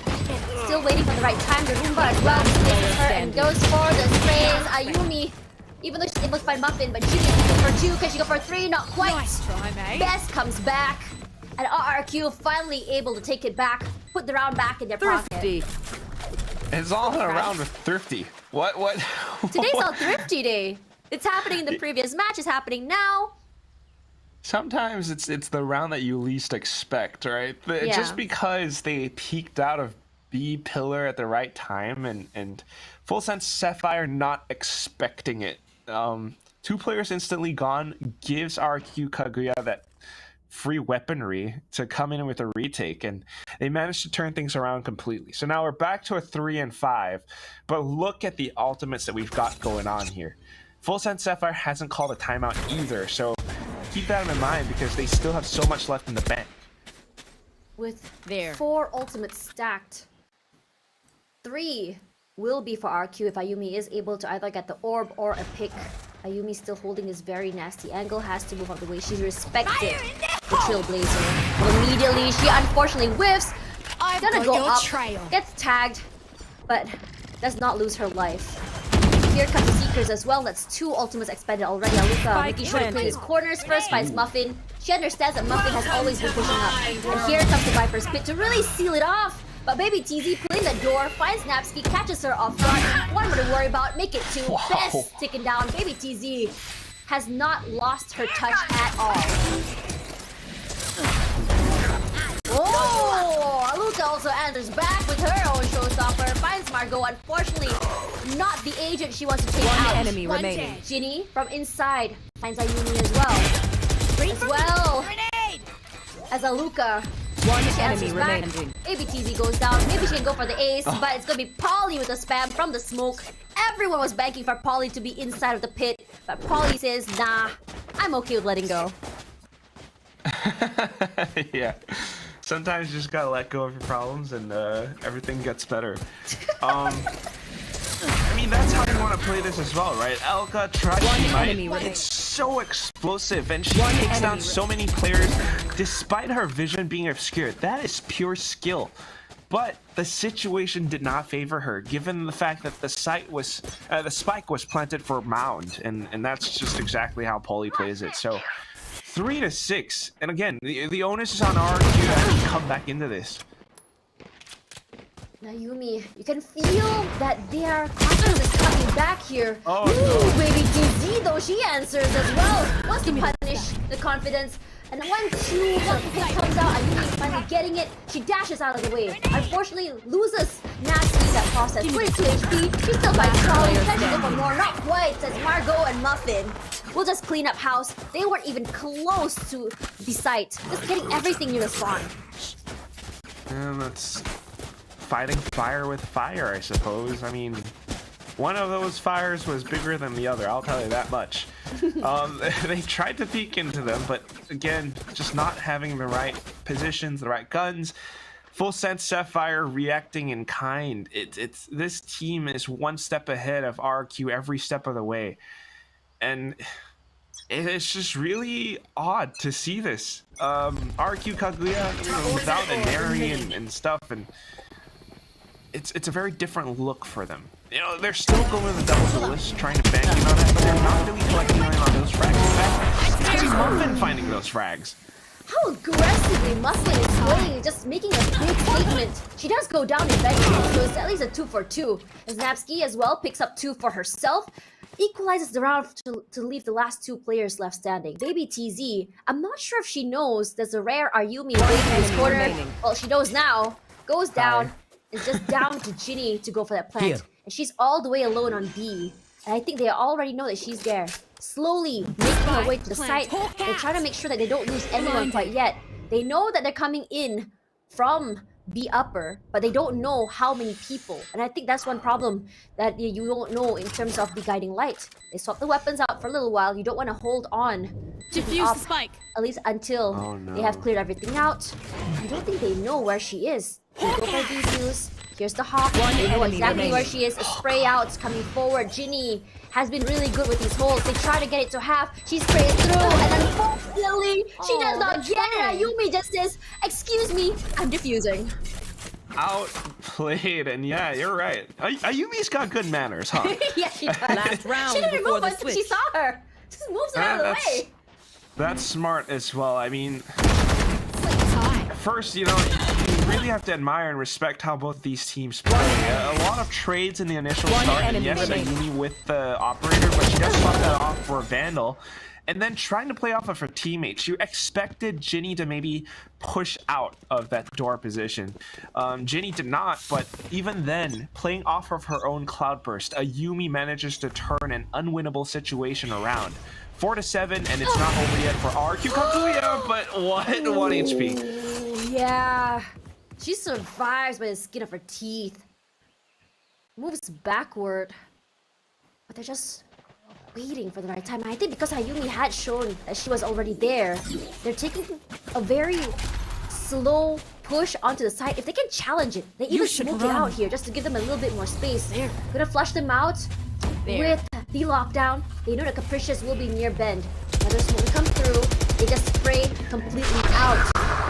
Still waiting for the right time, the Roomba as well misses her and goes for the sprays. Ayumi, even though she's able to find Muffin, but Ginny can go for 2, can she go for 3? Not quite. Nice try, mate. Best comes back, and RRQ finally able to take it back, put the round back in their pocket. Thrifty. It's all around with Thrifty. What? Today's all Thrifty Day. It's happening in the previous match, it's happening now. Sometimes it's the round that you least expect, right? Yeah. Just because they peeked out of B pillar at the right time and FULLSENSE Sapphire not expecting it. 2 players instantly gone gives RQ Kagura that free weaponry to come in with a retake, and they managed to turn things around completely. So now we're back to a 3 and 5, but look at the ultimates that we've got going on here. FULLSENSE Sapphire hasn't called a timeout either, so keep that in mind because they still have so much left in the bank. With 4 ultimates stacked, 3 will be for RQ if Ayumi is able to either get the orb or a pick. Ayumi still holding this very nasty angle, has to move out of the way. She's respected the Trailblazer. But immediately, she unfortunately whiffs. I've Gonna got go your up, trail. gets tagged, but does not lose her life. Here comes the Seekers as well. That's 2 ultimates expended already. Aluka making sure to clear his corners first, finds Muffin. She understands that Muffin has always been pushing up. And here comes the Viper's Pit to really seal it off. But Baby TZ pulling the door, finds Napsky, catches her off guard. One more to worry about, make it 2. Best taken down. Baby TZ has not lost her touch at all. Oh, Aluka also enters back with her own showstopper. Finds Margot, unfortunately, not the agent she wants to take out. One enemy remaining. Ginny from inside finds Ayumi as well. As Aluka. One enemy remaining. ABTZ goes down. Maybe she can go for the ace, but it's gonna be Polly with a spam from the smoke. Everyone was banking for Polly to be inside of the pit, but Polly says, nah, I'm okay with letting go. Yeah. Sometimes you just gotta let go of your problems and everything gets better. I mean, that's how you want to play this as well, right? Elka tries it's so explosive, and she takes down so many players despite her vision being obscured. That is pure skill. But the situation did not favor her, given the fact that the spike was planted for Mound, and that's just exactly how Polly plays it. So 3-6, and again, the onus is on RQ to actually come back into this. Ayumi, you can feel that their confidence is coming back here. Oh, Ooh, Baby TZ though, she answers as well. Wants to punish the confidence. And 1-2, one pick comes out, Ayumi finally getting it. She dashes out of the way. Unfortunately, loses Nasty that process. 22 HP, she still fights Charlie. Tries to go for more, not quite, says Margot and Muffin. We'll just clean up house. They weren't even close to the site. Just getting everything near the spawn. And that's fighting fire with fire, I suppose. I mean, one of those fires was bigger than the other, I'll tell you that much. They tried to peek into them, but again, just not having the right positions, the right guns. FULLSENSE Sapphire reacting in kind. It's this team is one step ahead of RQ every step of the way. And it's just really odd to see this. RQ Kagura, without a Neri and stuff, and it's a very different look for them. You know, they're still going to the double duelist, trying to bank in on it, but they're not really collecting on those frags. In fact, it's gonna be Muffin finding those frags. How aggressively Muffin is going, just making a big statement. She does go down eventually, so it's at least a 2 for 2. As Napsky as well picks up 2 for herself, equalizes the round to leave the last 2 players left standing. Baby TZ, I'm not sure if she knows there's a rare Ayumi waiting in this corner. Well, she knows now. Goes down. It's just down to Ginny to go for that plant. Here. And she's all the way alone on B. And I think they already know that she's there. Slowly making her way to the site. They're trying to make sure that they don't lose anyone quite yet. They know that they're coming in from B upper, but they don't know how many people. And I think that's one problem that you don't know in terms of the guiding light. They swap the weapons out for a little while. You don't want to hold on to the op, at least until they have cleared everything out. You don't think they know where she is. They go for defuse. Here's the hawk. They know exactly where she is. Spray outs coming forward. Ginny has been really good with these holes. They try to get it to half. She sprays through, and then finally, she does not get it. Ayumi just says, "Excuse me, I'm defusing." Outplayed, and yeah, you're right. Ayumi's got good manners, huh? Yeah, she does. Last round She didn't before move the until she switch. saw her. Just moves her out of the way. That's smart as well. I mean, first, you know, you really have to admire and respect how both these teams play. A lot of trades in the initial start, and yes, Ayumi with the operator, but she does swap that off for a Vandal. And then trying to play off of her teammates. You expected Ginny to maybe push out of that door position. Ginny did not, but even then, playing off of her own cloudburst, Ayumi manages to turn an unwinnable situation around. 4-7, and it's not over yet for RQ Kagura, but what? 1 HP. Yeah. She survives by the skin of her teeth. Moves backward. But they're just waiting for the right time. I think because Ayumi had shown that she was already there, they're taking a very slow push onto the side. If they can challenge it, they even smoke it out here just to give them a little bit more space. Gonna flush them out with the lockdown. They know the Capricious will be near bend. Another smoke will come through. They just spray completely out.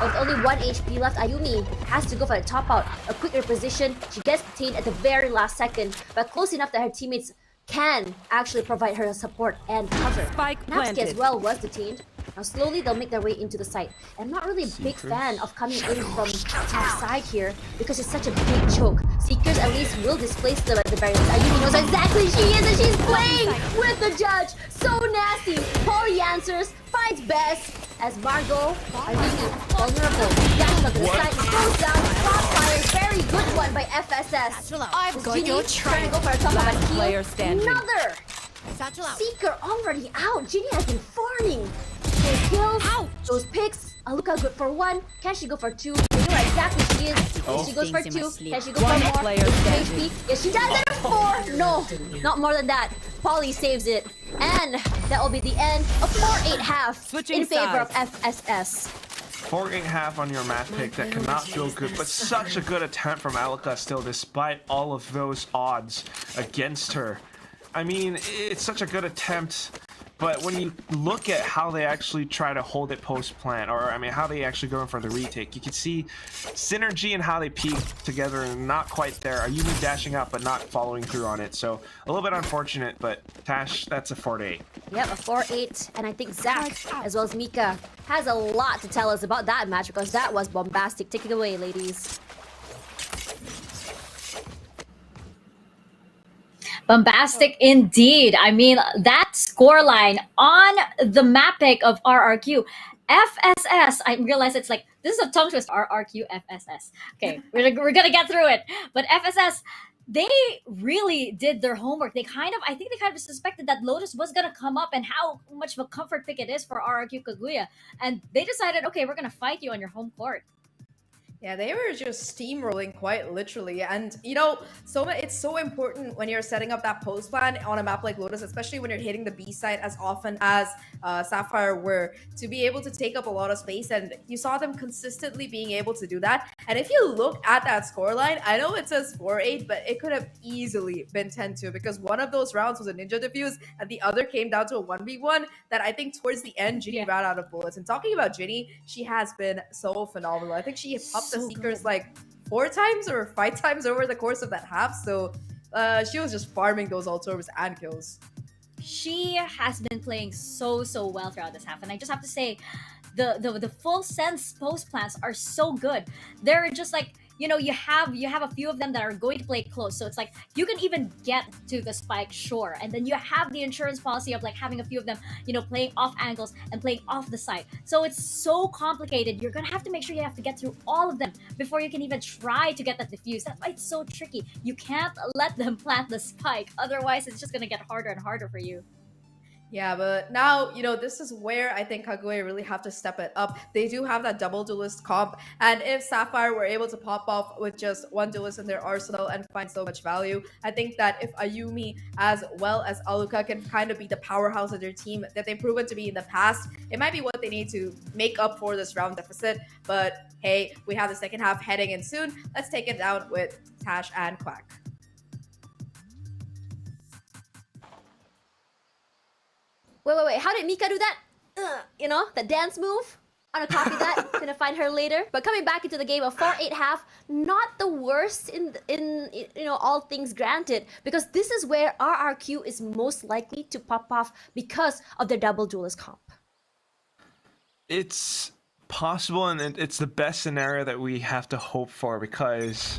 With only 1 HP left, Ayumi has to go for the top out. A quicker position. She gets detained at the very last second, but close enough that her teammates can actually provide her support and cover. Napsky as well was detained. Now slowly they'll make their way into the site. I'm not really a big fan of coming in from top side here because it's such a big choke. Seekers at least will displace them at the very least. Ayumi knows exactly she is, and she's playing with the judge. So nasty. Polly answers, fights best as Margot, Ayumi, vulnerable. Dash onto the side, goes down. Sapphire, very good one by FSS. I've got Ginny your trying to go for a top Last of a player heal. standing. Another Seeker already out. Ginny has been farming. Those kills, those picks. Aluka good for 1. Can she go for 2? They know where exactly she is. If she goes for 2, can she go for more? Player HP. Yes, she does it at 4. No, not more than that. Polly saves it. And that will be the end of 4-8 half in favor of FSS. 4-8 half on your map pick. That cannot feel good, but such a good attempt from Alika still, despite all of those odds against her. I mean, it's such a good attempt, but when you look at how they actually try to hold it post-plant, or I mean, how they actually go in for the retake, you can see synergy and how they peak together and not quite there. Ayumi dashing up, but not following through on it. So a little bit unfortunate, but Tash, that's a 4-8. Yep, a 4-8, and I think Zahk, as well as Mika, has a lot to tell us about that match because that was bombastic. Take it away, ladies. Bombastic indeed. I mean, that scoreline on the map pick of RRQ. FSS, I realize it's like, this is a tongue twist. RRQ, FSS. Okay, we're gonna get through it. But FSS, they really did their homework. I think they kind of suspected that Lotus was gonna come up and how much of a comfort pick it is for RRQ Kagura. And they decided, okay, we're gonna fight you on your home court. Yeah, they were just steamrolling quite literally. And, you know, it's so important when you're setting up that post plan on a map like Lotus, especially when you're hitting the B side as often as Sapphire were, to be able to take up a lot of space. And you saw them consistently being able to do that. And if you look at that scoreline, I know it says 4-8, but it could have easily been 10-2 because one of those rounds was a ninja defuse and the other came down to a 1v1 that I think towards the end, Ginny ran out of bullets. And talking about Ginny, she has been so phenomenal. I think she popped the Seekers like 4 times or 5 times over the course of that half. So she was just farming those ults and kills. She has been playing so well throughout this half, and I just have to say, the full sense post plans are so good. They're just like, you know, you have a few of them that are going to play close, so it's like you can even get to the spike, sure, and then you have the insurance policy of like having a few of them, you know, playing off angles and playing off the side. So it's so complicated. You're gonna have to make sure you have to get through all of them before you can even try to get that defuse. That's why it's so tricky. You can't let them plant the spike, otherwise it's just gonna get harder and harder for you. Yeah, but now, this is where I think Kagura really have to step it up. They do have that double duelist comp, and if Sapphire were able to pop off with just one duelist in their arsenal and find so much value, I think that if Ayumi as well as Aluka can kind of be the powerhouse of their team that they've proven to be in the past, it might be what they need to make up for this round deficit. But hey, we have the second half heading in soon. Let's take it down with Tash and Quack. Wait. How did Mika do that? That dance move? I'm gonna copy that. Gonna find her later. But coming back into the game, a 4-8 half, not the worst in all things granted, because this is where RRQ is most likely to pop off because of their double duelist comp. It's possible, and it's the best scenario that we have to hope for, because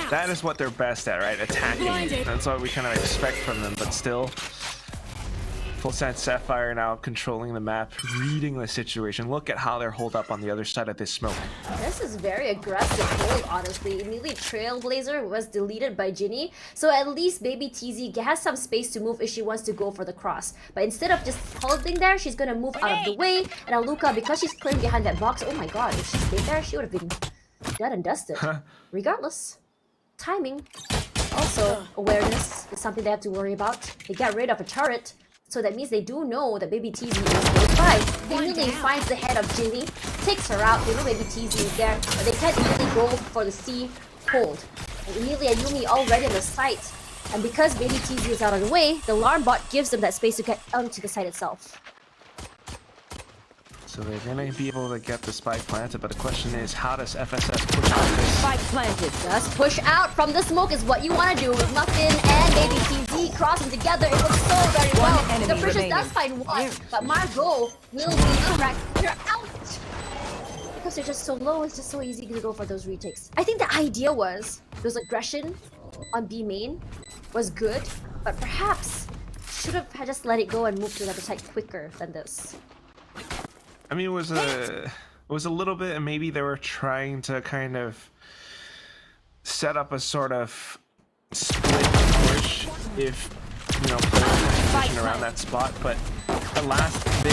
that is what they're best at, right? Attacking. That's what we kind of expect from them, but still. FULLSENSE Sapphire now controlling the map, reading the situation. Look at how they're holed up on the other side of this smoke. This is very aggressive hold, honestly. Immediately Trailblazer was deleted by Ginny, so at least Baby TZ has some space to move if she wants to go for the cross. But instead of just holding there, she's gonna move out of the way. And Aluka, because she's clearing behind that box, oh my god, if she stayed there, she would have been done and dusted. Regardless, timing. Also, awareness is something they have to worry about. They get rid of a turret. So that means they do know that Baby TZ is close by. They immediately finds the head of Ginny, takes her out. They know Baby TZ is there, but they can't immediately go for the C hold. And immediately Ayumi already on the site. And because Baby TZ is out of the way, the alarm bot gives them that space to get onto the site itself. So they're gonna be able to get the spike planted, but the question is, how does FSS push out this? Spike planted. Just push out from the smoke is what you want to do. With Muffin and Baby TZ crossing together, it looks so very well. The Precious does find one, but Margot will be correct. You're out! Because they're just so low, it's just so easy to go for those retakes. I think the idea was, those aggression on B main was good, but perhaps should have just let it go and moved to another side quicker than this. I mean, it was a little bit, and maybe they were trying to kind of set up a sort of split push if, players were pushing around that spot, but at last they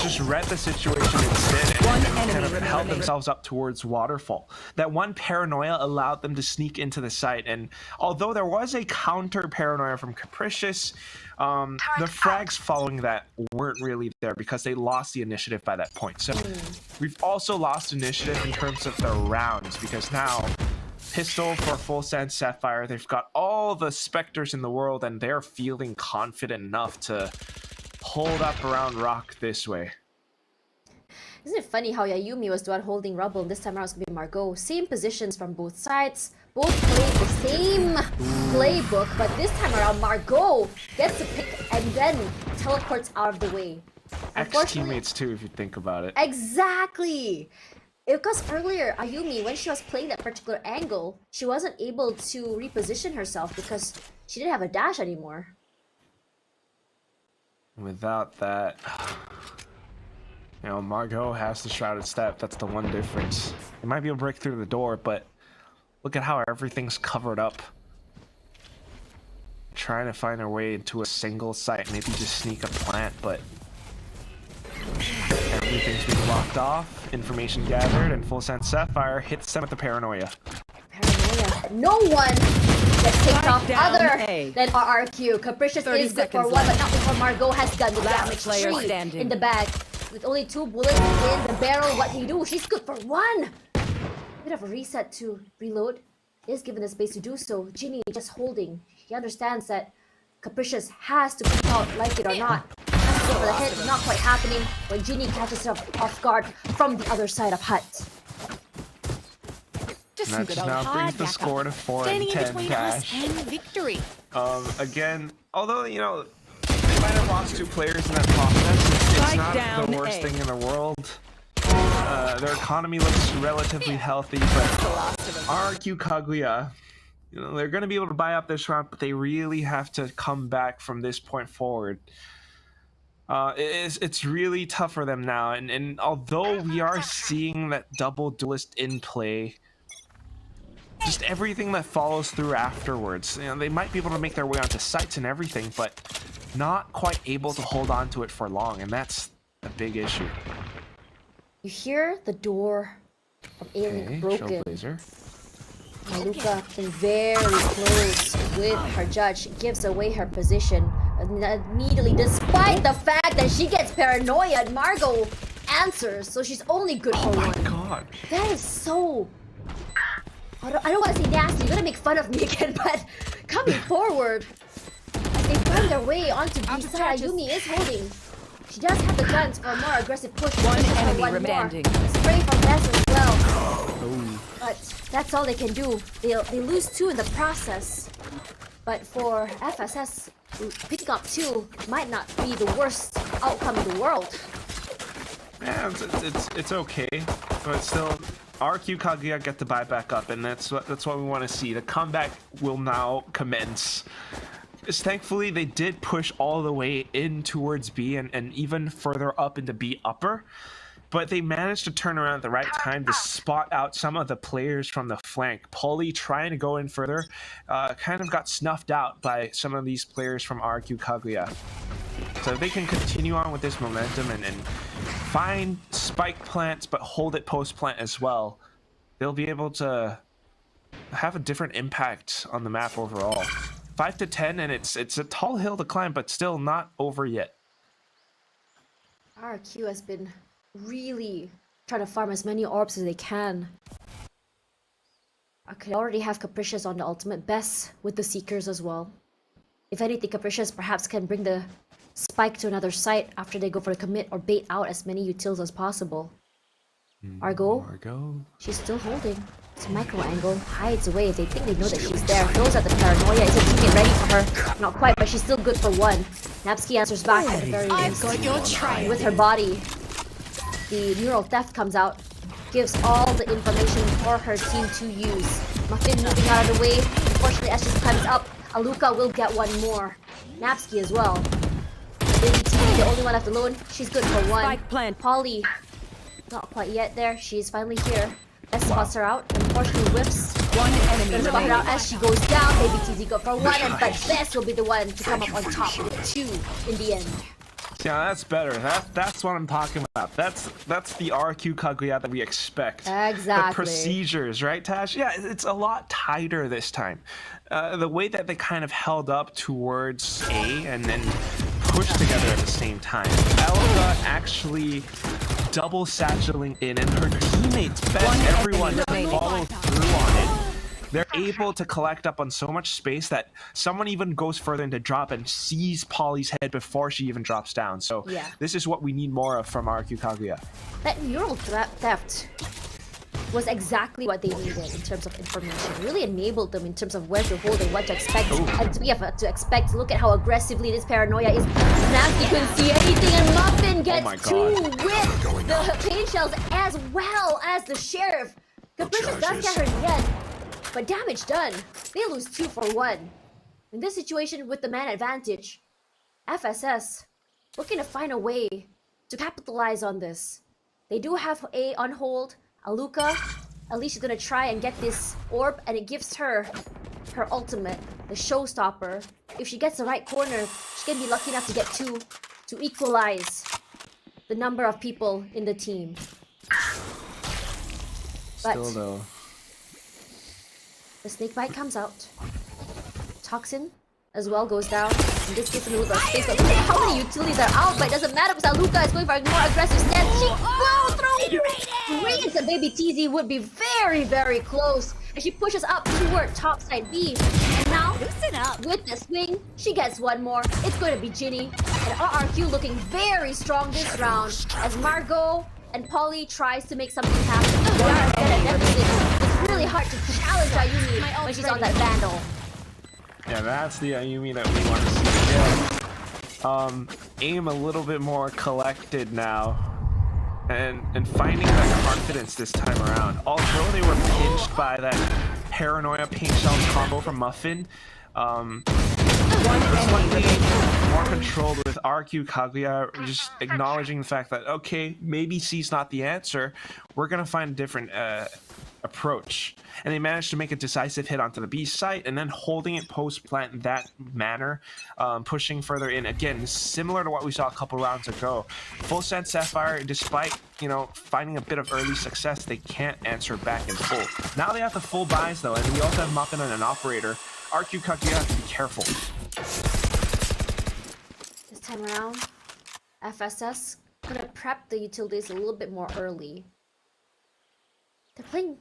just read the situation instead and kind of held themselves up towards Waterfall. That one paranoia allowed them to sneak into the site, and although there was a counter paranoia from Capricious, the frags following that weren't really there because they lost the initiative by that point. So we've also lost initiative in terms of the rounds, because now Pistol for FULLSENSE Sapphire, they've got all the Spectres in the world, and they're feeling confident enough to hold up around Rock this way. Isn't it funny how Ayumi was the one holding rubble, and this time around it's gonna be Margot. Same positions from both sides, both playing the same playbook, but this time around Margot gets to pick and then teleports out of the way. Ex-teammates too, if you think about it. Exactly! Because earlier, Ayumi, when she was playing that particular angle, she wasn't able to reposition herself because she didn't have a dash anymore. Without that, Margot has the Shrouded Step. That's the one difference. It might be able to break through the door, but look at how everything's covered up. Trying to find her way into a single site, maybe just sneak a plant, but everything's being blocked off. Information gathered, and FULLSENSE Sapphire hits them with the paranoia. No one gets picked off other than RRQ. Capricious is good for one, but not before Margot has done the damage. Three in the bag. With only 2 bullets in the barrel, what do you do? She's good for 1! Bit of a reset to reload. Is given the space to do so. Ginny just holding. He understands that Capricious has to come out, like it or not. Has to go for the hit, not quite happening when Ginny catches her off guard from the other side of Hut. That just now brings the score to 4 and 10 cash. Victory. Again, although, they might have lost 2 players in that process, it's not the worst thing in the world. Their economy looks relatively healthy, but RRQ Kagura, they're going to be able to buy up this round, but they really have to come back from this point forward. It's really tough for them now, and although we are seeing that double duelist in play, just everything that follows through afterwards, they might be able to make their way onto sites and everything, but not quite able to hold on to it for long, and that's a big issue. You hear the door of Alien broken. Trailblazer. Maluka been very close with her judge, gives away her position immediately, despite the fact that she gets paranoia and Margot answers, so she's only good for one. Oh my god. That is so... I don't want to say nasty, you're gonna make fun of me again, but coming forward, as they find their way onto B side, Ayumi is holding. She does have the guns for a more aggressive push. One enemy remaining. Spray from Bess as well. But that's all they can do. They lose 2 in the process. But for FSS, picking up 2 might not be the worst outcome in the world. Yeah, it's okay, but still, RQ Kaguya get to buy back up, and that's what we want to see. The comeback will now commence. Thankfully, they did push all the way in towards B and even further up into B upper, but they managed to turn around at the right time to spot out some of the players from the flank. Polly trying to go in further, kind of got snuffed out by some of these players from RQ Kaguya. So if they can continue on with this momentum and find spike plants but hold it post plant as well, they'll be able to have a different impact on the map overall. 5 to 10, and it's a tall hill to climb, but still not over yet. RQ has been really trying to farm as many orbs as they can. I could already have Capricious on the ultimate, Bess with the Seekers as well. If anything, Capricious perhaps can bring the spike to another site after they go for a commit or bait out as many utils as possible. Argo, she's still holding. It's a micro angle, hides away. They think they know that she's there. Throws out the paranoia. Is a teammate ready for her? Not quite, but she's still good for 1. Napsky answers back at the very least. With her body, the neural theft comes out, gives all the information for her team to use. Muffin moving out of the way. Unfortunately, as she climbs up, Aluka will get 1 more. Napsky as well. Baby T, the only one left alone. She's good for 1. Polly, not quite yet there. She's finally here. Bess spots her out. Unfortunately, whiffs. 1 enemy spot her out as she goes down. Baby TZ go for 1, and but Bess will be the one to come up on top with 2 in the end. Yeah, that's better. That's what I'm talking about. That's the RQ Kaguya that we expect. Exactly. The procedures, right, Tash? Yeah, it's a lot tighter this time. The way that they kind of held up towards A and then pushed together at the same time. Elga actually double satcheling in, and her teammates, everyone follow through on it. They're able to collect up on so much space that someone even goes further into drop and sees Polly's head before she even drops down. So this is what we need more of from RQ Kaguya. That neural theft was exactly what they needed in terms of information. It really enabled them in terms of where to hold and what to expect. And we have to expect. Look at how aggressively this paranoia is. Nasty couldn't see anything, and Muffin gets 2 with the pain shells as well as the sheriff. Capricious does get her in the end, but damage done. They lose 2 for 1. In this situation with the man advantage, FSS looking to find a way to capitalize on this. They do have A on hold. Aluka, at least she's gonna try and get this orb, and it gives her her ultimate, the showstopper. If she gets the right corner, she can be lucky enough to get 2 to equalize the number of people in the team. But Still though, the snake bite comes out. Toxin as well goes down. And this gives him a little bit of space, but look at how many utilities are out, but it doesn't matter because Aluka is going for a more aggressive stance. She will throw Radiance, and Baby TZ would be very, very close. And she pushes up toward top side B. And now, with the swing, she gets 1 more. It's going to be Ginny. And RRQ looking very strong this round as Margot and Polly tries to make something happen. They are at a deficit. It's really hard to challenge Ayumi when she's on that Vandal. yeah, that's the Ayumi that we want to see again. Aim a little bit more collected now, and finding that confidence this time around. Although they were pinched by that paranoia paint shells combo from Muffin, slightly more controlled with RQ Kaguya, just acknowledging the fact that, okay, maybe C's not the answer. We're gonna find a approach. And they managed to make a decisive hit onto the B site and then holding it post-plant in that manner, pushing further in. Again, similar to what we saw a couple rounds ago. FULLSENSE Sapphire, despite, you know, finding a bit of early success, they can't answer back in full. Now they have the full buys though, and we also have Muffin and an operator. RQ Kagura have to be careful. This time around, FSS gonna prep the utilities a little bit more early. They're playing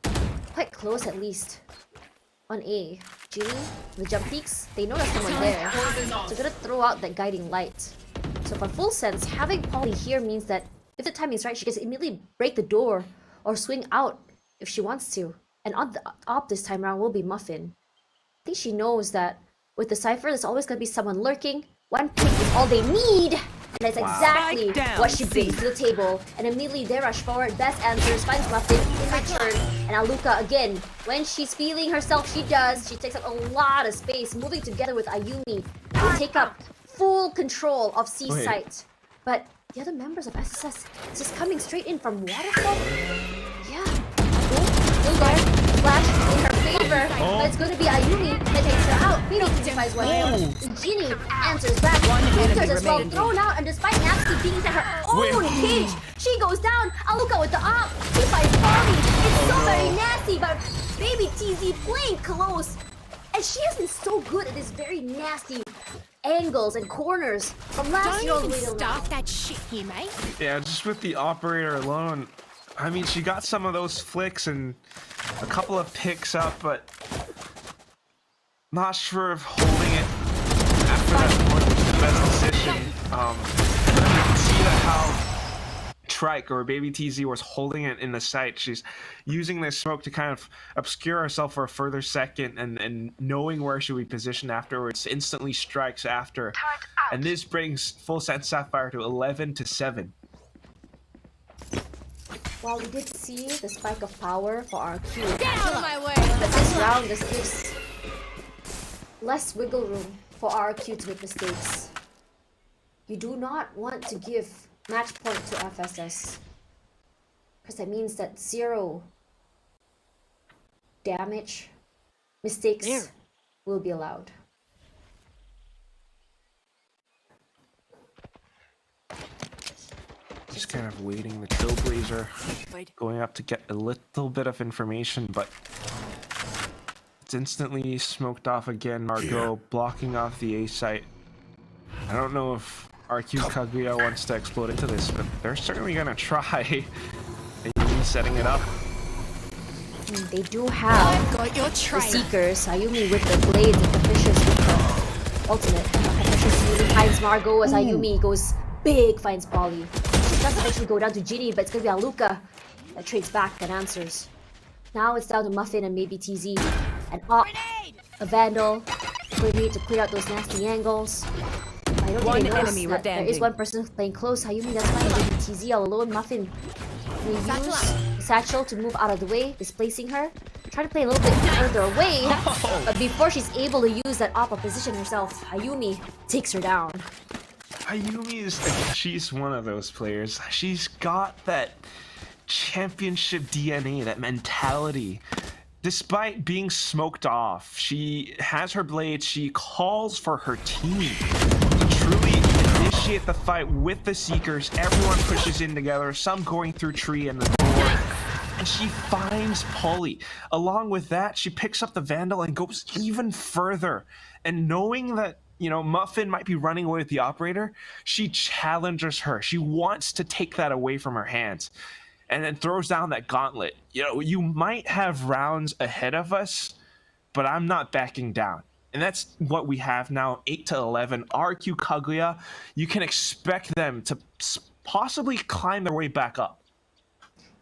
quite close at least. On A, Ginny, the jump peaks, they know there's someone there. So they're gonna throw out that guiding light. So for FULLSENSE, having Polly here means that if the timing is right, she can immediately break the door or swing out if she wants to. And on the op this time around will be Muffin. I think she knows that with the Cypher, there's always gonna be someone lurking. One pick is all they need! And that's exactly what she brings to the table. And immediately they rush forward, best answers, finds Muffin in return. And Aluka again, when she's feeling herself, she does. She takes up a lot of space, moving together with Ayumi. They take up full control of C site. But the other members of SSS is just coming straight in from Waterfall. Yeah. Still there. Flash in her favor. But it's going to be Ayumi that takes her out. Maybe signifies well. Ginny answers back. Victor's as well thrown out, and despite Napsy being to her own cage, she goes down. Aluka with the op. He finds Polly. It's so very nasty, but baby TZ playing close. And she has been so good at this very nasty angles and corners from last year all the way till now. that shit here, mate. Yeah, just with the operator alone, I mean, she got some of those flicks and a couple of picks up, but not sure if holding it after that point was the best decision. You can see that how Trike or Baby TZ was holding it in the site. She's using this smoke to kind of obscure herself for a further second, and knowing where she would be positioned afterwards, instantly strikes after. And this brings FULLSENSE Sapphire to 11-7. While we did see the spike of power for RQ, Get out of my way! but this round just gives less wiggle room for RQ to make mistakes. You do not want to give match point to FSS, because that means that 0 damage mistakes will be allowed. Just kind of waiting, the Trailblazer going up to get a little bit of information, but it's instantly smoked off again. Margot blocking off the A site. I don't know if RQ Kagura wants to explode into this, but they're certainly gonna try. Ayumi setting it up. They do have the Seekers, Ayumi with the blades and Capricious with the ultimate. Capricious really finds Margot as Ayumi goes big, finds Polly. She does eventually go down to Ginny, but it's gonna be Aluka that trades back and answers. Now it's down to Muffin and maybe TZ. An op, a Vandal, to clear out those nasty angles. I don't think they notice that there is one person playing close. Ayumi, that's why maybe TZ all alone. Muffin will use Satchel to move out of the way, displacing her. Try to play a little bit further away, but before she's able to use that op position herself, Ayumi takes her down. Ayumi is, she's one of those players. She's got that championship DNA, that mentality. Despite being smoked off, she has her blade, she calls for her team to truly initiate the fight with the Seekers. Everyone pushes in together, some going through tree and the door, and she finds Polly. Along with that, she picks up the Vandal and goes even further. And knowing that, you know, Muffin might be running away with the operator, she challenges her. She wants to take that away from her hands. And then throws down that gauntlet. You know, you might have rounds ahead of us, but I'm not backing down. And that's what we have now, 8-11. RQ Kagura, you can expect them to possibly climb their way back up.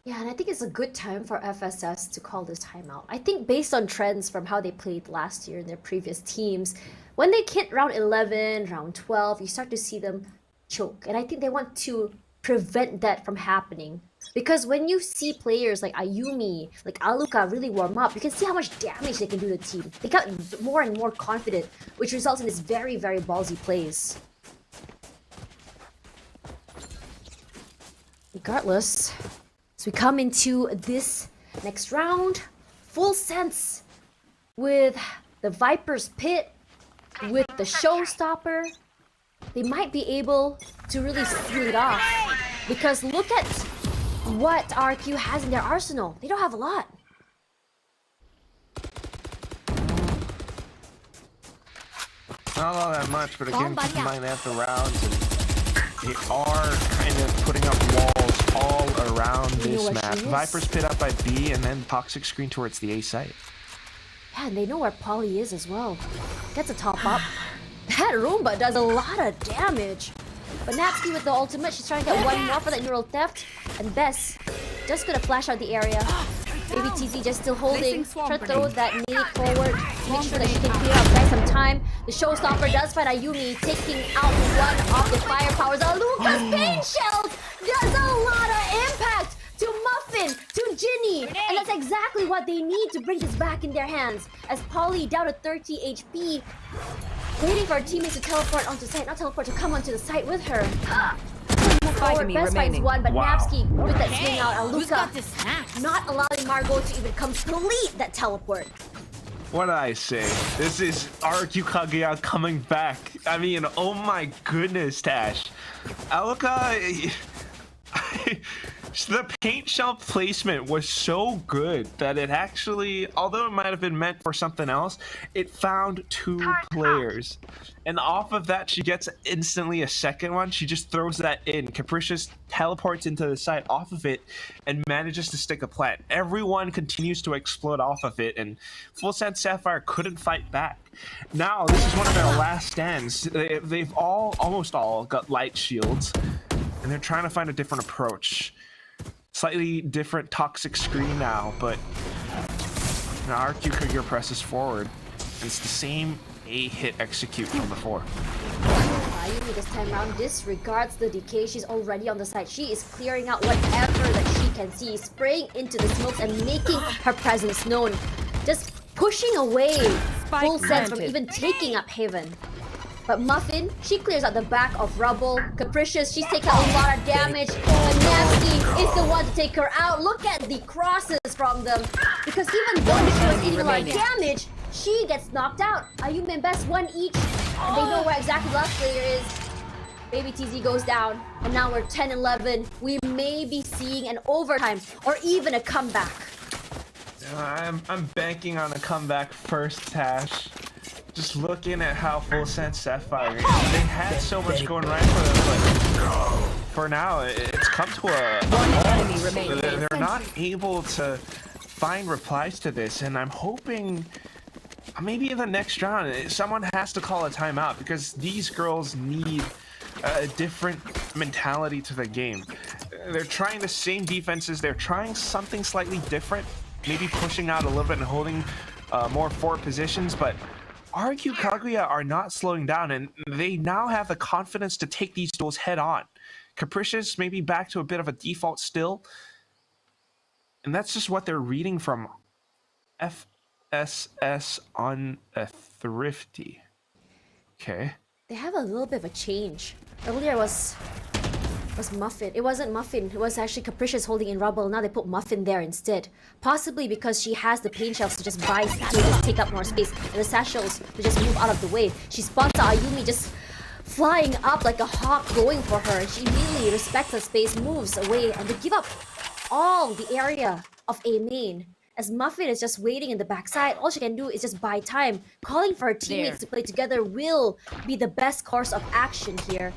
Yeah, and I think it's a good time for FSS to call this timeout. I think based on trends from how they played last year in their previous teams, when they hit round 11, round 12, you start to see them choke. And I think they want to prevent that from happening. Because when you see players like Ayumi, like Aluka really warm up, you can see how much damage they can do to the team. They got more and more confident, which results in this very, very ballsy plays. Regardless, as we come into this next round, FULLSENSE with the Viper's Pit, with the Showstopper, they might be able to really seal it off. Because look at what RQ has in their arsenal. They don't have a lot. Not all that much, but again, keep in mind they have the rounds, and they are kind of putting up walls all around this map. Viper's Pit up by B, and then Toxic Screen towards the A site. Yeah, and they know where Polly is as well. Gets a top up. That Roomba does a lot of damage. But Natsuki with the ultimate, she's trying to get one more for that neural theft. And Bess just gonna flash out the area. Baby TZ just still holding. Try to throw that nade forward to make sure that she can clear out back some time. The Showstopper does find Ayumi, taking out one of the firepowers. Lucas Pain Shells does a lot of impact to Muffin, to Ginny. And that's exactly what they need to bring this back in their hands. As Polly down to 30 HP, waiting for her teammates to teleport onto site, not teleport, to come onto the site with her. Forward, Best finds one, but Napsky with that swing out. Aluka not allowing Margot to even complete that teleport. What did I say? This is RQ Kaguya coming back. I mean, oh my goodness, Tash. Aluka... The paint shell placement was so good that it actually, although it might have been meant for something else, it found two players. And off of that, she gets instantly a second one. She just throws that in. Capricious teleports into the side off of it and manages to stick a plant. Everyone continues to explode off of it, and FULLSENSE Sapphire couldn't fight back. Now, this is one of their last stands. They've almost all got light shields, and they're trying to find a different approach. Slightly different Toxic Screen now, but now RQ Kagura presses forward, and it's the same A hit execute from before. Ayumi this time around disregards the decay. She's already on the side. She is clearing out whatever that she can see, spraying into the smokes and making her presence known. Just pushing away FULLSENSE from even taking up Haven. But Muffin, she clears out the back of Rubble. Capricious, she's taking a lot of damage. And Nasty is the one to take her out. Look at the crosses from them. Because even though she was eating a lot of damage, she gets knocked out. Ayumi and Best one each. And they know where exactly the last player is. Baby TZ goes down. And now we're 10-11. We may be seeing an overtime or even a comeback. I'm banking on a comeback first, Tash. Just looking at how FULLSENSE Sapphire, they had so much going right for them, but for now, it's come to a halt. They're not able to find replies to this, and I'm hoping maybe in the next round, someone has to call a timeout, because these girls need a different mentality to the game. They're trying the same defenses, they're trying something slightly different, maybe pushing out a little bit and holding more forward positions, but RQ Kaguya are not slowing down, and they now have the confidence to take these duels head on. Capricious maybe back to a bit of a default still, and that's just what they're reading from FSS on a Thrifty. Okay. They have a little bit of a change. Earlier was Muffin. It wasn't Muffin. It was actually Capricious holding in Rubble. Now they put Muffin there instead. Possibly because she has the pain shells to just buy, to just take up more space, and the satchels to just move out of the way. She spots Ayumi just flying up like a hawk going for her. She immediately respects the space, moves away, and they give up all the area of A main. As Muffin is just waiting in the backside, all she can do is just buy time. Calling for her teammates to play together will be the best course of action here.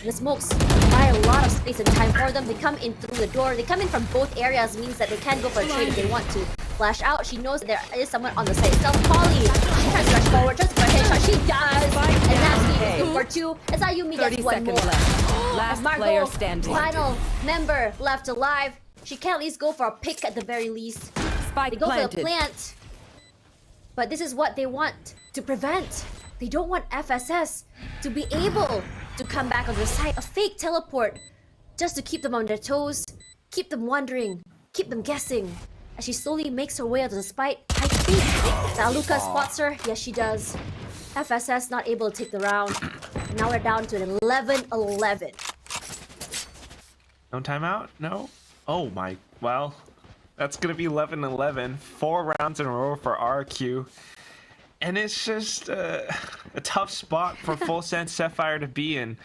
The smokes buy a lot of space and time for them. They come in through the door. They come in from both areas, means that they can go for a trade if they want to. Flash out. She knows that there is someone on the site. Stealth Polly. She tries to rush forward, tries to go for a headshot. She does. And Nasty is good for two. As Ayumi gets one more. Last player standing. Final member left alive. She can at least go for a pick at the very least. Spike They go planted. for the plant. But this is what they want to prevent. They don't want FSS to be able to come back on the site. A fake teleport just to keep them on their toes, keep them wondering, keep them guessing. As she slowly makes her way out of the spite, I think Aluka spots her. Yes, she does. FSS not able to take the round. And now we're down to an 11-11. No timeout? No? Oh my, well, That's going to be 11-11. 4 rounds in a row for RQ. And it's just a tough spot for FULLSENSE Sapphire to be in.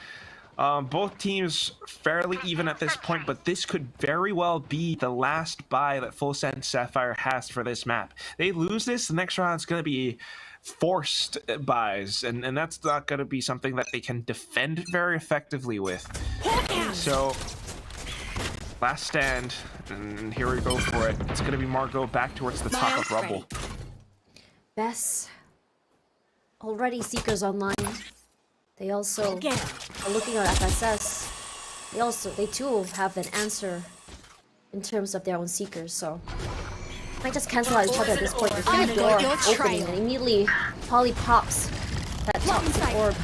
Both teams fairly even at this point, but this could very well be the last bye that FULLSENSE Sapphire has for this map. They lose this, the next round is going to be forced buys, and that's not going to be something that they can defend very effectively with. So, last stand, and here we go for it. It's going to be Margot back towards the top of Rumble. Bess. Already Seekers online. They also are looking at FSS. They too have an answer in terms of their own Seekers, so might just cancel out each other at this point. There's a door opening and immediately Polly pops that toxic orb.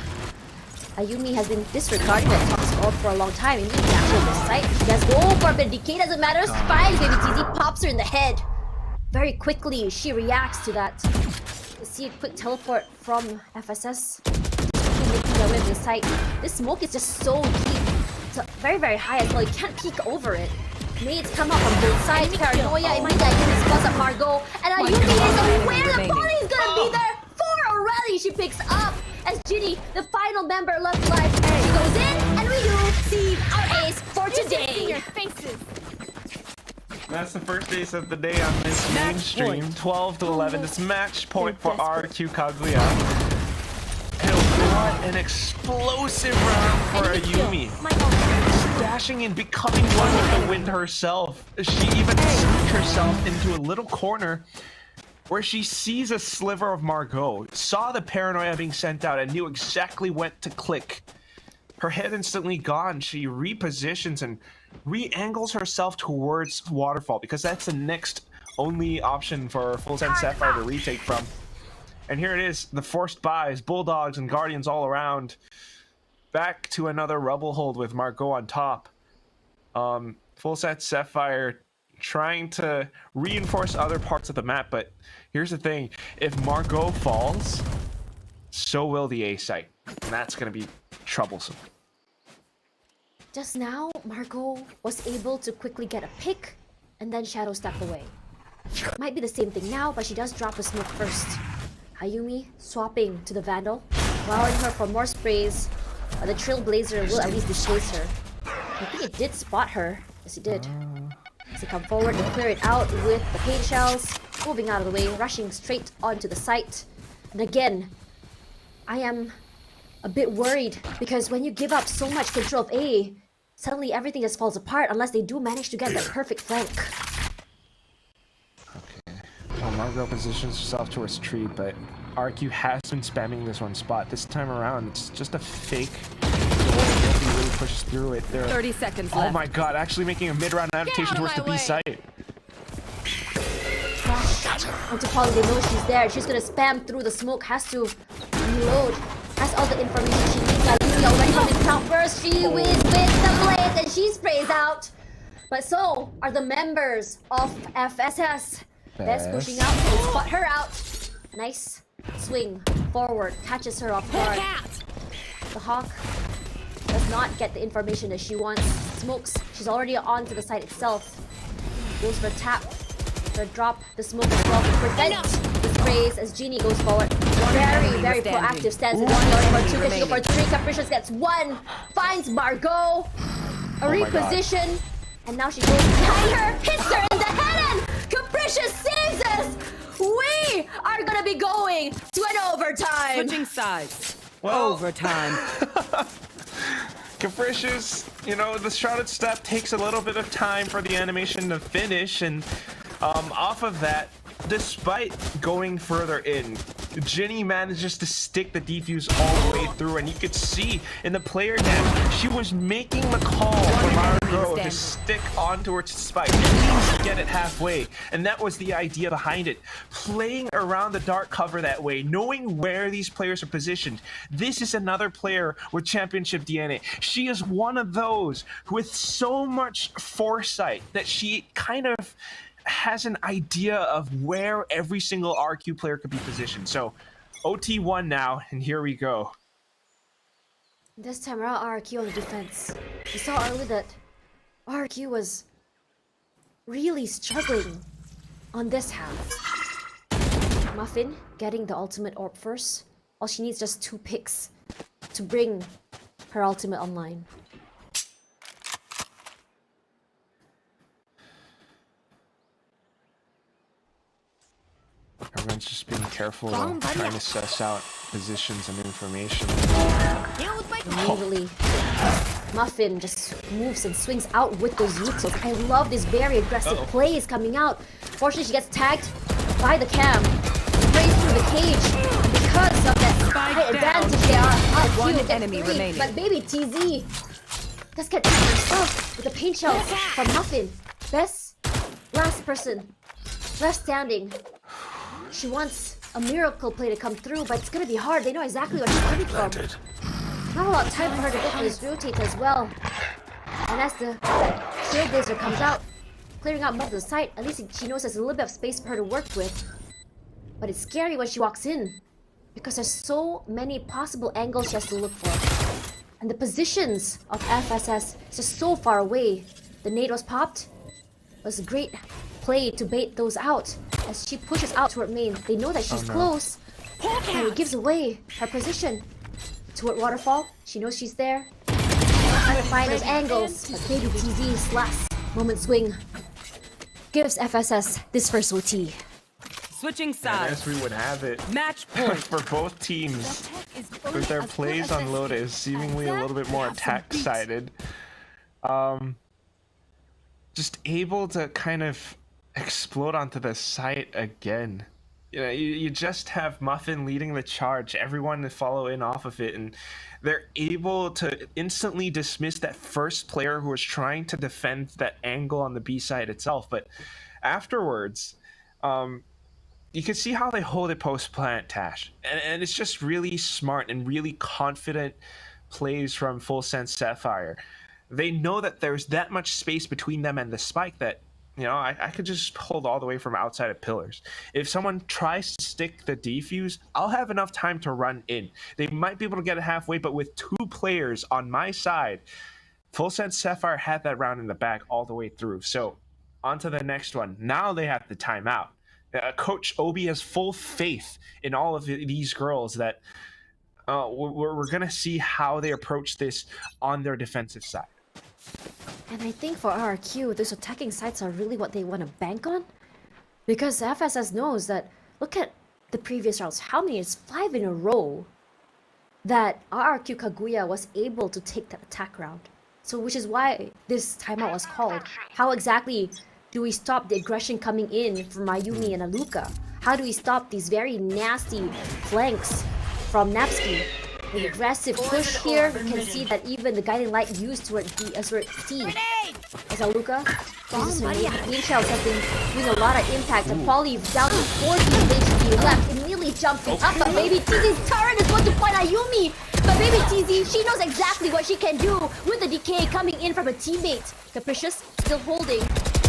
Ayumi has been disregarding that toxic orb for a long time. Immediately actually the site. She has go for a decay, doesn't matter. Spine baby TZ pops her in the head. Very quickly she reacts to that. You see a quick teleport from FSS. Making their way to the site. This smoke is just so deep. It's very, very high as well. You can't peek over it. Nades come up from both sides. Paranoia, it might die in this spots of Margot. And Ayumi is aware the Polly is gonna be there. 4 already she picks up. As Ginny, the final member left alive. She goes in, and we do see our ace for today. That's the first ace of the day on this main stream. 12-11. It's match point for RQ Kagura. What an explosive round for Ayumi. Dashing and becoming one with the wind herself. She even sneaked herself into a little corner where she sees a sliver of Margot, saw the paranoia being sent out, and knew exactly when to click. Her head instantly gone. She repositions and re-angles herself towards Waterfall because that's the next only option for FULLSENSE Sapphire to retake from. And here it is, the forced buys, Bulldogs and Guardians all around. Back to another rubble hold with Margot on top. FULLSENSE Sapphire trying to reinforce other parts of the map, but here's the thing. If Margot falls, so will the A site. And that's going to be troublesome. Just now, Margot was able to quickly get a pick and then shadow step away. Might be the same thing now, but she does drop a smoke first. Ayumi swapping to the Vandal, allowing her for more sprays. The Trailblazer will at least displace her. I think it did spot her. Yes, it did. As they come forward and clear it out with the paint shells, moving out of the way, rushing straight onto the site. And again, I am a bit worried because when you give up so much control of A, suddenly everything just falls apart unless they do manage to get that perfect flank. Well, Margot positions herself towards tree, but RQ has been spamming this one spot. This time around, it's just a fake. He really pushes through it. There. 30 seconds left. Oh my god, actually making a mid-round adaptation towards the B site. Onto Polly, they know she's there. She's gonna spam through the smoke, has to reload. Has all the information she needs. Ayumi already from the count first. She wins with the blade and she sprays out. But so are the members of FSS. Bess pushing out, they spot her out. Nice swing forward, catches her off guard. The Hawk does not get the information that she wants. Smokes, she's already onto the site itself. Goes for tap, for drop the smoke as well to prevent the sprays as Genie goes forward. Very proactive stance. One for two, can she go for three? Capricious gets one, finds Margot. A reposition, and now she goes behind her, hits her in the head, and Capricious saves us! We are gonna be going to an overtime! Switching sides. Well, overtime. Capricious, you know, the Shrouded Step takes a little bit of time for the animation to finish, and off of that, despite going further in, Ginny manages to stick the defuse all the way through, and you could see in the player cam, she was making the call for Margot to stick onto her spike, at least get it halfway, and that was the idea behind it. Playing around the dark cover that way, knowing where these players are positioned. This is another player with championship DNA. She is one of those with so much foresight that she kind of has an idea of where every single RQ player could be positioned. So OT1 now, and here we go. This time around, RQ on the defense. We saw earlier that RQ was really struggling on this half. Muffin getting the ultimate orb first. All she needs just 2 picks to bring her ultimate online. Everyone's just being careful, trying to suss out positions and information. Immediately, Muffin just moves and swings out with those Yutos. I love this very aggressive plays coming out. Fortunately, she gets tagged by the cam, sprays through the cage. Because of that height advantage, they are One enemy remaining. But baby TZ does get tagged herself with the paint shells from Muffin. Last person left standing. She wants a miracle play to come through, but it's gonna be hard. They know exactly what she's coming from. Not a lot of time for her to get to this rotate as well. And as the Trailblazer comes out, clearing out most of the site, at least she knows there's a little bit of space for her to work with. But it's scary when she walks in, because there's so many possible angles she has to look for. And the positions of FSS is just so far away. The nade was popped. It was a great play to bait those out. As she pushes out toward main, they know that she's close. And it gives away her position. Toward Waterfall, she knows she's there. Trying to find those angles, but baby TZ's last moment swing gives FSS this first OT. Switching sides. As we would have it, Match point. for both teams, with their plays on Lotus seemingly a little bit more attack-sided, just able to kind of explode onto the site again. You know, you just have Muffin leading the charge, everyone to follow in off of it, and they're able to instantly dismiss that first player who was trying to defend that angle on the B side itself. But afterwards, you can see how they hold it post-plant, Tash. And it's just really smart and really confident plays from FULLSENSE Sapphire. They know that there's that much space between them and the spike that, you know, I could just hold all the way from outside of pillars. If someone tries to stick the defuse, I'll have enough time to run in. They might be able to get it halfway, but with 2 players on my side, FULLSENSE Sapphire had that round in the back all the way through. So on to the next one. Now they have the timeout. Coach Obi has full faith in all of these girls that we're going to see how they approach this on their defensive side. And I think for RRQ, those attacking sites are really what they want to bank on. Because FSS knows that, look at the previous rounds, how many? It's 5 in a row that RRQ Kagura was able to take that attack round. So which is why this timeout was called. How exactly do we stop the aggression coming in from Mayumi and Aluka? How do we stop these very nasty flanks from Napski? The aggressive push here, you can see that even the guiding light used toward C as Aluka uses her main shells has been doing a lot of impact. And Polly down to 14 HP left, immediately jumping up, but baby TZ's turret is going to find Ayumi. But baby TZ, she knows exactly what she can do with the decay coming in from a teammate. Capricious still holding.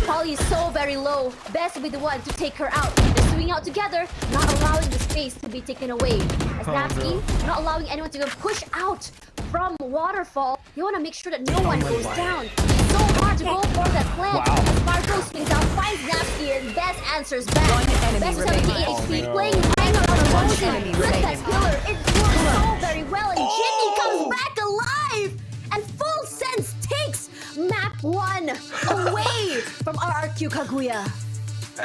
Polly is so very low. Best will be the one to take her out. They're swinging out together, not allowing the space to be taken away. As Napski, not allowing anyone to push out from Waterfall. You want to make sure that no one goes down. So hard to go for that plan. As Sparkle swings out, finds Napski, and Best answers back. Best is 78 HP, playing Hanger on a Rosie. With that killer, it works so very well, and Ginny comes back alive! And FULLSENSE takes map 1 away from RRQ Kagura.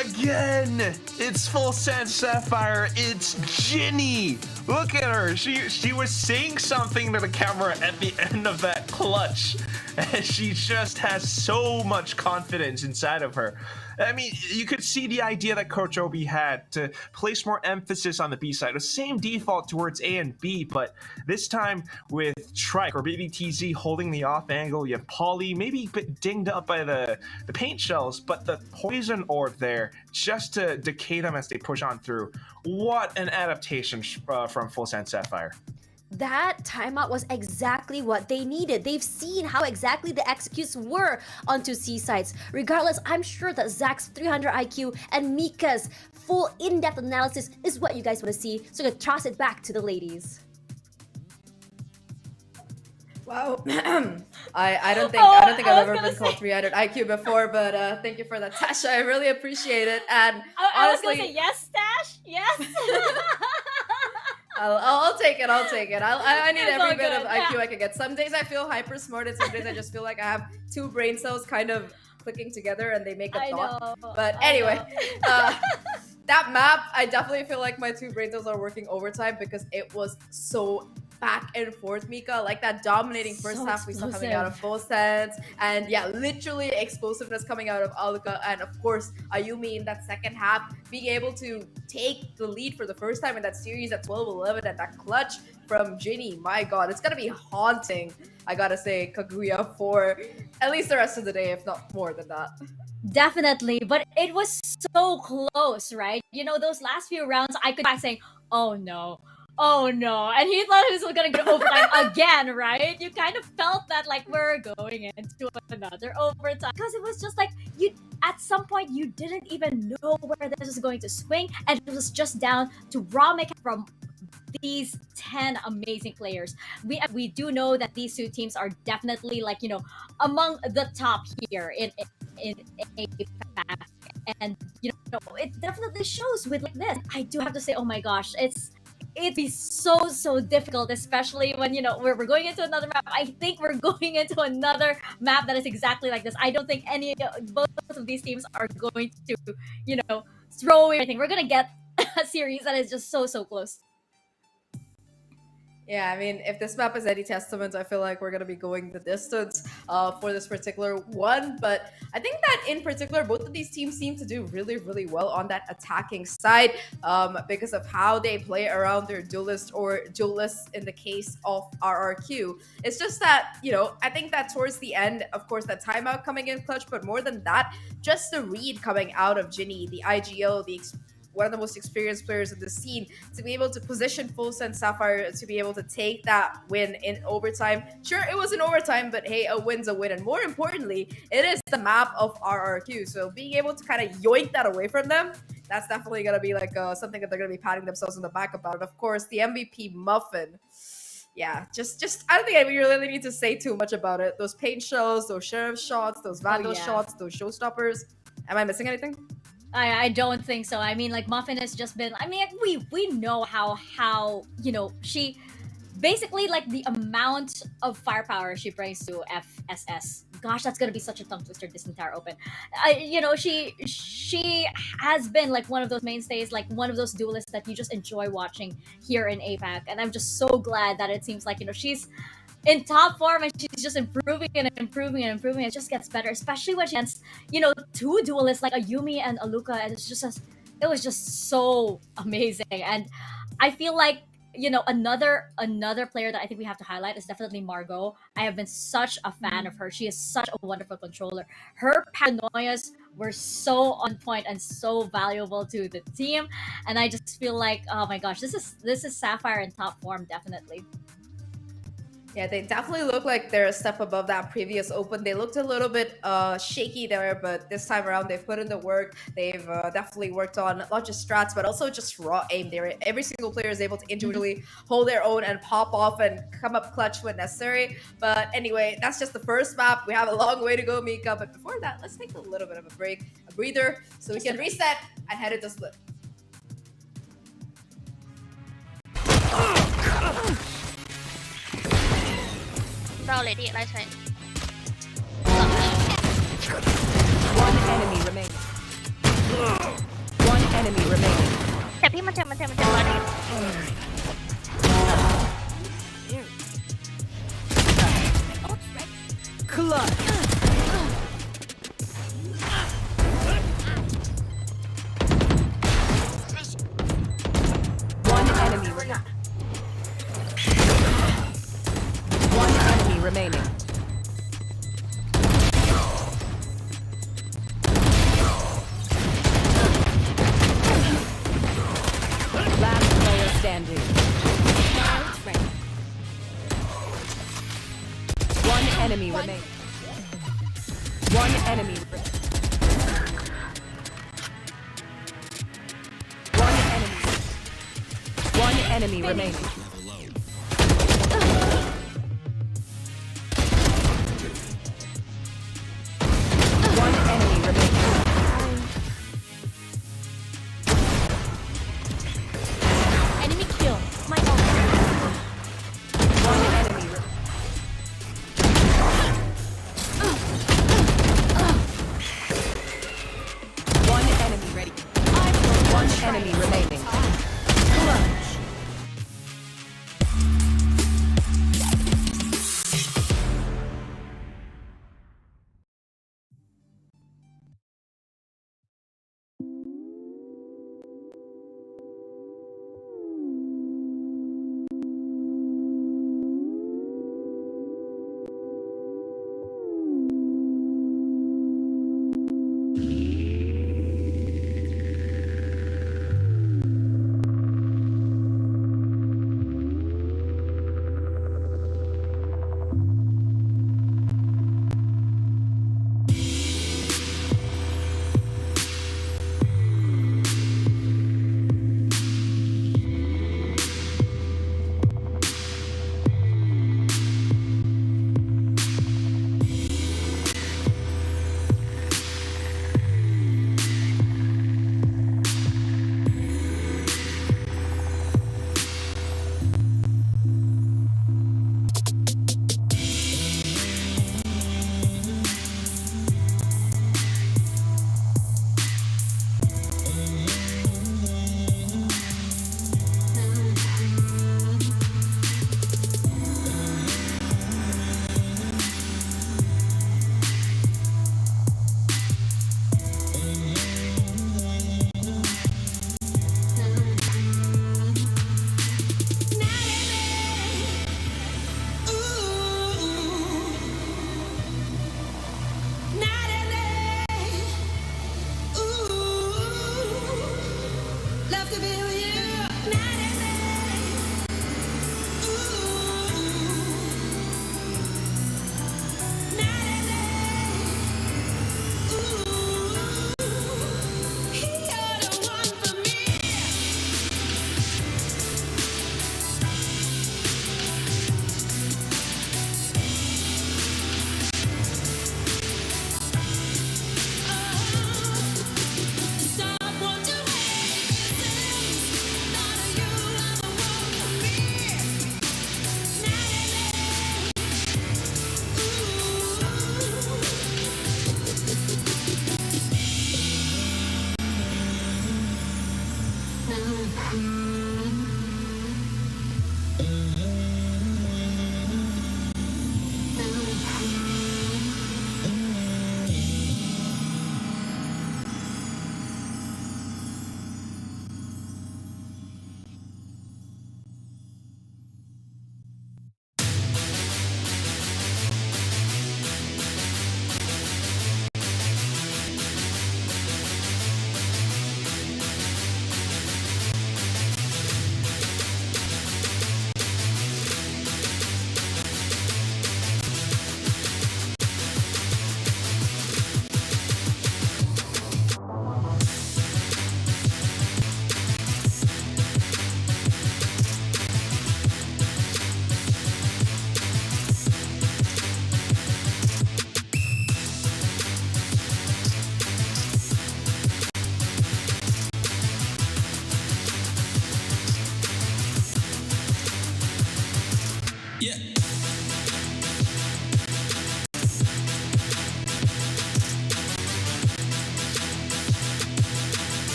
Again, it's FULLSENSE Sapphire. It's Ginny. Look at her. She was saying something to the camera at the end of that clutch, and she just has so much confidence inside of her. I mean, you could see the idea that Coach Obi had to place more emphasis on the B side. The same default towards A and B, but this time with Trike or Baby TZ holding the off angle. You have Polly maybe a bit dinged up by the paint shells, but the poison orb there just to decay them as they push on through. What an adaptation from FULLSENSE Sapphire. That timeout was exactly what they needed. They've seen how exactly the executes were onto C sites. Regardless, I'm sure that Zach's 300 IQ and Mika's full in-depth analysis is what you guys want to see. So I'm gonna toss it back to the ladies. Wow. I don't think I I've was ever gonna been called say- 300 IQ before, but thank you for that, Tasha. I really appreciate it. And I was honestly, gonna say yes, Stash. Yes. I'll take it. I'll take it. I need It's every all bit of good, IQ yeah. I can get. Some days I feel hyper smart, and some days I just feel like I have two brain cells kind of clicking together and they make a I thought. know. But I anyway, know. that map, I definitely feel like my two brain cells are working overtime because it was so back and forth, Mika. Like that dominating first So half we saw coming out of FULLSENSE, and yeah, literally explosiveness coming out of Alka, and of course Ayumi in that second half being able to take the lead for the first time in that series at 12-11, and that clutch from Ginny. My god, it's gonna be haunting, I gotta say, Kaguya for at least the rest of the day, if not more than that. Definitely, but it was so close, right? You know, those last few rounds, I could back saying, "Oh no, oh no," and he thought he was gonna go to overtime again, right? You kind of felt that like we're going into another overtime because it was just like you. At some point, you didn't even know where this was going to swing, and it was just down to raw mechanics from these 10 amazing players. We do know that these two teams are definitely like, you know, among the top here in APAC, and you know it definitely shows with like this. I do have to say, oh my gosh, it'd be so difficult, especially when, you know, we're going into another map. I think we're going into another map that is exactly like this. I don't think both of these teams are going to, you know, throw away anything. We're gonna get a series that is just so close. Yeah, I mean, if this map is any testament, I feel like we're going to be going the distance for this particular one. But I think that in particular, both of these teams seem to do really well on that attacking side because of how they play around their duelist or duelists in the case of RRQ. It's just that, you know, I think that towards the end, of course, that timeout coming in clutch, but more than that, just the read coming out of Ginny, the IGL, one of the most experienced players in the scene, to be able to position FULLSENSE Sapphire to be able to take that win in overtime. Sure, it was in overtime, but hey, a win's a win. And more importantly, it is the map of RRQ. So being able to kind of yoink that away from them, that's definitely going to be like something that they're going to be patting themselves on the back about. And of course, the MVP Muffin. Yeah, just I don't think we really need to say too much about it. Those paint shows, those sheriff shots, those vandal shots, those showstoppers. Am I missing anything? I don't think so. I mean, like, Muffin has just been, I mean, we know how you know, she basically, like, the amount of firepower she brings to FSS. Gosh, that's gonna be such a tongue twister this entire open. You know, she has been like one of those mainstays, like one of those duelists that you just enjoy watching here in APAC, and I'm just so glad that it seems like, you know, she's in top form and she's just improving and improving and improving. It just gets better, especially when she against, you know, two duelists like Ayumi and Aluka, and it was just so amazing. And I feel like, you know, another player that I think we have to highlight is definitely Margot. I have been such a fan of her. She is such a wonderful controller. Her paranoias were so on point and so valuable to the team, and I just feel like, oh my gosh, this is Sapphire in top form, definitely. Yeah, they definitely look like they're a step above that previous open. They looked a little bit shaky there, but this time around they've put in the work. They've definitely worked on not just strats, but also just raw aim. Every single player is able to individually hold their own and pop off and come up clutch when necessary. But anyway, that's just the first map. We have a long way to go, Mika. But before that, let's take a little bit of a break, a breather, so we can reset and head into split. Already, right side. One enemy remaining. One enemy remaining. แต่พี่มันจะบอดี้ Clutch. One enemy remaining. One enemy remaining. Last player standing. One enemy remaining. One enemy remaining. One enemy remaining.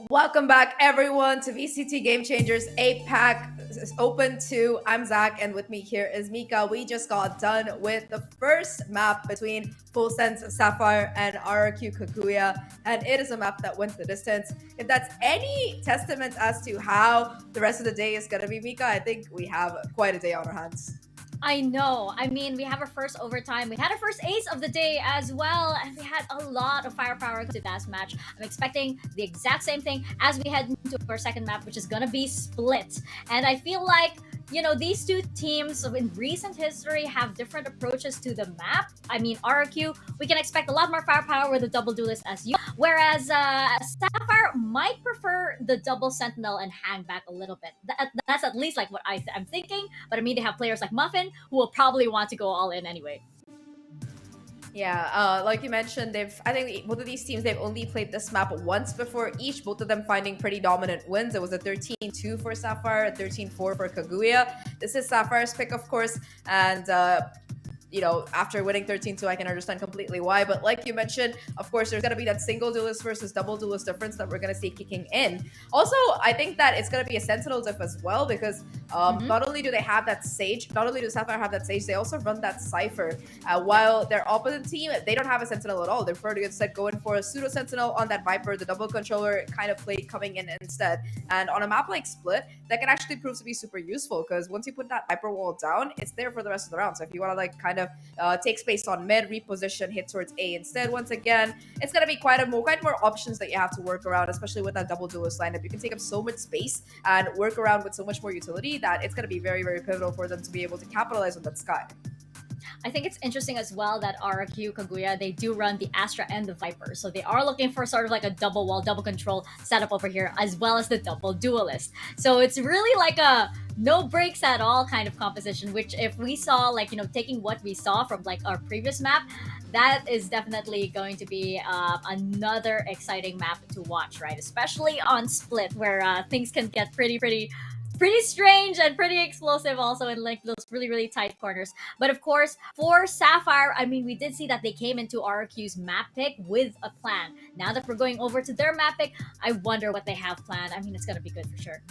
Welcome back, everyone, to VCT Game Changers APAC Open 2. I'm Zach, and with me here is Mika. We just got done with the first map between FULLSENSE, Sapphire, and RRQ Kagura, and it is a map that went the distance. If that's any testament as to how the rest of the day is going to be, Mika, I think we have quite a day on our hands. I know. I mean, we have our first overtime. We had our first ace of the day as well, and we had a lot of firepower to that match. I'm expecting the exact same thing as we head into our second map, which is gonna be split. And I feel like, you know, these two teams in recent history have different approaches to the map. I mean, RRQ, we can expect a lot more firepower with the double duelist as you, whereas Sapphire might prefer the double sentinel and hang back a little bit. That's at least like what I'm thinking. But I mean, they have players like Muffin who will probably want to go all in anyway. Yeah, like you mentioned, I think both of these teams, they've only played this map once before each, both of them finding pretty dominant wins. It was a 13-2 for Sapphire, a 13-4 for Kagura. This is Sapphire's pick, of course, and you know, after winning 13-2, I can understand completely why. But like you mentioned, of course, there's going to be that single duelist versus double duelist difference that we're going to see kicking in. Also, I think that it's going to be a Sentinel diff as well, because not only do they have that Sage, not only does Sapphire have that Sage, they also run that Cypher. While their opposite team, they don't have a Sentinel at all. They prefer to instead go in for a pseudo Sentinel on that Viper, the double controller kind of play coming in instead. And on a map like Split, that can actually prove to be super useful, because once you put that Viper wall down, it's there for the rest of the round. So if you want to like kind of take space on mid, reposition, hit towards A instead, once again, it's going to be quite more options that you have to work around, especially with that double duelist lineup. You can take up so much space and work around with so much more utility that it's going to be very, very pivotal for them to be able to capitalize on that sky. I think it's interesting as well that RRQ, Kagura, they do run the Astra and the Viper. So they are looking for sort of like a double wall, double control setup over here, as well as the double duelist. So it's really like a no breaks at all kind of composition, which if we saw, like, you know, taking what we saw from like our previous map, that is definitely going to be another exciting map to watch, right? Especially on Split, where things can get pretty strange and pretty explosive also in like those really tight corners. But of course, for Sapphire, I mean, we did see that they came into RRQ's map pick with a plan. Now that we're going over to their map pick, I wonder what they have planned. I mean, it's gonna be good for sure.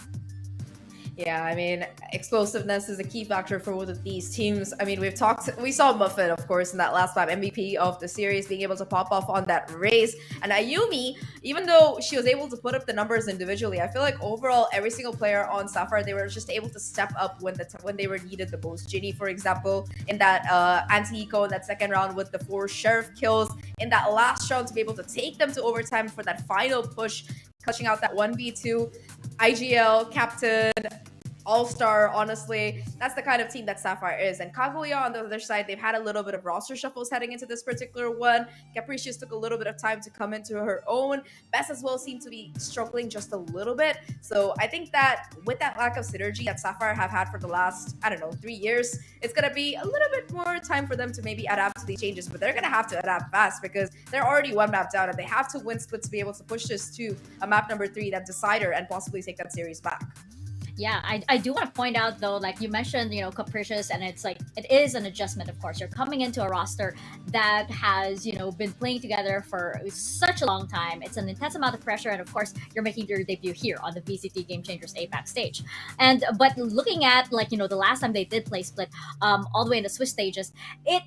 Yeah, I mean, explosiveness is a key factor for both of these teams. I mean, we saw Muffin, of course, in that last map, MVP of the series, being able to pop off on that race. And Ayumi, even though she was able to put up the numbers individually, I feel like overall, every single player on Sapphire, they were just able to step up when they were needed the most. Ginny, for example, in that anti-eco in that second round with the 4 Sheriff kills, in that last round to be able to take them to overtime for that final push, clutching out that 1v2. IGL, Captain, all-star. Honestly, that's the kind of team that Sapphire is. And Kagura on the other side, they've had a little bit of roster shuffles heading into this particular one. Capricious took a little bit of time to come into her own. Bess as well seemed to be struggling just a little bit. So I think that with that lack of synergy that Sapphire have had for the last, I don't know, 3 years, it's gonna be a little bit more time for them to maybe adapt to these changes. But they're gonna have to adapt fast because they're already one map down and they have to win split to be able to push this to a map number 3, that decider, and possibly take that series back. Yeah, I do want to point out though, like you mentioned, Capricious, and it's like it is an adjustment. Of course, you're coming into a roster that has been playing together for such a long time. It's an intense amount of pressure, and of course, you're making your debut here on the VCT Game Changers APAC stage. And but looking at the last time they did play Split, all the way in the Swiss stages, it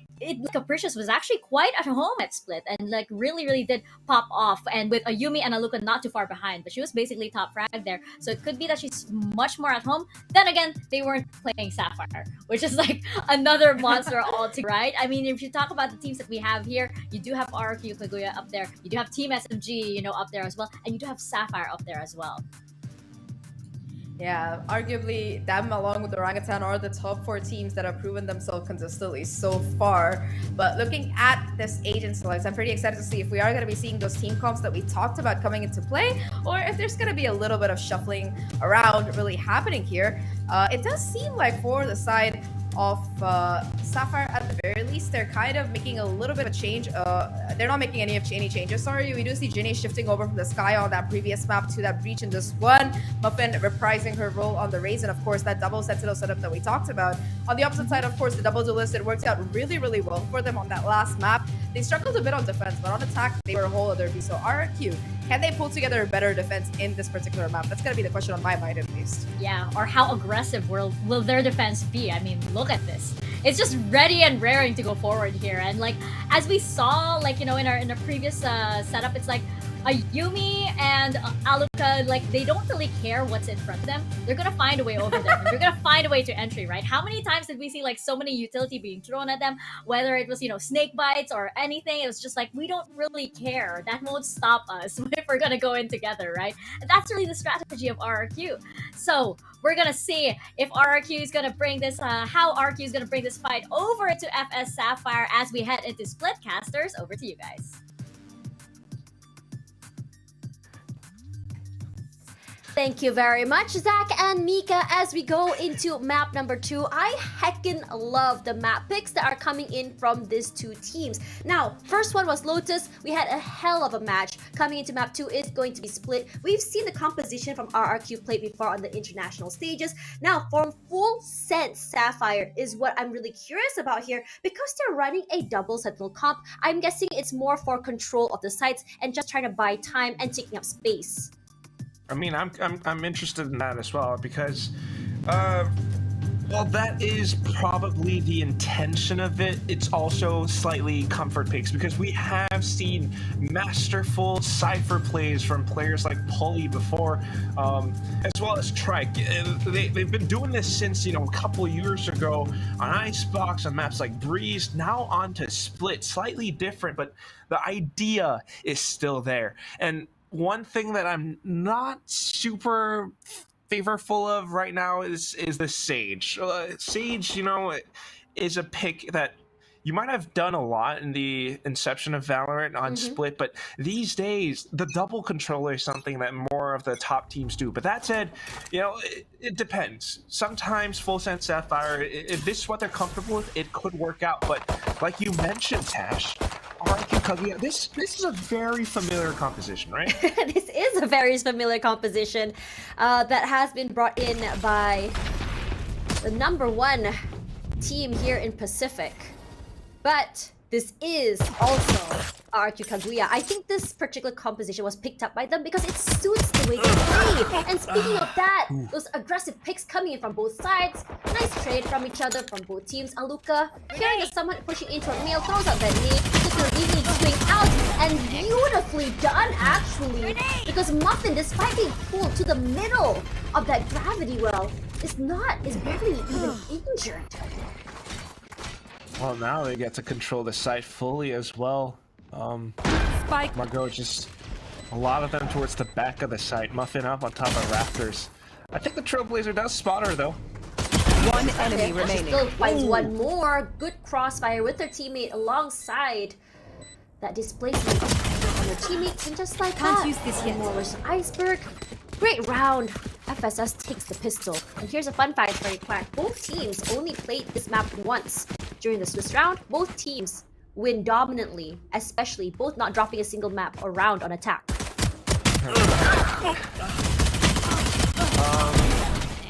Capricious was actually quite at home at Split, and like really did pop off. And with Ayumi and Aluka not too far behind, but she was basically top frag there, so it could be that she's much more at home. Then again, they weren't playing Sapphire, which is like another monster altogether, right? I mean, if you talk about the teams that we have here, you do have RRQ Kagura up there, you do have Team SMG, up there as well, and you do have Sapphire up there as well. Yeah, arguably them along with Orangutan are the top 4 teams that have proven themselves consistently so far. But looking at this agent select, I'm pretty excited to see if we are going to be seeing those team comps that we talked about coming into play, or if there's going to be a little bit of shuffling around really happening here. It does seem like for the side of Sapphire, at the very least, they're kind of making a little bit of a change. They're not making any changes. Sorry, we do see Ginny shifting over from the Sky on that previous map to that Breach in this one. Muffin reprising her role on the Raze, and of course that double Sentinel setup that we talked about. On the opposite side, of course, the double duelist, it worked out really well for them on that last map. They struggled a bit on defense, but on attack, they were a whole other beast. So RRQ, can they pull together a better defense in this particular map? That's going to be the question on my mind, at least. Yeah, or how aggressive will their defense be? I mean, look at this. It's just ready and raring to go forward here. And like, as we saw, like, in our previous setup, it's like Ayumi and Aluka, like, they don't really care what's in front of them. They're gonna find a way over them. They're gonna find a way to entry, right? How many times did we see like so many utility being thrown at them, whether it was snake bites or anything? It was just like, we don't really care. That won't stop us if we're gonna go in together, right? And that's really the strategy of RRQ. So we're gonna see if RRQ is gonna bring this, how RRQ is gonna bring this fight over to FS Sapphire as we head into Splitcasters. Over to you guys. Thank you very much, Zach and Mika. As we go into map number 2, I heckin' love the map picks that are coming in from these 2 teams. Now, first one was Lotus. We had a hell of a match. Coming into map 2 is going to be Split. We've seen the composition from RRQ play before on the international stages. Now, from FULLSENSE Sapphire is what I'm really curious about here, because they're running a double sentinel comp. I'm guessing it's more for control of the sites and just trying to buy time and taking up space. I mean, I'm interested in that as well, because well, that is probably the intention of it. It's also slightly comfort picks, because we have seen masterful Cypher plays from players like Pulley before, as well as Trike. They've been doing this since, a couple years ago on Icebox, on maps like Breeze, now on to Split. Slightly different, but the idea is still there. And one thing that I'm not super favorable of right now is the Sage. Sage, is a pick that you might have done a lot in the inception of Valorant on Split, but these days the double controller is something that more of the top teams do. But that said, it depends. Sometimes FULLSENSE Sapphire, if this is what they're comfortable with, it could work out. But like you mentioned, Tash, RRQ Kagura, this is a very familiar composition, right? This is a very familiar composition that has been brought in by the #1 team here in Pacific. But this is also RRQ Kagura. I think this particular composition was picked up by them because it suits the way they play. And speaking of that, those aggressive picks coming in from both sides. Nice trade from each other from both teams. Aluka, hearing that someone pushing into a meal, throws out that knee. Just a really swing out, and beautifully done actually. Because Muffin, despite being pulled to the middle of that gravity well, is barely even injured. Well, now they get to control the site fully as well. Spike. Margot, just a lot of them towards the back of the site. Muffin up on top of Raptors. I think the Trailblazer does spot her though. One enemy She remaining. still finds one more. Good crossfire with her teammate alongside. That displacement on her teammates, and just like Can't that, use this one yet. more versus Iceberg. Great round. FSS takes the pistol. And here's a fun fact for you, Quack. Both teams only played this map once during the Swiss round. Both teams win dominantly, especially both not dropping a single map or round on attack.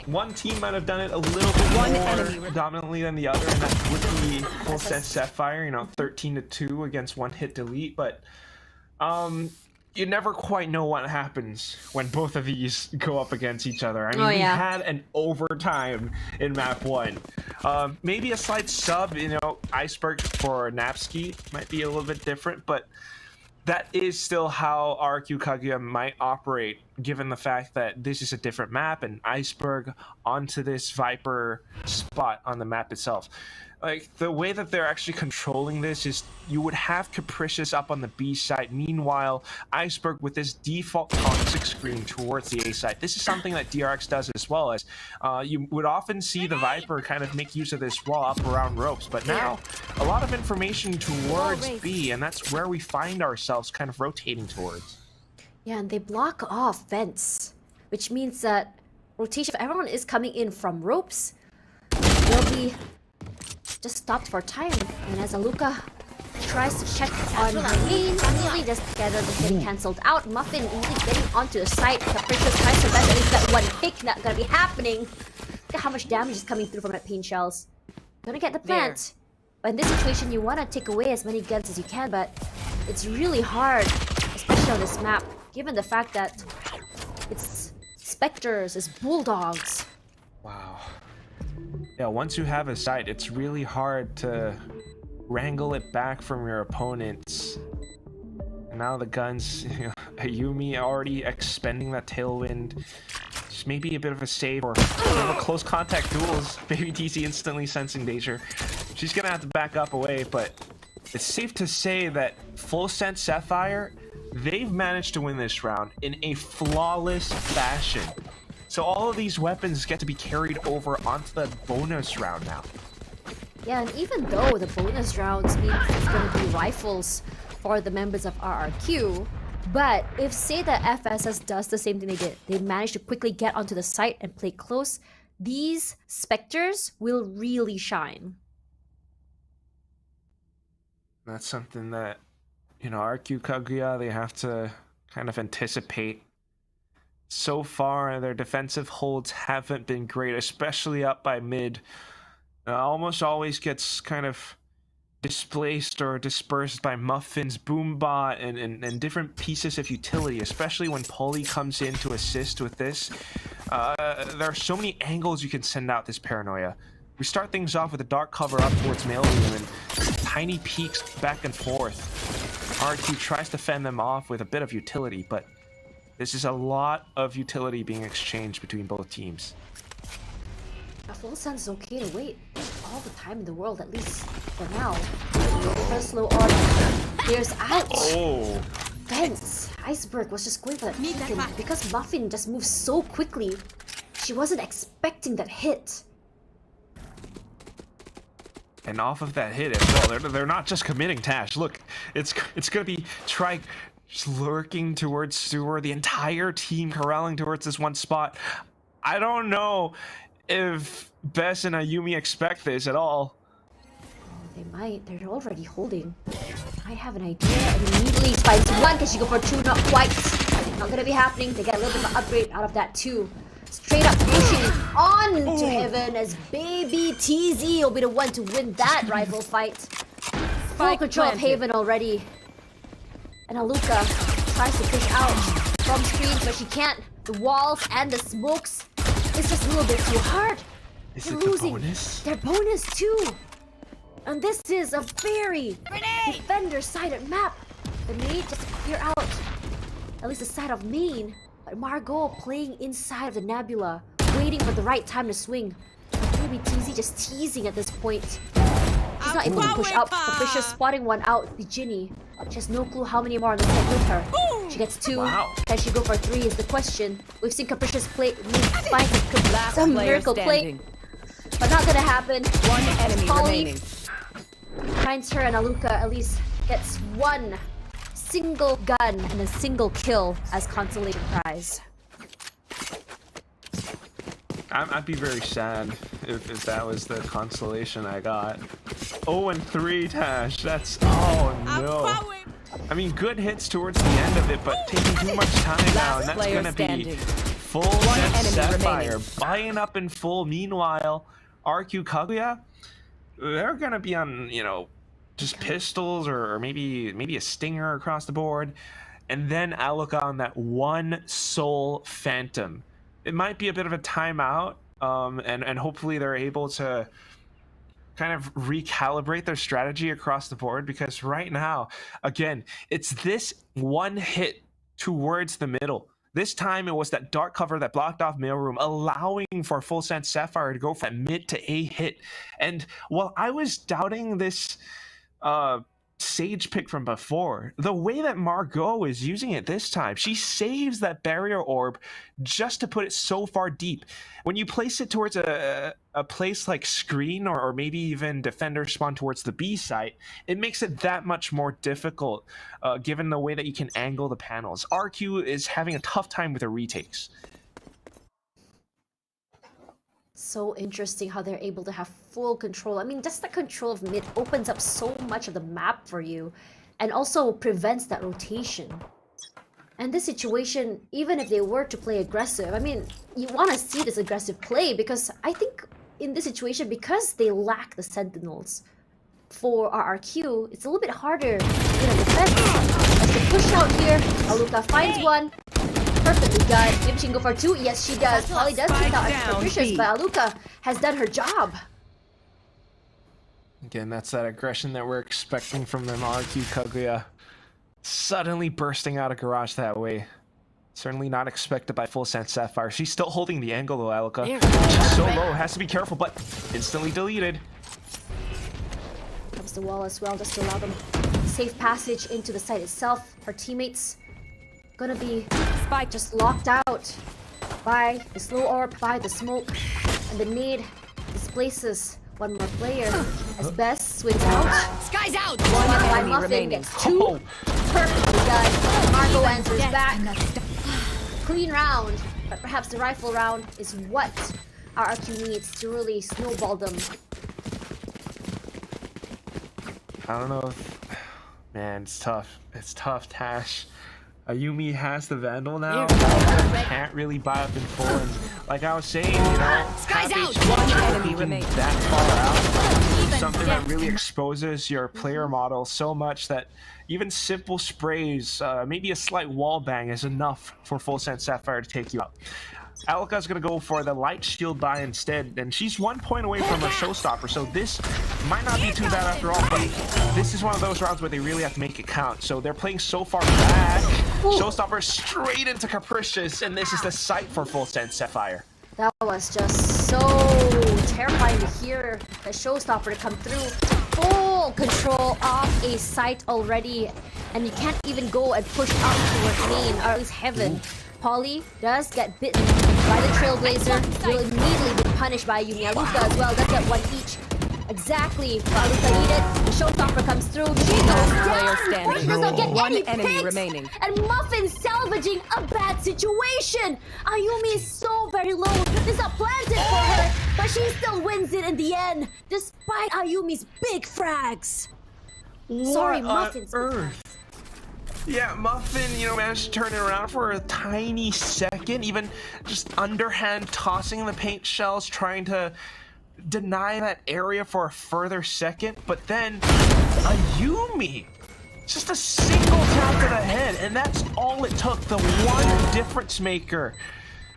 One team might have done it a little bit more dominantly than the other, and that would be FULLSENSE Sapphire, you know, 13-2 against one hit delete, but you never quite know what happens when both of these go up against each other. I mean, we had an overtime in map 1. Maybe a slight sub, you know, Iceberg for Napski might be a little bit different, but that is still how RQ Kagura might operate, given the fact that this is a different map and Iceberg onto this Viper spot on the map itself. Like, the way that they're actually controlling this is you would have Capricious up on the B side. Meanwhile, Iceberg with this default toxic screen towards the A side. This is something that DRX does as well, as you would often see the Viper kind of make use of this wall up around ropes. But now, a lot of information towards B, and that's where we find ourselves kind of rotating towards. Yeah, and they block off vents, which means that rotation, if everyone is coming in from ropes, they'll be just stopped for time. And as Aluka tries to check on her main, immediately just getting cancelled out. Muffin immediately getting onto the site. Capricious tries to best, at least that one pick not gonna be happening. Look at how much damage is coming through from that pain shells. Gonna get the plant. But in this situation, you want to take away as many guns as you can, but it's really hard, especially on this map, given the fact that it's specters, it's bulldogs. Wow. Yeah, once you have a site, it's really hard to wrangle it back from your opponents. And now the guns, you know, Ayumi already expending that tailwind. Just maybe a bit of a save or close contact duels. Baby TC instantly sensing danger. She's gonna have to back up away, but it's safe to say that FULLSENSE Sapphire, they've managed to win this round in a flawless fashion. So all of these weapons get to be carried over onto the bonus round now. Yeah, and even though the bonus rounds mean it's going to be rifles for the members of RRQ, but if say that FSS does the same thing they did, they manage to quickly get onto the site and play close, these specters will really shine. That's something that, you know, RQ Kagura, they have to kind of anticipate. So far, their defensive holds haven't been great, especially up by mid. Almost always gets kind of displaced or dispersed by Muffin's Boombot and different pieces of utility, especially when Polly comes in to assist with this. There are so many angles you can send out this Paranoia. We start things off with a dark cover up towards Mailroom and tiny peaks back and forth. RQ tries to fend them off with a bit of utility, but this is a lot of utility being exchanged between both teams. FULLSENSE is okay to wait all the time in the world, at least for now. First slow on. Here's out. Oh. Fence. Iceberg was just going for that peek, and because Muffin just moves so quickly, she wasn't expecting that hit. And off of that hit as well, they're not just committing Tash. Look, it's gonna be just lurking towards Sewer, the entire team corralling towards this one spot. I don't know if Bess and Ayumi expect this at all. They might. They're already holding. I have an idea. And immediately finds one. Can she go for two? Not quite. Not gonna be happening. They get a little bit of an upgrade out of that too. Straight up pushing on to heaven as Baby TZ will be the one to win that rival fight. Full control of Haven already. And Aluka tries to push out from screens, but she can't. The walls and the smokes, it's just a little bit too hard. Is They're it losing the bonus? their bonus too. And this is a very defender-sided map. The nade just to clear out at least the side of main. But Margot playing inside of the Nebula, waiting for the right time to swing. Maybe TZ just teasing at this point. She's not able to push up. Official spotting one out, the Ginny. She has no clue how many more on the set with her. She She gets 2. Wow. Can she go for 3 is the question. We've seen Capricious play find Last some player miracle play, standing. but not gonna happen. One enemy Polly remaining. finds her, and Aluka at least gets 1 single gun and a single kill as consolation prize. I'd be very sad if that was the consolation I got. 0-3, Tash. That's... oh no. I mean, good hits towards the end of it, but taking too much time now, and that's player gonna be standing. FULLSENSE enemy Sapphire remaining. buying up in full. Meanwhile, RQ Kagura, they're gonna be on, you know, just pistols or maybe a stinger across the board, and then Aluka on that one sole phantom. It might be a bit of a timeout, and hopefully they're able to kind of recalibrate their strategy across the board, because right now, again, it's this one hit towards the middle. This time it was that dark cover that blocked off mailroom, allowing for FULLSENSE Sapphire to go for that mid to A hit. And while I was doubting this Sage pick from before, the way that Margot is using it this time, she saves that barrier orb just to put it so far deep. When you place it towards a place like screen or maybe even defender spawn towards the B site, it makes it that much more difficult given the way that you can angle the panels. RQ is having a tough time with the retakes. So interesting how they're able to have full control. I mean, just the control of mid opens up so much of the map for you and also prevents that rotation. And this situation, even if they were to play aggressive, I mean, you want to see this aggressive play, because I think in this situation, because they lack the sentinels for RRQ, it's a little bit harder in a defense. As they push out here, Aluka finds 1. Perfectly done. Maybe she can go for 2. Yes, she does. Polly does take out Capricious, but Aluka has done her job. Again, that's that aggression that we're expecting from them. RQ Kagura suddenly bursting out of garage that way. Certainly not expected by FULLSENSE Sapphire. She's still holding the angle though, Aluka. She's so low, has to be careful, but instantly deleted. Comes the wall as well, just to allow them safe passage into the site itself. Her teammates gonna be just locked out by the slow orb, by the smoke, and the nade displaces 1 more player as Bess swings out. Sky's out. One by enemy Muffin remaining. gets 2. Perfectly done. Margot answers back. Clean round, but perhaps the rifle round is what RRQ needs to really snowball them. I don't know if... man, it's tough. It's tough, Tash. Ayumi has the Vandal now. Can't really buy up in full. And like I was saying, you know, Sky's out. One enemy remaining. That far out, something that really exposes your player model so much that even simple sprays, maybe a slight wall bang is enough for FULLSENSE Sapphire to take you out. Aluka's gonna go for the light shield buy instead, and she's 1 point away from a showstopper, so this might not be too bad after all, but this is one of those rounds where they really have to make it count. So they're playing so far back, showstopper straight into Capricious, and this is the site for FULLSENSE Sapphire. That was just so terrifying to hear the showstopper to come through. Full control of a site already, and you can't even go and push out towards main, or at least heaven. Polly does get bitten by the Trailblazer, will immediately be punished by Ayumi. Aluka as well does get 1 each. Exactly what Aluka needed. The showstopper comes through. She goes down. Standing. She does not get One any enemy picks. remaining. And Muffin salvaging a bad situation. Ayumi is so very low. This is a planted for her, but she still wins it in the end, despite Ayumi's big frags. Sorry, Muffin's big frags. Yeah, Muffin, you know, managed to turn it around for a tiny second, even just underhand tossing the paint shells, trying to deny that area for a further second, but then Ayumi, just a single tap to the head, and that's all it took, the one difference maker.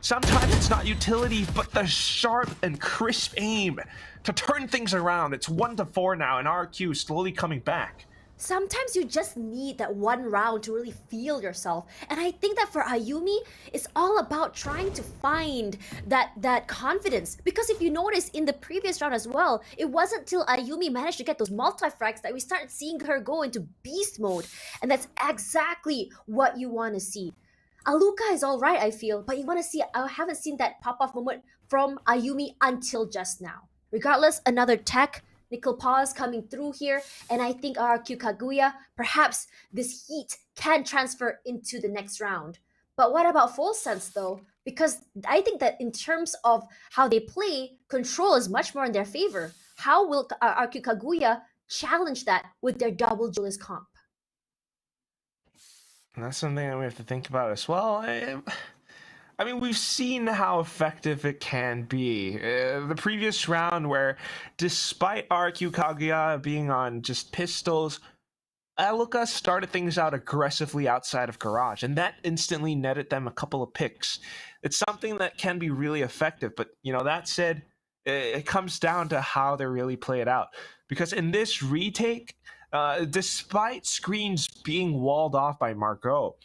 Sometimes it's not utility, but the sharp and crisp aim to turn things around. It's 1-4 now, and RQ slowly coming back. sometimes you just need that one round to really feel yourself. And I think that for Ayumi, it's all about trying to find that confidence. Because if you notice in the previous round as well, it wasn't till Ayumi managed to get those multi-frags that we started seeing her go into beast mode. And that's exactly what you want to see. Aluka is all right, I feel, but you want to see, I haven't seen that pop-off moment from Ayumi until just now. Regardless, another tech, Nickel Pause coming through here, and I think RRQ Kaguya, perhaps this heat can transfer into the next round. But what about FULLSENSE though? Because I think that in terms of how they play, control is much more in their favor. How will RRQ Kaguya challenge that with their double duelist comp? And that's something that we have to think about as well. I mean, we've seen how effective it can be. The previous round where, despite RQ Kaguya being on just pistols, Aluka started things out aggressively outside of Garage, and that instantly netted them a couple of picks. It's something that can be really effective, but, you know, that said, it comes down to how they really play it out. Because in this retake, despite screens being walled off by Margot,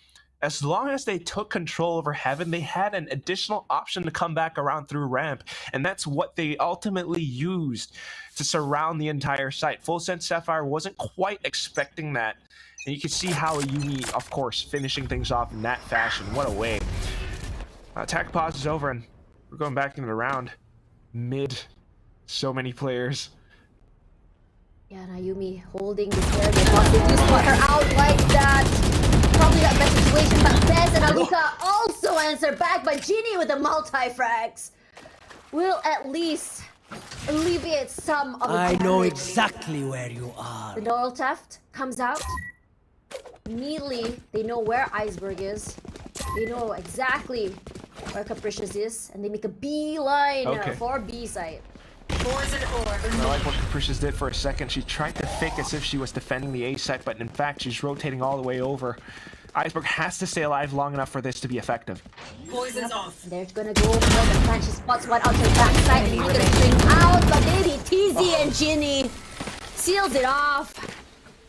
as long as they took control over Heaven, they had an additional option to come back around through ramp, and that's what they ultimately used to surround the entire site. FULLSENSE Sapphire wasn't quite expecting that, and you can see how Ayumi, of course, finishing things off in that fashion. What a way. Attack pause is over, and we're going back into the round. Mid. So many players. Yeah, and Ayumi holding the hair. They want to spot her out like that. Probably not best situation, but Bess and Aluka also answer back by Ginny with the multi-frags. Will at least alleviate some of the damage. I know exactly where you are. The Doral Theft comes out. Immediately, they know where Iceberg is. They know exactly where Capricious is, and they make a beeline for B site. I like what Capricious did for a second. She tried to fake as if she was defending the A site, but in fact, she's rotating all the way over. Iceberg has to stay alive long enough for this to be effective. Poison's off. They're gonna go for the plan. She spots one out to the backside, and he's gonna swing out, but maybe TZ and Ginny seals it off.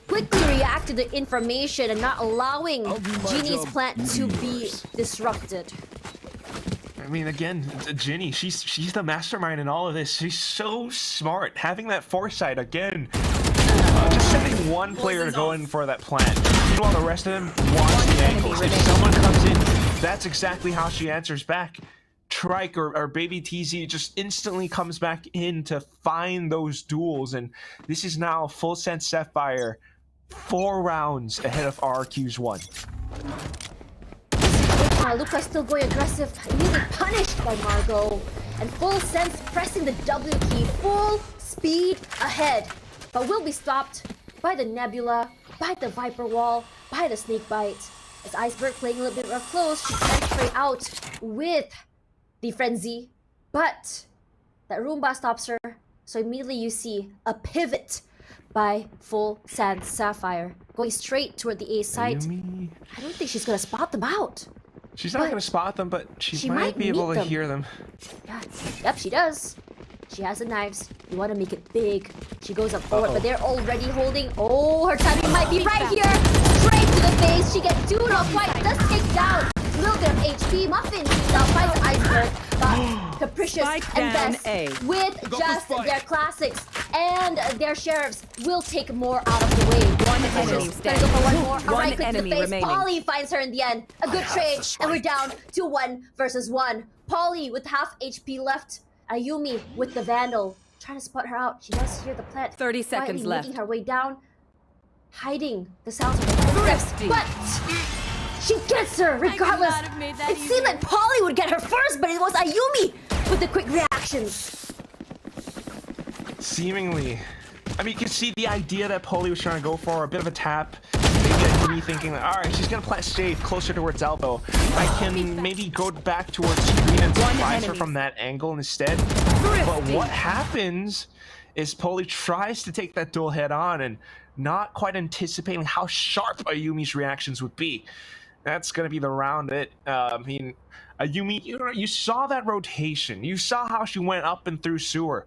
Quickly react to the information and not allowing Ginny's plant to be disrupted. I mean, again, Ginny, she's the mastermind in all of this. She's so smart. Having that foresight, again, just sending one player to go in for that plant. Meanwhile, the rest of them watch the angles. If someone comes in, that's exactly how she answers back. Trike or Baby TZ just instantly comes back in to find those duels, and this is now FULLSENSE Sapphire 4 rounds ahead of RRQ's 1. Luca's still going aggressive, immediately punished by Margot. And FULLSENSE pressing the W key, full speed ahead. But will be stopped by the Nebula, by the Viper Wall, by the Snake Bite. As Iceberg playing a little bit more close, she tries to trade out with the Frenzy. But that Roomba stops her, so immediately you see a pivot by FULLSENSE Sapphire, going straight toward the A site. I don't think she's gonna spot them out. She's not going to spot them, but she might be able to hear them. Yeah. Yep, she does. She has the knives. You want to make it big. She goes up forward, but they're already holding. Oh, her timing might be right here. Straight to the face. She gets two. No, Quack does take down a little bit of HP. Muffin now finds Iceberg. But Capricious and Bess, with just their classics and their sheriffs, will take more out of the way. One enemy gonna go for one more. A right click to the face. Polly finds her in the end. A good trade, and we're down to 1 versus 1. Polly with half HP left. Ayumi with the Vandal, trying to spot her out. She does hear the plant. 30 seconds left. Making her way down, hiding the sounds of the drifts, but she gets her regardless. It seemed like Polly would get her first, but it was Ayumi with the quick reactions. Seemingly. I mean, you can see the idea that Polly was trying to go for, a bit of a tap. Maybe Ayumi thinking, like, alright, she's gonna plant safe, closer towards elbow. I can maybe go back towards screen and surprise her from that angle instead. But what happens is Polly tries to take that duel head on and not quite anticipating how sharp Ayumi's reactions would be. That's gonna be the round it. I mean, Ayumi, you saw that rotation. You saw how she went up and through sewer.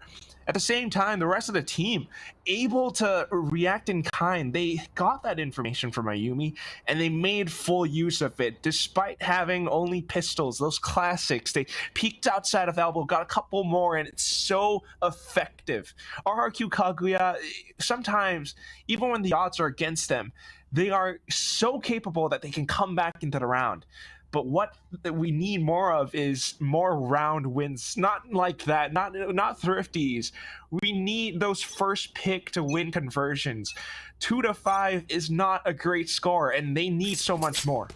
At the same time, the rest of the team able to react in kind. They got that information from Ayumi and they made full use of it despite having only pistols, those classics. They peeked outside of elbow, got a couple more, and it's so effective. RRQ Kaguya, sometimes even when the odds are against them, they are so capable that they can come back into the round. But what we need more of is more round wins. Not like that, not thrifties. We need those first pick to win conversions. 2-5 is not a great score, and they need so much more.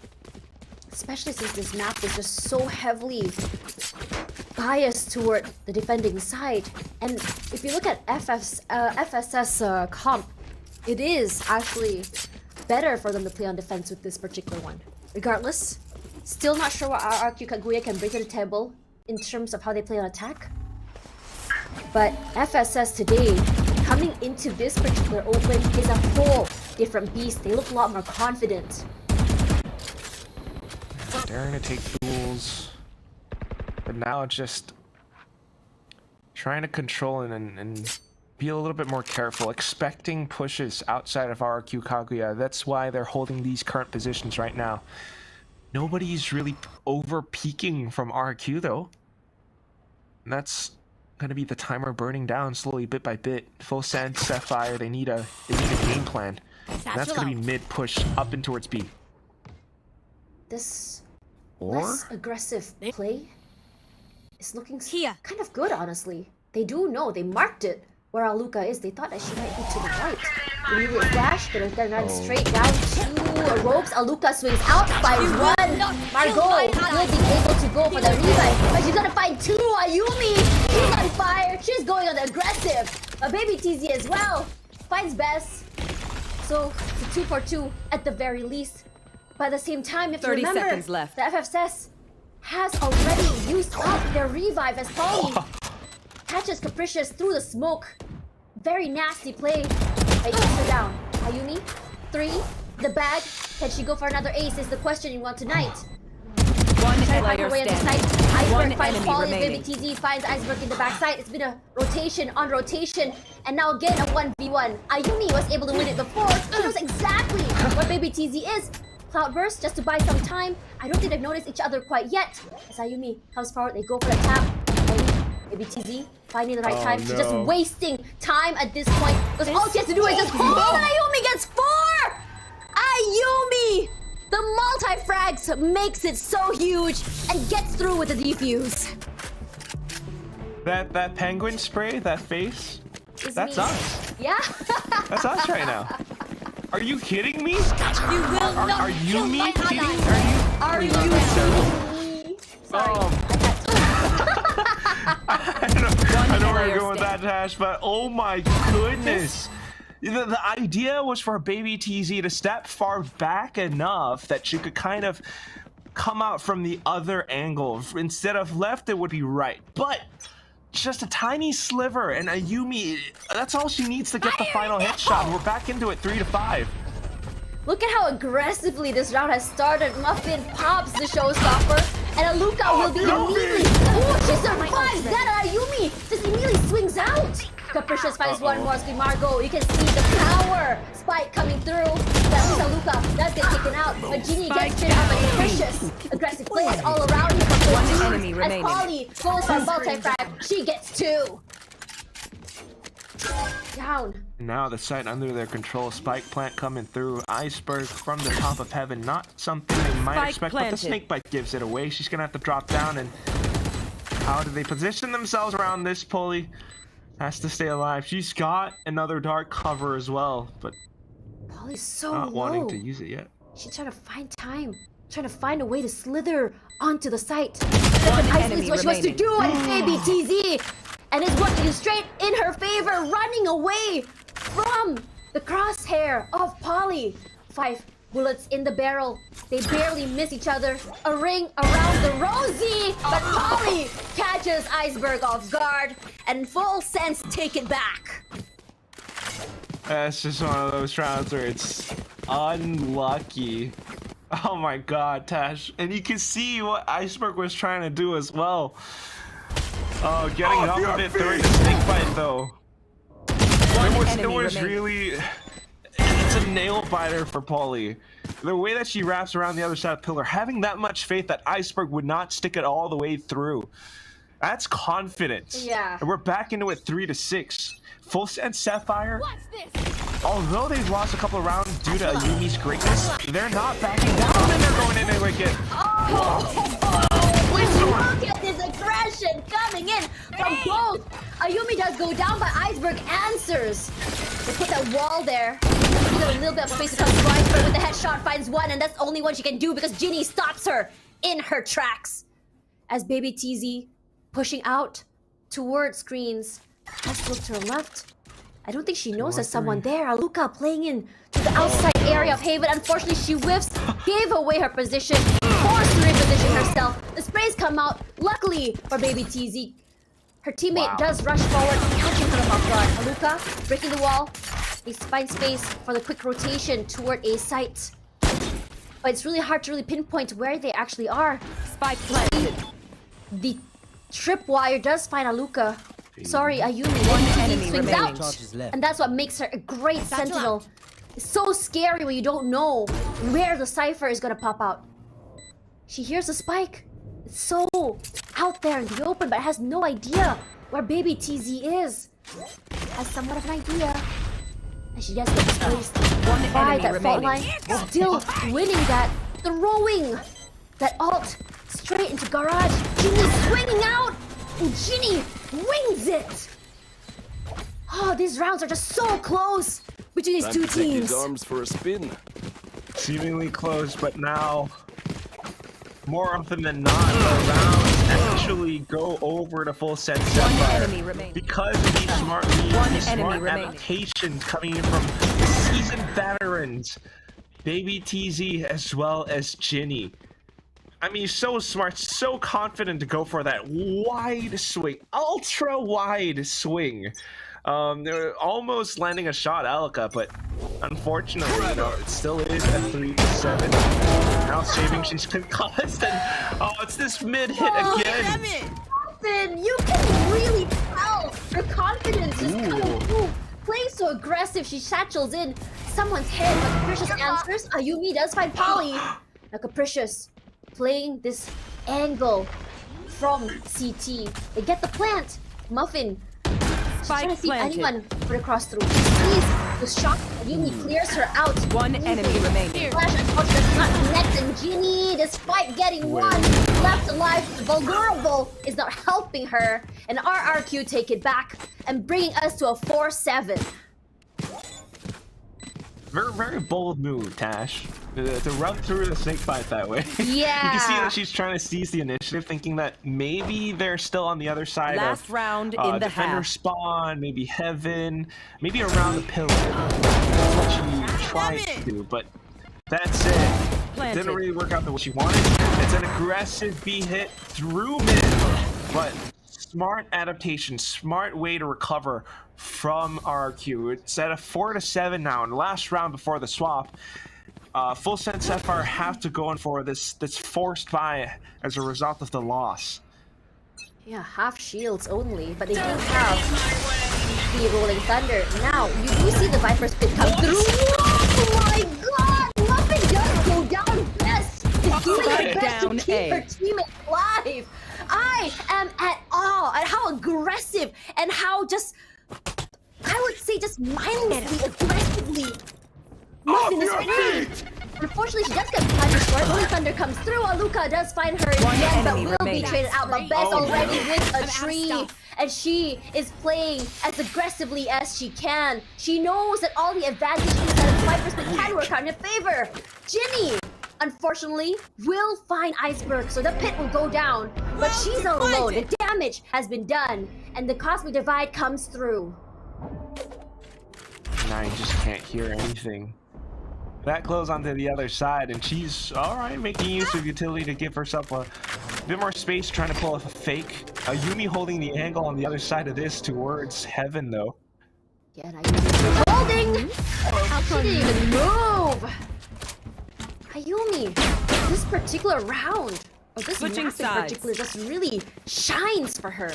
Especially since this map is just so heavily biased toward the defending side. And if you look at FSS comp, it is actually better for them to play on defense with this particular one. Regardless, still not sure what RRQ Kaguya can bring to the table in terms of how they play on attack. But FSS today, coming into this particular open, is a whole different beast. They look a lot more confident. Daring to take duels, but now just trying to control and be a little bit more careful, expecting pushes outside of RRQ Kaguya. That's why they're holding these current positions right now. Nobody's really over peaking from RRQ though. And that's gonna be the timer burning down slowly, bit by bit. FULLSENSE, Sapphire, they need a game plan. And that's gonna be mid push up and towards B. This less aggressive play is looking kind of good, honestly. They do know, they marked it where Aluka is. They thought that she might be to the right. Immediate flash, gonna run straight down to ropes. Aluka swings out, finds one. Margot will be able to go for the revive, but she's gonna find two. Ayumi, she's on fire. She's going on the aggressive. A baby TZ as well. Finds Bess. So it's a 2 for 2 at the very least. But at the same time, you have to 30 remember seconds left. the FFS has already used up their revive as Polly catches Capricious through the smoke. Very nasty play. They takes her down. Ayumi, 3, the bag. Can she go for another ace is the question you want tonight. One Player player standing. standing. Iceberg One finds enemy Polly. Baby remaining. TZ finds Iceberg in the backside. It's been a rotation on rotation. And now again a 1v1. Ayumi was able to win it before. She knows exactly what Baby TZ is. Cloudburst just to buy some time. I don't think they've noticed each other quite yet. As Ayumi comes forward, they go for the tap. Maybe TZ finding the right time. She's just wasting time at this point. Because all she has to do is just hold on. Ayumi gets 4! Ayumi! The multi-frags makes it so huge and gets through with the defuse. That penguin spray, that face, that's us. Yeah? That's us right now. Are you kidding me? You will not Are you kill me my kidding? ally. Are you kidding me? Sorry. I know where you're going with that, Tash, but oh my goodness. The idea was for Baby TZ to step far back enough that she could kind of come out from the other angle. Instead of left, it would be right. But just a tiny sliver, and Ayumi, that's all she needs to get the final headshot. We're back into it 3-5. Look at how aggressively this round has started. Muffin pops the showstopper, and Aluka will be immediately. Oh, she survives that. Ayumi just immediately swings out. Capricious finds one more. Margot, you can see the power spike coming through. That was Aluka. That's getting taken out. But Genie gets shit out by Capricious. Aggressive players all around him. One enemy remaining. As Polly goes for multi-frag, she gets 2. Down. Now the site under their control. Spike plant coming through. Iceberg from the top of heaven. Not something they might Spike expect, but planted. the snake bite gives it away. She's gonna have to drop down. And how do they position themselves around this pulley? Has to stay alive. She's got another dark cover as well, but Polly's so not low. wanting to use it yet. She's trying to find time. Trying to find a way to slither onto the site. That's enemy what she wants to remaining. do, and Baby TZ. And it's working straight in her favor, running away from the crosshair of Polly. 5 bullets in the barrel. They barely miss each other. A ring around the rosy, but Polly catches Iceberg off guard, and FULLSENSE take it back. It's just one of those rounds where it's unlucky. Oh my god, Tash. And you can see what Iceberg was trying to do as well. Oh, getting off of it during the snake fight though. It was really, it's a nail biter for Polly. The way that she wraps around the other side of pillar, having that much faith that Iceberg would not stick it all the way through. That's confidence. Yeah. And we're back into it 3-6. FULLSENSE Sapphire, although they've lost a couple of rounds due to Ayumi's greatness, they're not backing down and they're going in and wicket. Look at this aggression coming in from both. Ayumi does go down, but Iceberg answers. They put that wall there. She's got a little bit of space to come to Iceberg with the headshot, finds one, and that's the only one she can do because Ginny stops her in her tracks. As Baby TZ pushing out towards screens. Let's look to her left. I don't think she knows there's someone there. Aluka playing in to the outside area of Haven. Unfortunately, she whiffs, gave away her position, forced to reposition herself. The sprays come out. Luckily for Baby TZ, her teammate does rush forward, catching her off guard. Aluka breaking the wall. They find space for the quick rotation toward A site. But it's really hard to really pinpoint where they actually are. Spike planted. The tripwire does find Aluka. Sorry, Ayumi. One enemy swings remaining. out, and that's what makes her a great sentinel. It's so scary when you don't know where the Cypher is gonna pop out. She hears the spike. It's so out there in the open, but has no idea where Baby TZ is. Has somewhat of an idea. And she does get displaced by that fault line. Still winning that. Throwing that ult straight into garage. Ginny swinging out. And Ginny wings it. Oh, these rounds are just so close between these two teams. Arms for a spin. Seemingly close, but now, more often than not, the rounds actually go over to FULLSENSE Sapphire because of these smart reads, these smart adaptations coming in from seasoned veterans, Baby TZ as well as Ginny. I mean, so smart, so confident to go for that wide swing, ultra wide swing. They're almost landing a shot, Alika, but unfortunately, you know, it still is a 3-7. Now saving, she's concussed, and oh, it's this mid hit again. You can really tell her confidence is coming through. Playing so aggressive, she satchels in someone's head. But Capricious answers. Ayumi does find Polly. Now Capricious playing this angle from CT. They get the plant. Muffin. She's trying to see if anyone put a cross through. She sees the shot. Ayumi clears her out. One enemy remaining. Flash unfortunately does not connect, and Ginny, despite getting one left alive, vulnerable is not helping her. And RRQ take it back and bringing us to a 4-7. Very, very bold move, Tash. To run through the snake fight that way. Yeah. You can see that she's trying to seize the initiative, thinking that maybe they're still on the other side Last of round in the defender half. spawn, maybe heaven, maybe around the pillar. That's what she tried to do, but that's it. Planted. Didn't really work out the way she wanted. It's an aggressive B hit through mid, but smart adaptation, smart way to recover from RRQ. It's at a 4-7 now, and last round before the swap, FULLSENSE Sapphire have to go in for this forced buy as a result of the loss. Yeah, half shields only, but they do have the Rolling Thunder. Now, you do see the Viper's pit come through. Oh my god! Muffin does go down best! It's doing her best to keep her teammate alive! I am at awe at how aggressive and how just, I would say just mindlessly, aggressively Muffin is playing. Unfortunately, she does get Thunder short. Rolling Thunder comes through. Aluka does find her again, but will be traded out. But Bess already with a tree, and she is playing as aggressively as she can. She knows that all the advantages that Viper's pit can work out in her favor. Ginny, unfortunately, will find Iceberg, so the pit will go down. But she's not alone. The damage has been done, and the Cosmic Divide comes through. And I just can't hear anything. That close onto the other side, and she's alright, making use of utility to give herself a bit more space, trying to pull off a fake. Ayumi holding the angle on the other side of this towards heaven, though. Yeah, and Ayumi holding! How she didn't even move! Ayumi, this particular round, Oh, this Switching massive sides. particular just really shines for her.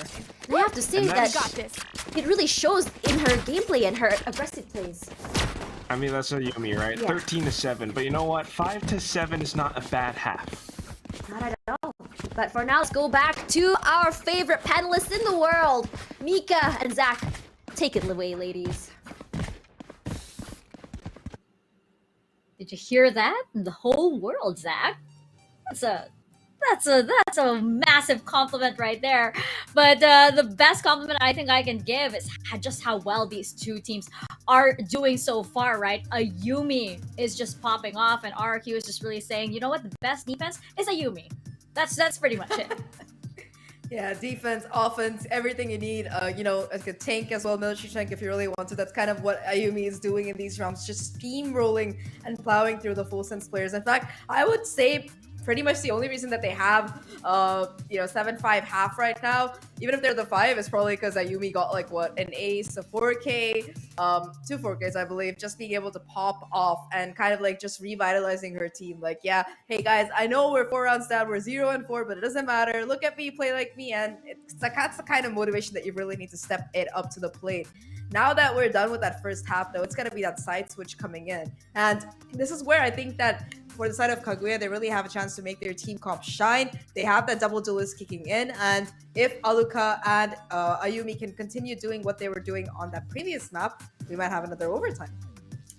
And I have to say And that that's- it really shows in her gameplay and her aggressive plays. I mean, that's a Yumi, right? Yeah. 13-7. But you know what? 5-7 is not a bad half. Not at all. But for now, let's go back to our favorite panelists in the world, Mika and Zach. Take it away, ladies. Did you hear that? The whole world, Zach. That's a massive compliment right there. But the best compliment I think I can give is just how well these two teams are doing so far, right? Ayumi is just popping off, and RRQ is just really saying, you know what, the best defense is Ayumi. That's pretty much it. Yeah, defense, offense, everything you need. You know, like a tank as well, military tank if you really want to. That's kind of what Ayumi is doing in these rounds, just steamrolling and plowing through the FULLSENSE players. In fact, I would say pretty much the only reason that they have, 7-5 half right now, even if they're the 5, is probably because Ayumi got like what, an ace, a 4K, 2 4Ks I believe, just being able to pop off and kind of like just revitalizing her team. Like, yeah, hey guys, I know we're 4 rounds down, we're 0-4, but it doesn't matter. Look at me, play like me, and that's the kind of motivation that you really need to step it up to the plate. Now that we're done with that first half, though, it's gonna be that side switch coming in, and this is where I think that for the side of Kagura, they really have a chance to make their team comp shine. They have that double duelist kicking in, and if Aluka and Ayumi can continue doing what they were doing on that previous map, we might have another overtime.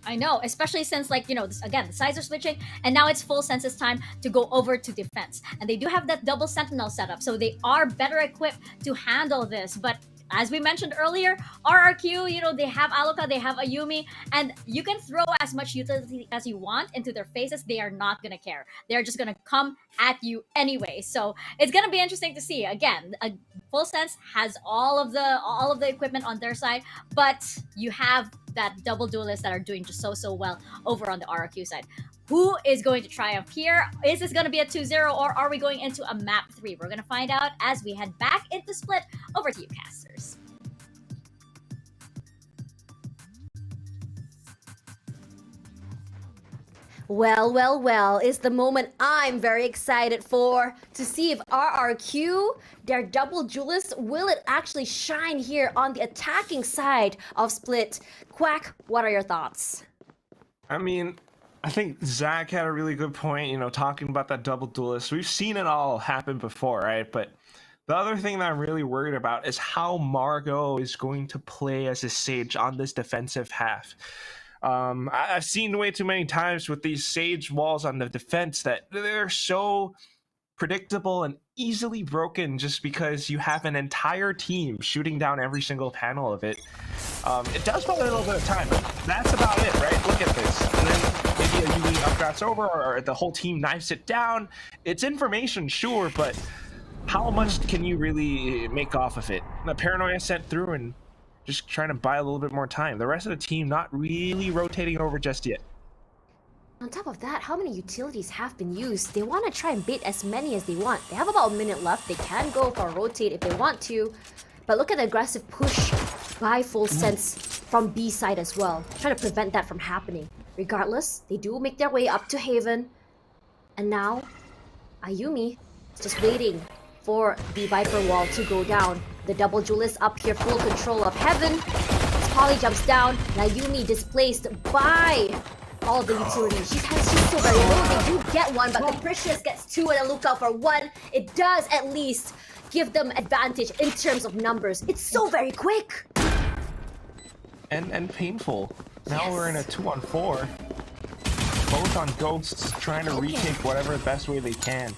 I know, especially since, like, again, the sides are switching, and now it's FULLSENSE's time to go over to defense. And they do have that double sentinel setup, so they are better equipped to handle this. But as we mentioned earlier, RRQ, they have Aluka, they have Ayumi, and you can throw as much utility as you want into their faces. They are not going to care. They're just going to come at you anyway. So it's going to be interesting to see. Again, FULLSENSE has all of the equipment on their side, but you have that double duelists that are doing just so well over on the RRQ side. Who is going to triumph here? Is this going to be a 2-0, or are we going into a map 3? We're going to find out as we head back into Split. Over to you, casters. Well, it's the moment I'm very excited for, to see if RRQ, their double duelist, will it actually shine here on the attacking side of Split? Quack, what are your thoughts? I mean, I think Zach had a really good point, talking about that double duelist. We've seen it all happen before, right? But the other thing that I'm really worried about is how Margot is going to play as a Sage on this defensive half. I've seen way too many times with these Sage walls on the defense that they're so predictable and easily broken just because you have an entire team shooting down every single panel of it. It does take a little bit of time, but that's about it, right? Look at this. And then maybe a UE upgrades over, or the whole team knives it down. It's information, sure, but how much can you really make off of it? The paranoia sent through and just trying to buy a little bit more time. The rest of the team not really rotating over just yet. On top of that, how many utilities have been used? They want to try and bait as many as they want. They have about a minute left. They can go for a rotate if they want to. But look at the aggressive push by FULLSENSE from B side as well. Try to prevent that from happening. Regardless, they do make their way up to Haven. And now, Ayumi is just waiting for the Viper wall to go down. The double duelist up here, full control of Heaven. Polly jumps down. Ayumi displaced by all the utilities. She's so very low. They do get one, but Capricious gets 2 and a lookout for 1. It does at least give them advantage in terms of numbers. It's so very quick. And painful. Now we're in a 2-on-4. Both on Ghosts trying to retake whatever the best way they can.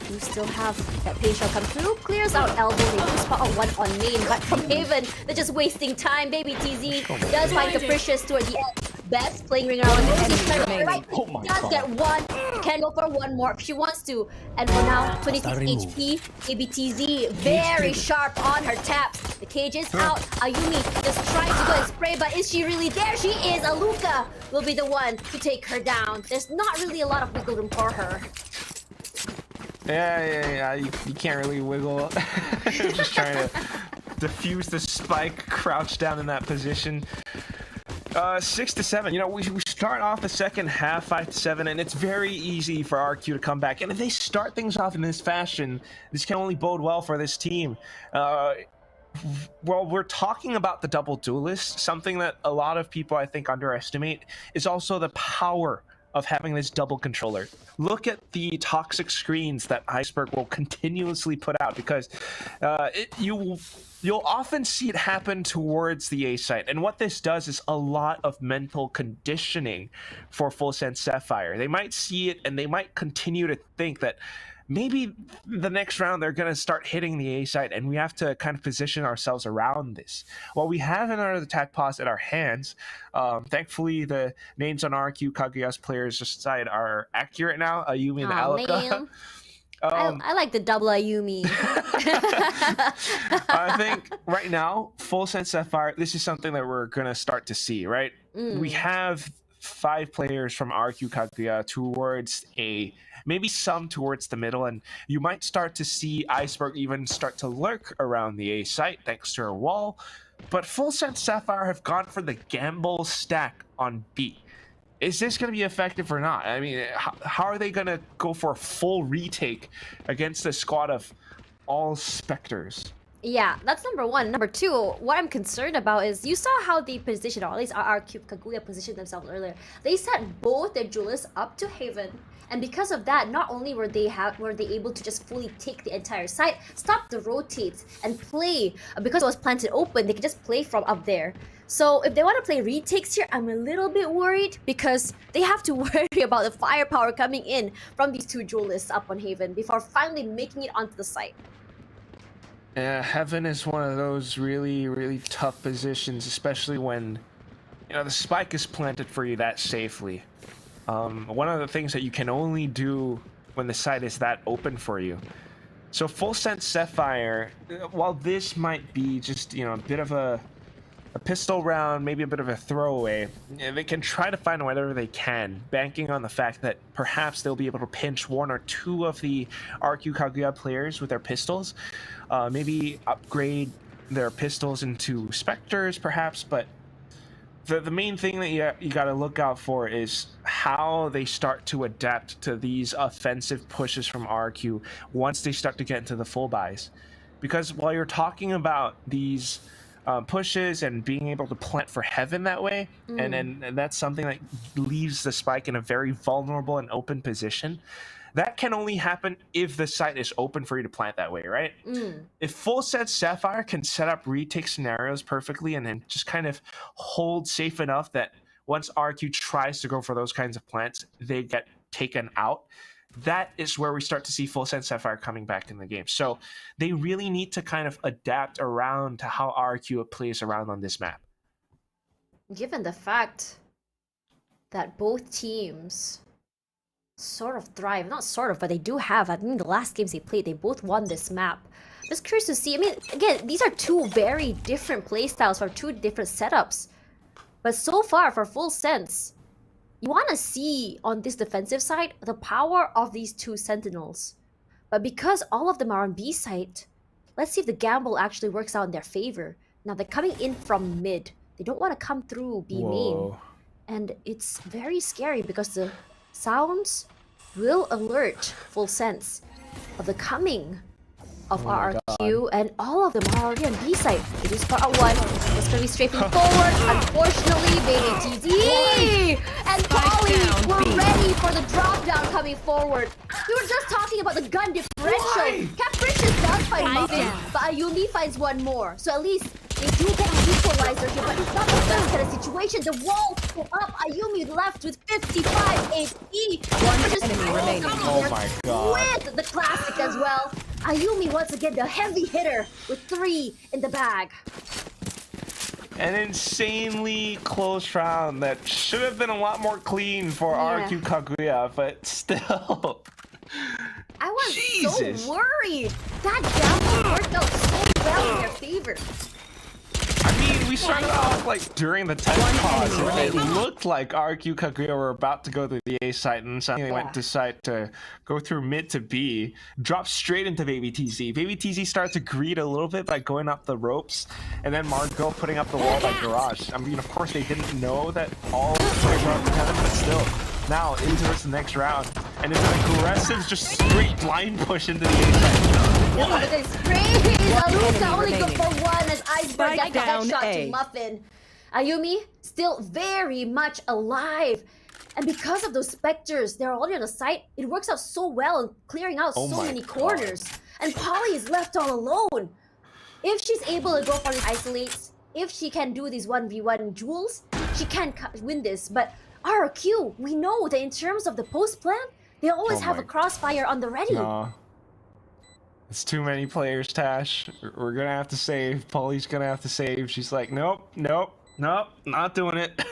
You still have that pain shot come through. Clears out elbow. They do spot on 1 on main, but from Haven, they're just wasting time. Baby TZ does find Capricious toward the end. Best playing ring around. Oh my does God. get 1. Can go for 1 more if she wants to. And for now, 26 HP. Baby TZ very sharp on her taps. The cage is out. Ayumi just trying to go and spray, but is she really there? She is. Aluka will be the one to take her down. There's not really a lot of wiggle room for her. Yeah. You can't really wiggle. Just trying to defuse the spike, crouch down in that position. 6-7. We start off the second half 5-7, and it's very easy for RQ to come back. And if they start things off in this fashion, this can only bode well for this team. Well, we're talking about the double duelist. Something that a lot of people, I think, underestimate is also the power of having this double controller. Look at the toxic screens that Iceberg will continuously put out, because you'll often see it happen towards the A site. And what this does is a lot of mental conditioning for FULLSENSE Sapphire. They might see it and they might continue to think that maybe the next round they're going to start hitting the A site, and we have to kind of position ourselves around this. Well, we have another attack pause at our hands. Thankfully, the names on RQ Kagura's players' side are accurate now. Ayumi and Alaka. I like the double Ayumi. I think right now, FULLSENSE Sapphire, this is something that we're going to start to see, right? We have 5 players from RQ Kagura towards A, maybe some towards the middle, and you might start to see Iceberg even start to lurk around the A site thanks to her wall. But FULLSENSE Sapphire have gone for the gamble stack on B. Is this going to be effective or not? I mean, how are they going to go for a full retake against a squad of all Spectres? Yeah, that's number one. Number two, what I'm concerned about is you saw how they positioned, or at least RQ Kagura positioned themselves earlier. They set both their duelists up to Haven, and because of that, not only were they able to just fully take the entire site, stop the rotates, and play, because it was planted open, they could just play from up there. So if they want to play retakes here, I'm a little bit worried, because they have to worry about the firepower coming in from these two duelists up on Haven before finally making it onto the site. Yeah, Heaven is one of those really, really tough positions, especially when, you know, the spike is planted for you that safely. One of the things that you can only do when the site is that open for you. So FULLSENSE Sapphire, while this might be just, you know, a bit of a pistol round, maybe a bit of a throwaway, they can try to find whatever they can, banking on the fact that perhaps they'll be able to pinch 1 or 2 of the RQ Kagura players with their pistols. Maybe upgrade their pistols into Spectres, perhaps, but the main thing that you got to look out for is how they start to adapt to these offensive pushes from RQ once they start to get into the full buys. Because while you're talking about these pushes and being able to plant for Heaven that way, and that's something that leaves the spike in a very vulnerable and open position, that can only happen if the site is open for you to plant that way, right? If FULLSENSE Sapphire can set up retake scenarios perfectly and then just kind of hold safe enough that once RQ tries to go for those kinds of plants, they get taken out, that is where we start to see FULLSENSE Sapphire coming back in the game. So they really need to kind of adapt around to how RQ plays around on this map. Given the fact that both teams sort of thrive, not sort of, but they do have, I mean, the last games they played, they both won this map. Just curious to see, I mean, again, these are 2 very different playstyles for 2 different setups. But so far, for FULLSENSE, you want to see on this defensive side the power of these 2 sentinels. But because all of them are on B side, let's see if the gamble actually works out in their favor. Now they're coming in from mid. They don't want to come through B main. And it's very scary because the sounds will alert FULLSENSE of the coming of RRQ, and all of them are already on B side. It is far out 1. It's gonna be strafing forward. Unfortunately, BATD and Polly were ready for the drop down coming forward. We were just talking about the gun differential. Capricious does find nothing, but Ayumi finds 1 more. So at least they do get an equalizer here, but it's not the best kind of situation. The wall go up. Ayumi left with 55 HP. 1 enemy remaining. Oh my god. With the classic as well. Ayumi once again the heavy hitter with 3 in the bag. An insanely close round that should have been a lot more clean for RQ Kagura, but still. I was so worried. That gamble worked out so well in their favor. I mean, we started off like during the tech pause. It looked like RQ Kagura were about to go to the A site, and suddenly they went to decide to go through mid to B, drop straight into Baby TZ. Baby TZ started to greet a little bit by going up the ropes, and then Margot putting up the wall by Garage. I mean, of course, they didn't know that all the players were up together, but still. Now into this next round, and it's an aggressive, just straight blind push into the A side. What? Look at his sprays! Aluka only good for one as Iceberg gets a headshot to Muffin. Ayumi still very much alive. And because of those specters, they're already on the site, it works out so well in clearing out so many corners. And Polly is left all alone. If she's able to go for these isolates, if she can do these 1v1 duels, she can win this. But RQ, we know that in terms of the post plan, they always have a crossfire on the ready. No. It's too many players, Tash. We're gonna have to save. Polly's gonna have to save. She's like, nope, nope, nope, not doing it.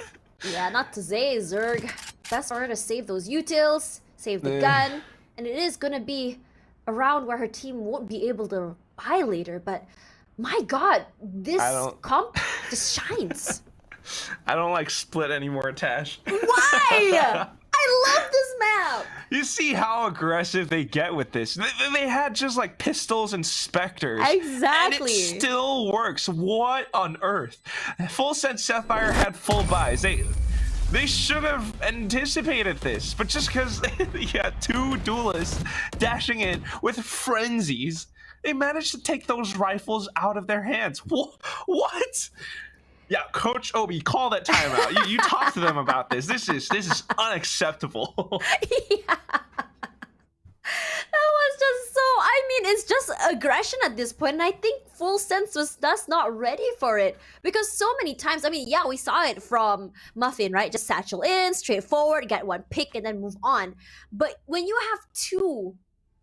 Yeah, not to say, Zerg. Best for her to save those utils, save the gun, and it is gonna be a round where her team won't be able to buy later, but my god, this comp just shines. I don't like Split anymore, Tash. Why? I love this map! You see how aggressive they get with this. They had just like pistols and specters. Exactly. And it still works. What on earth? FULLSENSE Sapphire had full buys. They should have anticipated this. But just because you had two duelists dashing in with frenzies, they managed to take those rifles out of their hands. What? Yeah, Coach Obi, call that timeout. You talk to them about this. This is unacceptable. Yeah. That was just so. I mean, it's just aggression at this point, and I think FULLSENSE was just not ready for it because so many times. I mean, yeah, we saw it from Muffin, right? Just satchel in, straightforward, get one pick, and then move on. But when you have two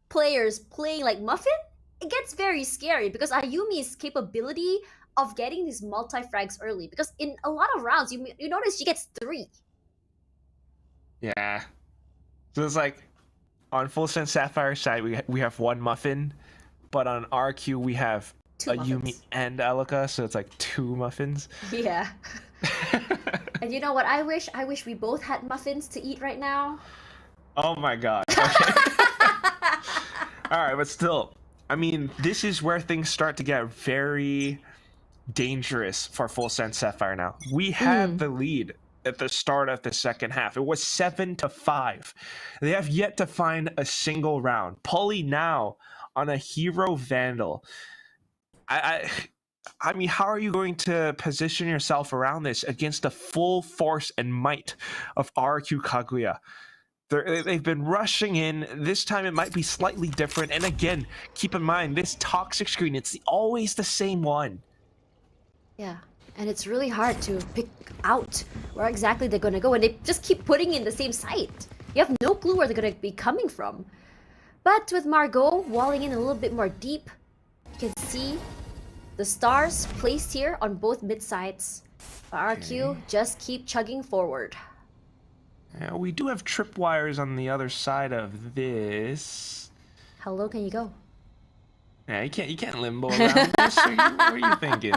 players playing like Muffin, it gets very scary because Ayumi's capability of getting these multi-frags early, because in a lot of rounds you notice she gets 3. Yeah, so it's like on FULLSENSE Sapphire side we have one Muffin, but on RQ we have Ayumi and Aluka, so it's like 2 Muffins. Yeah. And you know what I wish we both had muffins to eat right now. Oh my god. Okay. All right, but still, I mean, this is where things start to get very dangerous for FULLSENSE Sapphire now. We had the lead at the start of the second half. It was 7-5. They have yet to find a single round. Polly now on a hero Vandal. I mean, how are you going to position yourself around this against the full force and might of RQ Kagura? They've been rushing in. This time it might be slightly different. And again, keep in mind, this toxic screen, it's always the same one. Yeah, and it's really hard to pick out where exactly they're going to go, and they just keep putting in the same site. You have no clue where they're going to be coming from. But with Margot walling in a little bit more deep, you can see the stars placed here on both mid sides. RQ just keep chugging forward. Yeah, we do have tripwires on the other side of this. How low can you go? Yeah, you can't limbo around this. What are you thinking?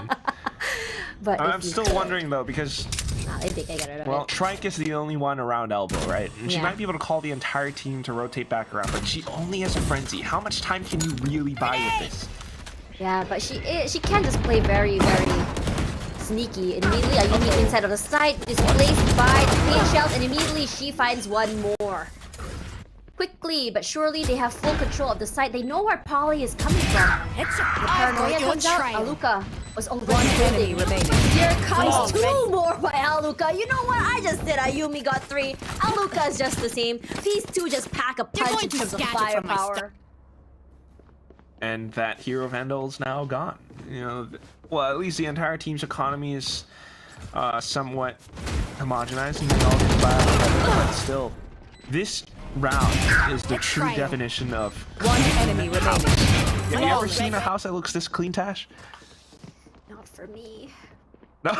But I'm still wondering though, because I think I got it. Well, Trike is the only one around elbow, right? And she might be able to call the entire team to rotate back around, but she only has a frenzy. How much time can you really buy with this? Yeah, but she can just play very, very sneaky. Immediately, Ayumi inside of the site is placed by the paint shells, and immediately she finds one more. Quickly but surely, they have full control of the site. They know where Polly is coming from. The paranoia comes out. Aluka was only one enemy remaining. Here comes 2 more by Aluka. You know what? I just did. Ayumi got 3. Aluka is just the same. These 2 just pack a punch in terms of firepower. And that hero Vandal's now gone. You know, well, at least the entire team's economy is somewhat homogenized, and they all get by together, but still, this round is the true definition of 1 enemy remaining. Have you ever seen a house that looks this clean, Tash? Not for me. No.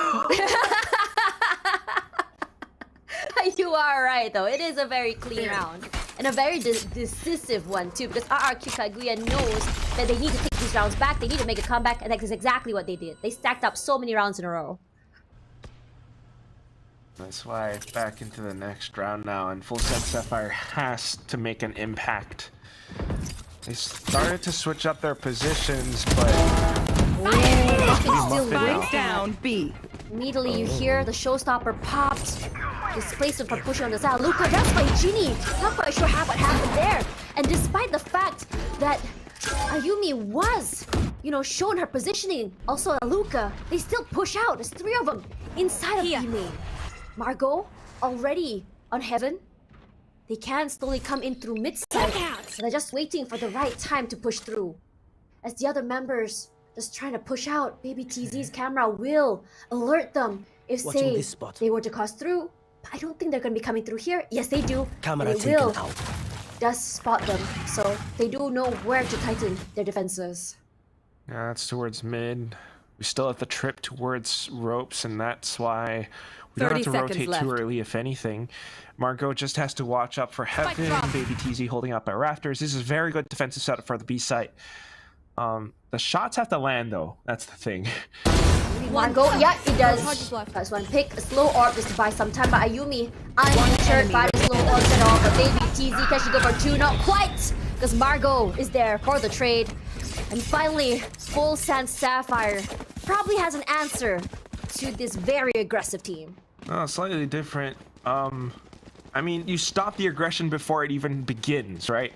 You are right, though. It is a very clean round. and a very decisive one too, because RRQ Kaguya knows that they need to take these rounds back, they need to make a comeback, and that is exactly what they did. They stacked up so many rounds in a row. That's why back into the next round now, and FULLSENSE Sapphire has to make an impact. They started to switch up their positions, but still Spike down B. Immediately you hear the showstopper popped, displacement from pushing on the side. Luca, that's by Ginny. Not quite sure what happened there. And despite the fact that Ayumi was, shown her positioning, also Luca, they still push out. There's 3 of them inside of B main. Margot already on heaven. They can slowly come in through mid-side. They're just waiting for the right time to push through. As the other members just trying to push out, Baby TZ's camera will alert them if, say, they were to cross through. But I don't think they're going to be coming through here. Yes, they do. Camera they will out. just spot them. So they do know where to tighten their defenses. yeah, that's towards mid. We still have the trip towards ropes, and that's why we don't have to 30 seconds rotate left. too early, if anything. Margot just has to watch up for heaven. Baby TZ holding up by rafters. This is a very good defensive setup for the B site. The shots have to land, though. That's the thing. Margot, yeah, it does. That's one pick. A slow orb just to buy some time. But Ayumi, undeterred by the slow orb at all. But Baby TZ, can she go for 2? Not quite! Because Margot is there for the trade. And finally, FULLSENSE Sapphire probably has an answer to this very aggressive team. Oh, slightly different. I mean, you stop the aggression before it even begins, right?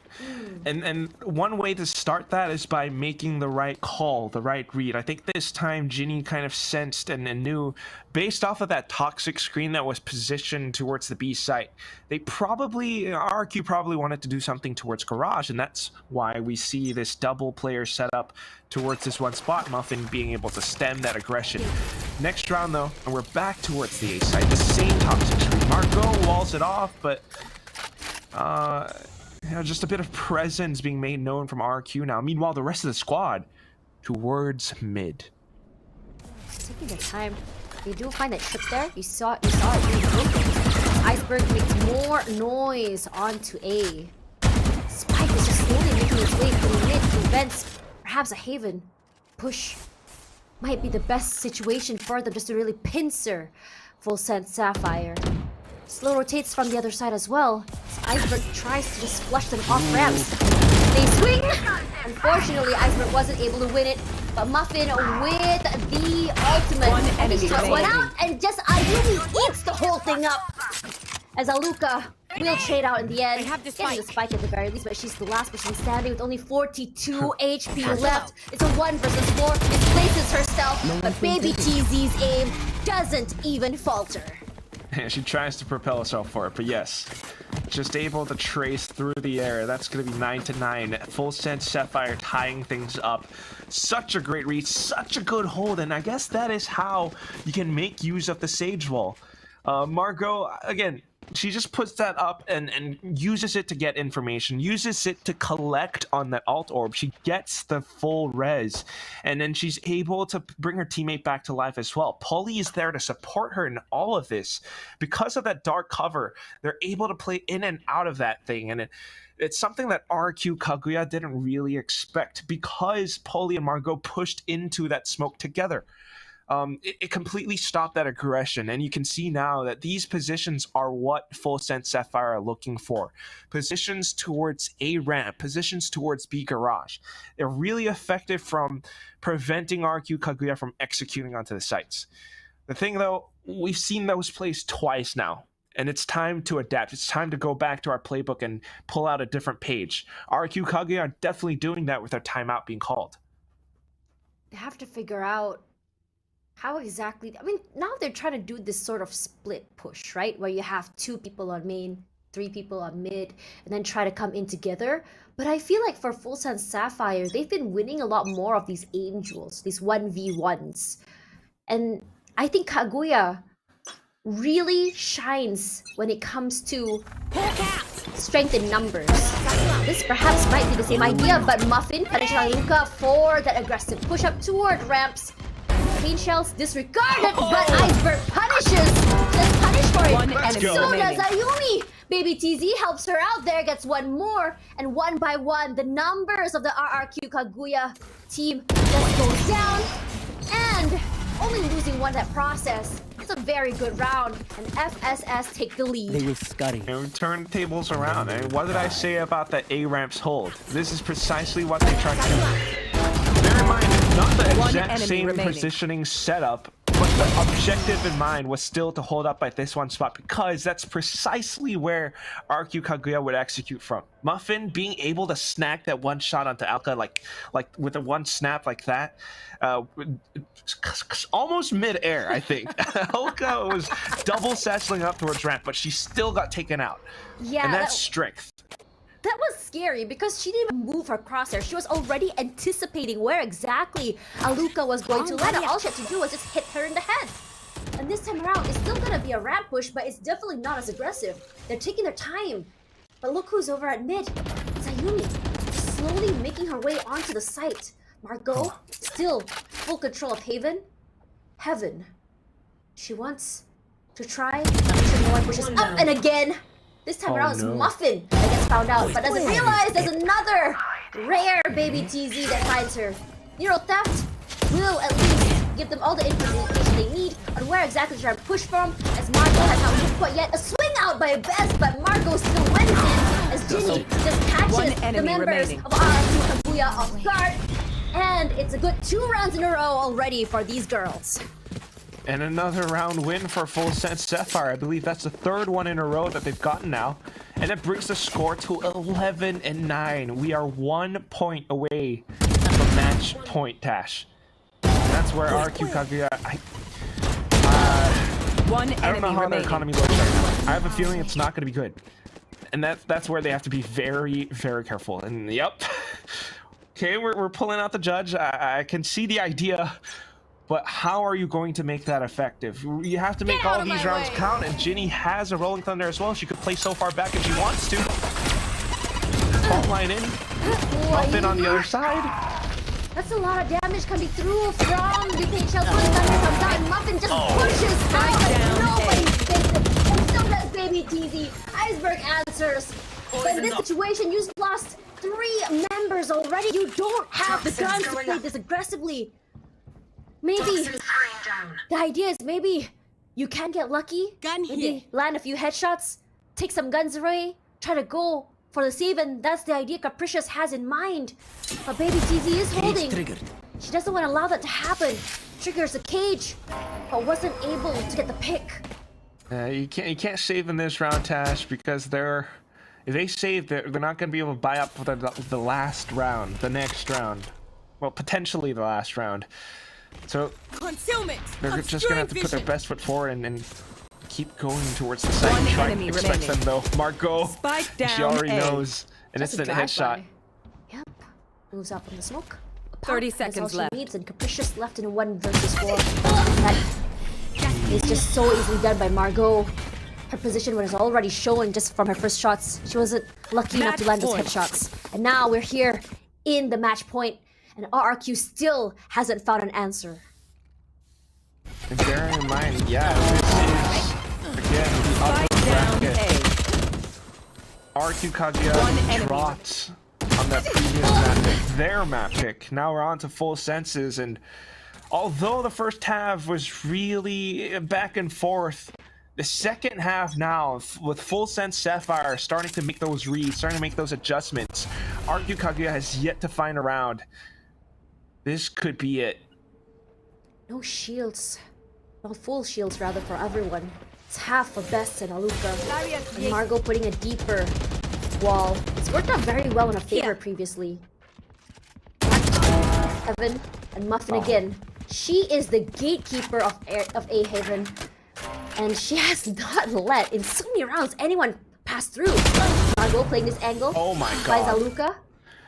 And one way to start that is by making the right call, the right read. I think this time Ginny kind of sensed and knew, based off of that toxic screen that was positioned towards the B site, RQ probably wanted to do something towards Garage, and that's why we see this double player setup towards this one spot, Muffin being able to stem that aggression. Next round though, and we're back towards the A site, the same toxic screen. Margot walls it off, but just a bit of presence being made known from RQ now. Meanwhile, the rest of the squad towards mid. Taking their time. They do find that trip there. You saw it being broken. Iceberg makes more noise onto A. Spike is just slowly making its way through mid to vents. Perhaps a haven push might be the best situation for them, just to really pincer FULLSENSE Sapphire. Slow rotates from the other side as well. Iceberg tries to just flush them off ramps. They swing! Unfortunately, Iceberg wasn't able to win it, but Muffin with the ultimate. One enemy One out, remaining. and just Ayumi eats the whole thing up. As Aluka will trade out in the end. Getting the spike at the very least, but she's the last person standing with only 42 HP left. It's a 1 versus 4. Displaces herself, but Baby TZ's aim doesn't even falter. She tries to propel herself for it, but yes, just able to trace through the air. That's going to be 9-9. FULLSENSE Sapphire tying things up. Such a great reach, such a good hold, and I guess that is how you can make use of the Sage Wall. Margot, again, she just puts that up and uses it to get information, uses it to collect on that alt orb. She gets the full res, and then she's able to bring her teammate back to life as well. Polly is there to support her in all of this. Because of that dark cover, they're able to play in and out of that thing, and it's something that RQ Kaguya didn't really expect, because Polly and Margot pushed into that smoke together. It completely stopped that aggression, and you can see now that these positions are what FULLSENSE Sapphire are looking for. Positions towards A ramp, positions towards B garage. They're really effective from preventing RQ Kaguya from executing onto the sites. The thing though, we've seen those plays twice now, and it's time to adapt. It's time to go back to our playbook and pull out a different page. RQ Kaguya are definitely doing that with their timeout being called. They have to figure out how exactly. I mean, now they're trying to do this sort of split push, right? Where you have 2 people on main, 3 people on mid, and then try to come in together. But I feel like for FULLSENSE Sapphire, they've been winning a lot more of these aim duels, these 1v1s. And I think Kaguya really shines when it comes to strength in numbers. This perhaps might be the same idea, but Muffin punishing Luca for that aggressive push up toward ramps. Green shells disregarded, but Iceberg punishes. Just punish for it. One Let's enemy go. So remaining. does Ayumi. Baby TZ helps her out there, gets one more, and one by one, the numbers of the RRQ Kaguya team just goes down, and only losing one that process. It's a very good round, and FSS take the They lead. will scurry. And we turn the tables around. And what did I say about the A ramps hold? This is precisely what they tried to do. Bear in mind, not the One exact enemy same remaining. positioning setup, but the objective in mind was still to hold up at this one spot because that's precisely where RQ Kaguya would execute from. Muffin being able to snack that one shot onto Alka like with a one snap like that, almost mid-air, I think. Alka was double satcheling up towards ramp, but she still got taken out. Yeah, And that's strength. that was scary because she didn't even move her crosshair. She was already anticipating where exactly Aluka was going to land. All she had to do was just hit her in the head. And this time around, it's still gonna be a ramp push, but it's definitely not as aggressive. They're taking their time. But look who's over at mid. It's Ayumi, slowly making her way onto the site. Margot, still full control of Heaven. She wants to try. No one pushes up and again. This time around, it's Muffin that gets found out, but doesn't realize there's another rare baby TZ that finds her. Neural Theft will at least give them all the information they need on where exactly to try to push from, as Margot has not moved quite yet. A swing out by Best, but Margot still wins it, as Ginny just One catches the enemy members remaining. of RRQ Kaguya off guard. And it's a good 2 rounds in a row already for these girls. And another round win for FULLSENSE Sapphire. I believe that's the 3rd one in a row that they've gotten now. And it brings the score to 11-9. We are 1 point away from match point, Tash. And that's where RQ Kaguya... One I don't enemy know how their remaining. economy looks right now. I have a feeling it's not going to be good. And that's where they have to be very, very careful. And yep. Okay, we're pulling out the judge. I can see the idea. But how are you going to make that effective? You have to make all of these rounds count, and Ginny has a Rolling Thunder as well. She could play so far back if she wants to. Fault line in. Muffin on the other side. That's a lot of damage coming through from the paint shells. Rolling Thunder comes out, and Muffin just pushes out, and nobody gets it. And so does Baby TZ. Iceberg answers. But in this situation, you've lost 3 members already. You don't have the guns to play this aggressively. Maybe the idea is maybe you can get lucky, maybe land a few headshots, take some guns away, try to go for the save, and that's the idea Capricious has in mind. But Baby TZ is holding. She doesn't want to allow that to happen. Triggers the cage, but wasn't able to get the pick. You can't save in this round, Tash, because if they save, they're not going to be able to buy up for the last round, the next round. Well, potentially the last round. So they're just gonna have to put their best foot forward and keep going towards the side. One Shrine enemy expects them remaining. though. Margot, Spike she down already A. knows an Just a instant headshot. drive-by. Yep. Moves up from the smoke. A pop 30 is seconds all she left. needs, and Capricious left in a 1 versus 4. That is just so easily done by Margot. Her position was already showing just from her first shots. She wasn't lucky enough to land those headshots. And now we're here in the match point, and RRQ still hasn't found an answer. And bearing in mind, yeah, this is again the upper Down bracket. A. RQ One Kaguya enemy. dropped on that previous map pick, their map pick. Now we're on to FULLSENSE's, and although the first half was really back and forth, the second half now, with FULLSENSE Sapphire starting to make those reads, starting to make those adjustments, RQ Kaguya has yet to find a round. This could be it. No shields. Well, full shields rather for everyone. It's half for Best and Aluka. And Margot putting a deeper wall. It's worked out very well in her favor previously. Heaven and Muffin again. She is the gatekeeper of A Haven. And she has not let, in so many rounds, anyone pass through. Margot playing this angle. Oh my By god. Zaluka.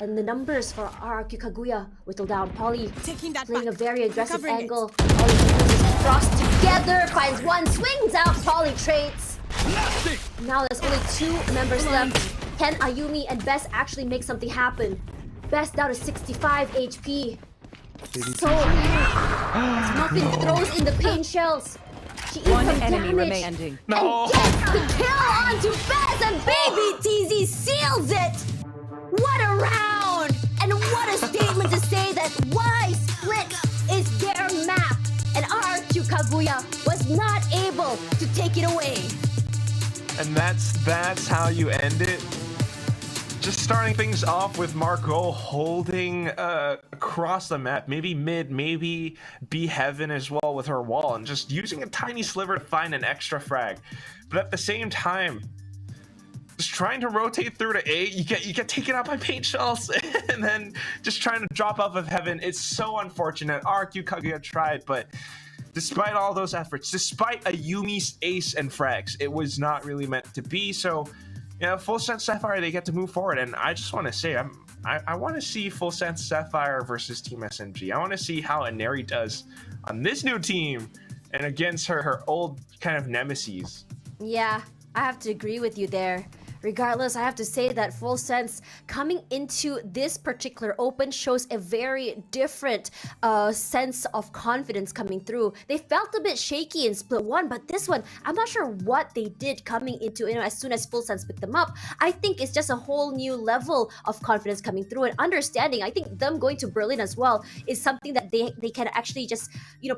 And the numbers for RRQ Kaguya whittle down. Polly playing a very aggressive angle. Polly uses cross together, finds one, swings out, Polly trades. Now there's only 2 members left. Can Ayumi and Best actually make something happen? Best down to 65 HP. So as Muffin throws in the pain shells. She eats One some enemy damage remaining. No. and gets the kill onto Bez, and Baby TZ seals it. What a round! And what a statement to say that why Split is their map, and RRQ Kaguya was not able to take it away. And that's how you end it. Just starting things off with Margot holding across the map, maybe mid, maybe B heaven as well with her wall, and just using a tiny sliver to find an extra frag. But at the same time, just trying to rotate through to A, you get taken out by paint shells, and then just trying to drop off of heaven. It's so unfortunate. RQ Kaguya tried, but despite all those efforts, despite a Yumi's ace and frags, it was not really meant to be. So, yeah, FULLSENSE Sapphire, they get to move forward, and I just want to say, I want to see FULLSENSE Sapphire versus Team SMG. I want to see how Inari does on this new team and against her old kind of nemesis. Yeah, I have to agree with you there. Regardless, I have to say that FULLSENSE coming into this particular open shows a very different sense of confidence coming through. They felt a bit shaky in split one, but this one, I'm not sure what they did coming into, as soon as FULLSENSE picked them up. I think it's just a whole new level of confidence coming through and understanding. I think them going to Berlin as well is something that they can actually just,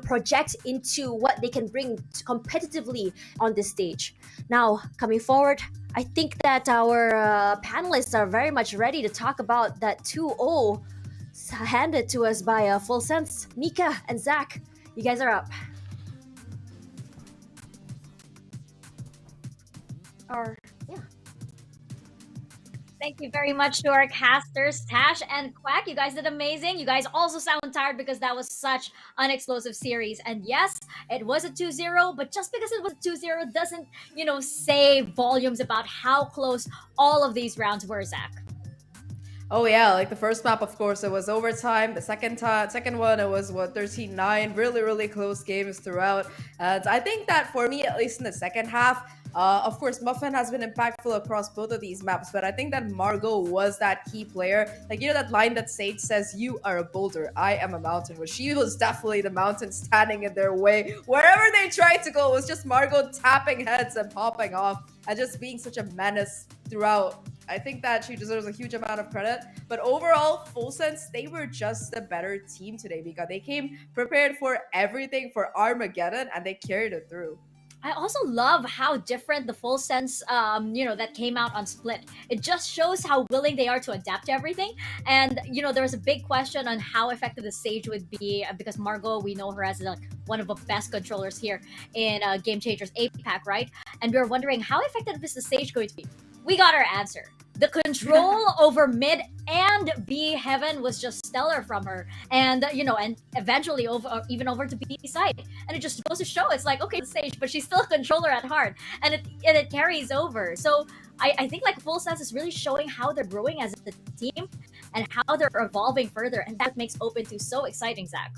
project into what they can bring competitively on this stage. Now, coming forward, I think that our panelists are very much ready to talk about that 2-0 handed to us by FULLSENSE. Mika and Zach, you guys are up. Yeah. Thank you very much to our casters, Tash and Quack. You guys did amazing. You guys also sound tired because that was such an explosive series. And yes, it was a 2-0, but just because it was a 2-0 doesn't, say volumes about how close all of these rounds were, Zach. Oh yeah, like the first map, of course, it was overtime. The second one, it was 13-9. Really close games throughout. And I think that for me, at least in the second half, of course, Muffin has been impactful across both of these maps, but I think that Margot was that key player. Like, that line that Sage says, "You are a boulder, I am a mountain." Well, she was definitely the mountain standing in their way. Wherever they tried to go, it was just Margot tapping heads and popping off and just being such a menace throughout. I think that she deserves a huge amount of credit. But overall, FULLSENSE, they were just the better team today because they came prepared for everything for Armageddon and they carried it through. I also love how different the FULLSENSE, that came out on Split. It just shows how willing they are to adapt to everything. And, there was a big question on how effective the Sage would be because Margot, we know her as one of the best controllers here in Game Changers APAC, right? And we were wondering, how effective is the Sage going to be? We got our answer. The control over mid and B heaven was just stellar from her, and and eventually even over to B side, and it just goes to show it's like, okay, the Sage, but she's still a controller at heart, and it carries over. So I think like FULLSENSE is really showing how they're growing as a team and how they're evolving further, and that makes Open 2 so exciting, Zach.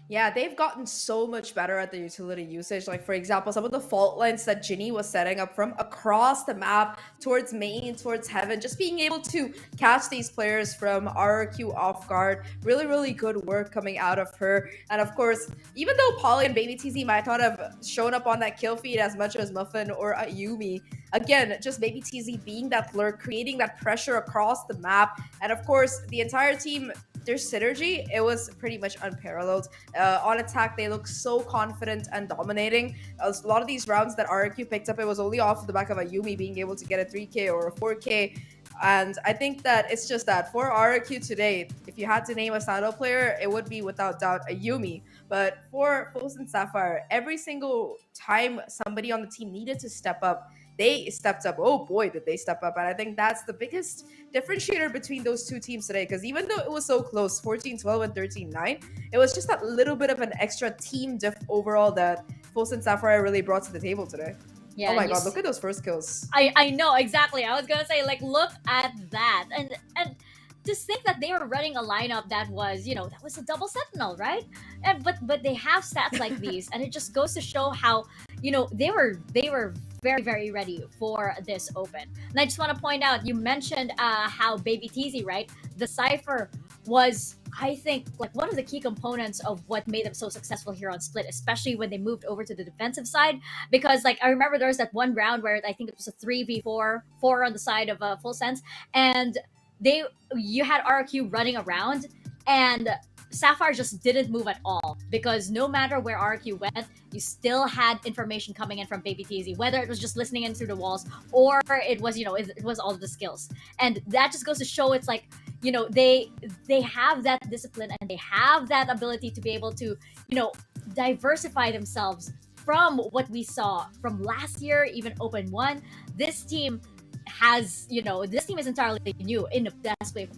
Yeah, they've gotten so much better at the utility usage. Like, for example, some of the fault lines that Ginny was setting up from across the map towards main, towards heaven, just being able to catch these players from RRQ off guard. Really good work coming out of her. And of course, even though Polly and Baby TZ might not have shown up on that kill feed as much as Muffin or Ayumi, again, just Baby TZ being that lurk, creating that pressure across the map. And of course, the entire team, their synergy, it was pretty much unparalleled. On attack, they look so confident and dominating. A lot of these rounds that RRQ picked up, it was only off the back of Ayumi being able to get a 3K or a 4K. And I think that it's just that for RRQ today, if you had to name a standout player, it would be without doubt Ayumi. But for FULLSENSE Sapphire, every single time somebody on the team needed to step up, they stepped up. Oh boy, did they step up. And I think that's the biggest differentiator between those two teams today. Because even though it was so close, 14-12 and 13-9, it was just that little bit of an extra team diff overall that FULLSENSE Sapphire really brought to the table today. Yeah, oh my god, look at those first kills. I know, exactly. I was going to say, like, look at that. And just think that they were running a lineup that was, that was a double sentinel, right? And but they have stats like these, and it just goes to show how, they were very ready for this open. And I just want to point out, you mentioned how Baby TZ, right? The Cypher was, I think, like one of the key components of what made them so successful here on Split, especially when they moved over to the defensive side. Because like I remember there was that one round where I think it was a 3v4, 4 on the side of FULLSENSE, and you had RQ running around, and Sapphire just didn't move at all, because no matter where RQ went, you still had information coming in from Baby Teasy, whether it was just listening in through the walls or it was, it was all of the skills. And that just goes to show it's like, they have that discipline and they have that ability to be able to, diversify themselves from what we saw from last year, even Open 1. This team has, this team is entirely new in the best way.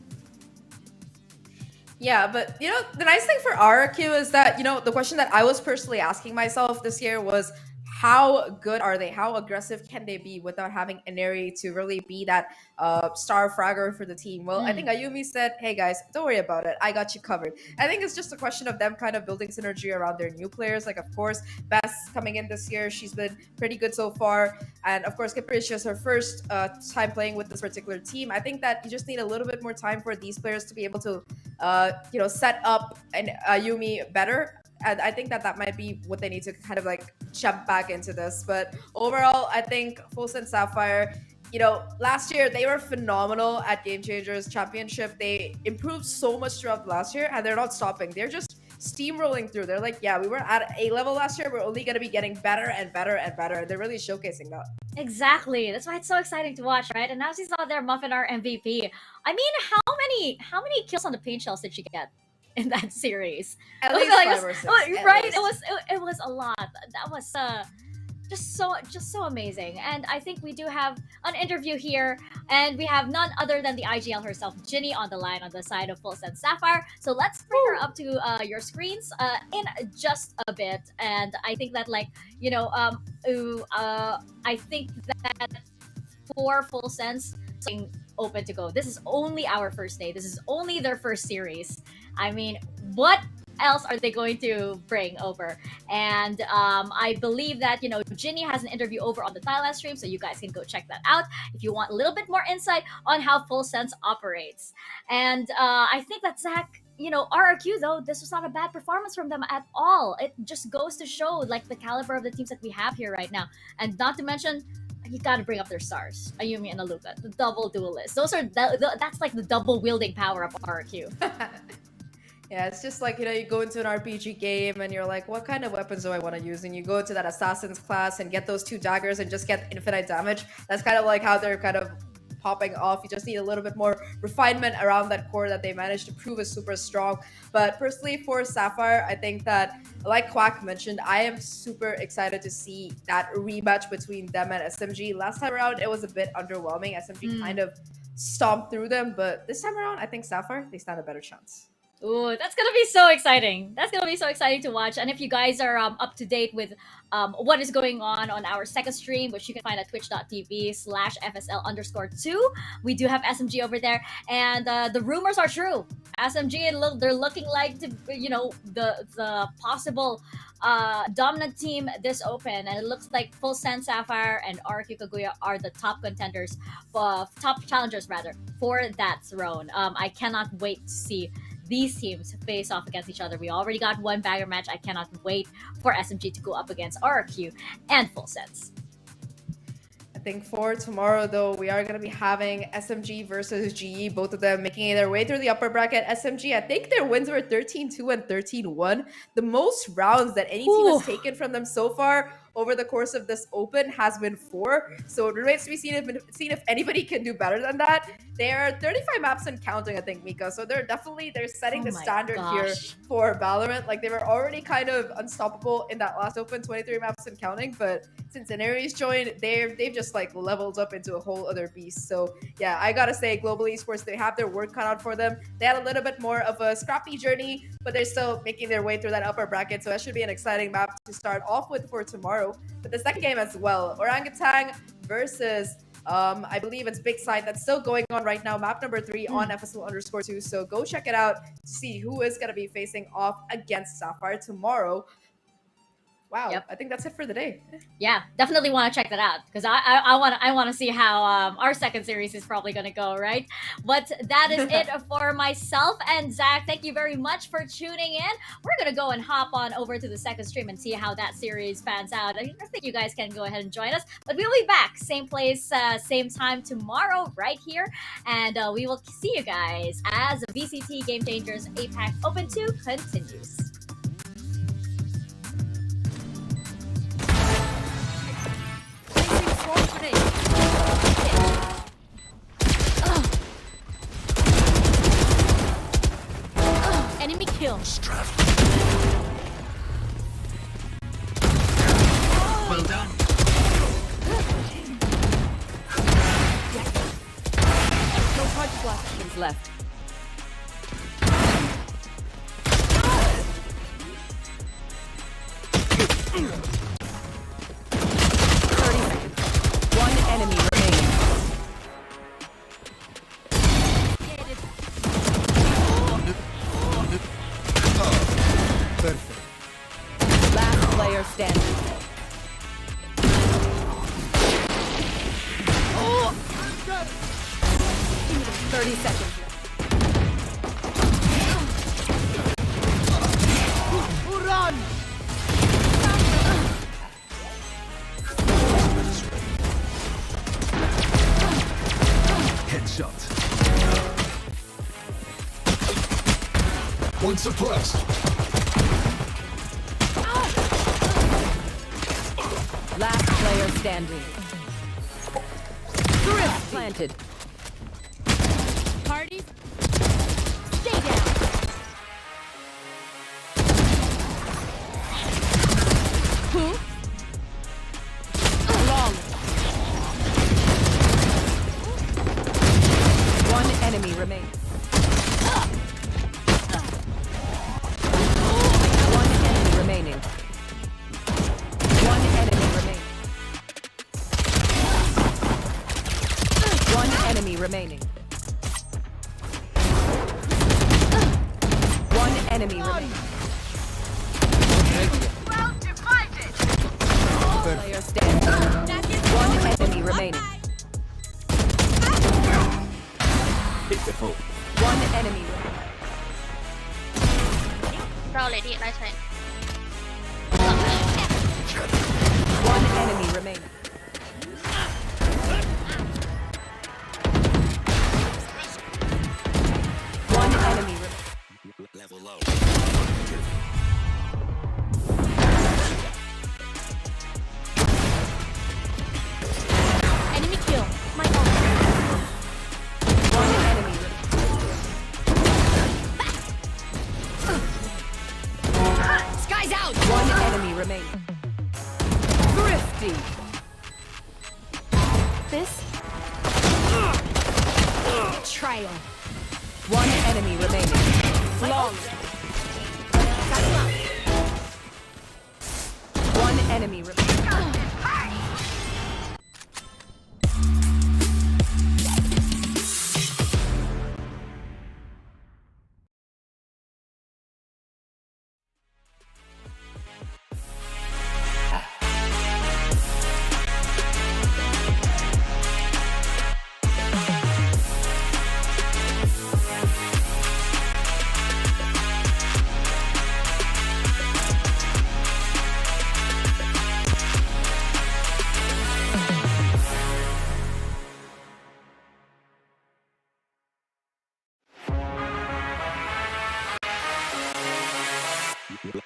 Yeah, but the nice thing for RQ is that, the question that I was personally asking myself this year was, how good are they? How aggressive can they be without having Ineri to really be that star fragger for the team? Well, I think Ayumi said, hey guys, don't worry about it. I got you covered. I think it's just a question of them kind of building synergy around their new players. Like, of course, Bess coming in this year, she's been pretty good so far. And of course, Capricia is her first time playing with this particular team. I think that you just need a little bit more time for these players to be able to, set up an Ayumi better. And I think that might be what they need to kind of like jump back into this. But overall, I think FULLSENSE Sapphire, last year they were phenomenal at Game Changers Championship. They improved so much throughout last year, and they're not stopping. They're just steamrolling through. They're like, yeah, we were at A level last year. We're only going to be getting better and better and better. They're really showcasing that. Exactly. That's why it's so exciting to watch, right? And now she's out there muffin our MVP. I mean, how many kills on the paint shells did she get in that series? At least like, 5 or 6. Right? It was a lot. That was just so amazing. And I think we do have an interview here, and we have none other than the IGL herself, Ginny, on the line on the side of FULLSENSE Sapphire. So let's bring her up to your screens in just a bit. And I think that I think that for FULLSENSE open to go. This is only our first day. This is only their first series. I mean, what else are they going to bring over? And I believe that, Ginny has an interview over on the Thailand stream, so you guys can go check that out if you want a little bit more insight on how FULLSENSE operates. And I think that Zahk, RRQ, though, this was not a bad performance from them at all. It just goes to show, like, the caliber of the teams that we have here right now. And not to mention, you gotta bring up their stars, Ayumi and Aluka, the double duelists. That's like the double wielding power of RRQ. Yeah, it's just like, you go into an RPG game and you're like, what kind of weapons do I want to use? And you go into that assassin's class and get those 2 daggers and just get infinite damage. That's kind of like how they're kind of popping off. You just need a little bit more refinement around that core that they managed to prove is super strong. But personally, for Sapphire, I think that, like Quack mentioned, I am super excited to see that rematch between them and SMG. Last time around, it was a bit underwhelming. SMG kind of stomped through them, but this time around, I think Sapphire, they stand a better chance. Ooh, that's gonna be so exciting. That's gonna be so exciting to watch. And if you guys are up to date with what is going on our second stream, which you can find at twitch.tv/FSL_2, we do have SMG over there. And the rumors are true. SMG, they're looking like the possible dominant team this open. And it looks like FULLSENSE Sapphire and RQ Kagura are the top contenders, top challengers rather, for that throne. I cannot wait to see these teams face off against each other. We already got one bagger match. I cannot wait for SMG to go up against RRQ and FULLSENSE. I think for tomorrow, though, we are going to be having SMG versus GE, both of them making their way through the upper bracket. SMG, I think their wins were 13-2 and 13-1. The most rounds that any team has taken from them so far over the course of this open has been 4. So it remains to be seen if anybody can do better than that. They are 35 maps and counting, I think, Mika. So they're setting the standard here for Valorant. Like, they were already kind of unstoppable in that last open, 23 maps and counting. But since Ineri's joined, they've just like leveled up into a whole other beast. So yeah, I gotta say, Global Esports, they have their work cut out for them. They had a little bit more of a scrappy journey, but they're still making their way through that upper bracket. So that should be an exciting map to start off with for tomorrow. But the second game as well, Orangutan versus I believe it's Big Side. That's still going on right now. Map number 3 on FSL_2. So go check it out to see who is going to be facing off against Sapphire tomorrow. wow, Yep. I think that's it for the day. Yeah, definitely want to check that out because I want to see how our second series is probably gonna go, right? But that is it for myself and Zach. Thank you very much for tuning in. We're gonna go and hop on over to the second stream and see how that series pans out. I think you guys can go ahead and join us, but we'll be back same place, same time tomorrow, right here, and we will see you guys as VCT Game Changers APAC Open 2 continues. Enemy kill. Well done. No seconds left. One enemy remaining. Perfect. Last player standing. Oh! 30 seconds left. Run! Headshot. One suppressed. Last player standing. Drift planted. Party. Stay down. Who? Long. One enemy remains. One enemy remaining. One enemy remaining. One enemy remaining. One enemy remaining. Player standing. One enemy remaining. One enemy remaining. เราเลยดิไลท์ใช้ One enemy remaining. One enemy remaining. Level low. Enemy kill. My ult. One enemy remaining. Sky's out. One enemy remaining. Thrifty. This. Betrayal. One enemy remaining. Long. One enemy remaining.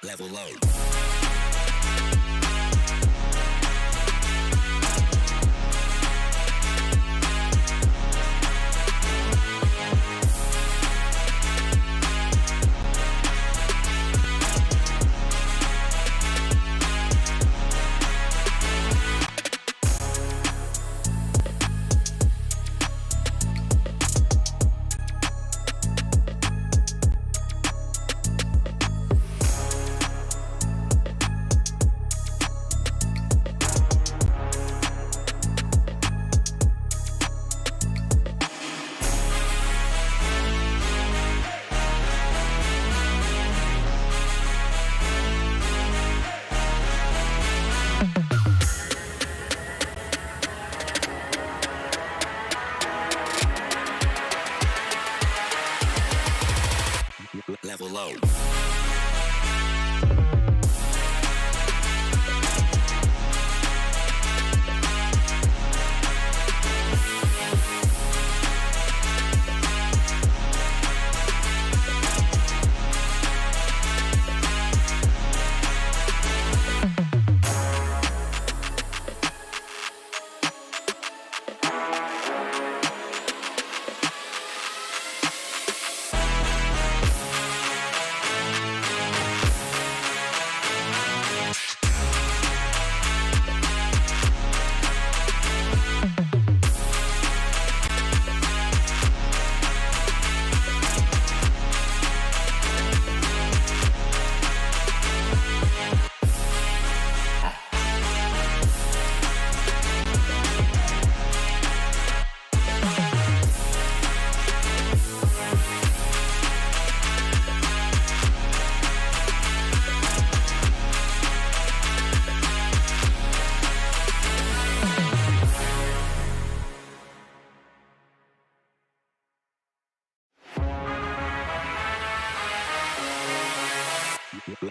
Level low. low.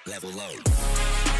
Level low.